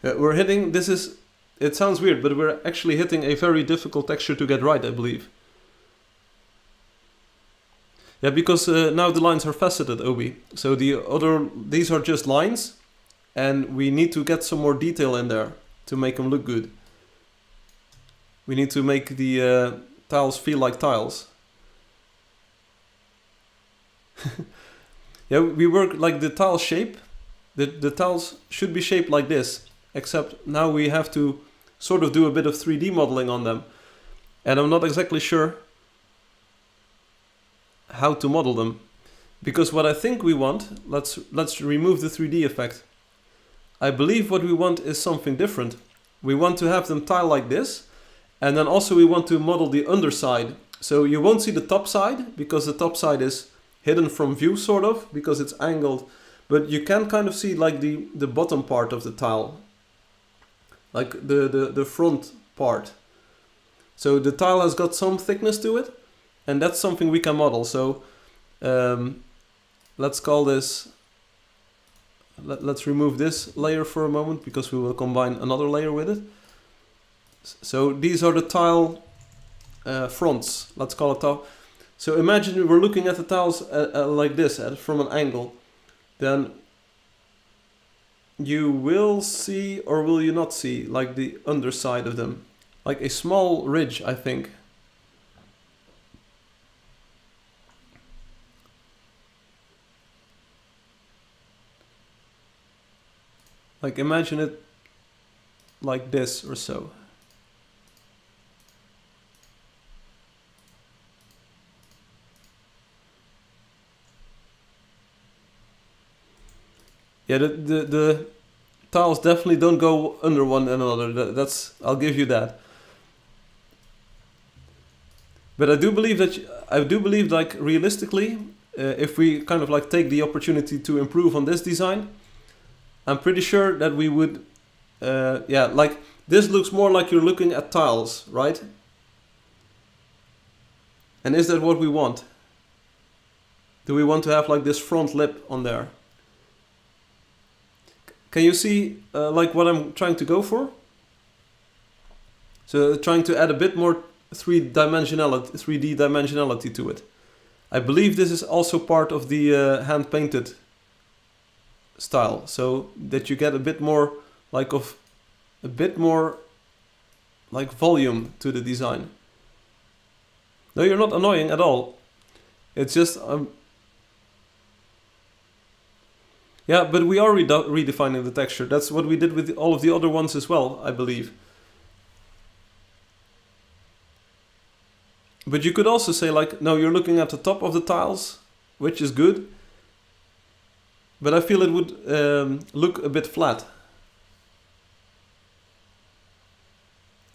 We're hitting, it sounds weird, but we're actually hitting a very difficult texture to get right, I believe. Yeah, because now the lines are faceted, Obi. So these are just lines, and we need to get some more detail in there to make them look good. We need to make the tiles feel like tiles. Yeah, we work like the tile shape. The tiles should be shaped like this. Except now we have to sort of do a bit of 3D modeling on them. And I'm not exactly sure how to model them. Because what I think we want, let's remove the 3D effect. I believe what we want is something different. We want to have them tile like this, and then also we want to model the underside. So you won't see the top side, because the top side is hidden from view, sort of, because it's angled. But you can kind of see like the bottom part of the tile, like the front part. So the tile has got some thickness to it, and that's something we can model. So let's call this, let's remove this layer for a moment, because we will combine another layer with it. So these are the tile fronts, let's call it top. So imagine we're looking at the tiles like this, from an angle. Then you will see, or will you not see, like the underside of them. Like a small ridge, I think. Like imagine it like this or so. Yeah, the tiles definitely don't go under one another. That's, I'll give you that. But I do believe like realistically, if we kind of like take the opportunity to improve on this design, I'm pretty sure that we would, yeah, like this looks more like you're looking at tiles, right? And is that what we want? Do we want to have like this front lip on there? Can you see like what I'm trying to go for? So trying to add a bit more 3D dimensionality to it. I believe this is also part of the hand painted style, so that you get a bit more like volume to the design. No, you're not annoying at all. It's just yeah, but we are redefining the texture. That's what we did with all of the other ones as well, I believe. But you could also say like, no, you're looking at the top of the tiles, which is good. But I feel it would look a bit flat.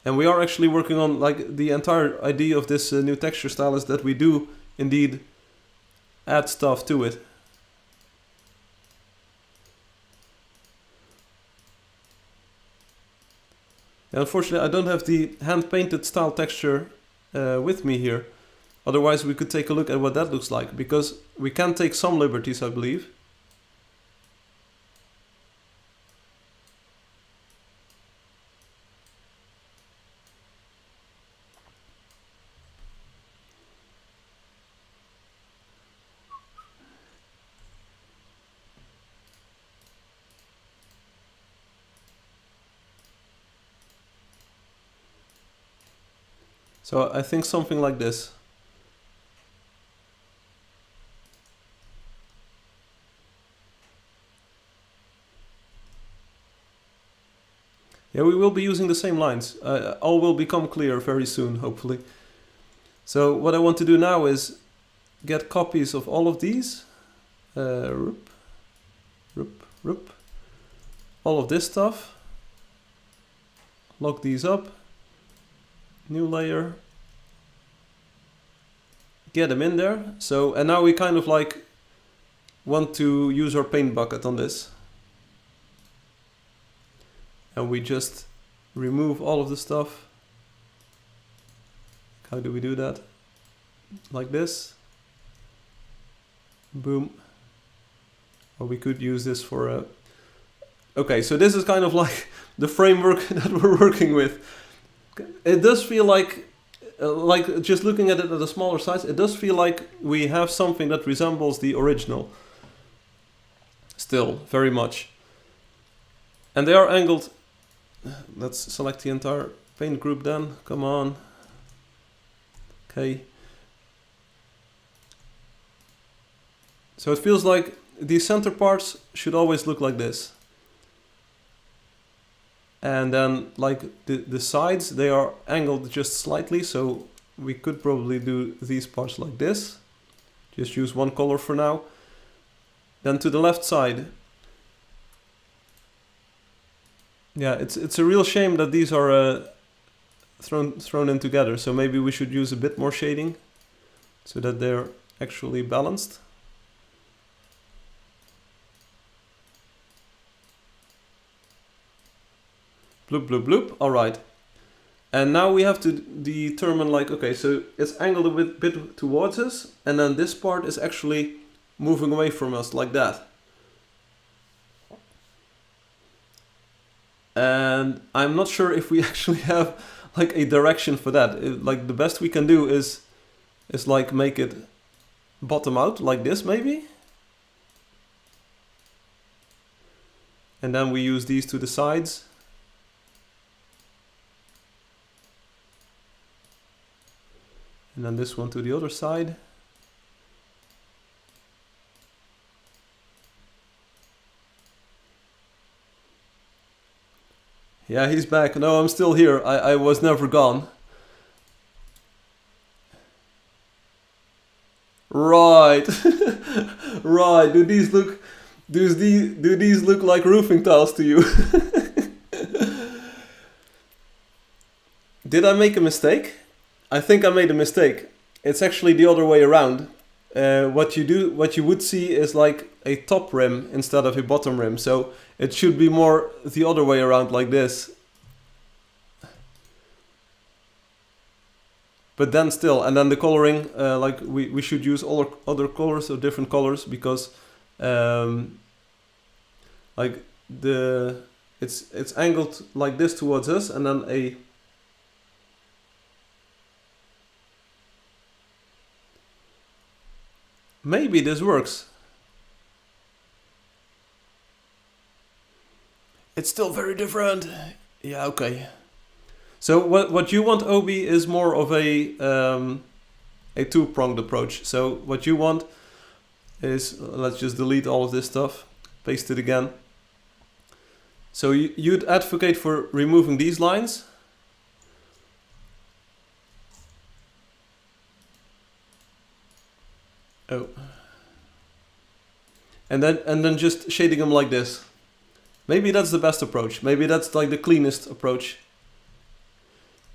And we are actually working on, like, the entire idea of this new texture style is that we do indeed add stuff to it. And unfortunately, I don't have the hand-painted style texture with me here. Otherwise, we could take a look at what that looks like, because we can take some liberties, I believe. So I think something like this. Yeah, we will be using the same lines. All will become clear very soon, hopefully. So what I want to do now is get copies of all of these. All of this stuff. Lock these up. New layer. Get them in there. So, and now we kind of like want to use our paint bucket on this. And we just remove all of the stuff. How do we do that? Like this. Boom. Or we could use this for a... Okay, so this is kind of like the framework that we're working with. It does feel like just looking at it at a smaller size, it does feel like we have something that resembles the original. Still, very much. And they are angled. Let's select the entire paint group then. Come on. Okay. So it feels like these center parts should always look like this. And then like the sides, they are angled just slightly, so we could probably do these parts like this, Just use one color for now. Then to the left side. Yeah, it's a real shame that these are thrown in together. So maybe we should use a bit more shading so that they're actually balanced. Bloop, bloop, bloop. All right. And now we have to determine, like, okay, so it's angled a bit towards us, and then this part is actually moving away from us like that. And I'm not sure if we actually have like a direction for that. Like the best we can do is like make it bottom out like this maybe. And then we use these to the sides. And then this one to the other side. Yeah, he's back. No, I'm still here. I was never gone. Right. Right. Do these look like roofing tiles to you? Did I make a mistake? I think I made a mistake. It's actually the other way around. What you would see is like a top rim instead of a bottom rim. So it should be more the other way around like this. But then still, and then the coloring, like we should use all other colors or different colors because like it's angled like this towards us, and then a maybe this works. It's still very different. Yeah, okay. So what you want, Obi, is more of a two-pronged approach. So what you want is, let's just delete all of this stuff, paste it again. So you'd advocate for removing these lines. Oh. And then just shading them like this. Maybe that's the best approach. Maybe that's like the cleanest approach.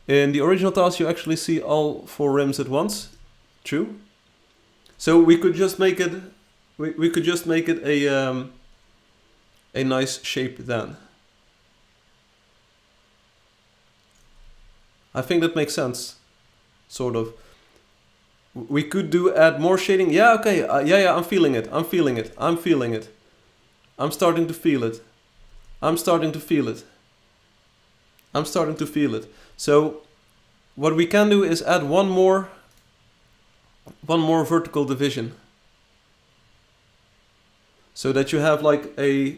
In the original tiles, you actually see all 4 rims at once. True. So we could just make it. We could just make it a nice shape then. I think that makes sense. Sort of. We could add more shading. Yeah. Okay. Yeah. I'm feeling it. I'm feeling it. I'm feeling it. I'm starting to feel it. I'm starting to feel it. I'm starting to feel it. So what we can do is add one more vertical division. So that you have like a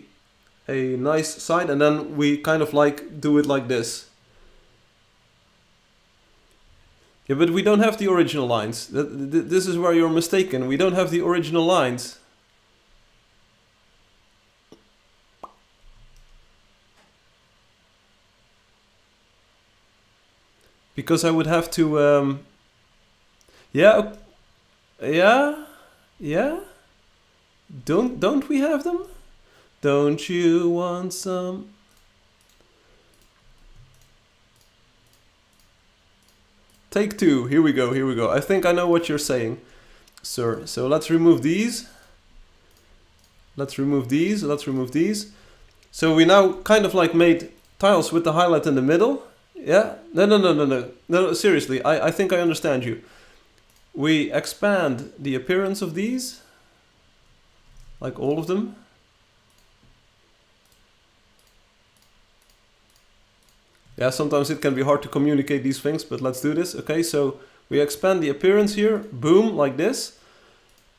nice side, and then we kind of like do it like this. Yeah, but we don't have the original lines. This is where you're mistaken. We don't have the original lines. Because I would have to, yeah, don't we have them? Don't you want some? Take 2, here we go, here we go. I think I know what you're saying, sir. So let's remove these. Let's remove these, let's remove these. So we now kind of like made tiles with the highlight in the middle. Yeah, no, seriously, I think I understand you. We expand the appearance of these, like all of them. Yeah, sometimes it can be hard to communicate these things, but let's do this. Okay, so we expand the appearance here, boom, like this.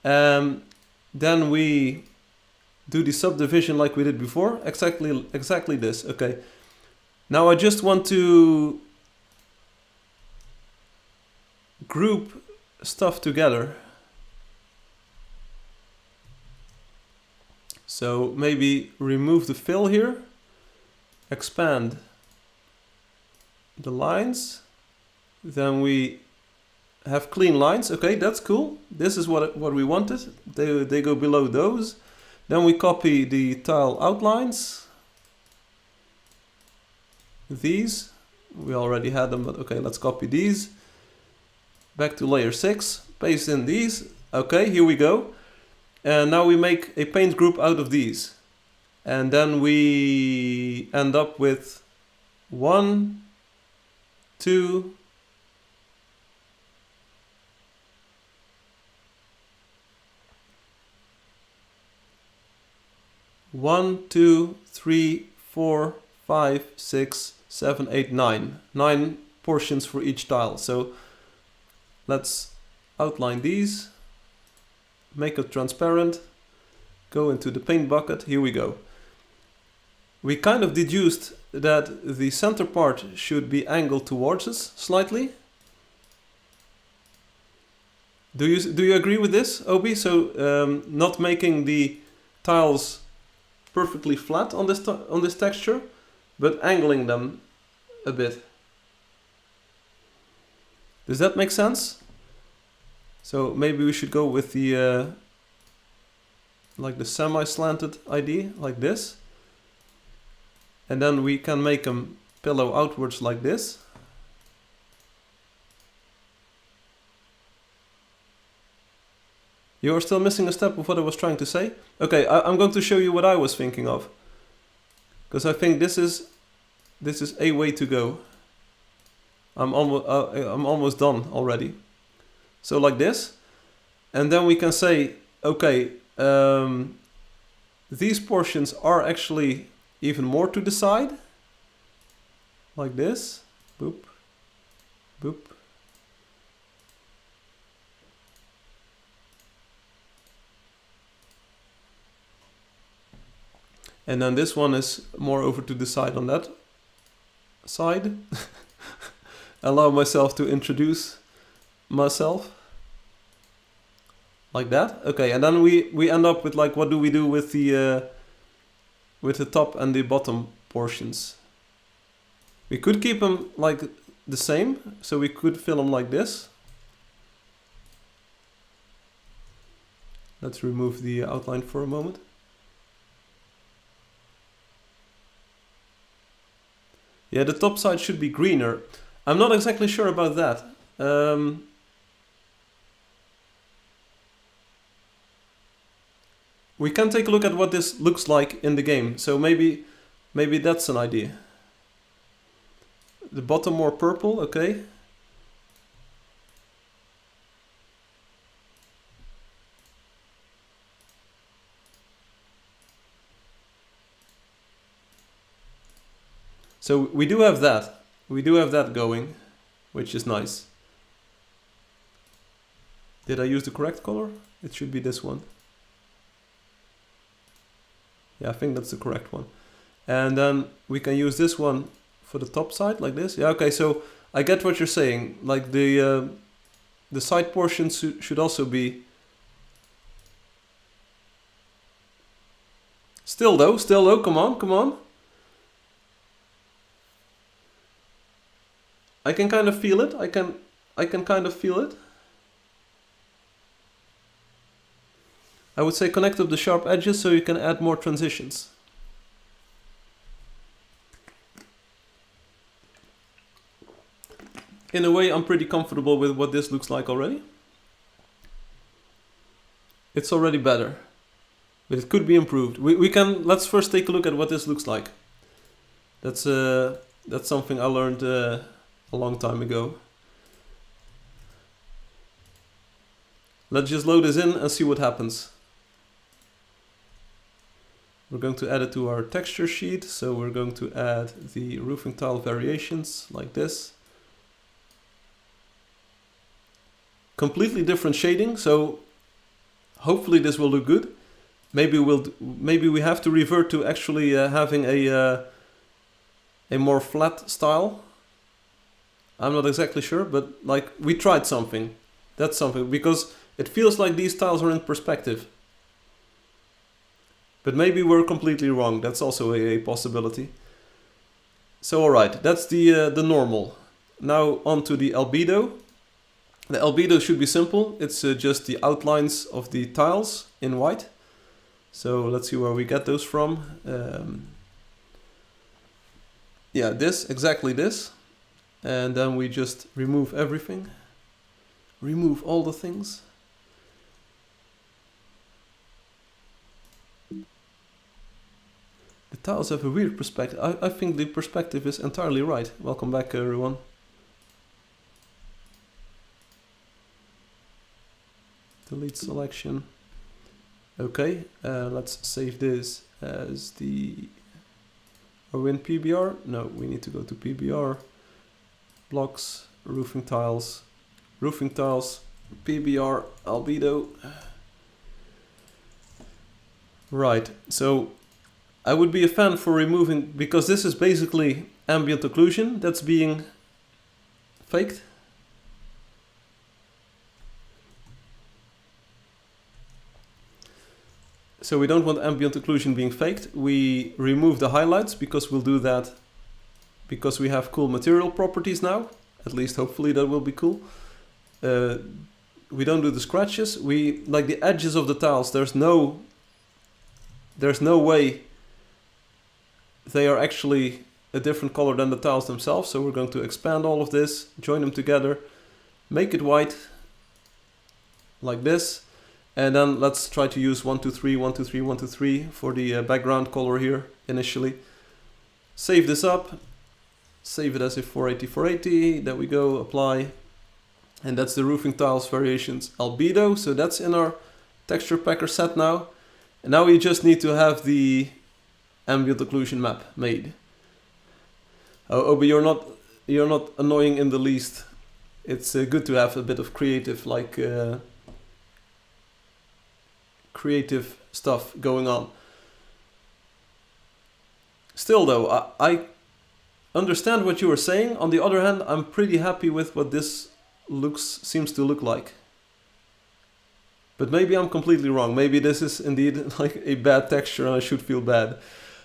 Then we do the subdivision like we did before, exactly this, okay. Now I just want to group stuff together. So maybe remove the fill here, expand the lines, then we have clean lines. Okay, that's cool. This is what we wanted. They go below those. Then we copy the tile outlines. These. We already had them, but okay, let's copy these. Back to layer 6. Paste in these. Okay, here we go. And now we make a paint group out of these. And then we end up with 1, 2, 1, 2, 3, 4, 5, 6, 7, 8, 9. 9 portions for each tile. So let's outline these, make it transparent, go into the paint bucket. Here we go. We kind of deduced that the center part should be angled towards us slightly. Do you agree with this, Obi? So not making the tiles perfectly flat on this texture, but angling them a bit. Does that make sense? So maybe we should go with the like the semi-slanted idea, like this. And then we can make them pillow outwards like this. You are still missing a step of what I was trying to say? Okay, I'm going to show you what I was thinking of. Because I think this is a way to go. I'm almost done already. So like this. And then we can say, okay, these portions are actually even more to the side. Like this. Boop. Boop. And then this one is more over to the side on that side. Allow myself to introduce myself. Like that. Okay, and then we end up with like, what do we do with the top and the bottom portions? We could keep them like the same, so we could fill them like this. Let's remove the outline for a moment. Yeah, the top side should be greener. I'm not exactly sure about that. We can take a look at what this looks like in the game. So maybe that's an idea. The bottom more purple, okay. So we do have that. We do have that going, which is nice. Did I use the correct color? It should be this one. Yeah, I think that's the correct one. And then we can use this one for the top side, like this. Yeah, okay, so I get what you're saying. Like the side portions should also be... Still though, come on. I can kind of feel it. I can kind of feel it. I would say connect up the sharp edges so you can add more transitions. In a way, I'm pretty comfortable with what this looks like already. It's already better, but it could be improved. Let's first take a look at what this looks like. That's something I learned a long time ago. Let's just load this in and see what happens. We're going to add it to our texture sheet. So we're going to add the roofing tile variations like this. Completely different shading, so hopefully this will look good. Maybe we have to revert to actually having a more flat style. I'm not exactly sure, but like we tried something. That's something, because it feels like these tiles are in perspective. But maybe we're completely wrong. That's also a possibility. So alright, that's the normal. Now onto the albedo. The albedo should be simple. It's just the outlines of the tiles in white. So let's see where we get those from. Yeah, exactly this. And then we just remove everything. Remove all the things. The tiles have a weird perspective. I think the perspective is entirely right. Welcome back, everyone. Delete selection. Okay, let's save this as the... Are we in PBR? No, we need to go to PBR. Blocks, roofing tiles, PBR, albedo. Right, so I would be a fan for removing, because this is basically ambient occlusion that's being faked. So we don't want ambient occlusion being faked. We remove the highlights because we'll do that because we have cool material properties now. At least hopefully that will be cool. We don't do the scratches. We like the edges of the tiles. There's no way they are actually a different color than the tiles themselves. So we're going to expand all of this, join them together, make it white like this. And then let's try to use 1, 2, 3, 1, 2, 3, 1, 2, 3 for the background color here initially. Save this up. Save it as a 480, 480. There we go, apply. And that's the roofing tiles variations albedo. So that's in our texture packer set now. And now we just need to have the ambient occlusion map made. Oh, but you're not annoying in the least. It's good to have a bit of creative creative stuff going on. Still though, I understand what you were saying. On the other hand, I'm pretty happy with what this seems to look like. But maybe I'm completely wrong. Maybe this is indeed like a bad texture and I should feel bad.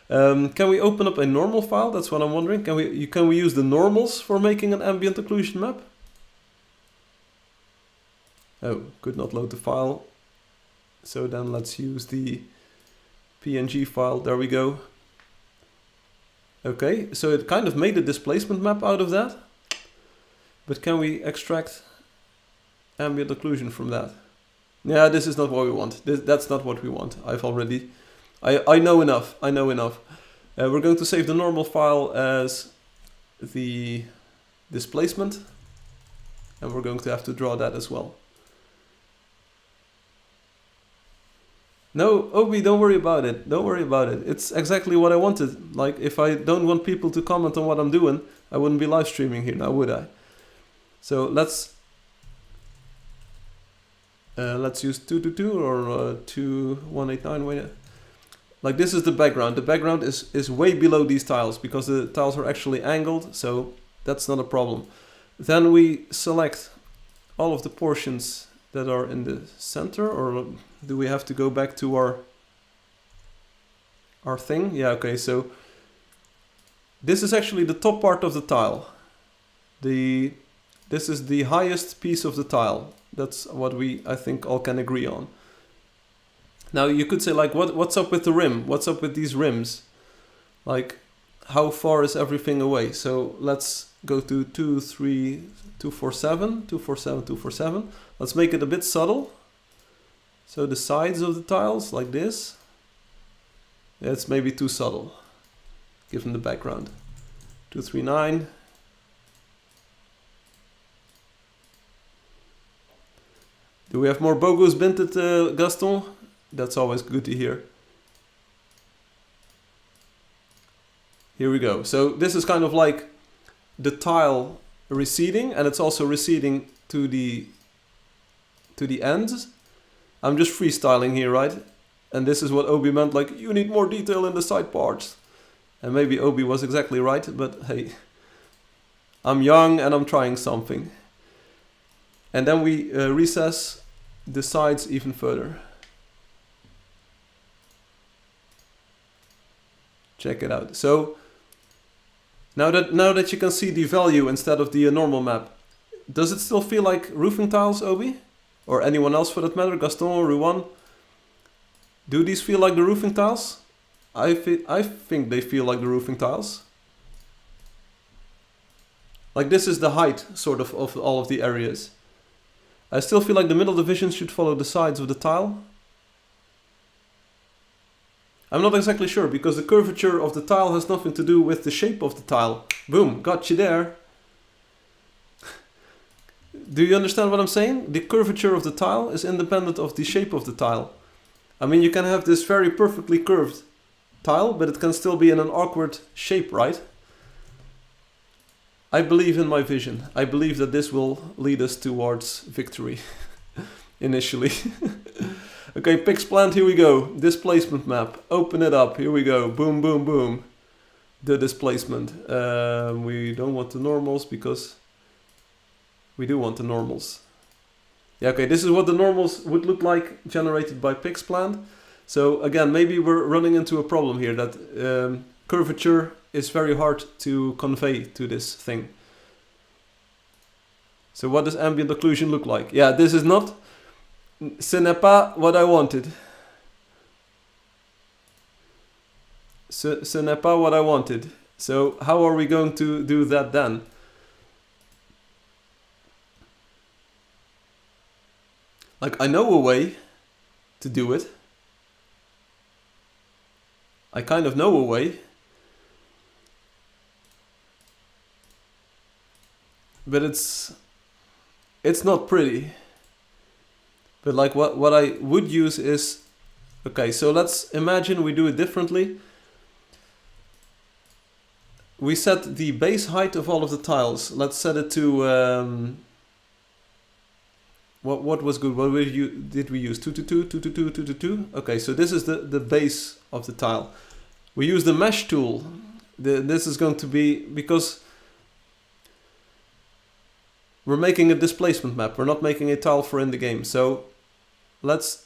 Can we open up a normal file? That's what I'm wondering. Can we use the normals for making an ambient occlusion map? Oh, could not load the file. So then let's use the PNG file. There we go. Okay, so it kind of made a displacement map out of that. But can we extract ambient occlusion from that? Yeah, this is not what we want. That's not what we want. I know enough. We're going to save the normal file as the displacement. And we're going to have to draw that as well. No, Obi, don't worry about it. Don't worry about it. It's exactly what I wanted. Like, if I don't want people to comment on what I'm doing, I wouldn't be live streaming here now, would I? So let's use 222 or 2189. Wait, like this is the background. The background is way below these tiles because the tiles are actually angled, so that's not a problem. Then we select all of the portions that are in the center, or do we have to go back to our thing? Yeah, okay, so this is actually the top part of the tile. This is the highest piece of the tile. That's what I think all can agree on. Now you could say like, what's up with the rim? What's up with these rims? Like, how far is everything away? So let's go to 247, 247, 247. Let's make it a bit subtle. So the sides of the tiles, like this. Yeah, it's maybe too subtle, given the background. 239. Do we have more Bogus Binted, Gaston? That's always good to hear. Here we go. So this is kind of like the tile receding, and it's also receding to the ends. I'm just freestyling here, right? And this is what Obi meant, like, you need more detail in the side parts. And maybe Obi was exactly right, but hey, I'm young and I'm trying something. And then we recess the sides even further. Check it out. So now that you can see the value instead of the normal map, does it still feel like roofing tiles, Obi? Or anyone else for that matter, Gaston or Ruan? Do these feel like the roofing tiles? I think they feel like the roofing tiles. Like this is the height, sort of all of the areas. I still feel like the middle divisions should follow the sides of the tile. I'm not exactly sure, because the curvature of the tile has nothing to do with the shape of the tile. Boom, got you there. Do you understand what I'm saying? The curvature of the tile is independent of the shape of the tile. I mean, you can have this very perfectly curved tile, but it can still be in an awkward shape, right? I believe in my vision. I believe that this will lead us towards victory, initially. Okay, Pix Plant, here we go. Displacement map. Open it up. Here we go. Boom, boom, boom. The displacement. We don't want the normals because we do want the normals. Yeah, okay, this is what the normals would look like generated by Pix Plant. So again, maybe we're running into a problem here that curvature is very hard to convey to this thing. So what does ambient occlusion look like? Yeah, this is not... Ce n'est pas what I wanted. Ce n'est pas what I wanted. So how are we going to do that then? Like, I know a way to do it. I kind of know a way. But it's not pretty. But like what I would use is, okay, so let's imagine we do it differently. We set the base height of all of the tiles. Let's set it to what was good? What did we use? 222, 222, 222. Okay, so this is the base of the tile. We use the mesh tool. This is going to be, because we're making a displacement map. We're not making a tile for in the game. So let's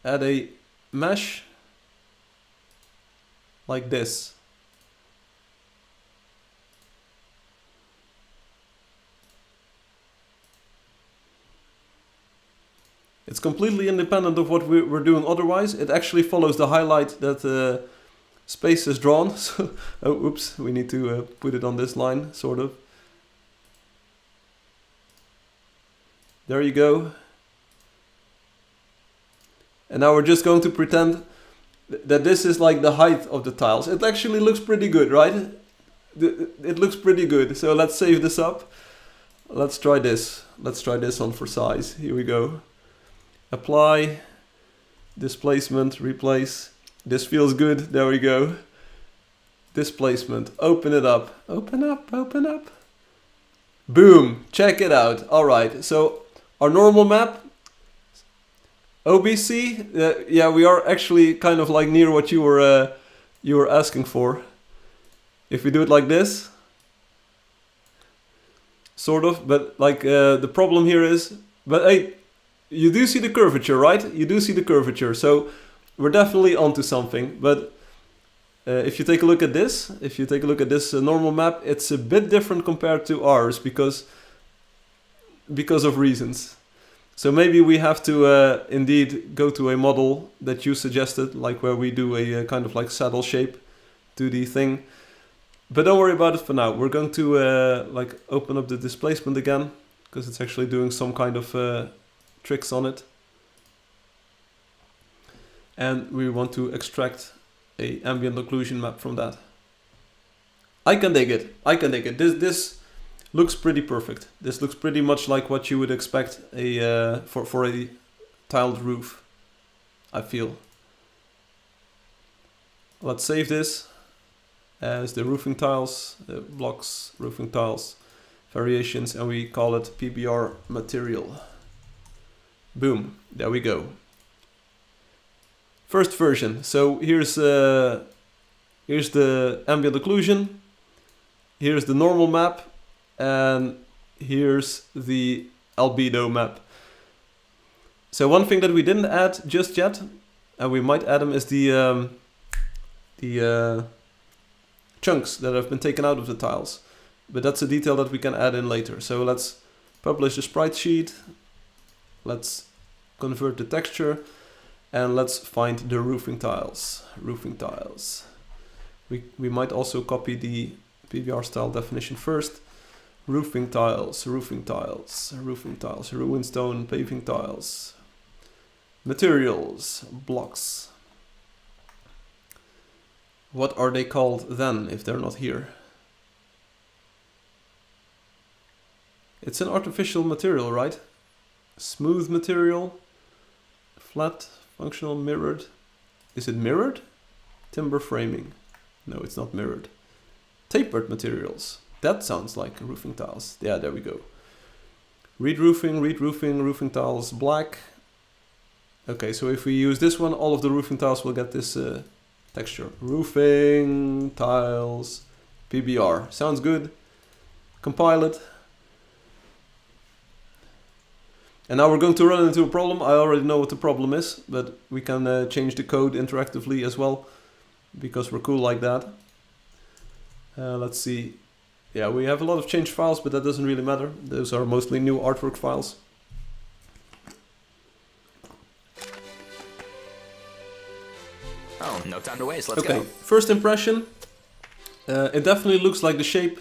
add a mesh like this. It's completely independent of what we're doing otherwise. It actually follows the highlight that space is drawn. So, oh, oops, we need to put it on this line, sort of. There you go. And now we're just going to pretend that this is like the height of the tiles. It actually looks pretty good, right? It looks pretty good. So let's save this up. Let's try this. Let's try this on for size. Here we go. Apply, displacement, replace. This feels good. There we go. Displacement. Open it up. Open up, open up. Boom. Check it out. All right. So our normal map, OBC, yeah, we are actually kind of like near what you were asking for. If we do it like this, sort of, but like the problem here is, but hey, you do see the curvature, right? You do see the curvature, so we're definitely onto something. But if you take a look at this, normal map, it's a bit different compared to ours because of reasons. So maybe we have to indeed go to a model that you suggested, like where we do a kind of like saddle shape to the thing. But don't worry about it for now. We're going to like open up the displacement again, because it's actually doing some kind of tricks on it. And we want to extract a ambient occlusion map from that. I can dig it. I can dig it. This looks pretty perfect. This looks pretty much like what you would expect for a tiled roof, I feel. Let's save this as the roofing tiles, blocks, roofing tiles, variations, and we call it PBR material. Boom, there we go. First version. So here's the ambient occlusion, here's the normal map, and here's the albedo map. So one thing that we didn't add just yet, and we might add them, is the chunks that have been taken out of the tiles. But that's a detail that we can add in later. So let's publish the sprite sheet. Let's convert the texture and let's find the roofing tiles. Roofing tiles. We might also copy the PBR style definition first. Roofing tiles, roofing tiles, roofing tiles, ruined stone, paving tiles. Materials, blocks. What are they called then if they're not here? It's an artificial material, right? Smooth material, flat, functional, mirrored. Is it mirrored? Timber framing. No, it's not mirrored. Tapered materials. That sounds like roofing tiles. Yeah, there we go. Reed roofing, roofing tiles, black. Okay, so if we use this one, all of the roofing tiles will get this texture. Roofing tiles, PBR. Sounds good. Compile it. And now we're going to run into a problem. I already know what the problem is, but we can change the code interactively as well, because we're cool like that. Let's see. Yeah, we have a lot of changed files, but that doesn't really matter. Those are mostly new artwork files. Oh, no time to waste. Let's go. Okay, first impression. It definitely looks like the shape.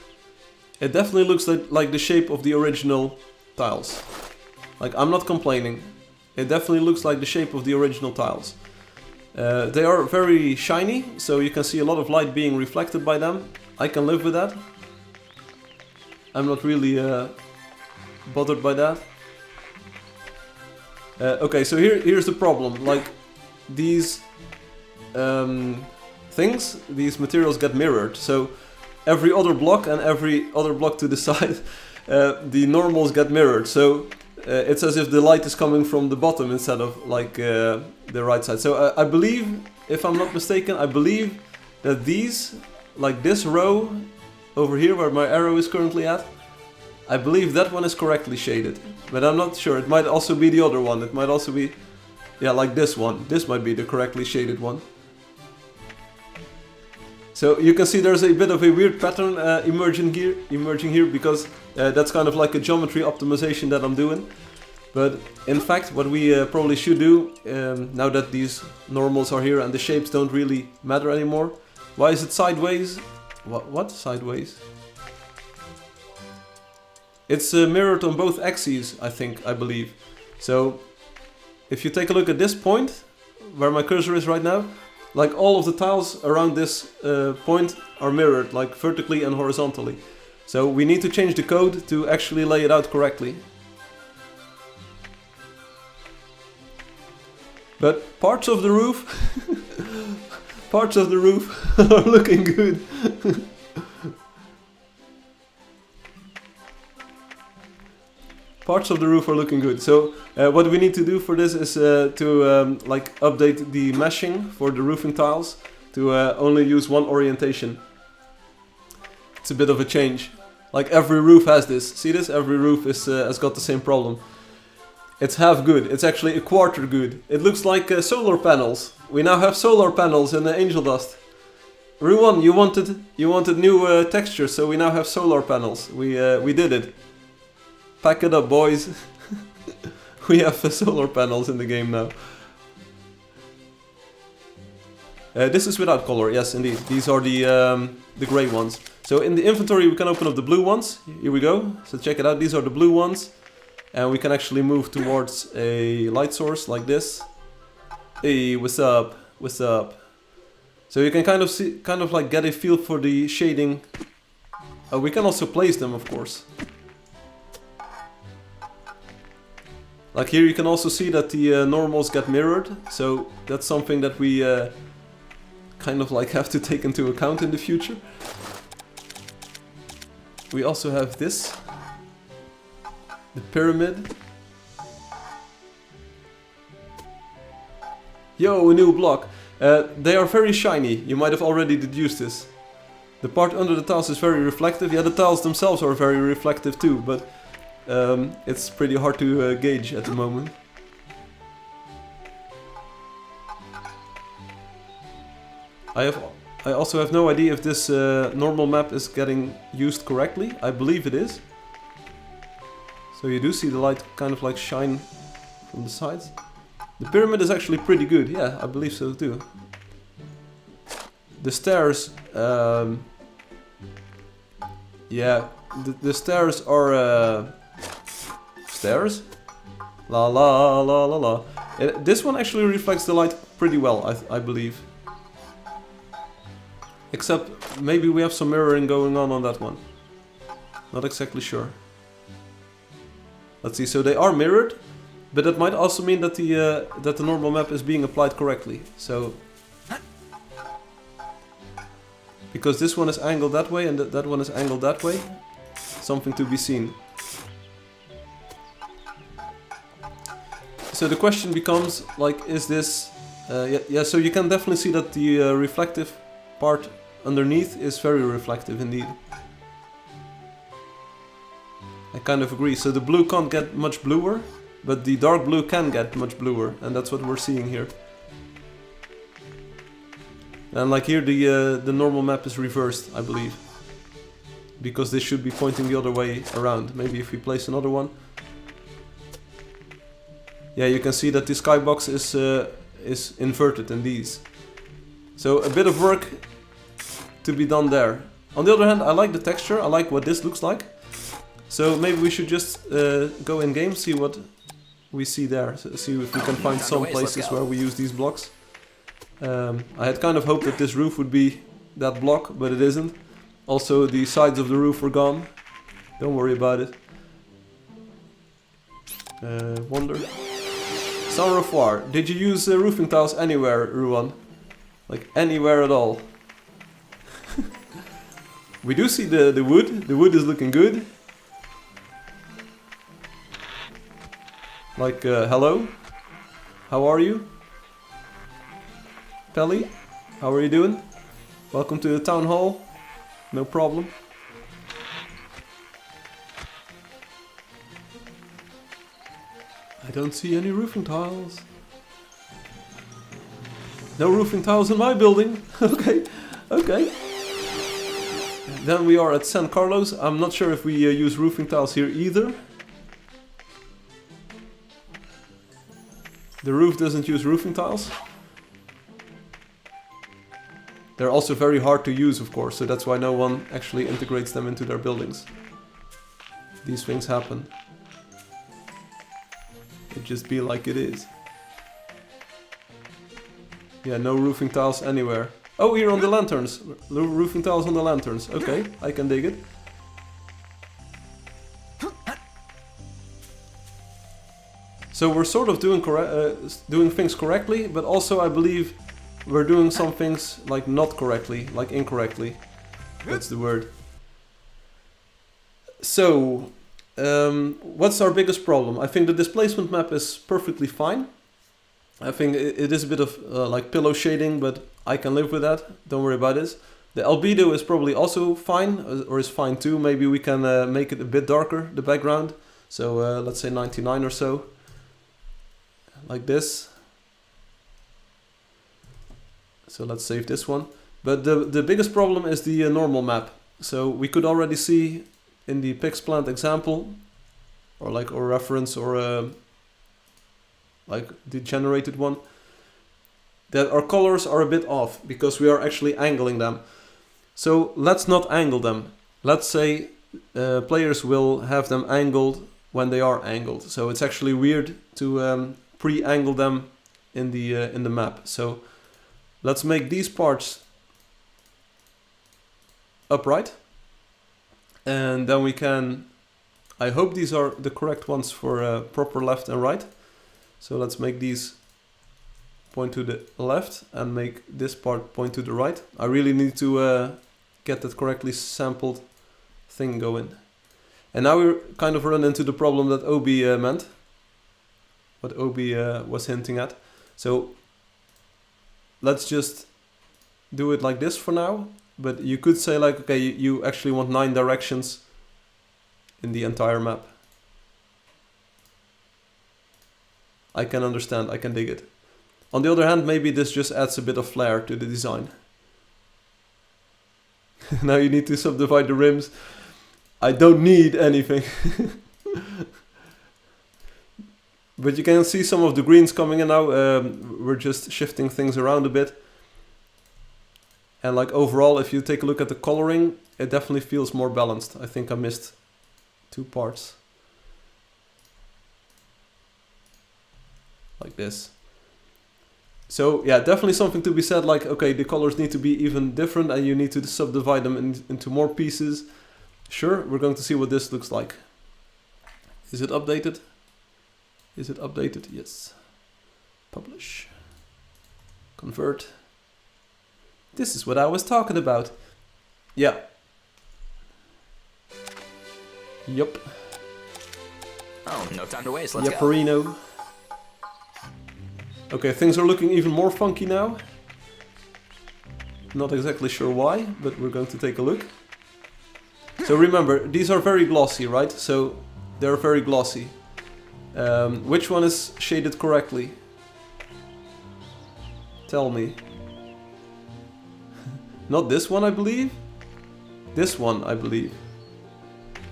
It definitely looks like the shape of the original tiles. Like, I'm not complaining. It definitely looks like the shape of the original tiles. They are very shiny, so you can see a lot of light being reflected by them. I can live with that. I'm not really bothered by that. Okay, so here's the problem. Like, these things, these materials get mirrored. So every other block and every other block to the side, the normals get mirrored. So it's as if the light is coming from the bottom instead of like the right side. So I believe, if I'm not mistaken, I believe that these, like this row over here where my arrow is currently at, I believe that one is correctly shaded. But I'm not sure. It might also be the other one. It might also be, yeah, like this one. This might be the correctly shaded one. So you can see there's a bit of a weird pattern emerging here because that's kind of like a geometry optimization that I'm doing. But in fact, what we probably should do, now that these normals are here and the shapes don't really matter anymore. Why is it sideways? What? Sideways? It's mirrored on both axes, I believe. So if you take a look at this point, where my cursor is right now, like all of the tiles around this point are mirrored, like vertically and horizontally. So we need to change the code to actually lay it out correctly. But parts of the roof, parts of the roof are looking good. Parts of the roof are looking good. So what we need to do for this is to like update the meshing for the roofing tiles to only use one orientation. It's a bit of a change. Like every roof has this. See this? Every roof is has got the same problem. It's half good. It's actually a quarter good. It looks like solar panels. We now have solar panels in Angel Dust. Ruan, you wanted new textures, so we now have solar panels. We did it. Pack it up, boys. We have solar panels in the game now. This is without color, yes, indeed. These are the gray ones. So in the inventory, we can open up the blue ones. Here we go. So check it out. These are the blue ones, and we can actually move towards a light source like this. Hey, what's up? What's up? So you can kind of like get a feel for the shading. We can also place them, of course. Like here you can also see that the normals get mirrored, so that's something that we kind of like have to take into account in the future. We also have this, the pyramid. Yo, a new block. They are very shiny, you might have already deduced this. The part under the tiles is very reflective. Yeah, the tiles themselves are very reflective too, but it's pretty hard to gauge at the moment. I also have no idea if this normal map is getting used correctly. I believe it is. So you do see the light kind of like shine from the sides. The pyramid is actually pretty good, yeah, I believe so too. The stairs, yeah, the stairs are stairs? La la la la la. This one actually reflects the light pretty well, I believe. Except maybe we have some mirroring going on that one. Not exactly sure. Let's see, so they are mirrored, but that might also mean that the normal map is being applied correctly. So because this one is angled that way and that one is angled that way, something to be seen. So the question becomes, like, is this... yeah, so you can definitely see that the reflective part underneath is very reflective indeed. I kind of agree. So the blue can't get much bluer, but the dark blue can get much bluer, and that's what we're seeing here. And like here, the normal map is reversed, I believe, because this should be pointing the other way around. Maybe if we place another one. Yeah, you can see that the skybox is inverted in these. So a bit of work to be done there. On the other hand, I like the texture. I like what this looks like. So maybe we should just go in game, see what we see there. So see if we can find some places where we use these blocks. I had kind of hoped that this roof would be that block, but it isn't. Also, the sides of the roof were gone. Don't worry about it. Wonder. Sans revoir. Did you use roofing tiles anywhere, Ruan? Like anywhere at all? We do see the wood. The wood is looking good. Like, hello? How are you? Pelly? How are you doing? Welcome to the town hall. No problem. I don't see any roofing tiles. No roofing tiles in my building. Okay, okay. Then we are at San Carlos. I'm not sure if we use roofing tiles here either. The roof doesn't use roofing tiles. They're also very hard to use, of course, so that's why no one actually integrates them into their buildings. These things happen. It just be like it is. Yeah, no roofing tiles anywhere. Oh, here on the lanterns. Roofing tiles on the lanterns. Okay, I can dig it. So we're sort of doing things correctly, but also I believe we're doing some things like not correctly, like incorrectly. That's the word. So, what's our biggest problem? I think the displacement map is perfectly fine. I think it is a bit of like pillow shading, but I can live with that. Don't worry about this. The albedo is probably also fine, or is fine too. Maybe we can make it a bit darker, the background. So let's say 99 or so. Like this. So let's save this one. But the biggest problem is the normal map. So we could already see in the PixPlant example, or like a reference, or like the generated one, that our colors are a bit off because we are actually angling them. So let's not angle them. Let's say players will have them angled when they are angled. So it's actually weird to pre-angle them in the map. So let's make these parts upright, and then we can, I hope these are the correct ones for proper left and right. So let's make these point to the left and make this part point to the right. I really need to get that correctly sampled thing going. And now we kind of run into the problem that Obi meant. What Obi was hinting at. So let's just do it like this for now. But you could say like, okay, you actually want 9 directions in the entire map. I can understand, I can dig it. On the other hand, maybe this just adds a bit of flair to the design. Now you need to subdivide the rims. I don't need anything. But you can see some of the greens coming in now. We're just shifting things around a bit. And like overall, if you take a look at the coloring, it definitely feels more balanced. I think I missed 2 parts. Like this. So yeah, definitely something to be said, like, okay, the colors need to be even different and you need to subdivide them into more pieces. Sure, we're going to see what this looks like. Is it updated? Is it updated? Yes. Publish. Convert. This is what I was talking about. Yeah. Yup. Oh, no time to waste. Let's go. Yupperino. Okay, things are looking even more funky now. Not exactly sure why, but we're going to take a look. So remember, these are very glossy, right? So they're very glossy. Which one is shaded correctly? Tell me. Not this one, I believe. This one, I believe.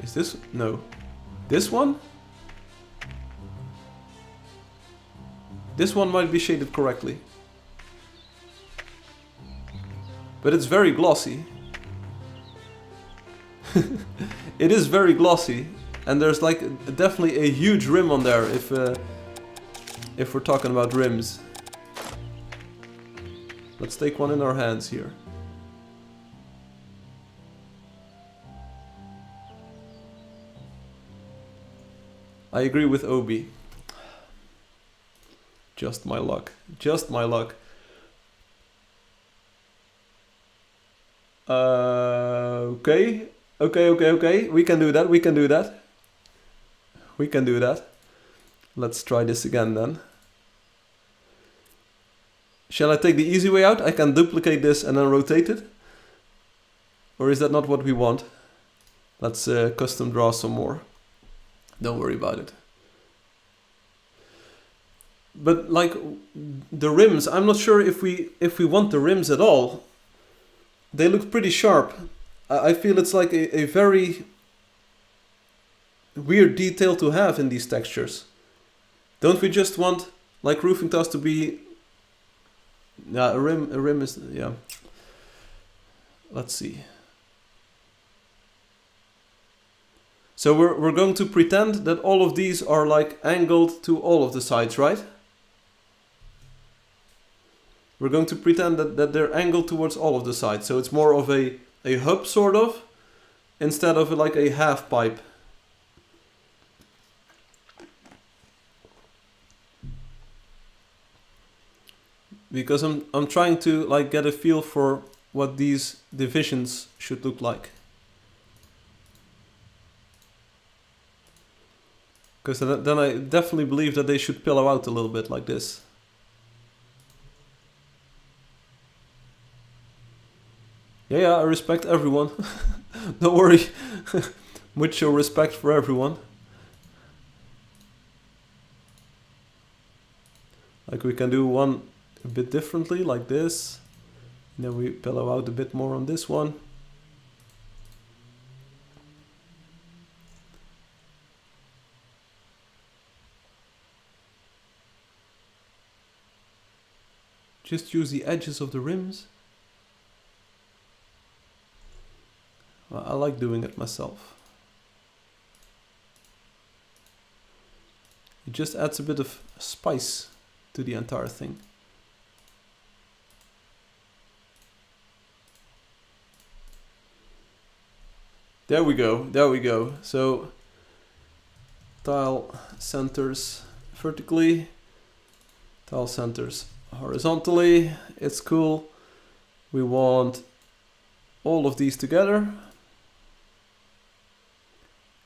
Is this? No. This one? This one might be shaded correctly. But it's very glossy. It is very glossy. And there's like definitely a huge rim on there if we're talking about rims. Let's take one in our hands here. I agree with Obi. Just my luck. Just my luck. Okay. Okay. We can do that. We can do that. We can do that. Let's try this again then. Shall I take the easy way out? I can duplicate this and then rotate it. Or is that not what we want? Let's custom draw some more. Don't worry about it. But like the rims, I'm not sure if we want the rims at all. They look pretty sharp. I feel it's like a very weird detail to have in these textures. Don't we just want like roofing tiles to be? Yeah, a rim is, yeah. Let's see. So we're going to pretend that all of these are like angled to all of the sides, right? We're going to pretend that they're angled towards all of the sides. So it's more of a hub sort of, instead of like a half pipe. Because I'm trying to like get a feel for what these divisions should look like. Because then I definitely believe that they should pillow out a little bit like this. Yeah, I respect everyone. Don't worry. Mucho respect for everyone. Like we can do one a bit differently, like this. And then we pillow out a bit more on this one. Just use the edges of the rims. I like doing it myself. It just adds a bit of spice to the entire thing. There we go, there we go. So tile centers vertically, tile centers horizontally. It's cool. We want all of these together.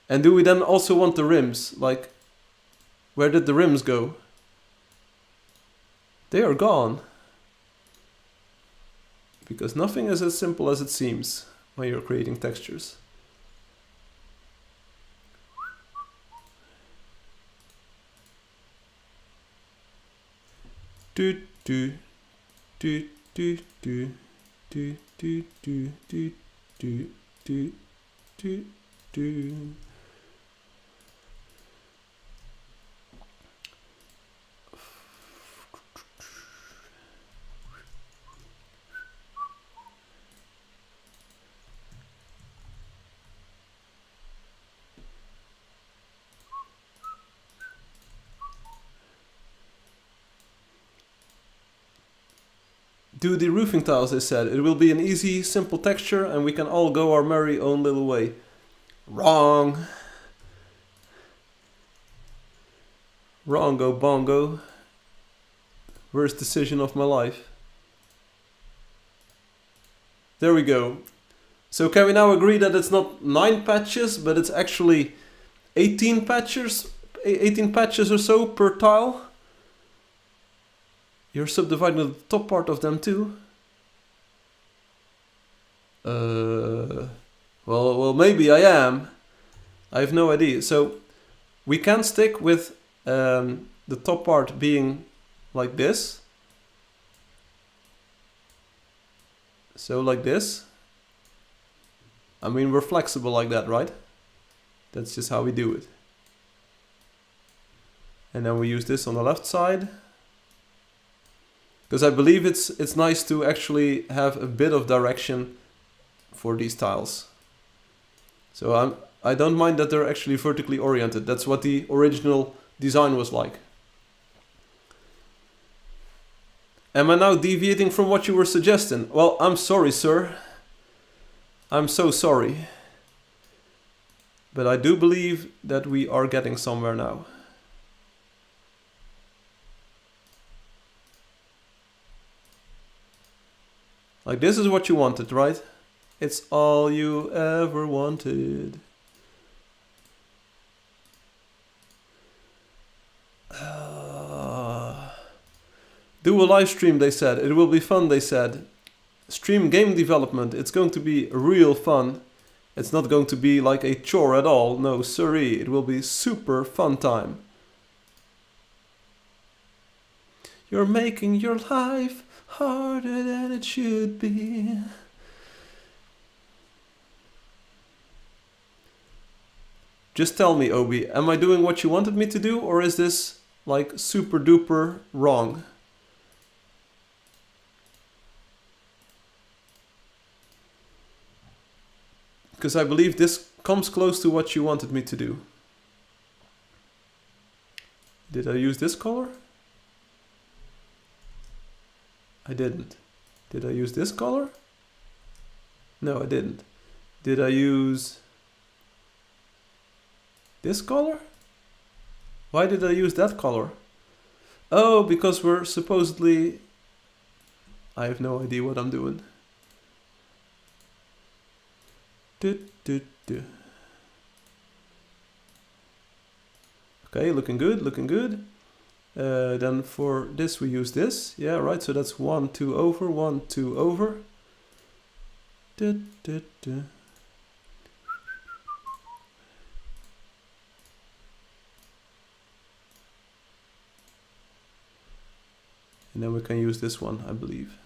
And do we then also want the rims? Like, where did the rims go? They are gone. Because nothing is as simple as it seems when you're creating textures. Do do do do do do do do do do do do do. do the roofing tiles, they said. It will be an easy, simple texture and we can all go our merry own little way. Wrong. Wrongo bongo. Worst decision of my life. There we go. So can we now agree that it's not 9 patches, but it's actually 18 patches? 18 patches or so per tile? You're subdividing the top part of them too? Well, maybe I am. I have no idea. So we can stick with the top part being like this. So like this. I mean, we're flexible like that, right? That's just how we do it. And then we use this on the left side. Because I believe it's nice to actually have a bit of direction for these tiles. So I don't mind that they're actually vertically oriented. That's what the original design was like. Am I now deviating from what you were suggesting? Well, I'm sorry, sir. I'm so sorry. But I do believe that we are getting somewhere now. Like this is what you wanted, right? It's all you ever wanted. Do a live stream, they said. It will be fun, they said. Stream game development. It's going to be real fun. It's not going to be like a chore at all. No, sorry. It will be super fun time. You're making your life harder than it should be. Just tell me, Obi, am I doing what you wanted me to do, or is this like super duper wrong? Because I believe this comes close to what you wanted me to do. Did I use this color? I didn't. Did I use this color? No, I didn't. Did I use this color? Why did I use that color? Oh, because we're supposedly... I have no idea what I'm doing. Okay, looking good, looking good. Then for this we use this. Yeah, right, so that's 1, 2 over, 1, 2 over. And then we can use this one, I believe.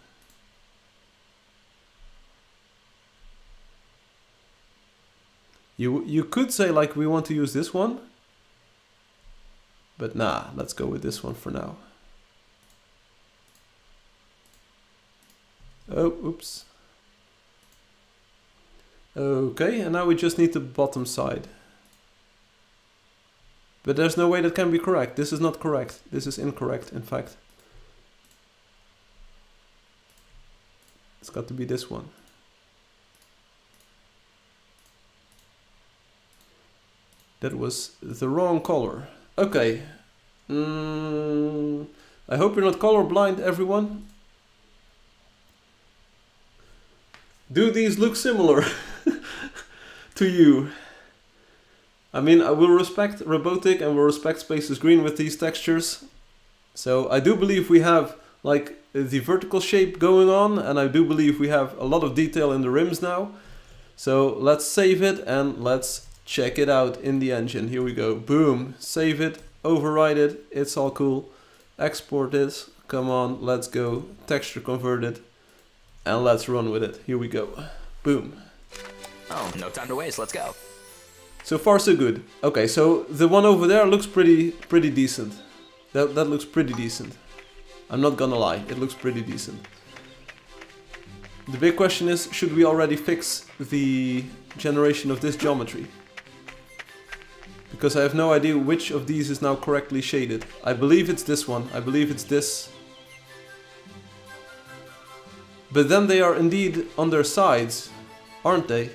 You could say like we want to use this one. But nah, let's go with this one for now. Oh, oops. Okay, and now we just need the bottom side. But there's no way that can be correct. This is not correct. This is incorrect, in fact. It's got to be this one. That was the wrong color. Okay. I hope you're not colorblind, everyone. Do these look similar to you? I mean, I will respect Robotic and will respect Spaces Green with these textures. So I do believe we have like the vertical shape going on, and I do believe we have a lot of detail in the rims now. So let's save it and let's check it out in the engine. Here we go. Boom. Save it. Override it. It's all cool. Export this. Come on. Let's go. Texture convert it. And let's run with it. Here we go. Boom. Oh, no time to waste. Let's go. So far so good. Okay, so the one over there looks pretty decent. That looks pretty decent. I'm not gonna lie. It looks pretty decent. The big question is, should we already fix the generation of this geometry? Because I have no idea which of these is now correctly shaded. I believe it's this one. I believe it's this. But then they are indeed on their sides, aren't they?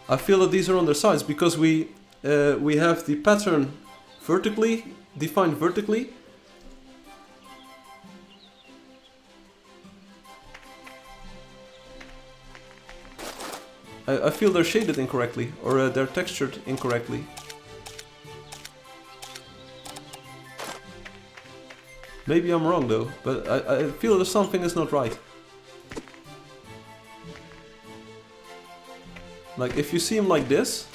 I feel that these are on their sides because we have the pattern vertically, defined vertically. I feel they're shaded incorrectly, or they're textured incorrectly. Maybe I'm wrong though, but I feel that something is not right. Like if you see them like this,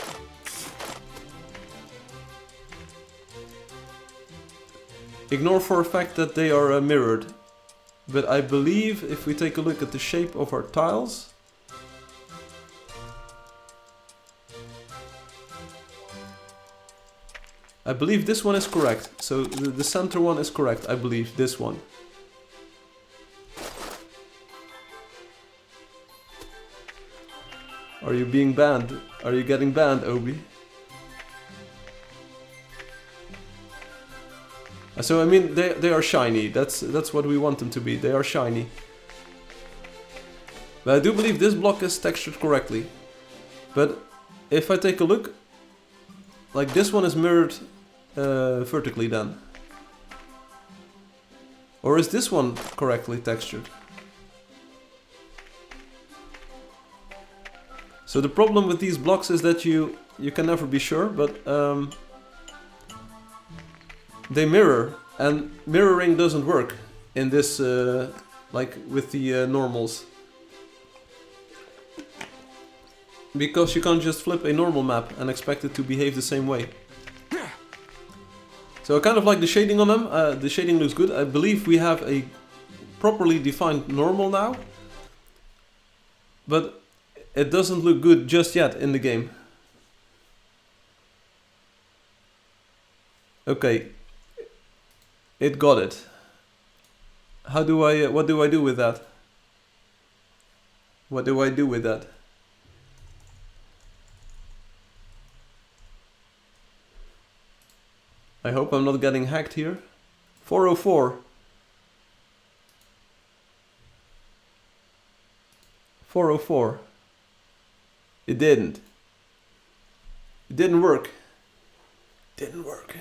ignore for a fact that they are mirrored. But I believe if we take a look at the shape of our tiles, I believe this one is correct. So the center one is correct, I believe, this one. Are you being banned? Are you getting banned, Obi? So I mean, they are shiny. That's what we want them to be. They are shiny. But I do believe this block is textured correctly. But if I take a look, like this one is mirrored vertically then. Or is this one correctly textured? So the problem with these blocks is that you can never be sure, but they mirror, and mirroring doesn't work in this, like with the normals. Because you can't just flip a normal map and expect it to behave the same way. So I kind of like the shading on them, the shading looks good. I believe we have a properly defined normal now. But it doesn't look good just yet in the game. Okay. It got it. How do I, what do I do with that? What do I do with that? I hope I'm not getting hacked here. 404. 404. It didn't. It didn't work. Didn't work.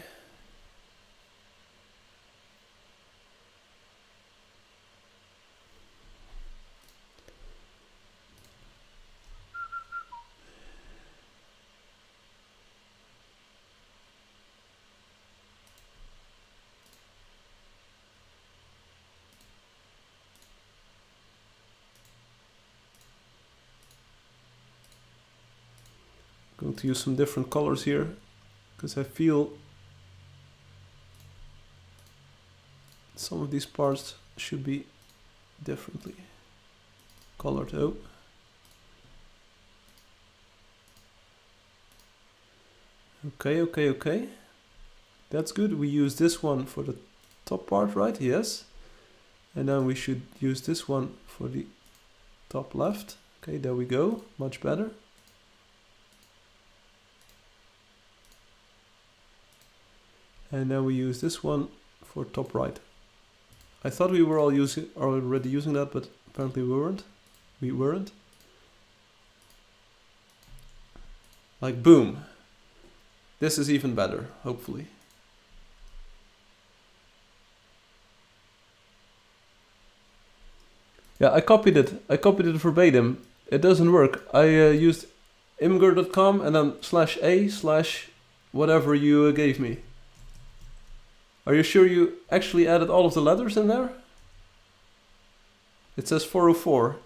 Going to use some different colors here because I feel some of these parts should be differently colored. Oh, okay, that's good. We use this one for the top part, right? Yes, and then we should use this one for the top left. Okay, there we go, much better. And then we use this one for top right. I thought we were already using that, but apparently we weren't. We weren't. Like boom. This is even better, hopefully. Yeah, I copied it. I copied it verbatim. It doesn't work. I used imgur.com and then /a/ whatever you gave me. Are you sure you actually added all of the letters in there? It says 404.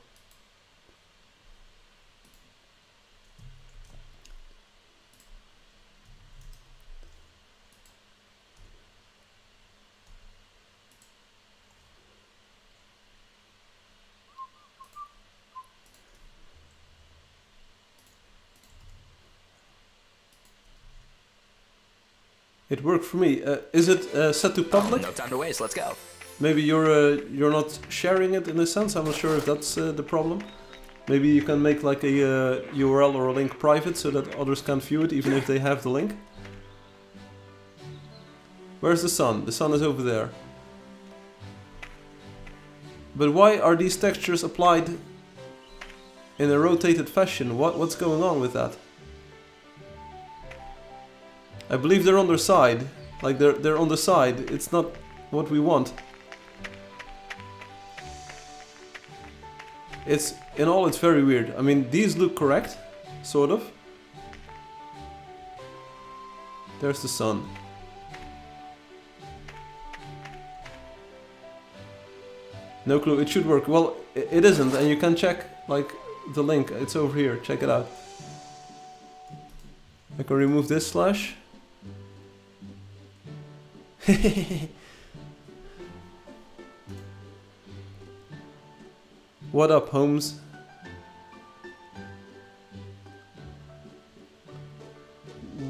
It worked for me. Is it set to public? No time to waste, let's go. Maybe you're not sharing it in a sense. I'm not sure if that's the problem. Maybe you can make like a URL or a link private so that others can't view it even if they have the link. Where's the sun? The sun is over there. But why are these textures applied in a rotated fashion? What's going on with that? I believe they're on their side. Like they're on the side. It's not what we want. It's very weird. I mean, these look correct, sort of. There's the sun. No clue. It should work. Well, it isn't, and you can check like the link. It's over here. Check it out. I can remove this slash. What up, Holmes?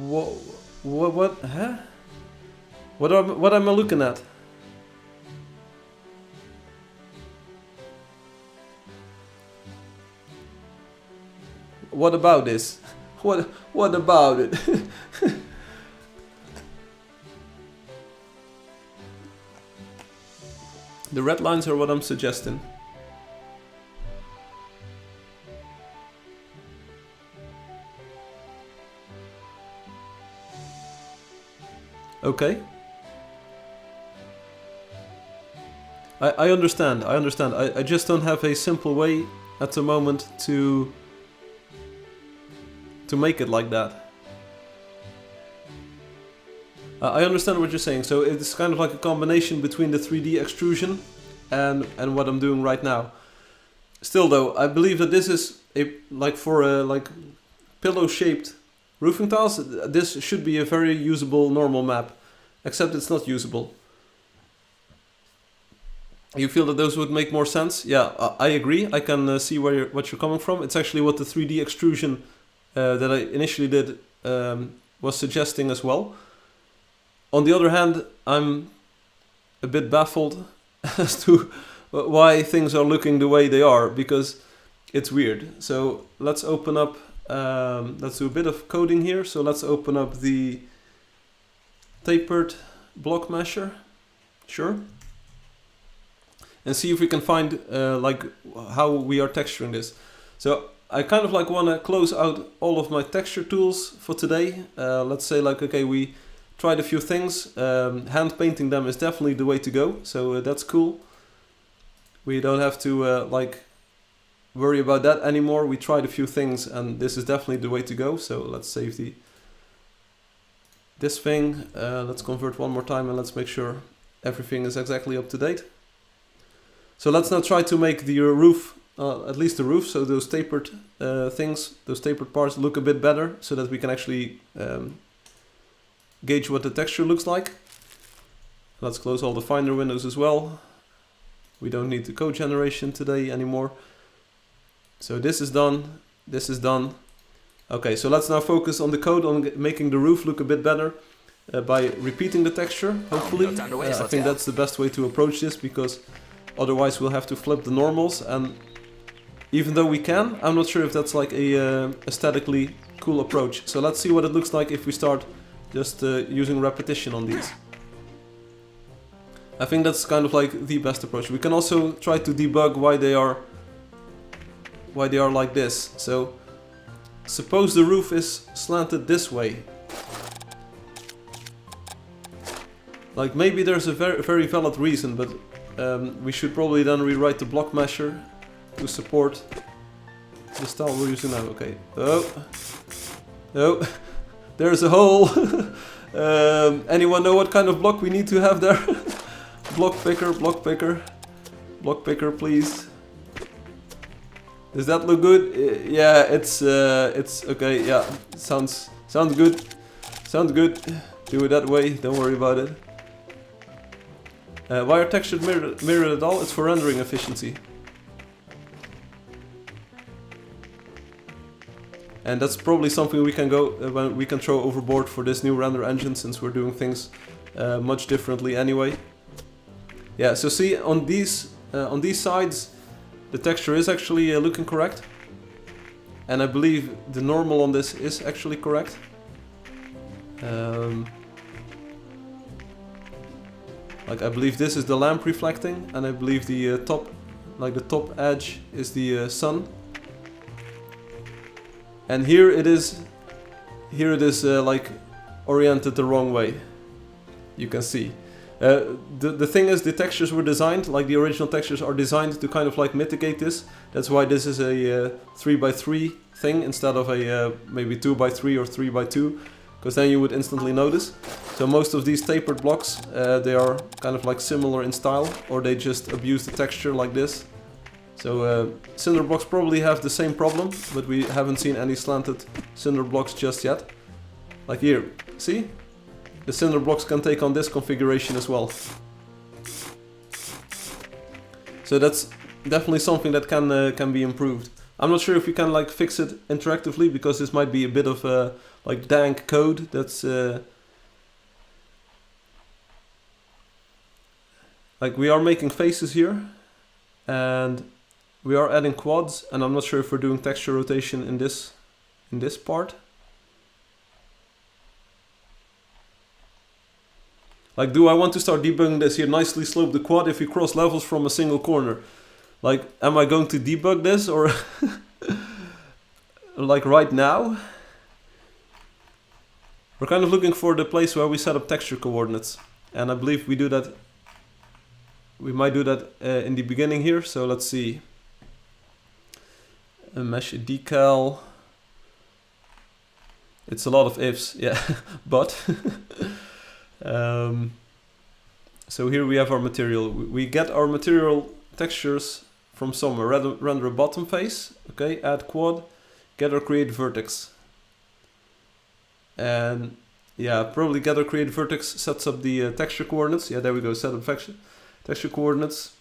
What? Huh? What am I looking at? What about this? What about it? The red lines are what I'm suggesting. Okay. I understand. I just don't have a simple way at the moment to make it like that. I understand what you're saying. So it's kind of like a combination between the 3D extrusion and what I'm doing right now. Still though, I believe that this is for a pillow-shaped roofing tiles. This should be a very usable normal map, except it's not usable. You feel that those would make more sense? Yeah, I agree. I can see what you're coming from. It's actually what the 3D extrusion that I initially did was suggesting as well. On the other hand, I'm a bit baffled as to why things are looking the way they are, because it's weird. So let's open up, let's do a bit of coding here. So let's open up the tapered block mesher, sure. And see if we can find how we are texturing this. So I kind of want to close out all of my texture tools for today. Let's say okay, we tried a few things. Hand painting them is definitely the way to go. So that's cool. We don't have to worry about that anymore. We tried a few things and this is definitely the way to go. So let's save this thing. Let's convert one more time and let's make sure everything is exactly up to date. So let's now try to make the roof, at least the roof, so those tapered things, those tapered parts look a bit better so that we can actually gauge what the texture looks like. Let's close all the Finder windows as well. We don't need the code generation today anymore. So this is done, this is done. Okay, so let's now focus on the code, on making the roof look a bit better by repeating the texture, hopefully. I think that's the best way to approach this, because otherwise we'll have to flip the normals, and even though we can, I'm not sure if that's a aesthetically cool approach. So let's see what it looks like if we start just using repetition on these. I think that's kind of the best approach. We can also try to debug why they are like this. So suppose the roof is slanted this way. Maybe there's a very valid reason, but we should probably then rewrite the block mesher to support the style we're using now. Okay. Oh, there's a hole. Anyone know what kind of block we need to have there? Block picker, please. Does that look good? Yeah, it's okay. Yeah, sounds good. Sounds good. Do it that way. Don't worry about it. Why are textures mirrored at all? It's for rendering efficiency. And that's probably something we can we can throw overboard for this new render engine, since we're doing things much differently anyway. Yeah, so see on these sides, the texture is actually looking correct, and I believe the normal on this is actually correct. I believe this is the lamp reflecting, and I believe the top like the top edge is the sun. And here it is like oriented the wrong way. You can see. The thing is, the textures were designed, like the original textures are designed to kind of like mitigate this. That's why this is a 3x3 thing instead of a maybe 2x3 or 3x2, because then you would instantly notice. So most of these tapered blocks, they are kind of like similar in style, or they just abuse the texture like this. So cinder blocks probably have the same problem, but we haven't seen any slanted cinder blocks just yet. Like here, see? The cinder blocks can take on this configuration as well. So that's definitely something that can be improved. I'm not sure if we can like fix it interactively, because this might be a bit of like dank code that's like we are making faces here and we are adding quads, and I'm not sure if we're doing texture rotation in this part. Like, do I want to start debugging this here? Nicely slope the quad if we cross levels from a single corner. Like, am I going to debug this or like right now? We're kind of looking for the place where we set up texture coordinates, and I believe we do that. We might do that in the beginning here. So let's see. A mesh decal. It's a lot of ifs, yeah, but. So here we have our material. We get our material textures from somewhere. Render a bottom face. Okay, add quad. Get or create vertex. And yeah, probably get or create vertex sets up the texture coordinates. Yeah, there we go. Set up texture coordinates.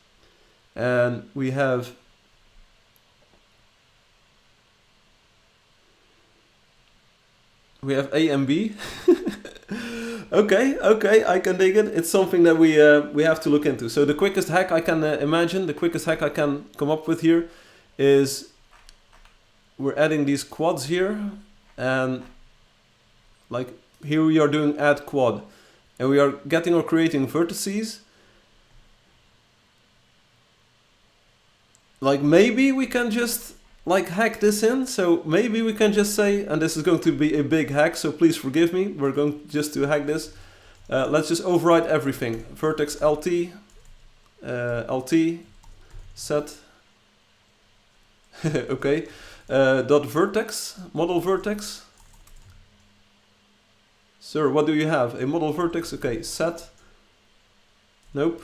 And we have A and B. Okay, I can dig it. It's something that we have to look into. So the quickest hack I can imagine, the quickest hack I can come up with here is we're adding these quads here, and like here we are doing add quad, and we are getting or creating vertices. Like maybe we can just like hack this in, so maybe we can just say, and this is going to be a big hack, so please forgive me, we're going just to hack this. Let's just override everything. Vertex LT, LT, set, okay, dot vertex, model vertex. Sir, what do you have? A model vertex, okay, set, nope.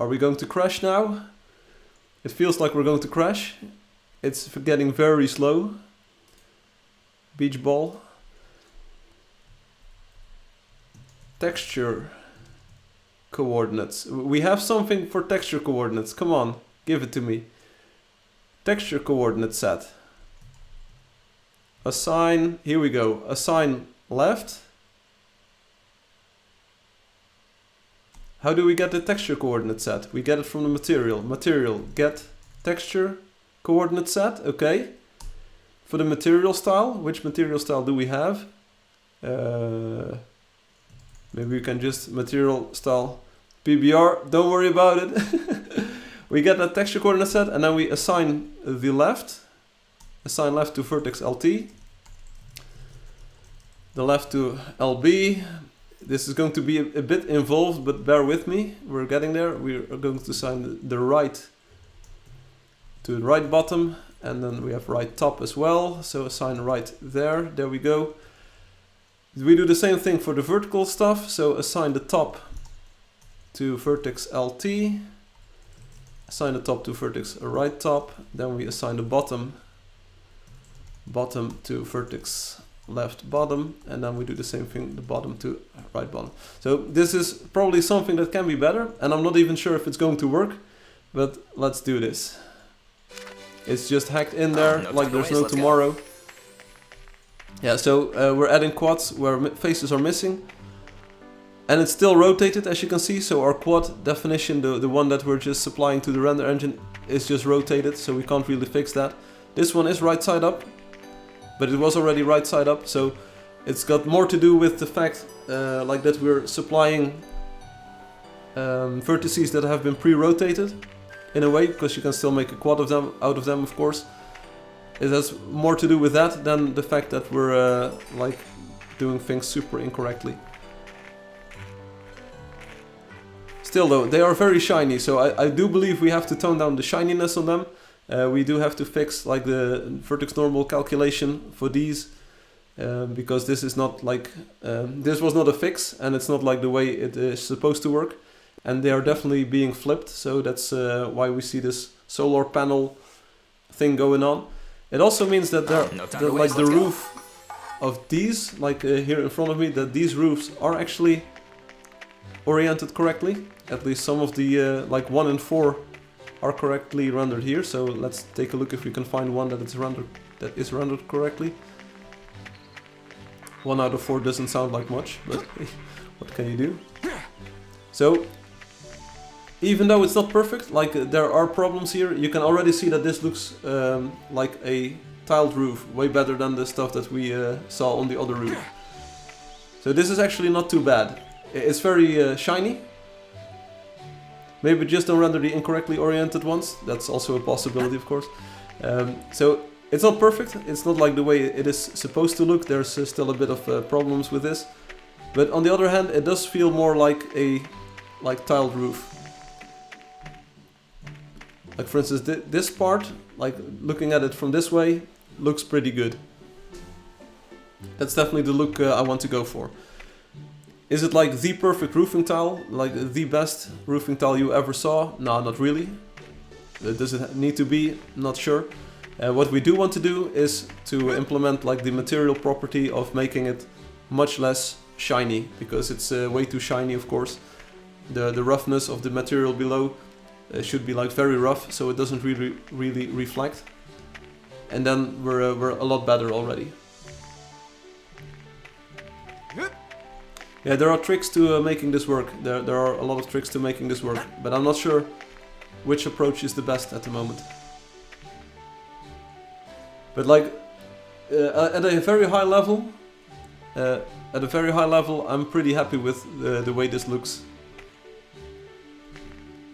Are we going to crash now? It feels like we're going to crash. It's getting very slow. Beach ball. Texture coordinates. We have something for texture coordinates. Come on, give it to me. Texture coordinate set. Assign, here we go. Assign left. How do we get the texture coordinate set? We get it from the material. Material, get texture coordinate set, okay. For the material style, which material style do we have? Maybe we can just material style PBR, don't worry about it. We get that texture coordinate set, and then we assign the left. Assign left to vertex LT. The left to LB. This is going to be a bit involved, but bear with me. We're getting there. We're going to assign the right to the right bottom, and then we have right top as well. So assign right there. There we go. We do the same thing for the vertical stuff. So assign the top to vertex LT. Assign the top to vertex right top. Then we assign the bottom to vertex left bottom, and then we do the same thing, the bottom to right bottom. So this is probably something that can be better, and I'm not even sure if it's going to work, but let's do this. It's just hacked in there like there's no tomorrow. Yeah, so we're adding quads where faces are missing, and it's still rotated, as you can see. So our quad definition, the one that we're just supplying to the render engine, is just rotated, so we can't really fix that. This one is right side up, but it was already right side up, so It's got more to do with the fact like that we're supplying vertices that have been pre-rotated in a way, because you can still make a quad of them out of them, of course. It has more to do with that than the fact that we're like doing things super incorrectly. Still though, they are very shiny, so I do believe we have to tone down the shininess on them. We do have to fix like the vertex normal calculation for these, because this is not like, this was not a fix, and it's not like the way it is supposed to work. And they are definitely being flipped, so that's why we see this solar panel thing going on. It also means that like the roof of these, like here in front of me, that these roofs are actually oriented correctly. At least some of the like 1 and 4 are correctly rendered here. So let's take a look if we can find one that is rendered correctly. 1 out of 4 doesn't sound like much, but what can you do? So even though it's not perfect, like there are problems here, you can already see that this looks like a tiled roof, way better than the stuff that we saw on the other roof. So this is actually not too bad. It's very shiny. Maybe just don't render the incorrectly oriented ones. That's also a possibility, of course. So it's not perfect. It's not like the way it is supposed to look. There's still a bit of problems with this. But on the other hand, it does feel more like a tiled roof. Like for instance, this part, like looking at it from this way, looks pretty good. That's definitely the look I want to go for. Is it like the perfect roofing tile? Like the best roofing tile you ever saw? No, not really. Does it need to be? Not sure. What we do want to do is to implement like the material property of making it much less shiny, because it's way too shiny, of course. The roughness of the material below should be like very rough, so it doesn't really reflect. And then we're a lot better already. Yeah, there are tricks to making this work. There are a lot of tricks to making this work, but I'm not sure which approach is the best at the moment. But like at a very high level, I'm pretty happy with the way this looks.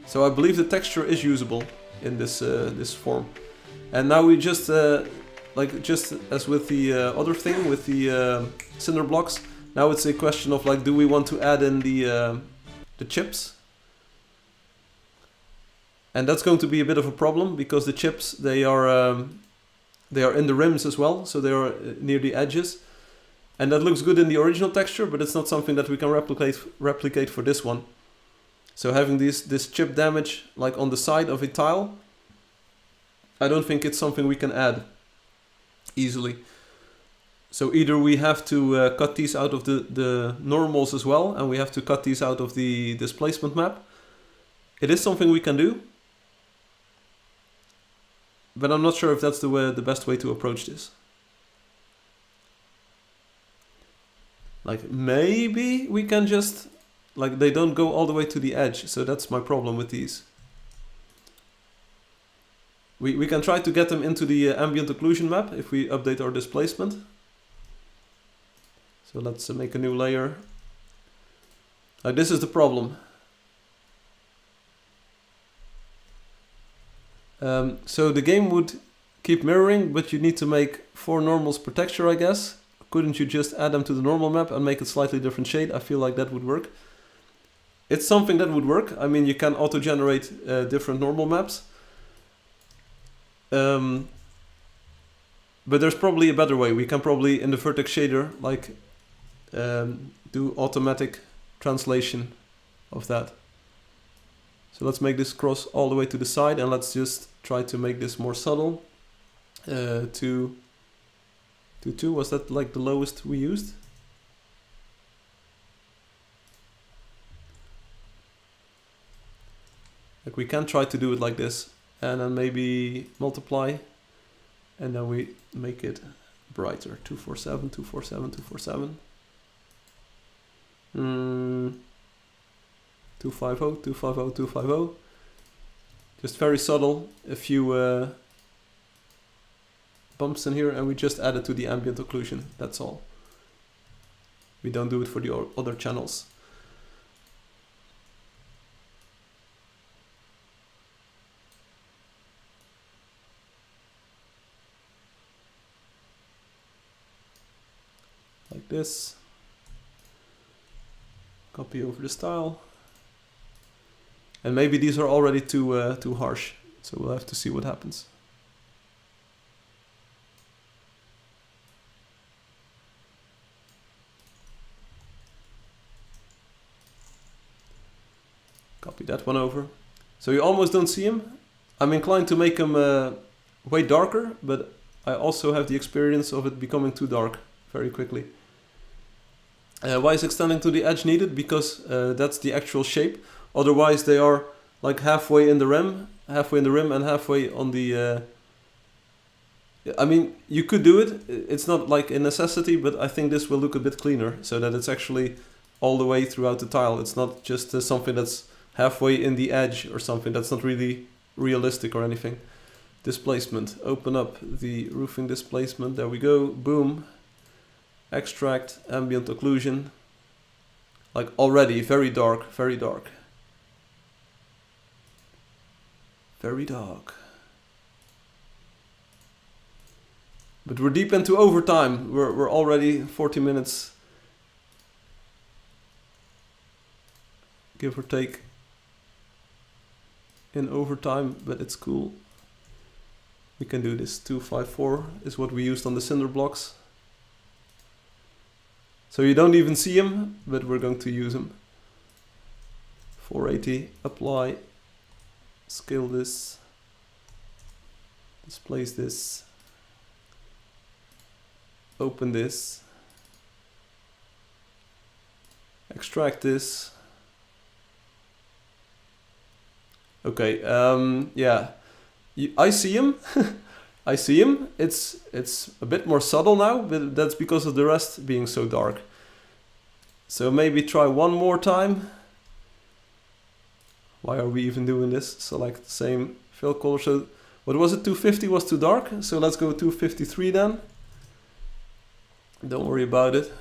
So I believe the texture is usable in this this form. And now we just like just as with the other thing with the cinder blocks. Now it's a question of like, do we want to add in the chips? And that's going to be a bit of a problem, because the chips, they are in the rims as well, so they are near the edges. And that looks good in the original texture, but it's not something that we can replicate for this one. So having this chip damage like on the side of a tile, I don't think it's something we can add easily. So either we have to cut these out of the normals as well, and we have to cut these out of the displacement map. It is something we can do, but I'm not sure if that's the best way to approach this. Like maybe we can just, like they don't go all the way to the edge, so that's my problem with these. We can try to get them into the ambient occlusion map if we update our displacement. So let's make a new layer. This is the problem. So the game would keep mirroring, but you need to make 4 normals per texture, I guess. Couldn't you just add them to the normal map and make it slightly different shade? I feel like that would work. It's something that would work. I mean, you can auto-generate different normal maps. But there's probably a better way. We can probably, in the vertex shader, like do automatic translation of that. So let's make this cross all the way to the side, and let's just try to make this more subtle. To 2, was that like the lowest we used? Like we can try to do it like this, and then maybe multiply, and then we make it brighter. 247, 247, 247. 250, 250, 250. Just very subtle, a few bumps in here, and we just add it to the ambient occlusion, that's all. We don't do it for the other channels. Like this. Copy over the style. And maybe these are already too harsh, so we'll have to see what happens. Copy that one over. So you almost don't see him. I'm inclined to make him way darker, but I also have the experience of it becoming too dark very quickly. Why is extending to the edge needed? Because that's the actual shape. Otherwise they are like halfway in the rim and halfway on the... I mean, you could do it. It's not like a necessity, but I think this will look a bit cleaner so that it's actually all the way throughout the tile. It's not just something that's halfway in the edge or something. That's not really realistic or anything. Displacement. Open up the roofing displacement. There we go. Boom. Extract. Ambient occlusion. Like already very dark. Very dark. Very dark. But we're deep into overtime. We're already 40 minutes. Give or take. In overtime, but it's cool. We can do this. 254 is what we used on the cinder blocks. So you don't even see him, but we're going to use him. 480, apply, scale this, displace this, open this, extract this. Okay, yeah, I see him. I see him. It's a bit more subtle now, but that's because of the rest being so dark. So maybe try one more time. Why are we even doing this? Select the same fill color. So what was it? 250 was too dark. So let's go 253 then. Don't worry about it.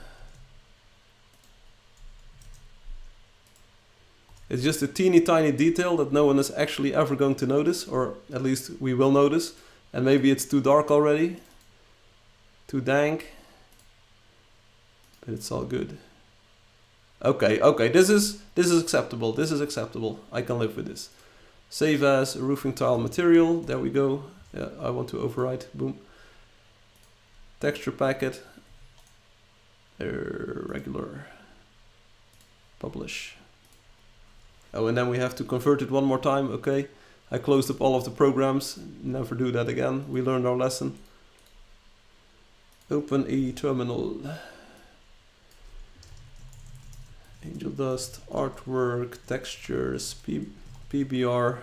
It's just a teeny tiny detail that no one is actually ever going to notice, or at least we will notice. And maybe it's too dark already. Too dank. But it's all good. Okay, okay, this is acceptable. This is acceptable. I can live with this. Save as roofing tile material. There we go. Yeah, I want to overwrite. Boom. Texture packet. Regular. Publish. Oh, and then we have to convert it one more time. Okay. I closed up all of the programs. Never do that again. We learned our lesson. Open a terminal. Angel Dust, artwork, textures, PBR,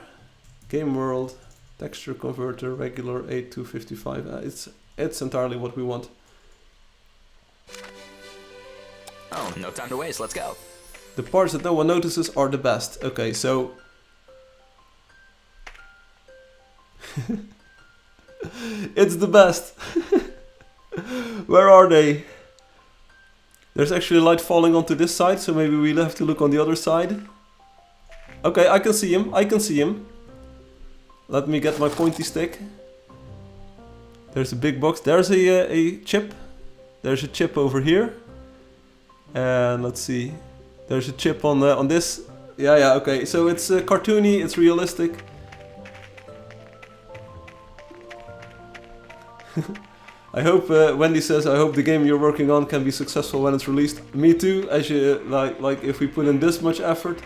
game world, texture converter, regular 8255. It's entirely what we want. Oh, no time to waste. Let's go. The parts that no one notices are the best. Okay, so it's the best. Where are they? There's actually light falling onto this side, so maybe we'll have to look on the other side. Okay, I can see him. I can see him. Let me get my pointy stick. There's a big box. There's a chip. There's a chip over here. And let's see. There's a chip on this. Yeah, okay. So it's cartoony, it's realistic. I hope Wendy says, I hope the game you're working on can be successful when it's released. Me too. As you like if we put in this much effort,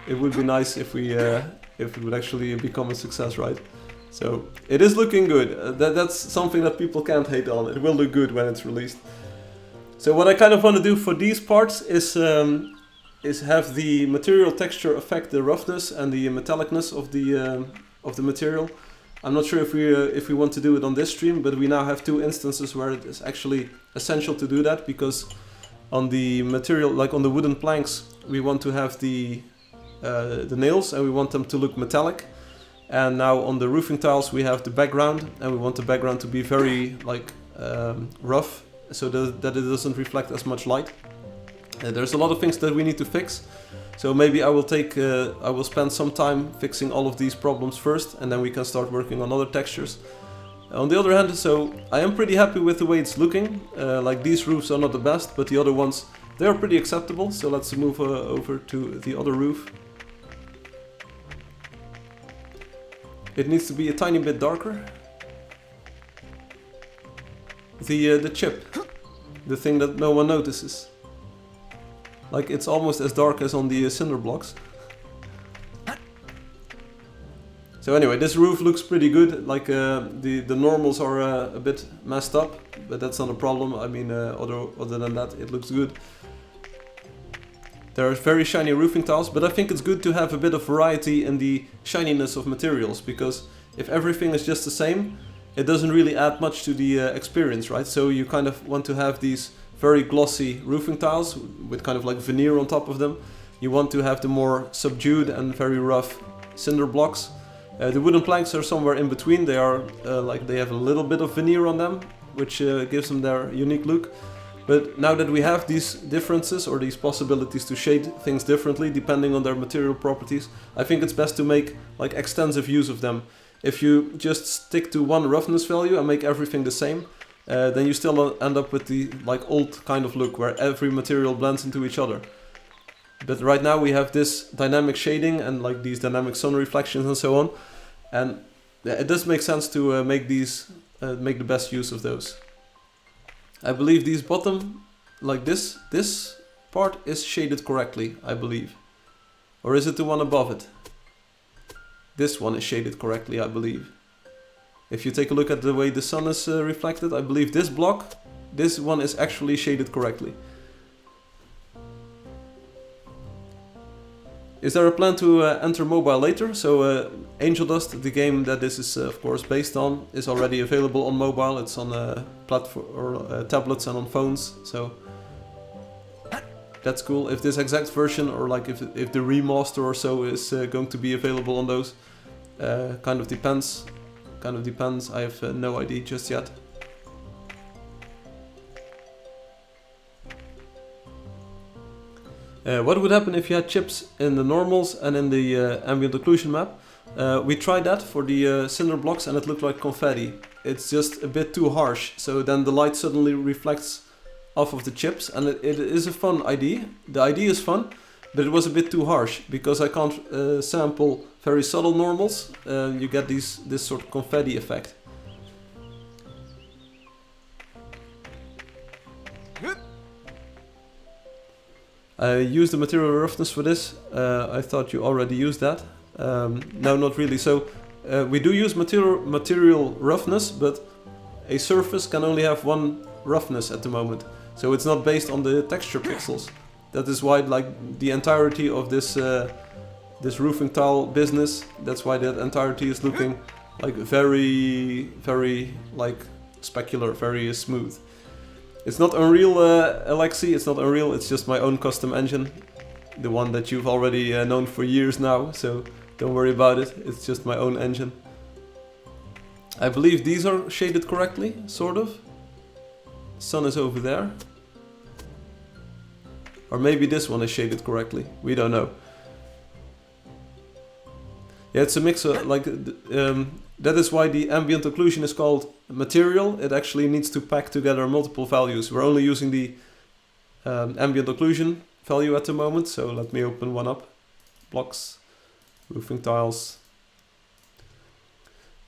it would be nice if it would actually become a success, right? So it is looking good. That's something that people can't hate on. It will look good when it's released. So what I kind of want to do for these parts is have the material texture affect the roughness and the metallicness of the material. I'm not sure if we want to do it on this stream, but we now have two instances where it is actually essential to do that, because on the material, like on the wooden planks, we want to have the nails and we want them to look metallic. And now on the roofing tiles we have the background, and we want the background to be very rough, so that it doesn't reflect as much light. There's a lot of things that we need to fix. So maybe I will spend some time fixing all of these problems first, and then we can start working on other textures. On the other hand, so I am pretty happy with the way it's looking. Like these roofs are not the best, but the other ones, they are pretty acceptable. So let's move over to the other roof. It needs to be a tiny bit darker. The chip, the thing that no one notices. Like it's almost as dark as on the cinder blocks. So anyway, this roof looks pretty good. Like the normals are a bit messed up, but that's not a problem. I mean, other than that, it looks good. There are very shiny roofing tiles, but I think it's good to have a bit of variety in the shininess of materials, because if everything is just the same, it doesn't really add much to the experience, right? So you kind of want to have these very glossy roofing tiles with kind of like veneer on top of them. You want to have the more subdued and very rough cinder blocks. The wooden planks are somewhere in between. They are like they have a little bit of veneer on them, which gives them their unique look. But now that we have these differences or these possibilities to shade things differently depending on their material properties, I think it's best to make like extensive use of them. If you just stick to one roughness value and make everything the same, then you still end up with the like old kind of look where every material blends into each other. But right now we have this dynamic shading and like these dynamic sun reflections and so on, and it does make sense to make the best use of those. I believe these bottom, like this part is shaded correctly, I believe. Or is it the one above it? This one is shaded correctly, I believe. If you take a look at the way the sun is reflected, I believe this block, this one is actually shaded correctly. Is there a plan to enter mobile later? So Angel Dust, the game that this is of course based on, is already available on mobile. It's on platform or tablets and on phones. So that's cool. If this exact version or like if the remaster or so is going to be available on those, kind of depends. I have no idea just yet. What would happen if you had chips in the normals and in the ambient occlusion map? We tried that for the cinder blocks and it looked like confetti. It's just a bit too harsh, so then the light suddenly reflects off of the chips, and it is a fun idea. The idea is fun, but it was a bit too harsh because I can't sample very subtle normals. You get this sort of confetti effect. I used the material roughness for this. I thought you already used that. No, not really. So we do use material roughness, but a surface can only have one roughness at the moment. So it's not based on the texture pixels. That is why like the entirety of this this roofing tile business, that's why that entirety is looking like very like specular, very smooth. It's not Unreal, Alexi, it's not Unreal, it's just my own custom engine. The one that you've already known for years now, so don't worry about it, it's just my own engine. I believe these are shaded correctly, sort of. Sun is over there. Or maybe this one is shaded correctly, we don't know. Yeah, it's a mix of, like, that is why the ambient occlusion is called material. It actually needs to pack together multiple values. We're only using the ambient occlusion value at the moment, so let me open one up. Blocks, roofing tiles.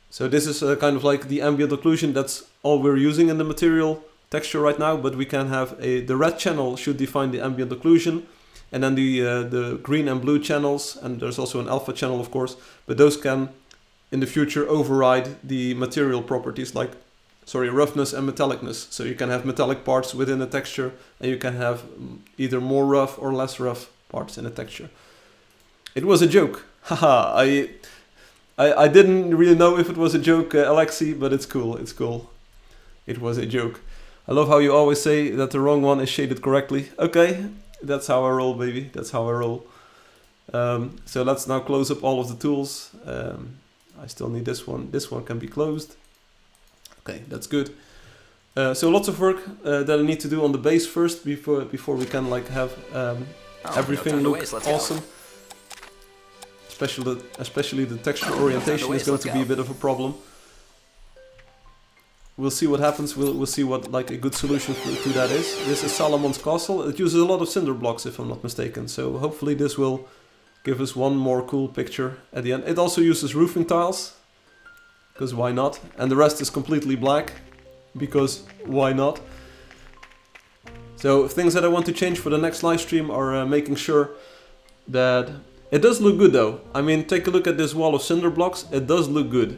So this is kind of like the ambient occlusion, that's all we're using in the material texture right now, but we can have the red channel should define the ambient occlusion, and then the green and blue channels, and there's also an alpha channel of course, but those can in the future override the material properties like, roughness and metallicness. So you can have metallic parts within the texture, and you can have either more rough or less rough parts in the texture. It was a joke. Haha, I didn't really know if it was a joke, Alexi, but it's cool, it's cool. It was a joke. I love how you always say that the wrong one is shaded correctly. Okay, that's how I roll, baby, that's how I roll. So let's now close up all of the tools. I still need this one. This one can be closed. Okay, that's good. So lots of work that I need to do on the base first before we can like have everything look awesome. Especially the texture orientation is going to be a bit of a problem. We'll see what happens. We'll see what like a good solution to that is. This is Salomon's Castle. It uses a lot of cinder blocks, if I'm not mistaken. So hopefully this will give us one more cool picture at the end. It also uses roofing tiles, because why not? And the rest is completely black, because why not? So things that I want to change for the next live stream are making sure that it does look good though. I mean, take a look at this wall of cinder blocks. It does look good.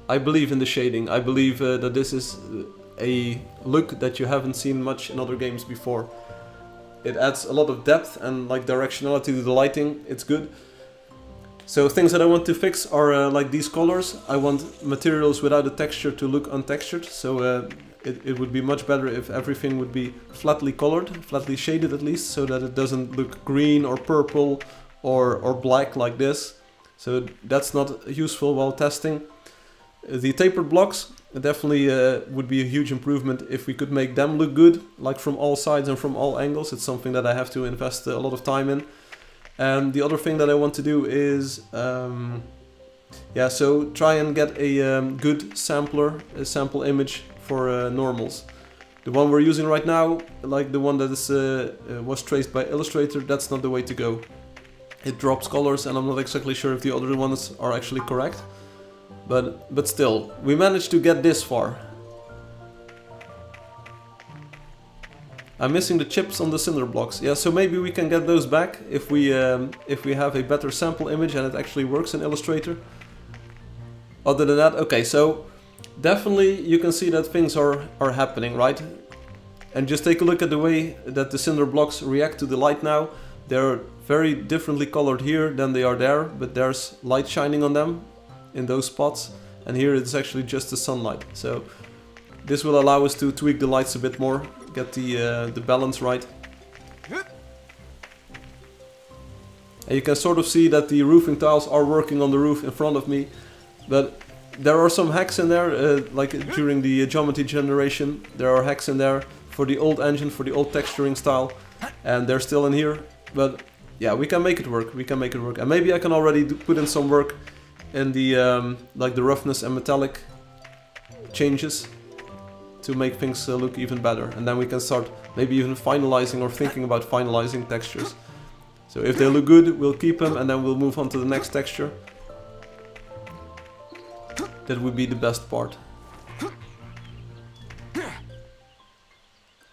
I believe in the shading. I believe that this is a look that you haven't seen much in other games before. It adds a lot of depth and like directionality to the lighting. It's good. So things that I want to fix are like these colors. I want materials without a texture to look untextured. So it would be much better if everything would be flatly colored, flatly shaded at least, so that it doesn't look green or purple or black like this. So that's not useful while testing. The tapered blocks definitely would be a huge improvement if we could make them look good, like from all sides and from all angles. It's something that I have to invest a lot of time in. And the other thing that I want to do is, so try and get a good sample image for normals. The one we're using right now, like the one that is was traced by Illustrator, that's not the way to go. It drops colors, and I'm not exactly sure if the other ones are actually correct. But still, we managed to get this far. I'm missing the chips on the cinder blocks. Yeah, so maybe we can get those back if we have a better sample image and it actually works in Illustrator. Other than that, okay, so definitely you can see that things are happening, right? And just take a look at the way that the cinder blocks react to the light now. They're very differently colored here than they are there, but there's light shining on them in those spots, and here it's actually just the sunlight. So this will allow us to tweak the lights a bit more, get the balance right. And you can sort of see that the roofing tiles are working on the roof in front of me, but there are some hacks in there, like during the geometry generation, there are hacks in there for the old engine, for the old texturing style, and they're still in here. But yeah, we can make it work, and maybe I can already put in some work in the like the roughness and metallic changes to make things look even better, and then we can start maybe even finalizing or thinking about finalizing textures. So if they look good, we'll keep them, and then we'll move on to the next texture. That would be the best part.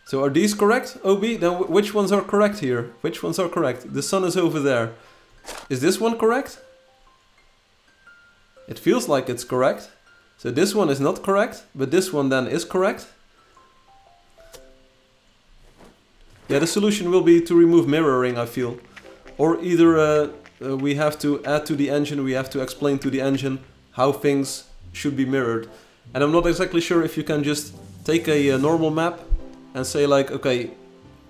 So are these correct, Obi? Then which ones are correct here? Which ones are correct? The sun is over there. Is this one correct? It feels like it's correct. So this one is not correct, but this one then is correct. Yeah, the solution will be to remove mirroring, I feel. Or either we have to add to the engine, we have to explain to the engine how things should be mirrored. And I'm not exactly sure if you can just take a normal map and say like, okay,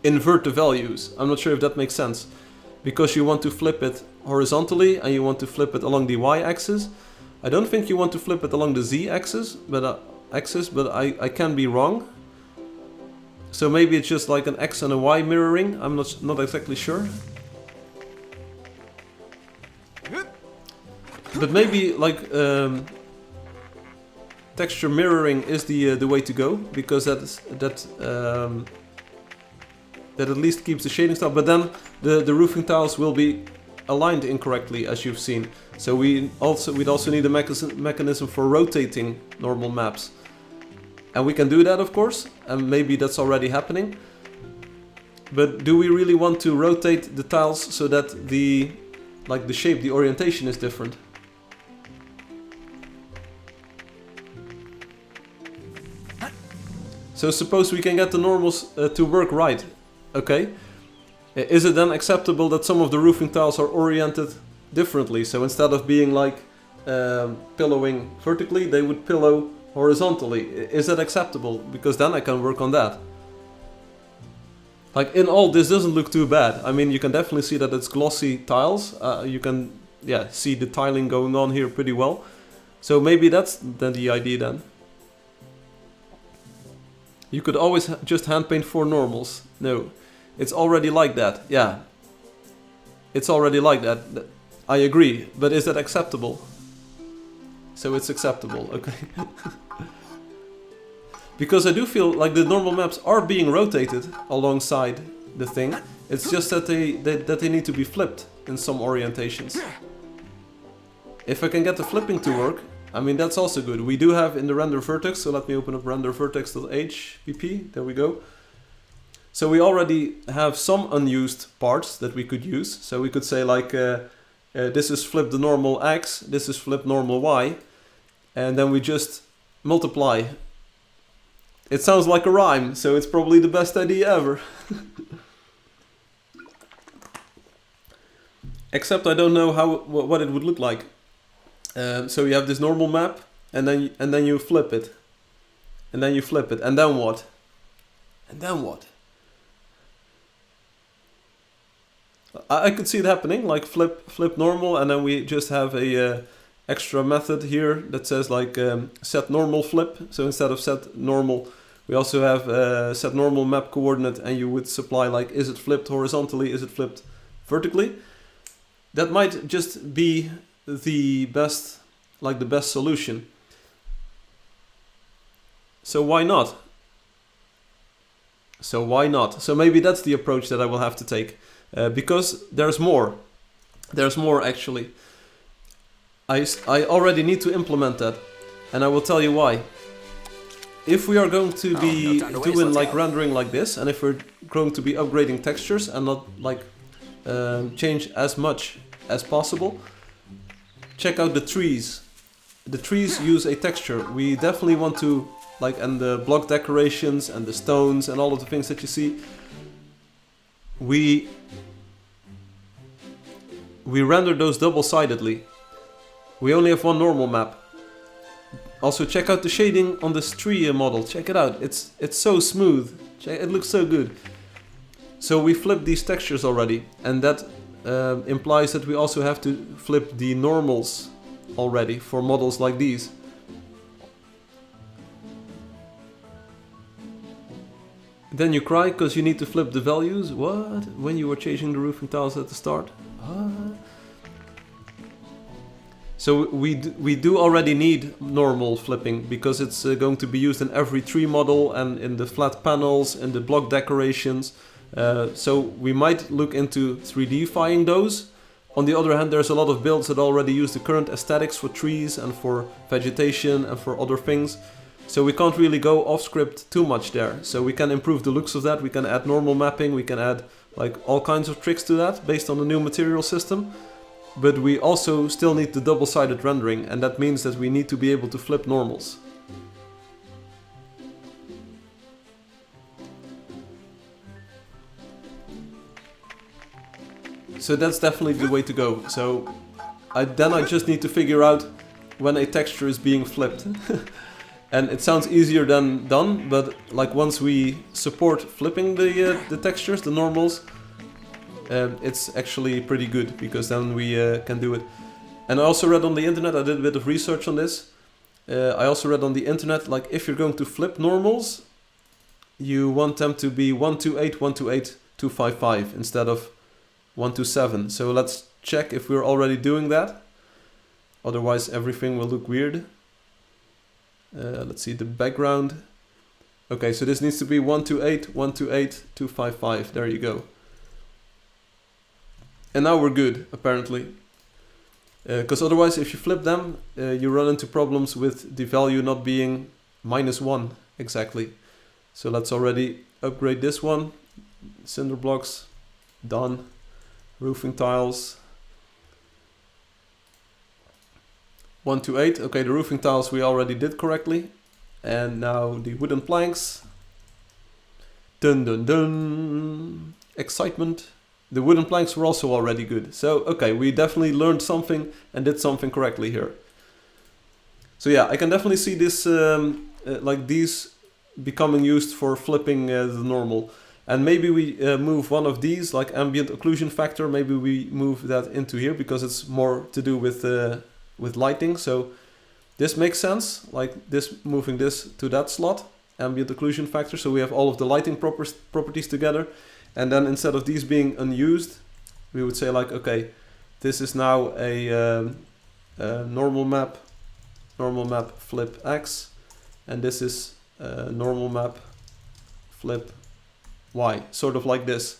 invert the values. I'm not sure if that makes sense. Because you want to flip it horizontally and you want to flip it along the y-axis. I don't think you want to flip it along the z-axis, but I can be wrong. So maybe it's just like an x and a y mirroring. I'm not exactly sure. But maybe like texture mirroring is the way to go, because that at least keeps the shading style. But then the roofing tiles will be aligned incorrectly, as you've seen. So we'd also need a mechanism for rotating normal maps, and we can do that, of course, and maybe that's already happening. But do we really want to rotate the tiles so that the shape, the orientation is different? So suppose we can get the normals to work right, okay? Is it then acceptable that some of the roofing tiles are oriented differently? So instead of being like pillowing vertically, they would pillow horizontally. Is that acceptable? Because then I can work on that. Like in all, this doesn't look too bad. I mean, you can definitely see that it's glossy tiles. You can, yeah, see the tiling going on here pretty well. So maybe that's then the idea then. You could always just hand paint 4 normals. No, it's already like that. Yeah, it's already like that. I agree, but is that acceptable? So it's acceptable, okay. Because I do feel like the normal maps are being rotated alongside the thing. It's just that they need to be flipped in some orientations. If I can get the flipping to work, I mean, that's also good. We do have in the render vertex, so let me open up render vertex.hpp. There we go. So we already have some unused parts that we could use. So we could say like, this is flip the normal x, this is flip normal y, and then we just multiply. It sounds like a rhyme, so it's probably the best idea ever. Except I don't know what it would look like. So you have this normal map, and then you flip it, and then you flip it, and then what? And then what? I could see it happening, like flip normal, and then we just have a extra method here that says like set normal flip. So instead of set normal, we also have set normal map coordinate, and you would supply like, is it flipped horizontally, is it flipped vertically? That might just be the best, like the best solution. So why not? So why not? So maybe that's the approach that I will have to take, because there's more. There's more actually. I already need to implement that, and I will tell you why. If we are going to be doing like rendering like this, and if we're going to be upgrading textures and not like change as much as possible, check out the trees. The trees use a texture. We definitely want to, like, and the block decorations and the stones and all of the things that you see, we render those double-sidedly. We only have one normal map. Also check out the shading on this tree model. Check it out. It's so smooth. It looks so good. So we flipped these textures already, and that implies that we also have to flip the normals already for models like these. Then you cry because you need to flip the values. What? When you were changing the roofing tiles at the start? What? So we do already need normal flipping, because it's going to be used in every tree model and in the flat panels and the block decorations. So we might look into 3D-fying those. On the other hand, there's a lot of builds that already use the current aesthetics for trees and for vegetation and for other things. So we can't really go off script too much there. So we can improve the looks of that. We can add normal mapping. We can add like all kinds of tricks to that based on the new material system. But we also still need the double-sided rendering, and that means that we need to be able to flip normals. So that's definitely the way to go. So I just need to figure out when a texture is being flipped. And it sounds easier than done, but like once we support flipping the textures, the normals, it's actually pretty good, because then we can do it. And I also read on the internet, I did a bit of research on this. I also read on the internet, like if you're going to flip normals, you want them to be 128, 128, 255 instead of 127. So let's check if we're already doing that. Otherwise everything will look weird. Let's see the background. Okay, so this needs to be 128, 128, 255. There you go. And now we're good, apparently. Because otherwise, if you flip them, you run into problems with the value not being -1 exactly. So let's already upgrade this one. Cinder blocks, done. Roofing tiles. 128. Okay, the roofing tiles we already did correctly. And now the wooden planks. Dun dun dun. Excitement. The wooden planks were also already good. So, okay, we definitely learned something and did something correctly here. So yeah, I can definitely see this, like these becoming used for flipping the normal. And maybe we move one of these, like ambient occlusion factor, maybe we move that into here, because it's more to do with lighting. So this makes sense, like this, moving this to that slot. ambient occlusion factor, so we have all of the lighting properties together. And then instead of these being unused, we would say like, okay, this is now a normal map flip X, and this is normal map flip Y, sort of like this.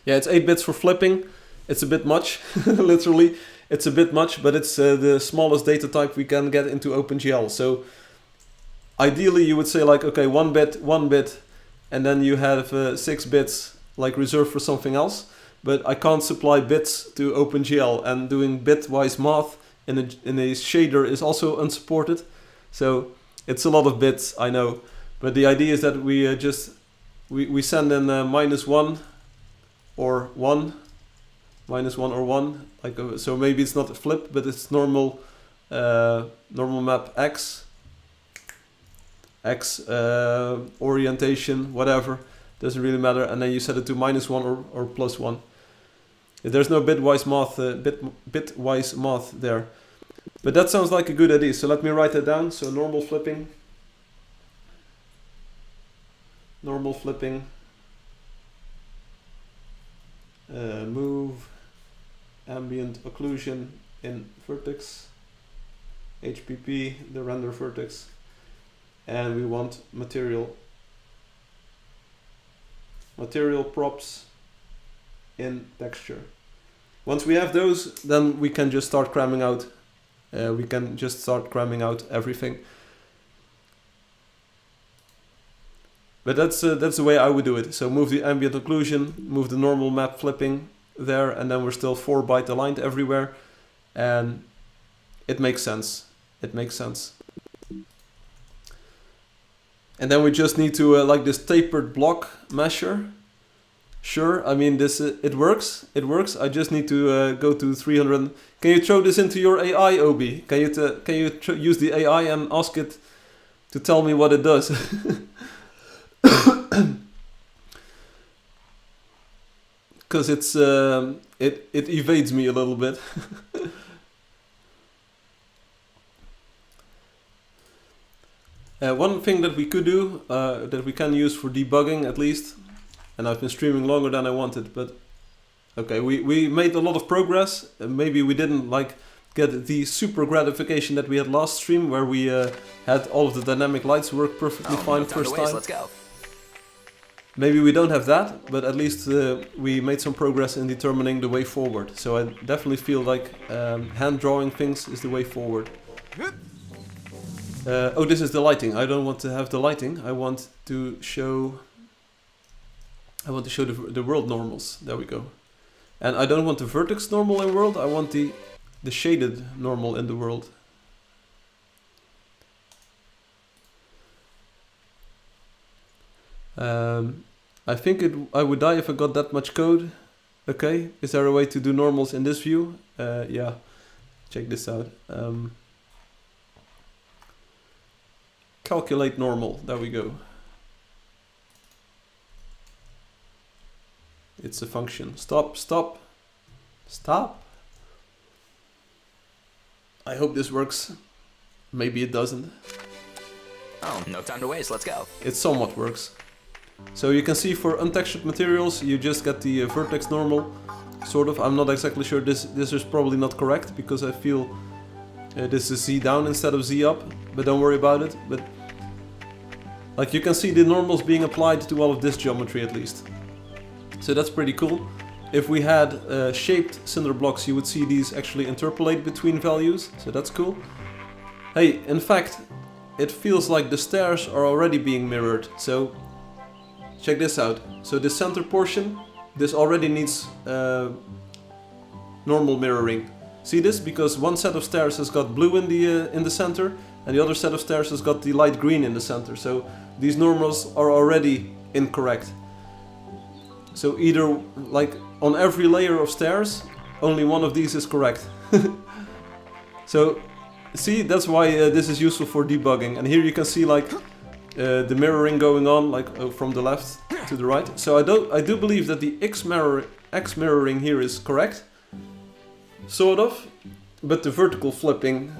Yeah, it's 8 bits for flipping. It's a bit much, literally. It's a bit much, but it's the smallest data type we can get into OpenGL. So ideally you would say like, okay, 1 bit, and then you have 6 bits like reserved for something else. But I can't supply bits to OpenGL, and doing bitwise math in a shader is also unsupported. So it's a lot of bits, I know. But the idea is that we we send in -1 or 1, -1 or 1, like so maybe it's not a flip, but it's normal map X orientation, whatever, doesn't really matter, and then you set it to -1 or +1. There's no bitwise math there, but that sounds like a good idea. So let me write that down. So normal flipping, move ambient occlusion in vertex, HPP, the render vertex, and we want material props in texture. Once we have those, then we can just start cramming out. Everything. But that's the way I would do it. So move the ambient occlusion, move the normal map flipping there, and then we're still 4-byte aligned everywhere, and it makes sense. And then we just need to like this tapered block mesher. Sure, I mean this it works. I just need to go to 300. Can you throw this into your AI, Obi? Can you use the AI and ask it to tell me what it does? Because it's it evades me a little bit. One thing that we could do, that we can use for debugging at least, and I've been streaming longer than I wanted, but okay, we made a lot of progress. Maybe we didn't like get the super gratification that we had last stream, where we had all of the dynamic lights work perfectly fine first time. Let's go. Maybe we don't have that, but at least we made some progress in determining the way forward. So I definitely feel like hand drawing things is the way forward. Oh, this is the lighting. I don't want to have the lighting. I want to show the world normals. There we go. And I don't want the vertex normal in world. I want the shaded normal in the world. I think I would die if I got that much code. Okay, is there a way to do normals in this view? Yeah, check this out. Calculate normal, there we go. It's a function. Stop. I hope this works. Maybe it doesn't. Oh, no time to waste, let's go. It somewhat works. So you can see for untextured materials, you just get the vertex normal, sort of. I'm not exactly sure, this is probably not correct, because I feel this is Z down instead of Z up, but don't worry about it. But like you can see the normals being applied to all of this geometry at least. So that's pretty cool. If we had shaped cinder blocks, you would see these actually interpolate between values, so that's cool. Hey, in fact, it feels like the stairs are already being mirrored, so check this out. So the center portion, this already needs normal mirroring. See this? Because one set of stairs has got blue in the center, and the other set of stairs has got the light green in the center. So these normals are already incorrect. So either, like, on every layer of stairs, only one of these is correct. So, see, that's why this is useful for debugging. And here you can see, like, the mirroring going on, like, from the left to the right. So I do believe that the X mirroring here is correct, sort of, but the vertical flipping,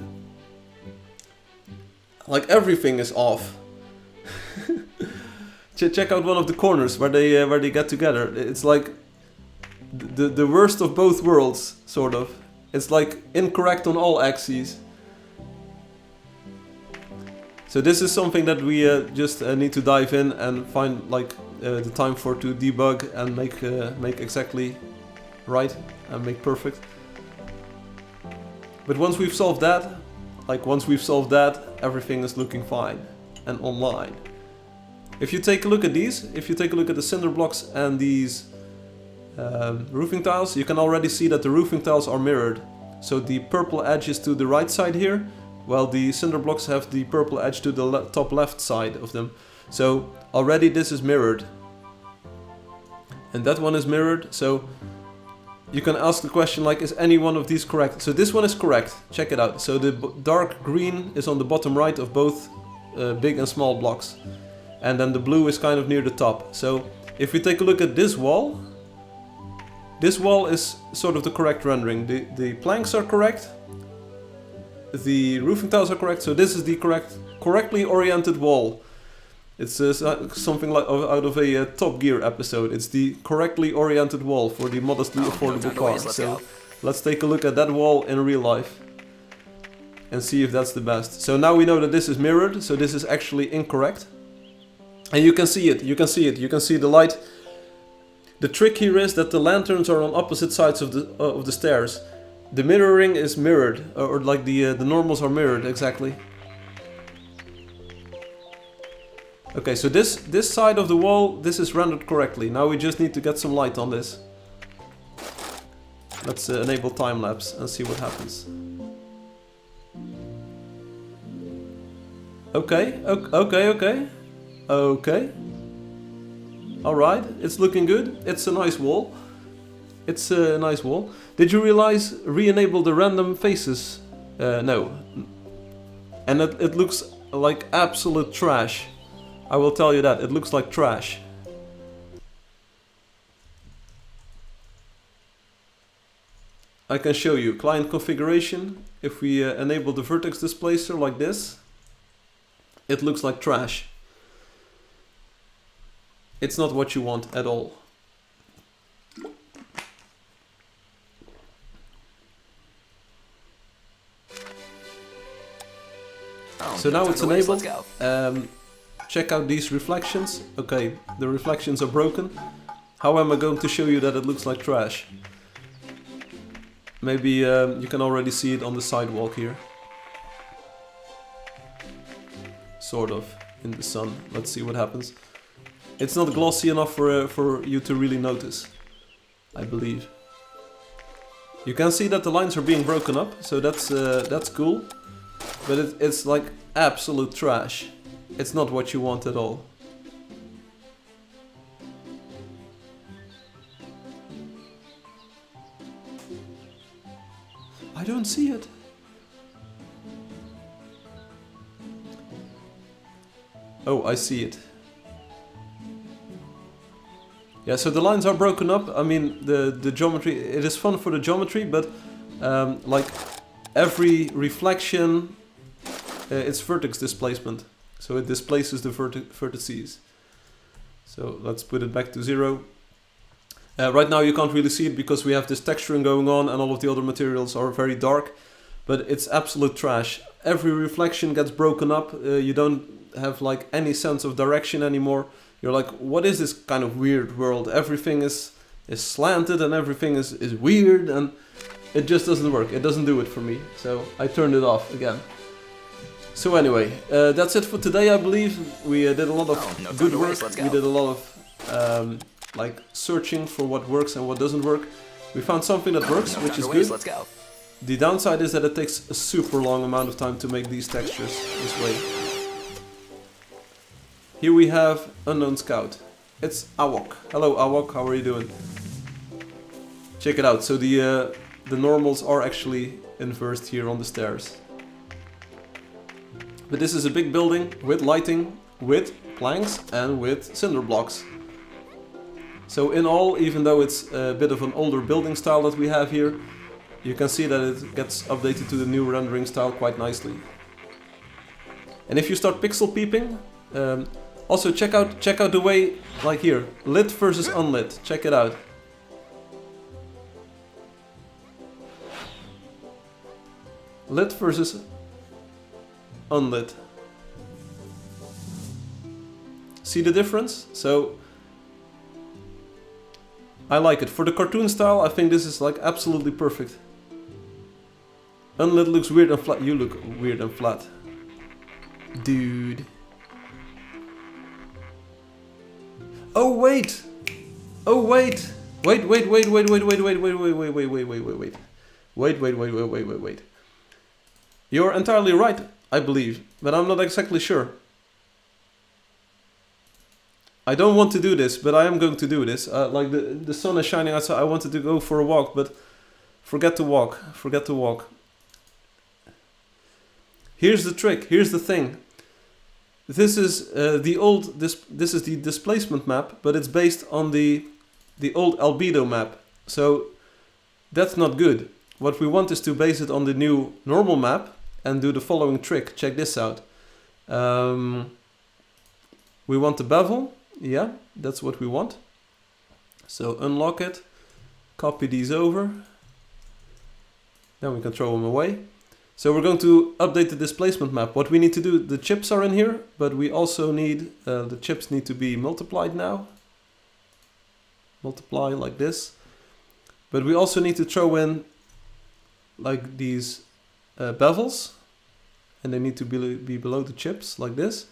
like, everything is off. check out one of the corners where they get together. It's like the worst of both worlds, sort of. It's like incorrect on all axes. So this is something that we just need to dive in and find like the time to debug and make exactly right and make perfect. But once we've solved that, everything is looking fine and online. If you take a look at these, if you take a look at the cinder blocks and these roofing tiles, you can already see that the roofing tiles are mirrored. So the purple edge is to the right side here, while the cinder blocks have the purple edge to the top left side of them. So already this is mirrored. And that one is mirrored, so you can ask the question like, is any one of these correct? So this one is correct, check it out. So the dark green is on the bottom right of both big and small blocks. And then the blue is kind of near the top. So if we take a look at this wall is sort of the correct rendering. The planks are correct, the roofing tiles are correct, so this is the correctly oriented wall. It's something like out of a Top Gear episode. It's the correctly oriented wall for the modestly affordable car. So let's take a look at that wall in real life and see if that's the best. So now we know that this is mirrored, so this is actually incorrect. And you can see it, you can see the light. The trick here is that the lanterns are on opposite sides of the stairs. The mirroring is mirrored, or like the normals are mirrored exactly. Okay, so this side of the wall, this is rendered correctly. Now we just need to get some light on this. Let's enable time lapse and see what happens. Okay. Alright, it's looking good. It's a nice wall. It's a nice wall. Did you realize re-enable the random faces? No. And it looks like absolute trash. I will tell you that. It looks like trash. I can show you. Client configuration. If we enable the vertex displacer like this, it looks like trash. It's not what you want at all. So now it's enabled. Check out these reflections. Okay, the reflections are broken. How am I going to show you that it looks like trash? Maybe you can already see it on the sidewalk here. Sort of, in the sun. Let's see what happens. It's not glossy enough for you to really notice, I believe. You can see that the lines are being broken up, so that's cool. But it's like absolute trash. It's not what you want at all. I don't see it. Oh, I see it. Yeah, so the lines are broken up. I mean, the geometry, it is fun for the geometry, but like every reflection, it's vertex displacement. So it displaces the vertices. So let's put it back to 0. Right now you can't really see it because we have this texturing going on and all of the other materials are very dark. But it's absolute trash. Every reflection gets broken up. You don't have like any sense of direction anymore. You're like, what is this kind of weird world? Everything is slanted and everything is weird, and it just doesn't work. It doesn't do it for me. So I turned it off again. So anyway, that's it for today, I believe. We did a lot of good work. We did a lot of like searching for what works and what doesn't work. We found something that works, which is good. Let's go. The downside is that it takes a super long amount of time to make these textures this way. Here we have Unknown Scout. It's Awok. Hello Awok, how are you doing? Check it out. So the normals are actually inversed here on the stairs. But this is a big building with lighting, with planks and with cinder blocks. So in all, even though it's a bit of an older building style that we have here, you can see that it gets updated to the new rendering style quite nicely. And if you start pixel peeping, Also check out the way, like here, lit versus unlit. Check it out. Lit versus unlit. See the difference? So I like it. For the cartoon style, I think this is like absolutely perfect. Unlit looks weird and flat. You look weird and flat. Dude. Oh wait! Oh wait! Wait. You're entirely right, I believe, but I'm not exactly sure. I don't want to do this, but I am going to do this. Like the sun is shining outside, I wanted to go for a walk, but forget to walk. Here's the trick, here's the thing. This is this is the displacement map, but it's based on the old albedo map. So that's not good. What we want is to base it on the new normal map and do the following trick. Check this out. We want the bevel. Yeah, that's what we want. So unlock it, copy these over. Then we can throw them away. So we're going to update the displacement map. What we need to do, the chips are in here, but we also need, the chips need to be multiplied now. Multiply like this. But we also need to throw in like these bevels. And they need to be below the chips like this.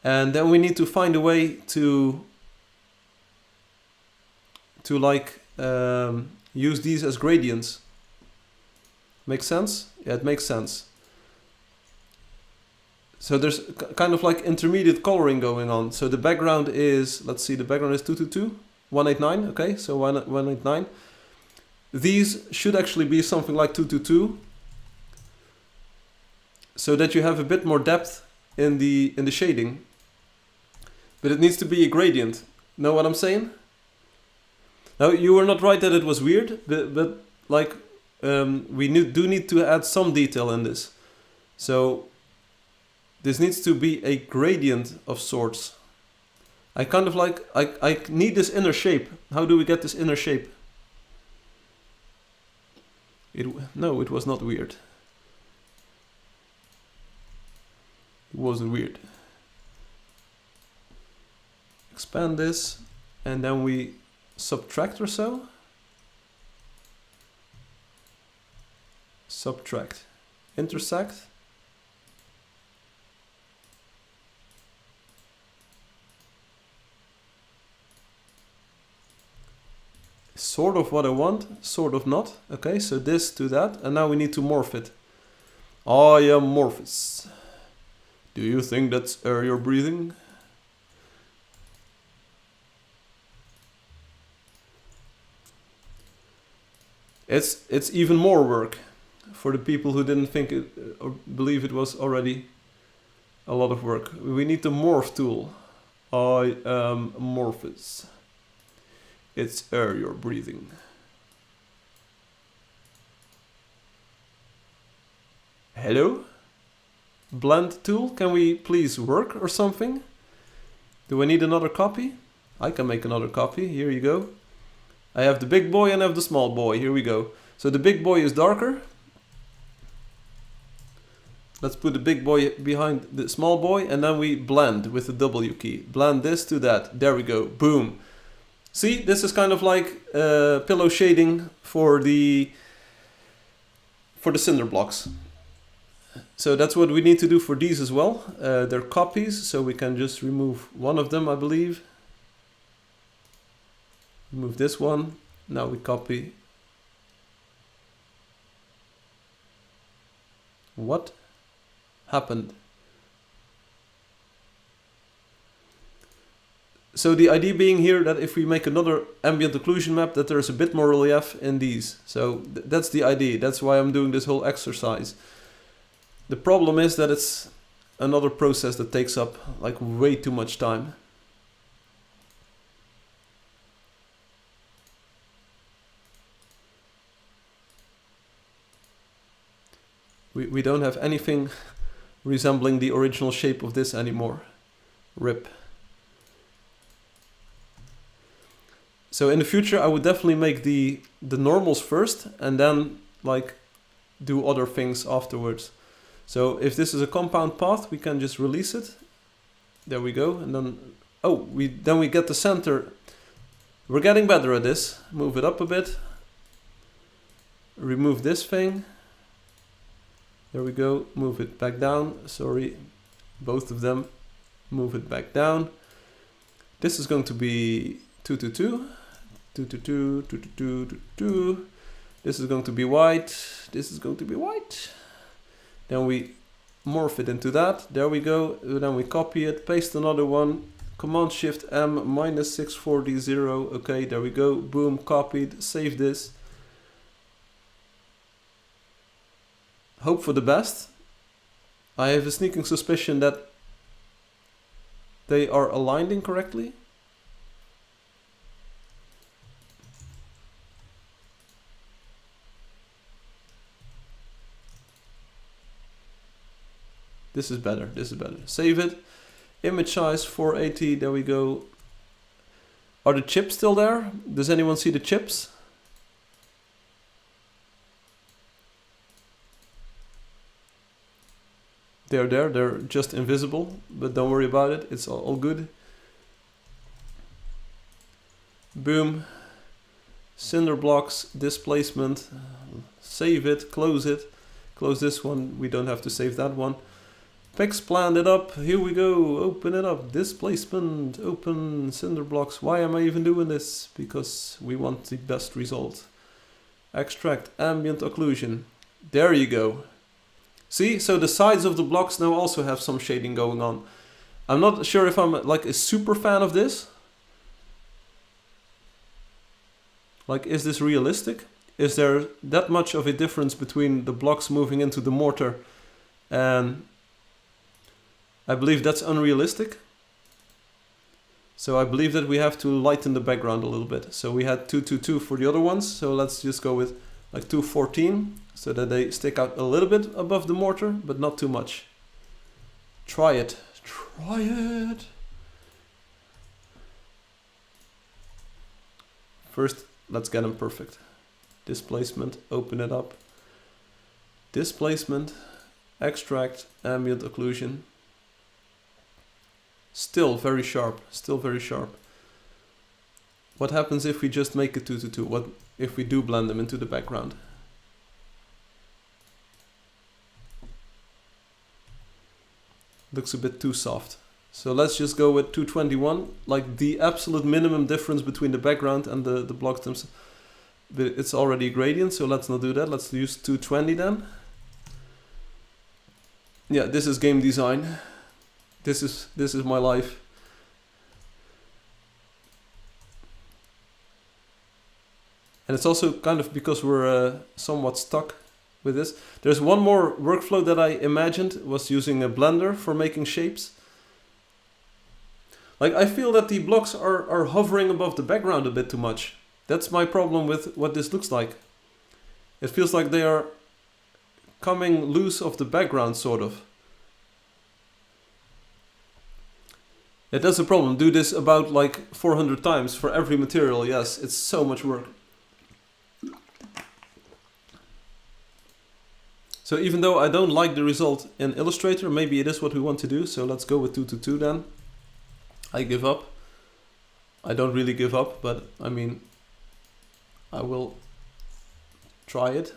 And then we need to find a way to like use these as gradients. Make sense? Yeah, it makes sense. So there's kind of like intermediate coloring going on. So the background is, let's see, the background is 222, 189, okay, so 189. These should actually be something like 222, so that you have a bit more depth in the shading. But it needs to be a gradient. Know what I'm saying? Now, you were not right that it was weird, but like, we do need to add some detail in this. So this needs to be a gradient of sorts. I kind of like, I need this inner shape. How do we get this inner shape? No, it was not weird. It wasn't weird. Expand this, and then we subtract or so. Subtract, intersect. Sort of what I want, sort of not. Okay, so this to that, and now we need to morph it. I am Morphous. Do you think that's air you're breathing? It's even more work for the people who didn't think it or believe it was already a lot of work. We need the morph tool. I am Morphous. It's air you're breathing. Hello? Blend tool, can we please work or something? Do I need another copy? I can make another copy, here you go. I have the big boy and I have the small boy, here we go. So the big boy is darker. Let's put the big boy behind the small boy and then we blend with the W key. Blend this to that, there we go, boom. See, this is kind of like pillow shading for the cinder blocks. So that's what we need to do for these as well. They're copies, so we can just remove one of them, I believe. Remove this one. Now we copy. What happened? So the idea being here that if we make another ambient occlusion map, that there's a bit more relief in these. So that's the idea. That's why I'm doing this whole exercise. The problem is that it's another process that takes up like way too much time. We don't have anything resembling the original shape of this anymore. RIP. So in the future, I would definitely make the normals first and then like do other things afterwards. So if this is a compound path, we can just release it. There we go. And then, oh, then we get the center. We're getting better at this. Move it up a bit. Remove this thing. There we go. Move it back down. Sorry, both of them. Move it back down. This is going to be 2, 2, 2. 2, 2, 2, 2, 2, 2, 2, 2. This is going to be white. This is going to be white. Then we morph it into that. There we go. Then we copy it, paste another one. Command Shift M -64D0. Okay, there we go. Boom, copied. Save this. Hope for the best. I have a sneaking suspicion that they are aligned incorrectly. This is better, this is better. Save it. Image size 480, there we go. Are the chips still there? Does anyone see the chips? They're there, they're just invisible, but don't worry about it, it's all good. Boom. Cinder blocks, displacement. Save it, close it. Close this one, we don't have to save that one. Pex planned it up, here we go, open it up, displacement, open cinder blocks. Why am I even doing this? Because we want the best result. Extract ambient occlusion. There you go. See, so the sides of the blocks now also have some shading going on. I'm not sure if I'm like a super fan of this. Like, is this realistic? Is there that much of a difference between the blocks moving into the mortar? And I believe that's unrealistic. So I believe that we have to lighten the background a little bit. So we had 222 for the other ones. So let's just go with like 214 so that they stick out a little bit above the mortar, but not too much. Try it. Try it. First, let's get them perfect. Displacement, open it up. Displacement, extract, ambient occlusion. Still very sharp, still very sharp. What happens if we just make it 2 to 2? What if we do blend them into the background? Looks a bit too soft. So let's just go with 221, like the absolute minimum difference between the background and the blocks themselves. But it's already a gradient, so let's not do that. Let's use 220 then. Yeah, this is game design. This is my life. And it's also kind of because we're somewhat stuck with this. There's one more workflow that I imagined, was using a blender for making shapes. Like, I feel that the blocks are hovering above the background a bit too much. That's my problem with what this looks like. It feels like they are coming loose of the background, sort of. Yeah, that's a problem. Do this about like 400 times for every material. Yes, it's so much work. So even though I don't like the result in Illustrator, maybe it is what we want to do. So let's go with 2 to 2 then. I give up. I don't really give up, but I mean, I will try it.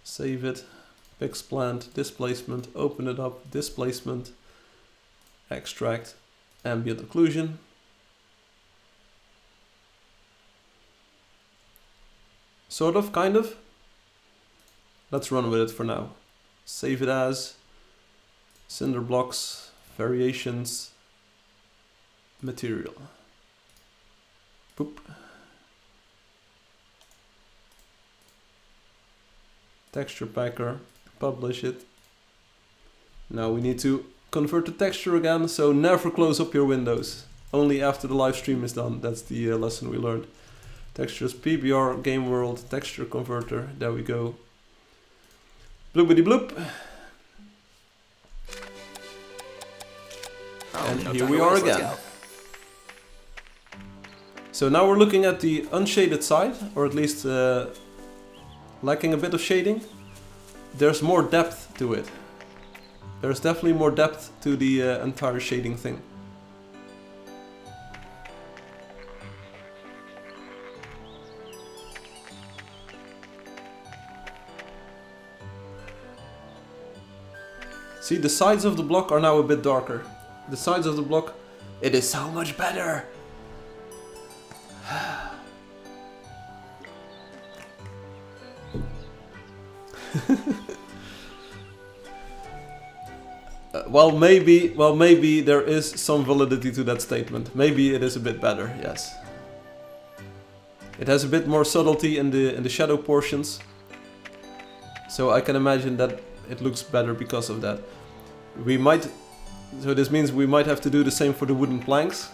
Save it. Pix plant, displacement, open it up, displacement. Extract, ambient occlusion. Sort of, kind of. Let's run with it for now. Save it as cinder blocks, variations, material. Boop. Texture packer, publish it. Now we need to convert the texture again, so never close up your windows. Only after the live stream is done. That's the lesson we learned. Textures, PBR, game world, texture converter. There we go. Bloopity bloop. Oh, And no here time we to are waste, let's again. go. So now we're looking at the unshaded side, or at least lacking a bit of shading. There's more depth to it. There's definitely more depth to the entire shading thing. See, the sides of the block are now a bit darker. The sides of the block, it is so much better. Well, maybe there is some validity to that statement. Maybe it is a bit better, yes. It has a bit more subtlety in the shadow portions. So I can imagine that it looks better because of that. So this means we might have to do the same for the wooden planks.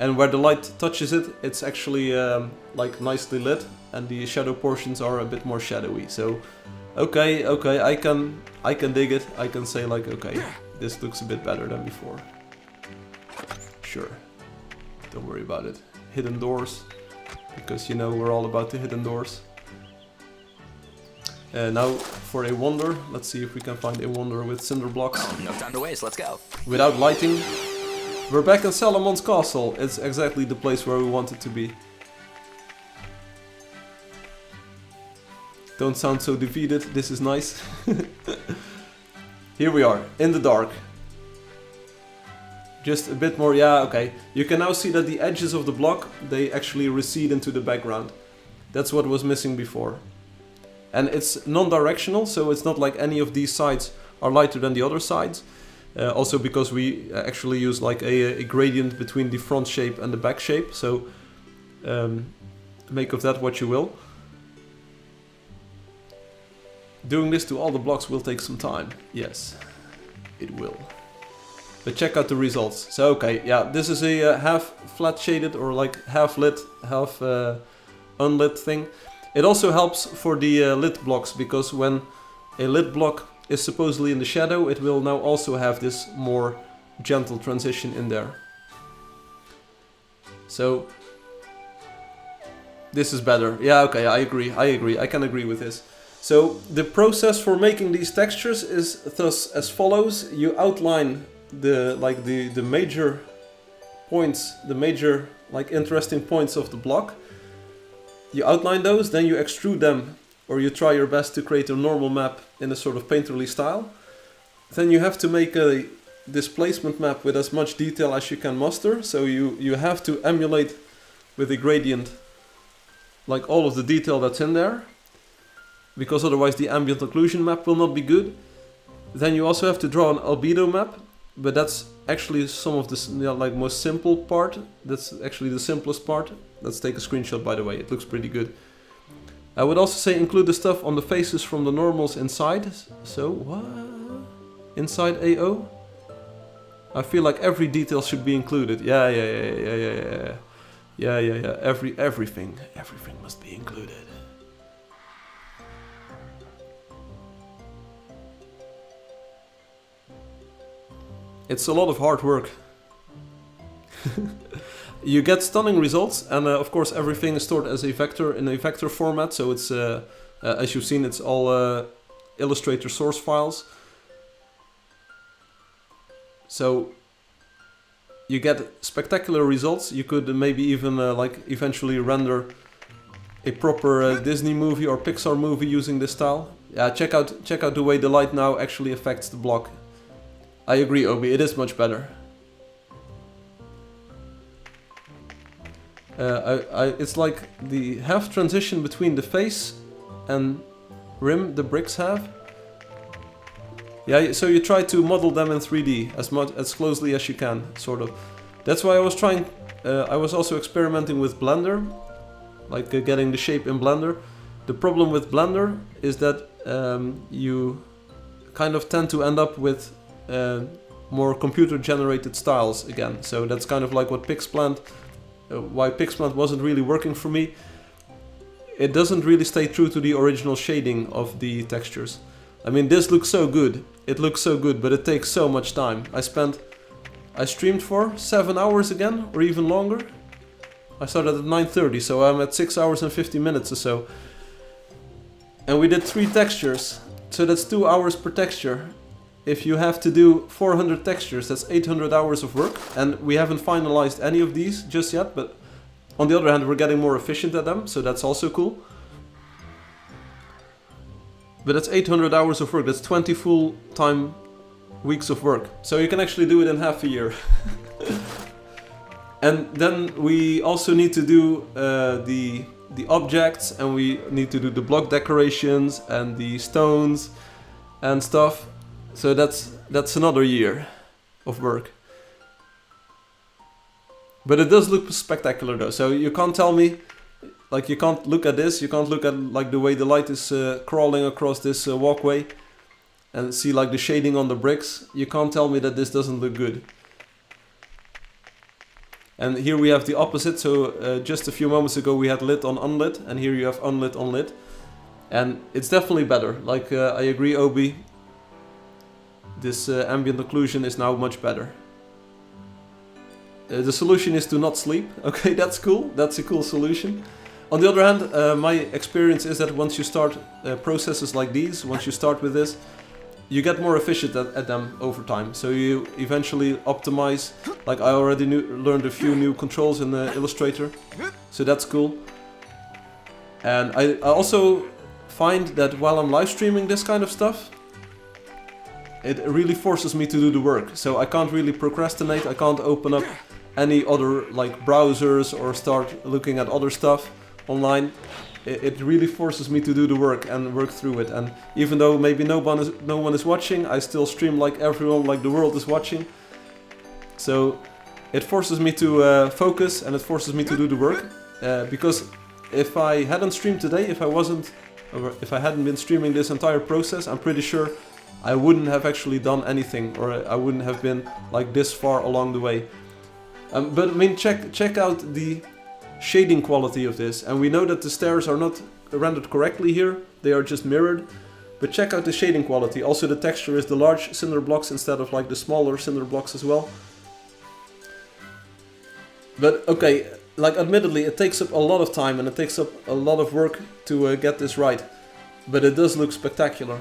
And where the light touches it, it's actually like nicely lit, and the shadow portions are a bit more shadowy. So, okay, I can dig it. I can say like, okay, this looks a bit better than before. Sure, don't worry about it. Hidden doors, because you know we're all about the hidden doors. Now for a wonder, let's see if we can find a wonder with cinder blocks. Oh, no time to waste, let's go. Without lighting. We're back in Salomon's Castle. It's exactly the place where we want it to be. Don't sound so defeated, this is nice. Here we are, in the dark. Just a bit more, yeah, okay. You can now see that the edges of the block, they actually recede into the background. That's what was missing before. And it's non-directional, so it's not like any of these sides are lighter than the other sides. Also because we actually use like a gradient between the front shape and the back shape, so make of that what you will. Doing this to all the blocks will take some time, yes, it will. But check out the results. So okay, yeah, this is a half flat shaded or like half lit, half unlit thing. It also helps for the lit blocks, because when a lit block is supposedly in the shadow, it will now also have this more gentle transition in there. So this is better. Yeah, okay, I agree, I can agree with this. So the process for making these textures is thus as follows. You outline the major points, the major like interesting points of the block. You outline those, then you extrude them, or you try your best to create a normal map in a sort of painterly style. Then you have to make a displacement map with as much detail as you can muster. So you have to emulate with a gradient like all of the detail that's in there, because otherwise the ambient occlusion map will not be good. Then you also have to draw an albedo map, but that's actually some of the like most simple part. That's actually the simplest part. Let's take a screenshot, by the way, it looks pretty good. I would also say include the stuff on the faces from the normals inside. So, what? Inside AO? I feel like every detail should be included. Yeah. Everything must be included. It's a lot of hard work. You get stunning results, and of course everything is stored as a vector in a vector format, so it's as you've seen, it's all Illustrator source files. So you get spectacular results. You could maybe even like eventually render a proper Disney movie or Pixar movie using this style. Yeah, check out the way the light now actually affects the block. I agree, Obi, it is much better. It's like the half transition between the face and rim the bricks have. Yeah, so you try to model them in 3D as closely as you can, sort of. That's why I was trying. I was also experimenting with Blender, like getting the shape in Blender. The problem with Blender is that you kind of tend to end up with more computer-generated styles again. So that's kind of like what Pixplant. Why Pixplant wasn't really working for me. It doesn't really stay true to the original shading of the textures. I mean, this looks so good. It looks so good, but it takes so much time. I streamed for 7 hours again, or even longer. I started at 9:30, so I'm at 6 hours and 50 minutes or so. And we did 3 textures, so that's 2 hours per texture. If you have to do 400 textures, that's 800 hours of work. And we haven't finalized any of these just yet, but on the other hand, we're getting more efficient at them, so that's also cool. But that's 800 hours of work, that's 20 full-time weeks of work. So you can actually do it in half a year. And then we also need to do the objects, and we need to do the block decorations and the stones and stuff. So that's another year of work. But it does look spectacular though, so you can't tell me, like you can't look at this, you can't look at like the way the light is crawling across this walkway and see like the shading on the bricks. You can't tell me that this doesn't look good. And here we have the opposite, so just a few moments ago we had lit on unlit, and here you have unlit on lit. And it's definitely better, like I agree Obi, this ambient occlusion is now much better. The solution is to not sleep. Okay, that's cool. That's a cool solution. On the other hand, my experience is that once you start processes like these, once you start with this, you get more efficient at them over time. So you eventually optimize. Like I already learned a few new controls in the Illustrator. So that's cool. And I also find that while I'm live streaming this kind of stuff, it really forces me to do the work. So I can't really procrastinate. I can't open up any other like browsers or start looking at other stuff online. It really forces me to do the work and work through it. And even though maybe no one is watching, I still stream like everyone, like the world is watching. So it forces me to focus, and it forces me to do the work. Because if I hadn't streamed today, if I hadn't been streaming this entire process, I'm pretty sure I wouldn't have actually done anything, or I wouldn't have been like this far along the way. But I mean, check out the shading quality of this, and we know that the stairs are not rendered correctly here, they are just mirrored. But check out the shading quality. Also the texture is the large cinder blocks instead of like the smaller cinder blocks as well. But okay, like admittedly it takes up a lot of time and it takes up a lot of work to get this right. But it does look spectacular.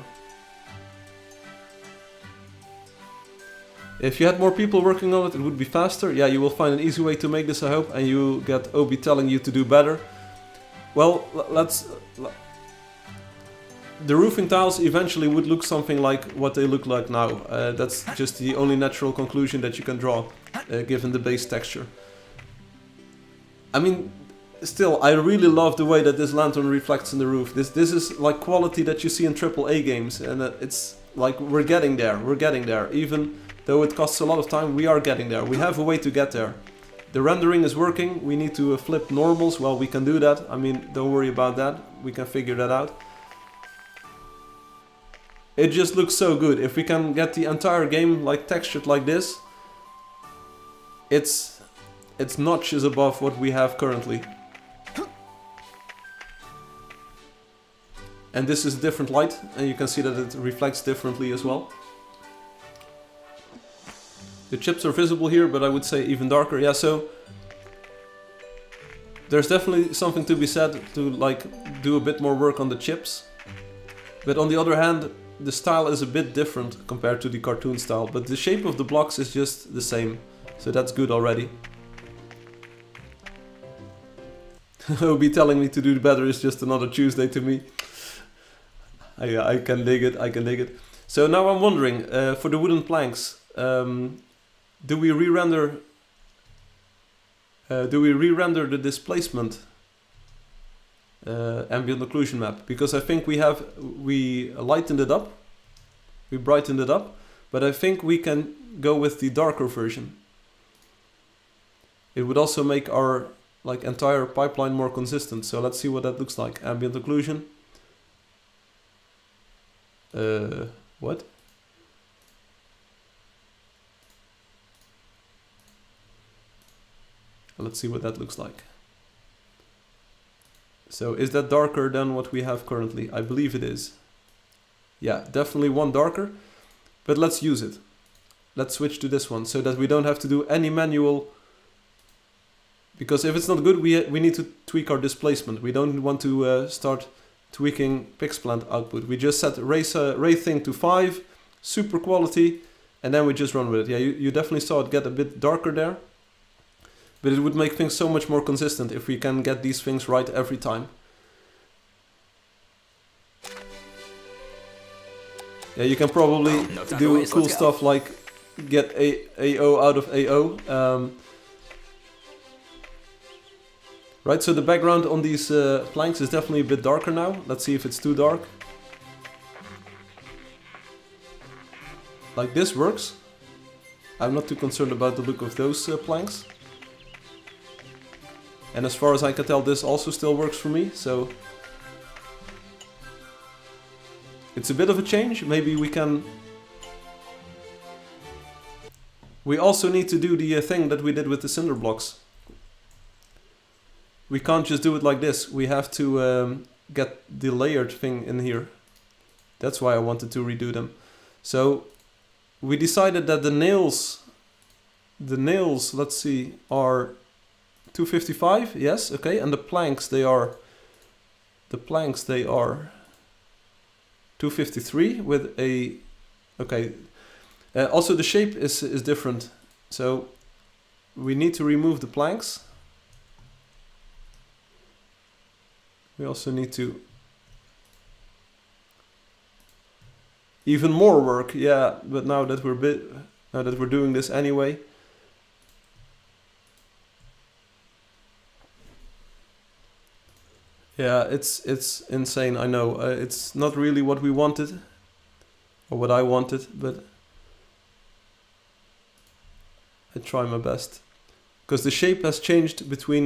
If you had more people working on it, it would be faster. Yeah, you will find an easy way to make this, I hope, and you'll get Obi telling you to do better. Well, the roofing tiles eventually would look something like what they look like now. That's just the only natural conclusion that you can draw, given the base texture. I mean, still, I really love the way that this lantern reflects in the roof. This is like quality that you see in AAA games, and it's like we're getting there. Even though it costs a lot of time, we are getting there. We have a way to get there. The rendering is working. We need to flip normals. Well, we can do that. I mean, don't worry about that. We can figure that out. It just looks so good. If we can get the entire game like textured like this, it's notches above what we have currently. And this is different light, and you can see that it reflects differently as well. The chips are visible here, but I would say even darker. Yeah, so there's definitely something to be said to like do a bit more work on the chips. But on the other hand, the style is a bit different compared to the cartoon style, but the shape of the blocks is just the same. So that's good already. Obi telling me to do better is just another Tuesday to me. I can dig it. So now I'm wondering, for the wooden planks, do we re-render the displacement ambient occlusion map? Because I think we lightened it up, we brightened it up, but I think we can go with the darker version. It would also make our like entire pipeline more consistent. So let's see what that looks like. Ambient occlusion. What? Let's see what that looks like. So is that darker than what we have currently? I believe it is. Yeah, definitely one darker, but let's use it. Let's switch to this one so that we don't have to do any manual, because if it's not good, we need to tweak our displacement. We don't want to start tweaking pixplant output. We just set ray thing to 5, super quality, and then we just run with it. Yeah, you definitely saw it get a bit darker there, but it would make things so much more consistent if we can get these things right every time. Yeah, you can probably do cool stuff like get AO out of AO. Right, so the background on these planks is definitely a bit darker now. Let's see if it's too dark. Like this works. I'm not too concerned about the look of those planks. And as far as I can tell, this also still works for me, so it's a bit of a change. Maybe we can... We also need to do the thing that we did with the cinder blocks. We can't just do it like this. We have to get the layered thing in here. That's why I wanted to redo them. So we decided that the nails, let's see, are 255. Yes, okay. And the planks, they are 253 with a, okay. Also the shape is different. So we need to remove the planks. We also need to even more work, yeah. But now that we're doing this anyway, yeah, it's insane. I know it's not really what we wanted or what I wanted, but I try my best because the shape has changed between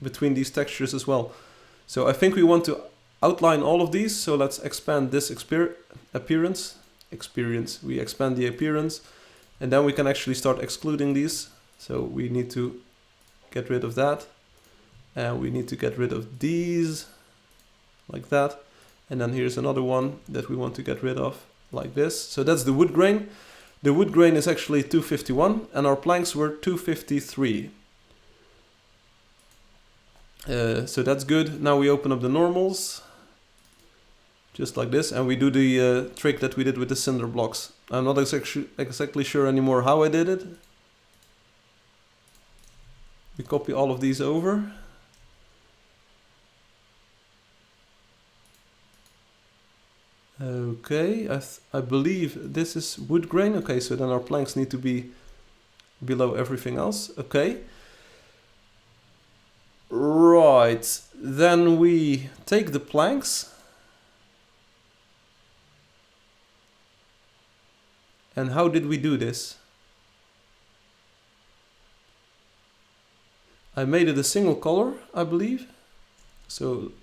these textures as well. So I think we want to outline all of these. So let's expand this appearance. We expand the appearance, and then we can actually start excluding these. So we need to get rid of that, and we need to get rid of these like that. And then here's another one that we want to get rid of like this. So that's the wood grain. The wood grain is actually 251, and our planks were 253. So that's good. Now we open up the normals, just like this, and we do the trick that we did with the cinder blocks. I'm not exactly sure anymore how I did it. We copy all of these over. Okay, I believe this is wood grain. Okay, so then our planks need to be below everything else. Okay. Right, then we take the planks and how did we do this? I made it a single color, I believe. So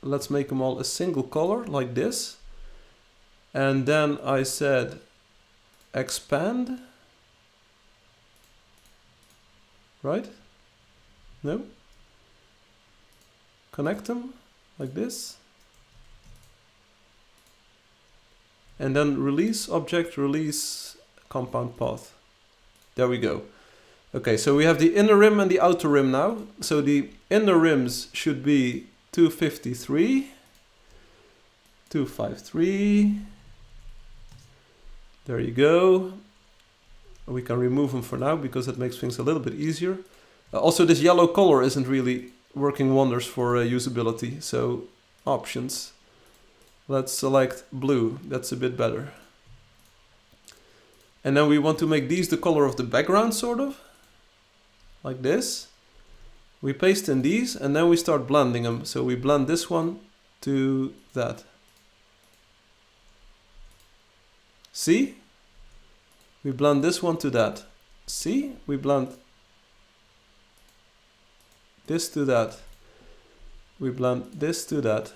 let's make them all a single color like this. And then I said expand. Right? No? Connect them like this, and then release object, release compound path. There we go. Okay, so we have the inner rim and the outer rim now. So the inner rims should be 253, 253. There you go. We can remove them for now because it makes things a little bit easier. Also, this yellow color isn't really working wonders for usability, so options. Let's select blue, that's a bit better. And then we want to make these the color of the background, sort of, like this. We paste in these and then we start blending them. So we blend this one to that. See? We blend this one to that. See? We blend this to that, we blend this to that,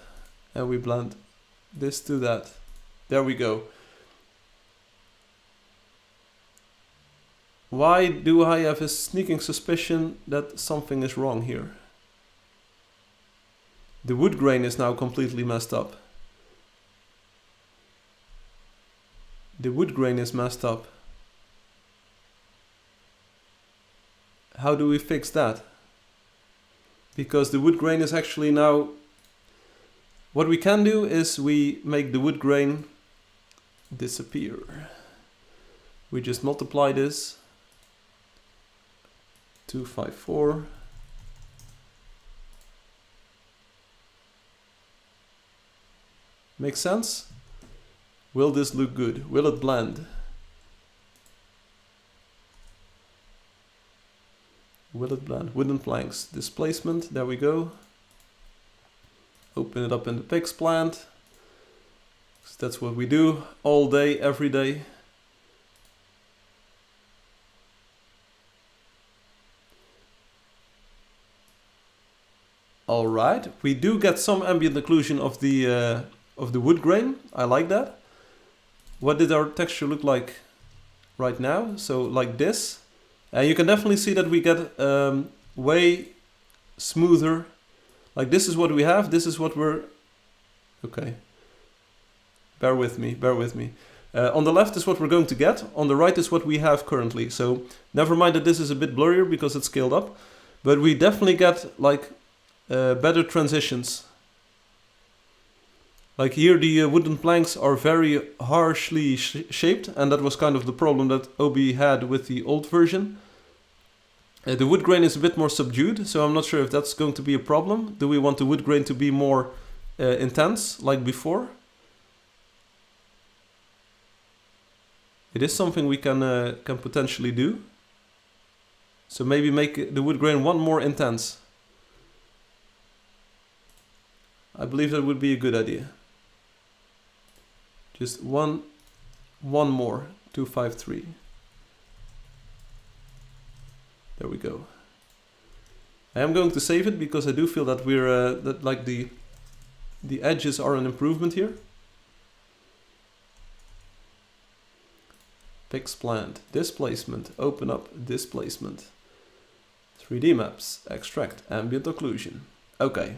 and we blend this to that. There we go. Why do I have a sneaking suspicion that something is wrong here? The wood grain is now completely messed up. The wood grain is messed up. How do we fix that? Because the wood grain is actually now... What we can do is we make the wood grain disappear. We just multiply this. 254. Makes sense? Will this look good? Will it blend? Will it blend? Wooden planks. Displacement. There we go. Open it up in the Pix plant. That's what we do all day, every day. All right, we do get some ambient occlusion of the wood grain. I like that. What did our texture look like right now? So like this. And you can definitely see that we get way smoother. Like this is what we have. This is what we're... Okay. Bear with me, bear with me. On the left is what we're going to get. On the right is what we have currently. So never mind that this is a bit blurrier because it's scaled up. But we definitely get like better transitions. Like here the wooden planks are very harshly shaped, and that was kind of the problem that OB had with the old version. The wood grain is a bit more subdued, so I'm not sure if that's going to be a problem. Do we want the wood grain to be more intense like before? It is something we can potentially do. So maybe make the wood grain one more intense. I believe that would be a good idea. Just one more, 253. There we go. I am going to save it because I do feel that we're that like the edges are an improvement here. Pix plant, displacement, open up displacement. 3D maps, extract ambient occlusion. Okay.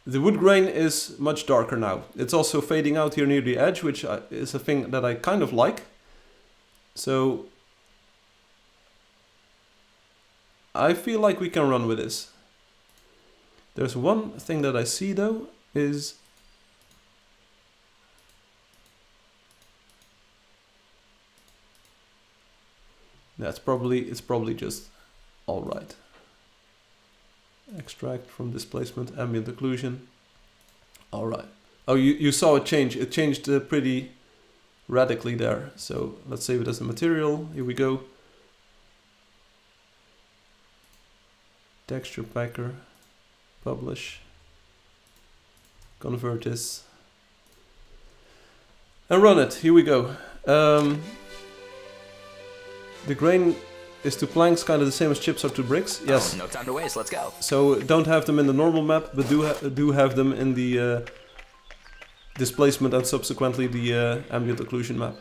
The wood grain is much darker now. It's also fading out here near the edge, which is a thing that I kind of like. So I feel like we can run with this. There's one thing that I see though, is it's probably just all right. Extract from displacement, ambient occlusion. All right. Oh, you saw it change. It changed pretty radically there. So let's save it as a material. Here we go. Texture packer. Publish. Convert this. And run it. Here we go. The grain is to planks kind of the same as chips are to bricks. Yes. Oh, no time to waste. Let's go. So don't have them in the normal map, but do have them in the displacement and subsequently the ambient occlusion map.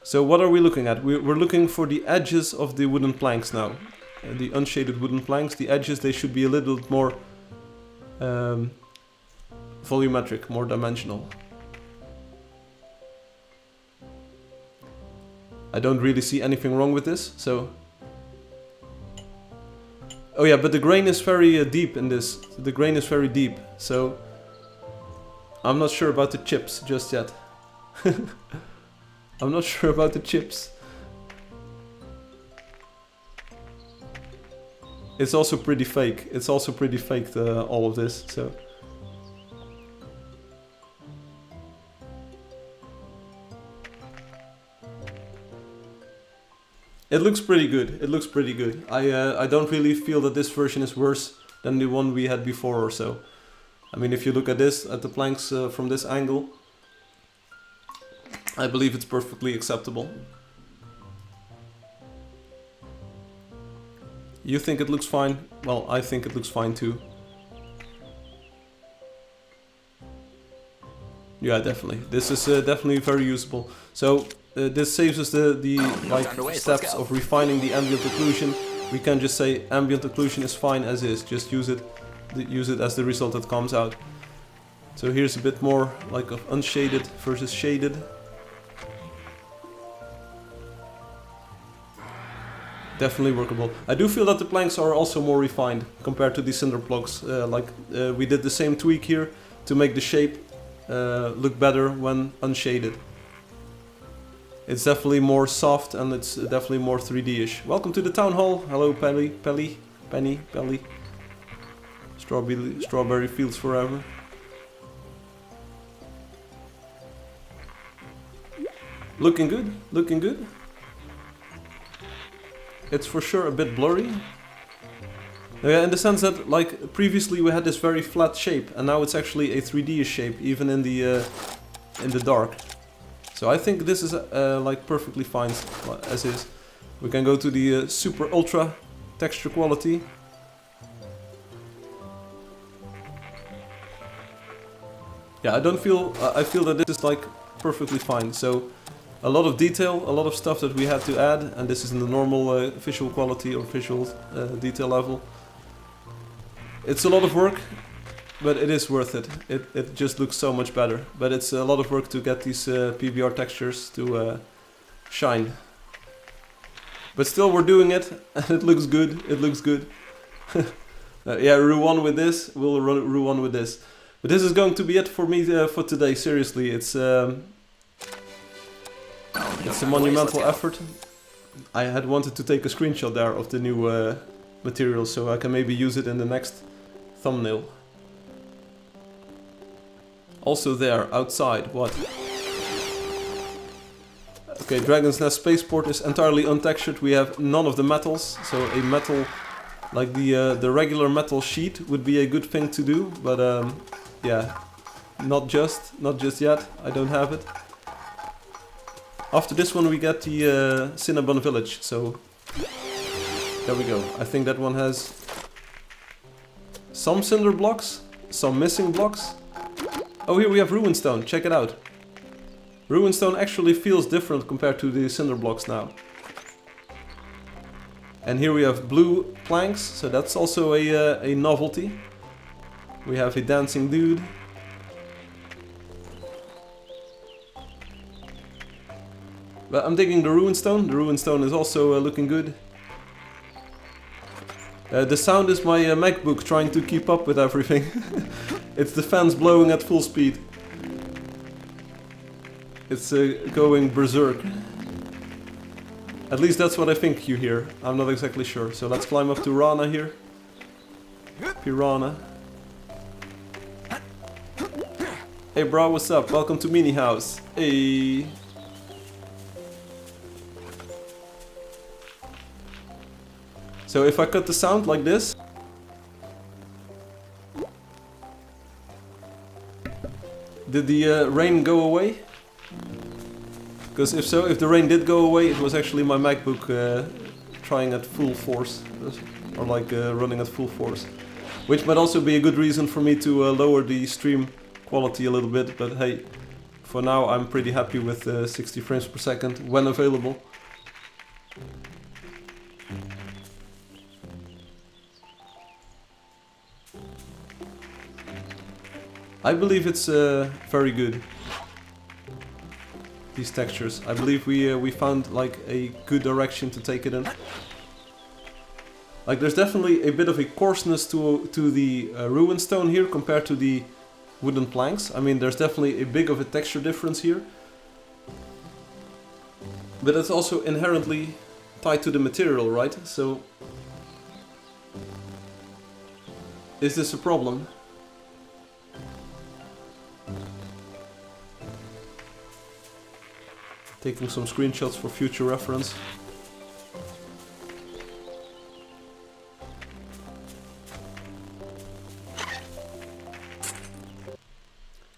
So what are we looking at? We're looking for the edges of the wooden planks now. The unshaded wooden planks. The edges, they should be a little bit more volumetric, more dimensional. I don't really see anything wrong with this, so... Oh yeah, but the grain is very deep in this. The grain is very deep, so... I'm not sure about the chips just yet. I'm not sure about the chips. It's also pretty fake. It's also pretty faked, all of this, so... It looks pretty good. It looks pretty good. I don't really feel that this version is worse than the one we had before or so. I mean, if you look at this, at the planks from this angle, I believe it's perfectly acceptable. You think it looks fine? Well, I think it looks fine too. Yeah, definitely. This is definitely very usable. So this saves us the steps of refining the ambient occlusion. We can just say ambient occlusion is fine as is. Just use it as the result that comes out. So here's a bit more like of unshaded versus shaded. Definitely workable. I do feel that the planks are also more refined compared to the cinder blocks. We did the same tweak here to make the shape look better when unshaded. It's definitely more soft and it's definitely more 3D-ish. Welcome to the town hall. Hello, Penny. Strawberry fields forever. Looking good, looking good. It's for sure a bit blurry. Yeah, in the sense that, like, previously we had this very flat shape, and now it's actually a 3D shape, even in the dark. So I think this is like perfectly fine as is. We can go to the super ultra texture quality. Yeah, I feel that this is like perfectly fine. So a lot of detail, a lot of stuff that we had to add, and this is in the normal visual quality or visual detail level. It's a lot of work, but it is worth it. It just looks so much better. But it's a lot of work to get these PBR textures to shine. But still, we're doing it, and it looks good. It looks good. Yeah, Rue on with this. We'll Rue on with this. But this is going to be it for me for today. Seriously, it's a monumental effort. I had wanted to take a screenshot there of the new material, so I can maybe use it in the next thumbnail. Also there, outside, what? Okay, Dragon's Nest Spaceport is entirely untextured. We have none of the metals, so a metal, like the regular metal sheet would be a good thing to do, but yeah, not just yet. I don't have it. After this one we get the Cinnabon Village, so there we go. I think that one has some cinder blocks, some missing blocks. Oh, here we have Ruinstone, check it out. Ruinstone actually feels different compared to the cinder blocks now. And here we have blue planks, so that's also a novelty. We have a dancing dude. But I'm digging the Ruinstone. The Ruinstone is also looking good. The sound is my MacBook trying to keep up with everything. It's the fans blowing at full speed. It's going berserk. At least that's what I think you hear. I'm not exactly sure. So let's climb up to Rana here. Piranha. Hey bro, what's up? Welcome to Mini House. Hey. So if I cut the sound like this, did the rain go away? Because if so, if the rain did go away, it was actually my MacBook trying at full force, or like running at full force. Which might also be a good reason for me to lower the stream quality a little bit, but hey, for now I'm pretty happy with 60 frames per second when available. I believe it's very good. These textures. I believe we found like a good direction to take it in. Like there's definitely a bit of a coarseness to the Ruinstone here compared to the wooden planks. I mean, there's definitely a big of a texture difference here. But it's also inherently tied to the material, right? So is this a problem? Taking some screenshots for future reference.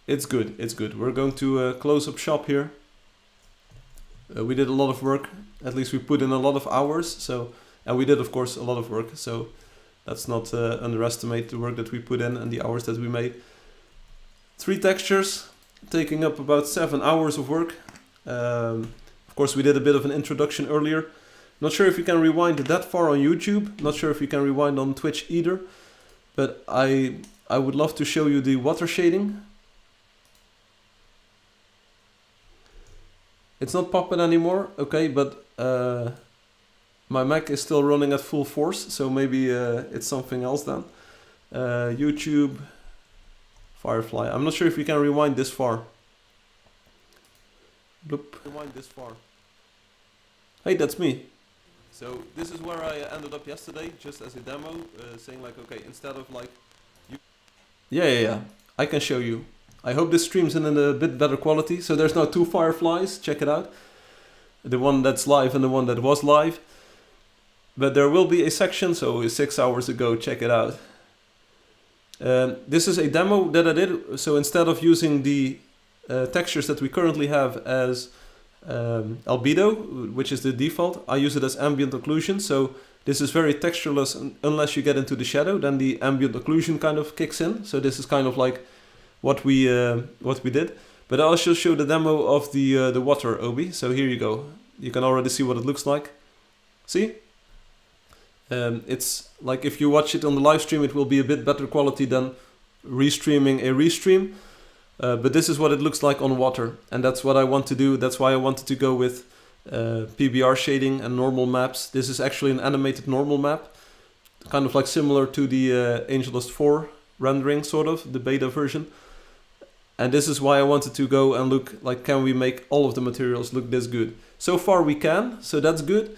It's good, it's good. We're going to close up shop here. We did a lot of work, at least we put in a lot of hours, so, and we did of course a lot of work, so let's not underestimate the work that we put in and the hours that we made. 3 textures, taking up about 7 hours of work. Of course we did a bit of an introduction earlier. Not sure if you can rewind that far on YouTube, not sure if you can rewind on Twitch either, but I would love to show you the water shading. It's not popping anymore, okay, but my Mac is still running at full force, so maybe it's something else then. YouTube, Firefly. I'm not sure if we can rewind this far. Bloop. Rewind this far. Hey, that's me. So this is where I ended up yesterday, just as a demo, saying like, okay, instead of like... Yeah. I can show you. I hope this streams in a bit better quality. So there's now 2 fireflies, check it out. The one that's live and the one that was live. But there will be a section, so 6 hours ago, check it out. This is a demo that I did. So instead of using the textures that we currently have as albedo, which is the default, I use it as ambient occlusion. So this is very textureless unless you get into the shadow, then the ambient occlusion kind of kicks in. So this is kind of like what we did. But I'll also show the demo of the water obi. So here you go. You can already see what it looks like. See? It's like if you watch it on the live stream, it will be a bit better quality than restreaming a restream. But this is what it looks like on water, and that's what I want to do. That's why I wanted to go with PBR shading and normal maps. This is actually an animated normal map, kind of like similar to the AngelDust 4 rendering, sort of, the beta version. And this is why I wanted to go and look, like, can we make all of the materials look this good? So far we can, so that's good.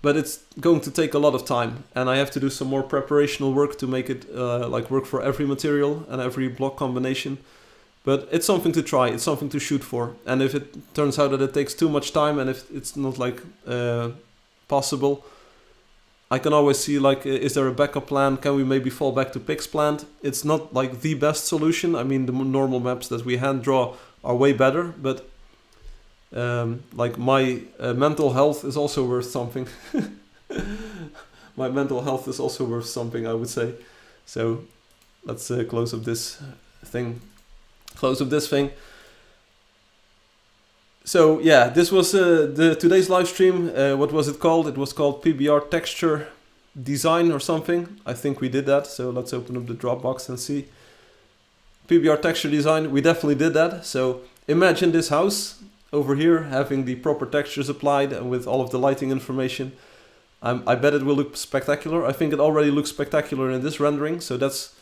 But it's going to take a lot of time, and I have to do some more preparational work to make it like work for every material and every block combination. But it's something to try, it's something to shoot for. And if it turns out that it takes too much time and if it's not like possible, I can always see like, is there a backup plan? Can we maybe fall back to Pixplant? It's not like the best solution. I mean, the normal maps that we hand draw are way better, but like my mental health is also worth something. My mental health is also worth something, I would say. So let's close up this thing. So yeah, this was today's live stream. What was it called? It was called PBR-Texture Design or something. I think we did that. So let's open up the Dropbox and see. PBR-Texture Design. We definitely did that. So imagine this house over here having the proper textures applied and with all of the lighting information. I bet it will look spectacular. I think it already looks spectacular in this rendering. So that's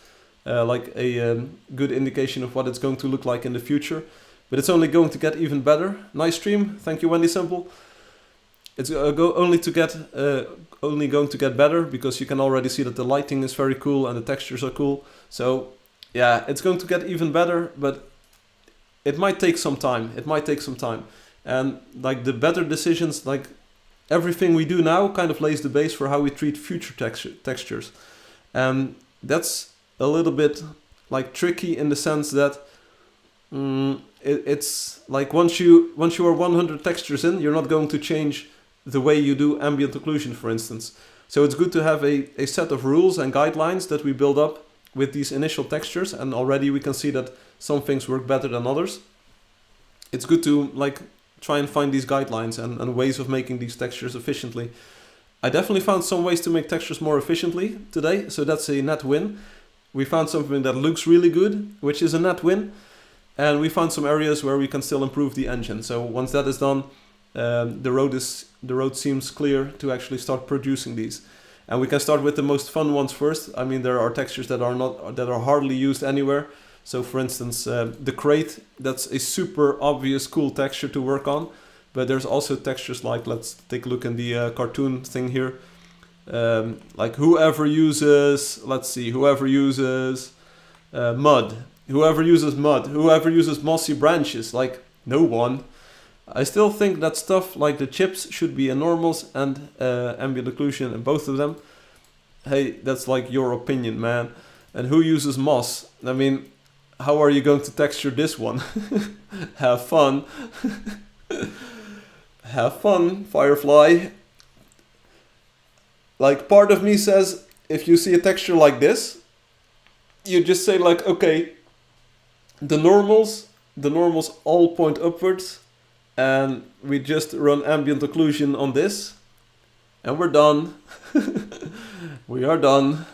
like a good indication of what it's going to look like in the future. But it's only going to get even better. Nice stream. Thank you, Wendy Simple. It's only going to get better because you can already see that the lighting is very cool and the textures are cool. So yeah, it's going to get even better, but it might take some time. And like the better decisions, like everything we do now kind of lays the base for how we treat future textures. And that's a little bit like tricky in the sense that it's like once you are 100 textures in, you're not going to change the way you do ambient occlusion, for instance. So it's good to have a set of rules and guidelines that we build up with these initial textures, and already we can see that some things work better than others. It's good to like try and find these guidelines and ways of making these textures efficiently. I definitely found some ways to make textures more efficiently today, so that's a net win. We found something that looks really good, which is a net win. And we found some areas where we can still improve the engine. So once that is done, the road seems clear to actually start producing these. And we can start with the most fun ones first. I mean, there are textures that are hardly used anywhere. So for instance, the crate, that's a super obvious cool texture to work on. But there's also textures like, let's take a look in the cartoon thing here. Like whoever uses mud. Whoever uses mossy branches, like no one. I still think that stuff like the chips should be in normals and ambient occlusion in both of them. Hey, that's like your opinion, man. And who uses moss? I mean, how are you going to texture this one? Have fun. Have fun, Firefly. Like part of me says, if you see a texture like this, you just say like, okay, the normals all point upwards, and we just run ambient occlusion on this, and we're done. We are done.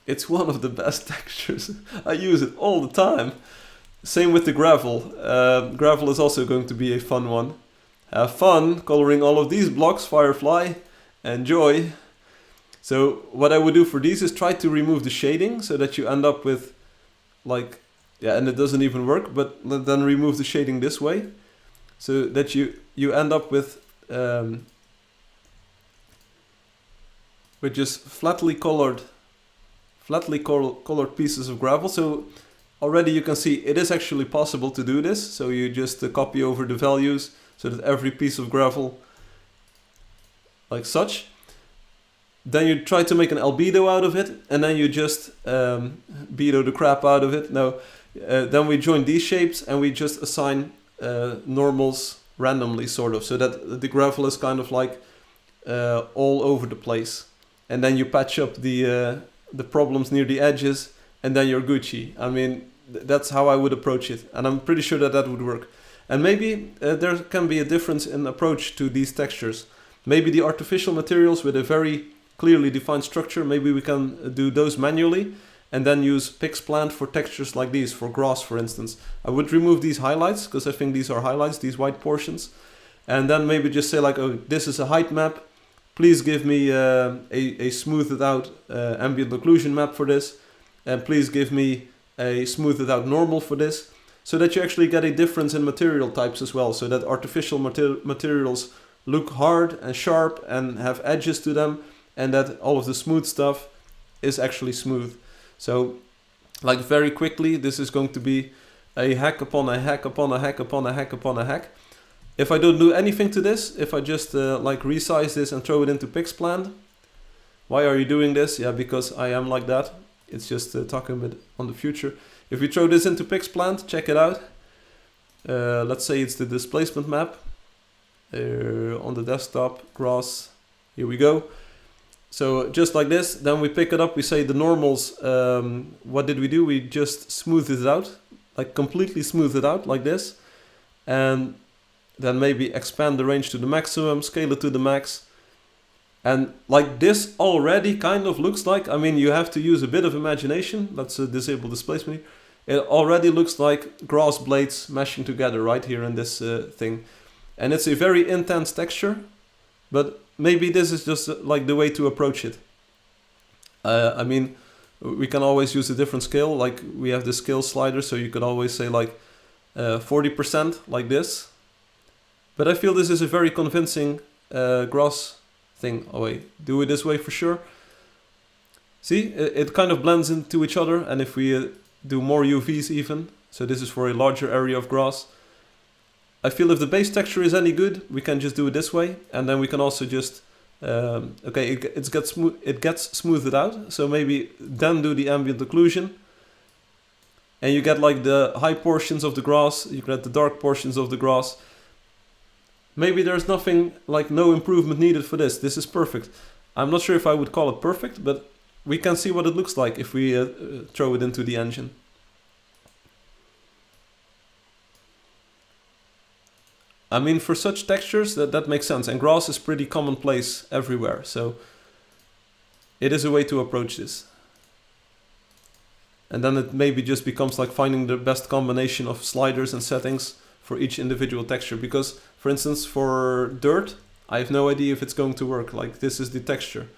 It's one of the best textures. I use it all the time. Same with the gravel. Gravel is also going to be a fun one. Have fun coloring all of these blocks, Firefly. Enjoy. So what I would do for these is try to remove the shading so that you end up with like, yeah, and it doesn't even work, but then remove the shading this way so that you end up with just flatly colored pieces of gravel. So already you can see it is actually possible to do this. So you just copy over the values so that every piece of gravel like such. Then you try to make an albedo out of it, and then you just bedo the crap out of it. Now, then we join these shapes and we just assign normals randomly, sort of, so that the gravel is kind of like all over the place. And then you patch up the problems near the edges, and then you're Gucci. I mean, that's how I would approach it, and I'm pretty sure that that would work. And maybe there can be a difference in approach to these textures. Maybe the artificial materials with a very clearly defined structure, maybe we can do those manually and then use PixPlant for textures like these, for grass for instance. I would remove these highlights because I think these are highlights, these white portions, and then maybe just say like, oh, this is a height map, please give me a smoothed out ambient occlusion map for this, and please give me a smoothed out normal for this, so that you actually get a difference in material types as well, so that artificial materials look hard and sharp and have edges to them, and that all of the smooth stuff is actually smooth. So, like very quickly, this is going to be a hack upon a hack upon a hack upon a hack upon a hack. If I don't do anything to this, if I just like resize this and throw it into PixPlant, why are you doing this? Yeah, because I am like that. It's just talking a bit on the future. If we throw this into PixPlant, check it out. Let's say it's the displacement map on the desktop, grass. Here we go. So just like this, then we pick it up, we say the normals, what did we do? We just smoothed it out, like completely smoothed it out like this. And then maybe expand the range to the maximum, scale it to the max. And like this already kind of looks like, I mean, you have to use a bit of imagination. Let's disable displacement. It already looks like grass blades meshing together right here in this thing. And it's a very intense texture, but maybe this is just like the way to approach it. I mean, we can always use a different scale, like we have the scale slider, so you could always say like 40% like this. But I feel this is a very convincing grass thing. Oh wait, do it this way for sure. See, it kind of blends into each other, and if we do more UVs even, so this is for a larger area of grass, I feel if the base texture is any good, we can just do it this way, and then we can also just, okay, it gets smoothed out, so maybe then do the ambient occlusion, and you get like the high portions of the grass, you get the dark portions of the grass. Maybe there's nothing, like no improvement needed for this. This is perfect. I'm not sure if I would call it perfect, but we can see what it looks like if we throw it into the engine. I mean, for such textures, that makes sense. And grass is pretty commonplace everywhere. So it is a way to approach this. And then it maybe just becomes like finding the best combination of sliders and settings for each individual texture. Because, for instance, for dirt, I have no idea if it's going to work. Like, this is the texture.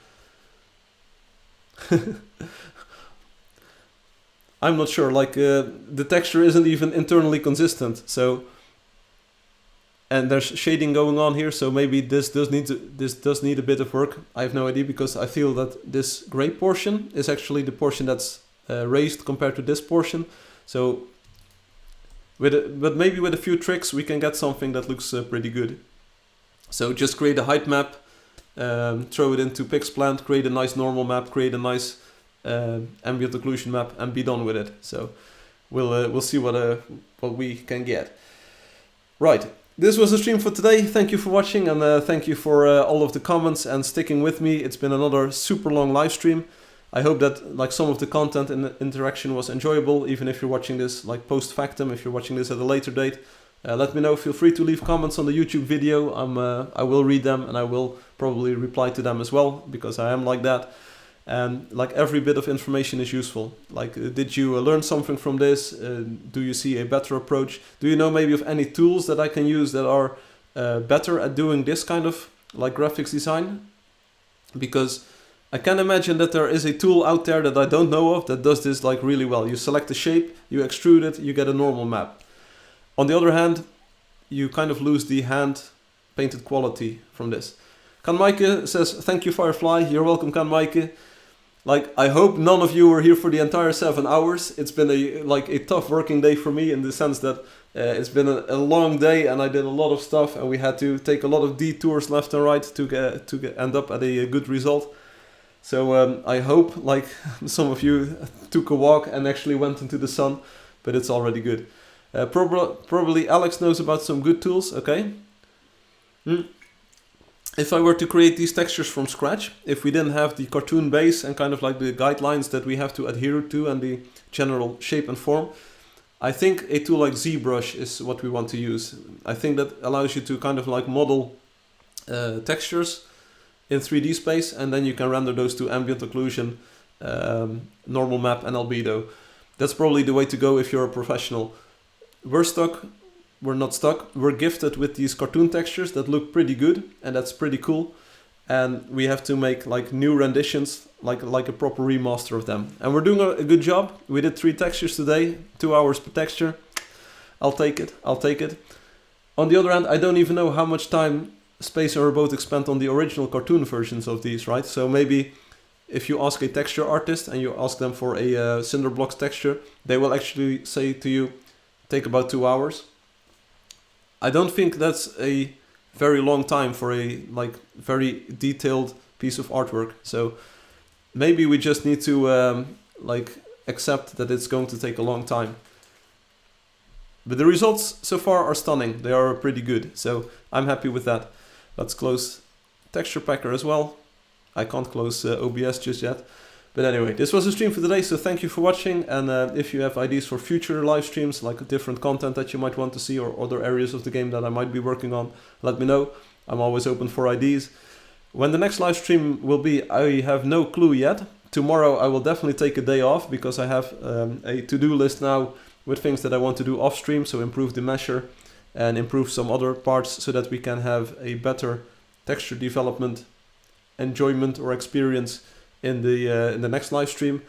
I'm not sure. Like, the texture isn't even internally consistent. So... and there's shading going on here, so maybe this does need a bit of work. I have no idea, because I feel that this gray portion is actually the portion that's raised compared to this portion. So, but maybe with a few tricks we can get something that looks pretty good. So just create a height map, throw it into PixPlant, create a nice normal map, create a nice ambient occlusion map, and be done with it. So we'll see what we can get. Right. This was the stream for today. Thank you for watching, and thank you for all of the comments and sticking with me. It's been another super long live stream. I hope that like some of the content and the interaction was enjoyable, even if you're watching this like post factum, if you're watching this at a later date. Let me know. Feel free to leave comments on the YouTube video. I will read them, and I will probably reply to them as well, because I am like that. And like every bit of information is useful. Like, did you learn something from this? Do you see a better approach? Do you know maybe of any tools that I can use that are better at doing this kind of like graphics design? Because I can imagine that there is a tool out there that I don't know of that does this like really well. You select the shape, you extrude it, you get a normal map. On the other hand, you kind of lose the hand painted quality from this. Kan Maaike says, thank you Firefly. You're welcome, Kan Maaike. Like, I hope none of you were here for the entire 7 hours. It's been a tough working day for me in the sense that it's been a long day and I did a lot of stuff and we had to take a lot of detours left and right to end up at a good result. So I hope like some of you took a walk and actually went into the sun, but it's already good. Probably Alex knows about some good tools, okay? If I were to create these textures from scratch, if we didn't have the cartoon base and kind of like the guidelines that we have to adhere to and the general shape and form, I think a tool like ZBrush is what we want to use. I think that allows you to kind of like model textures in 3D space, and then you can render those to ambient occlusion, normal map and albedo. That's probably the way to go if you're a professional. We're not stuck. We're gifted with these cartoon textures that look pretty good, and that's pretty cool. And we have to make like new renditions, like a proper remaster of them. And we're doing a good job. We did 3 textures today, 2 hours per texture. I'll take it. On the other hand, I don't even know how much time Space and Robotics spent on the original cartoon versions of these, right? So maybe if you ask a texture artist and you ask them for a cinder blocks texture, they will actually say to you, take about 2 hours. I don't think that's a very long time for a like very detailed piece of artwork. So maybe we just need to like accept that it's going to take a long time. But the results so far are stunning. They are pretty good. So I'm happy with that. Let's close Texture Packer as well. I can't close OBS just yet. But anyway, this was the stream for today, so thank you for watching, and if you have ideas for future live streams, like different content that you might want to see or other areas of the game that I might be working on, let me know. I'm always open for ideas. When the next live stream will be, I have no clue yet. Tomorrow I will definitely take a day off because I have a to-do list now with things that I want to do off stream, so improve the measure and improve some other parts so that we can have a better texture development, enjoyment or experience in the next live stream.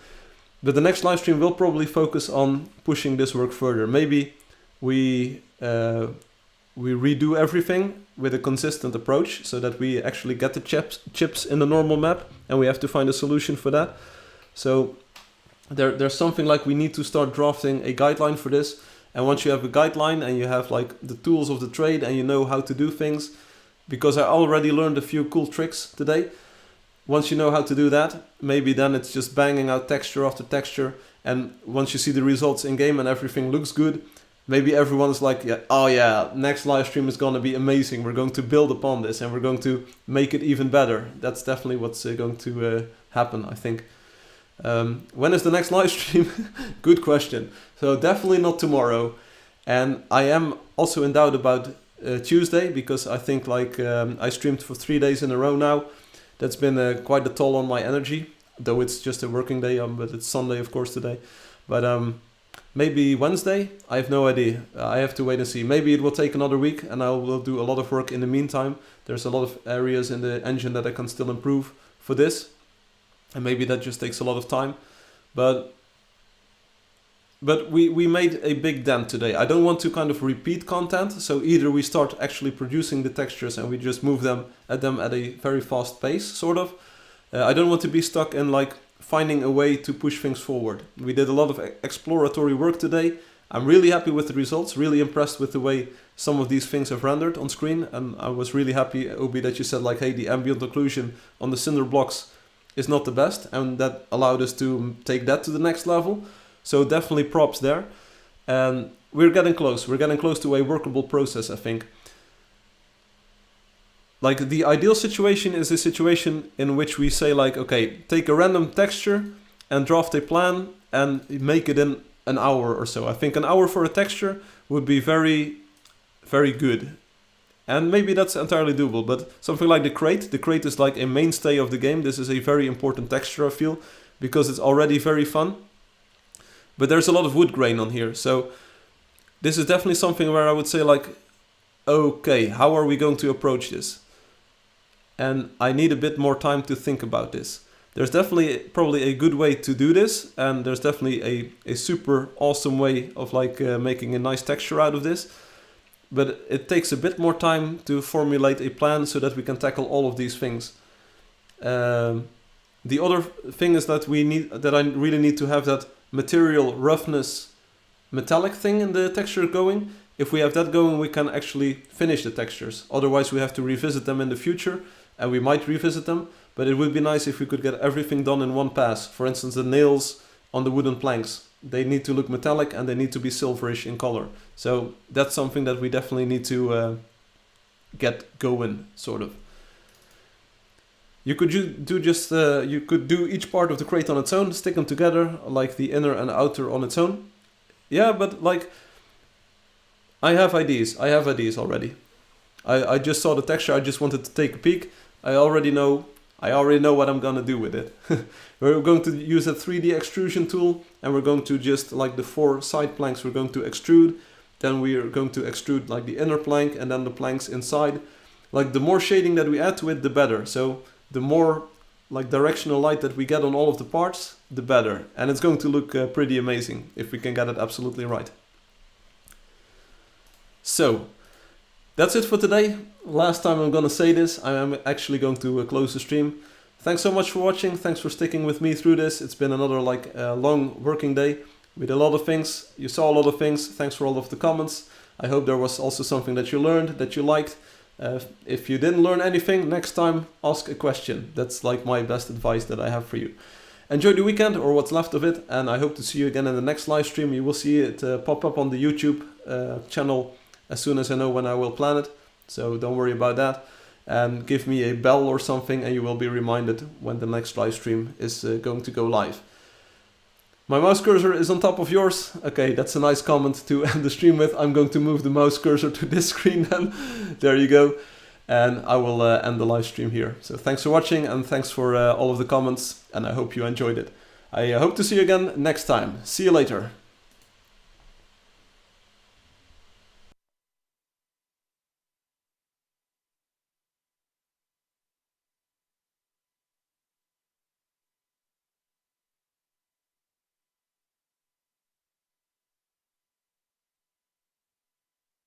But the next live stream will probably focus on pushing this work further. Maybe we redo everything with a consistent approach so that we actually get the chips in the normal map, and we have to find a solution for that. So there's something like we need to start drafting a guideline for this, and once you have a guideline and you have like the tools of the trade and you know how to do things, because I already learned a few cool tricks today. Once you know how to do that, maybe then it's just banging out texture after texture, and once you see the results in game and everything looks good, maybe everyone's like, yeah, oh yeah, next live stream is gonna be amazing, we're going to build upon this and we're going to make it even better. That's definitely what's going to happen, I think. When is the next live stream? Good question. So definitely not tomorrow, and I am also in doubt about Tuesday, because I think like I streamed for 3 days in a row now. That's been quite a toll on my energy, though it's just a working day, but it's Sunday of course today. But maybe Wednesday? I have no idea. I have to wait and see. Maybe it will take another week and I will do a lot of work in the meantime. There's a lot of areas in the engine that I can still improve for this. And maybe that just takes a lot of time. But we made a big dent today. I don't want to kind of repeat content, so either we start actually producing the textures and we just move them at a very fast pace, sort of. I don't want to be stuck in like finding a way to push things forward. We did a lot of exploratory work today. I'm really happy with the results, really impressed with the way some of these things have rendered on screen, and I was really happy, Obi, that you said like, hey, the ambient occlusion on the cinder blocks is not the best, and that allowed us to take that to the next level. So definitely props there. And we're getting close. We're getting close to a workable process, I think. Like the ideal situation is a situation in which we say like, okay, take a random texture and draft a plan and make it in an hour or so. I think an hour for a texture would be very, very good. And maybe that's entirely doable, but something like the crate is like a mainstay of the game. This is a very important texture, I feel, because it's already very fun. But there's a lot of wood grain on here, so this is definitely something where I would say like, okay, how are we going to approach this? And I need a bit more time to think about this. There's definitely probably a good way to do this, and there's definitely a super awesome way of like making a nice texture out of this. But it takes a bit more time to formulate a plan so that we can tackle all of these things. The other thing is that I really need to have that material roughness metallic thing in the texture going. If we have that going, we can actually finish the textures. Otherwise we have to revisit them in the future, and we might revisit them, but it would be nice if we could get everything done in one pass. For instance, the nails on the wooden planks, they need to look metallic and they need to be silverish in color. So that's something that we definitely need to get going, sort of. You could you could do each part of the crate on its own, stick them together, like the inner and outer on its own. Yeah, but like, I have ideas already. I just saw the texture, I just wanted to take a peek. I already know what I'm gonna do with it. We're going to use a 3D extrusion tool, and we're going to just, like the 4 side planks, we're going to extrude. Then we are going to extrude like the inner plank and then the planks inside. Like the more shading that we add to it, the better. So the more like directional light that we get on all of the parts, the better. And it's going to look pretty amazing if we can get it absolutely right. So that's it for today. Last time I'm gonna say this, I am actually going to close the stream. Thanks so much for watching. Thanks for sticking with me through this. It's been another like long working day. We did a lot of things. You saw a lot of things. Thanks for all of the comments. I hope there was also something that you learned, that you liked. If you didn't learn anything, next time ask a question. That's like my best advice that I have for you. Enjoy the weekend, or what's left of it, and I hope to see you again in the next live stream. You will see it pop up on the YouTube channel as soon as I know when I will plan it. So don't worry about that. And give me a bell or something and you will be reminded when the next live stream is going to go live. My mouse cursor is on top of yours. Okay, that's a nice comment to end the stream with. I'm going to move the mouse cursor to this screen then. There you go. And I will end the live stream here. So thanks for watching, and thanks for all of the comments, and I hope you enjoyed it. I hope to see you again next time. See you later.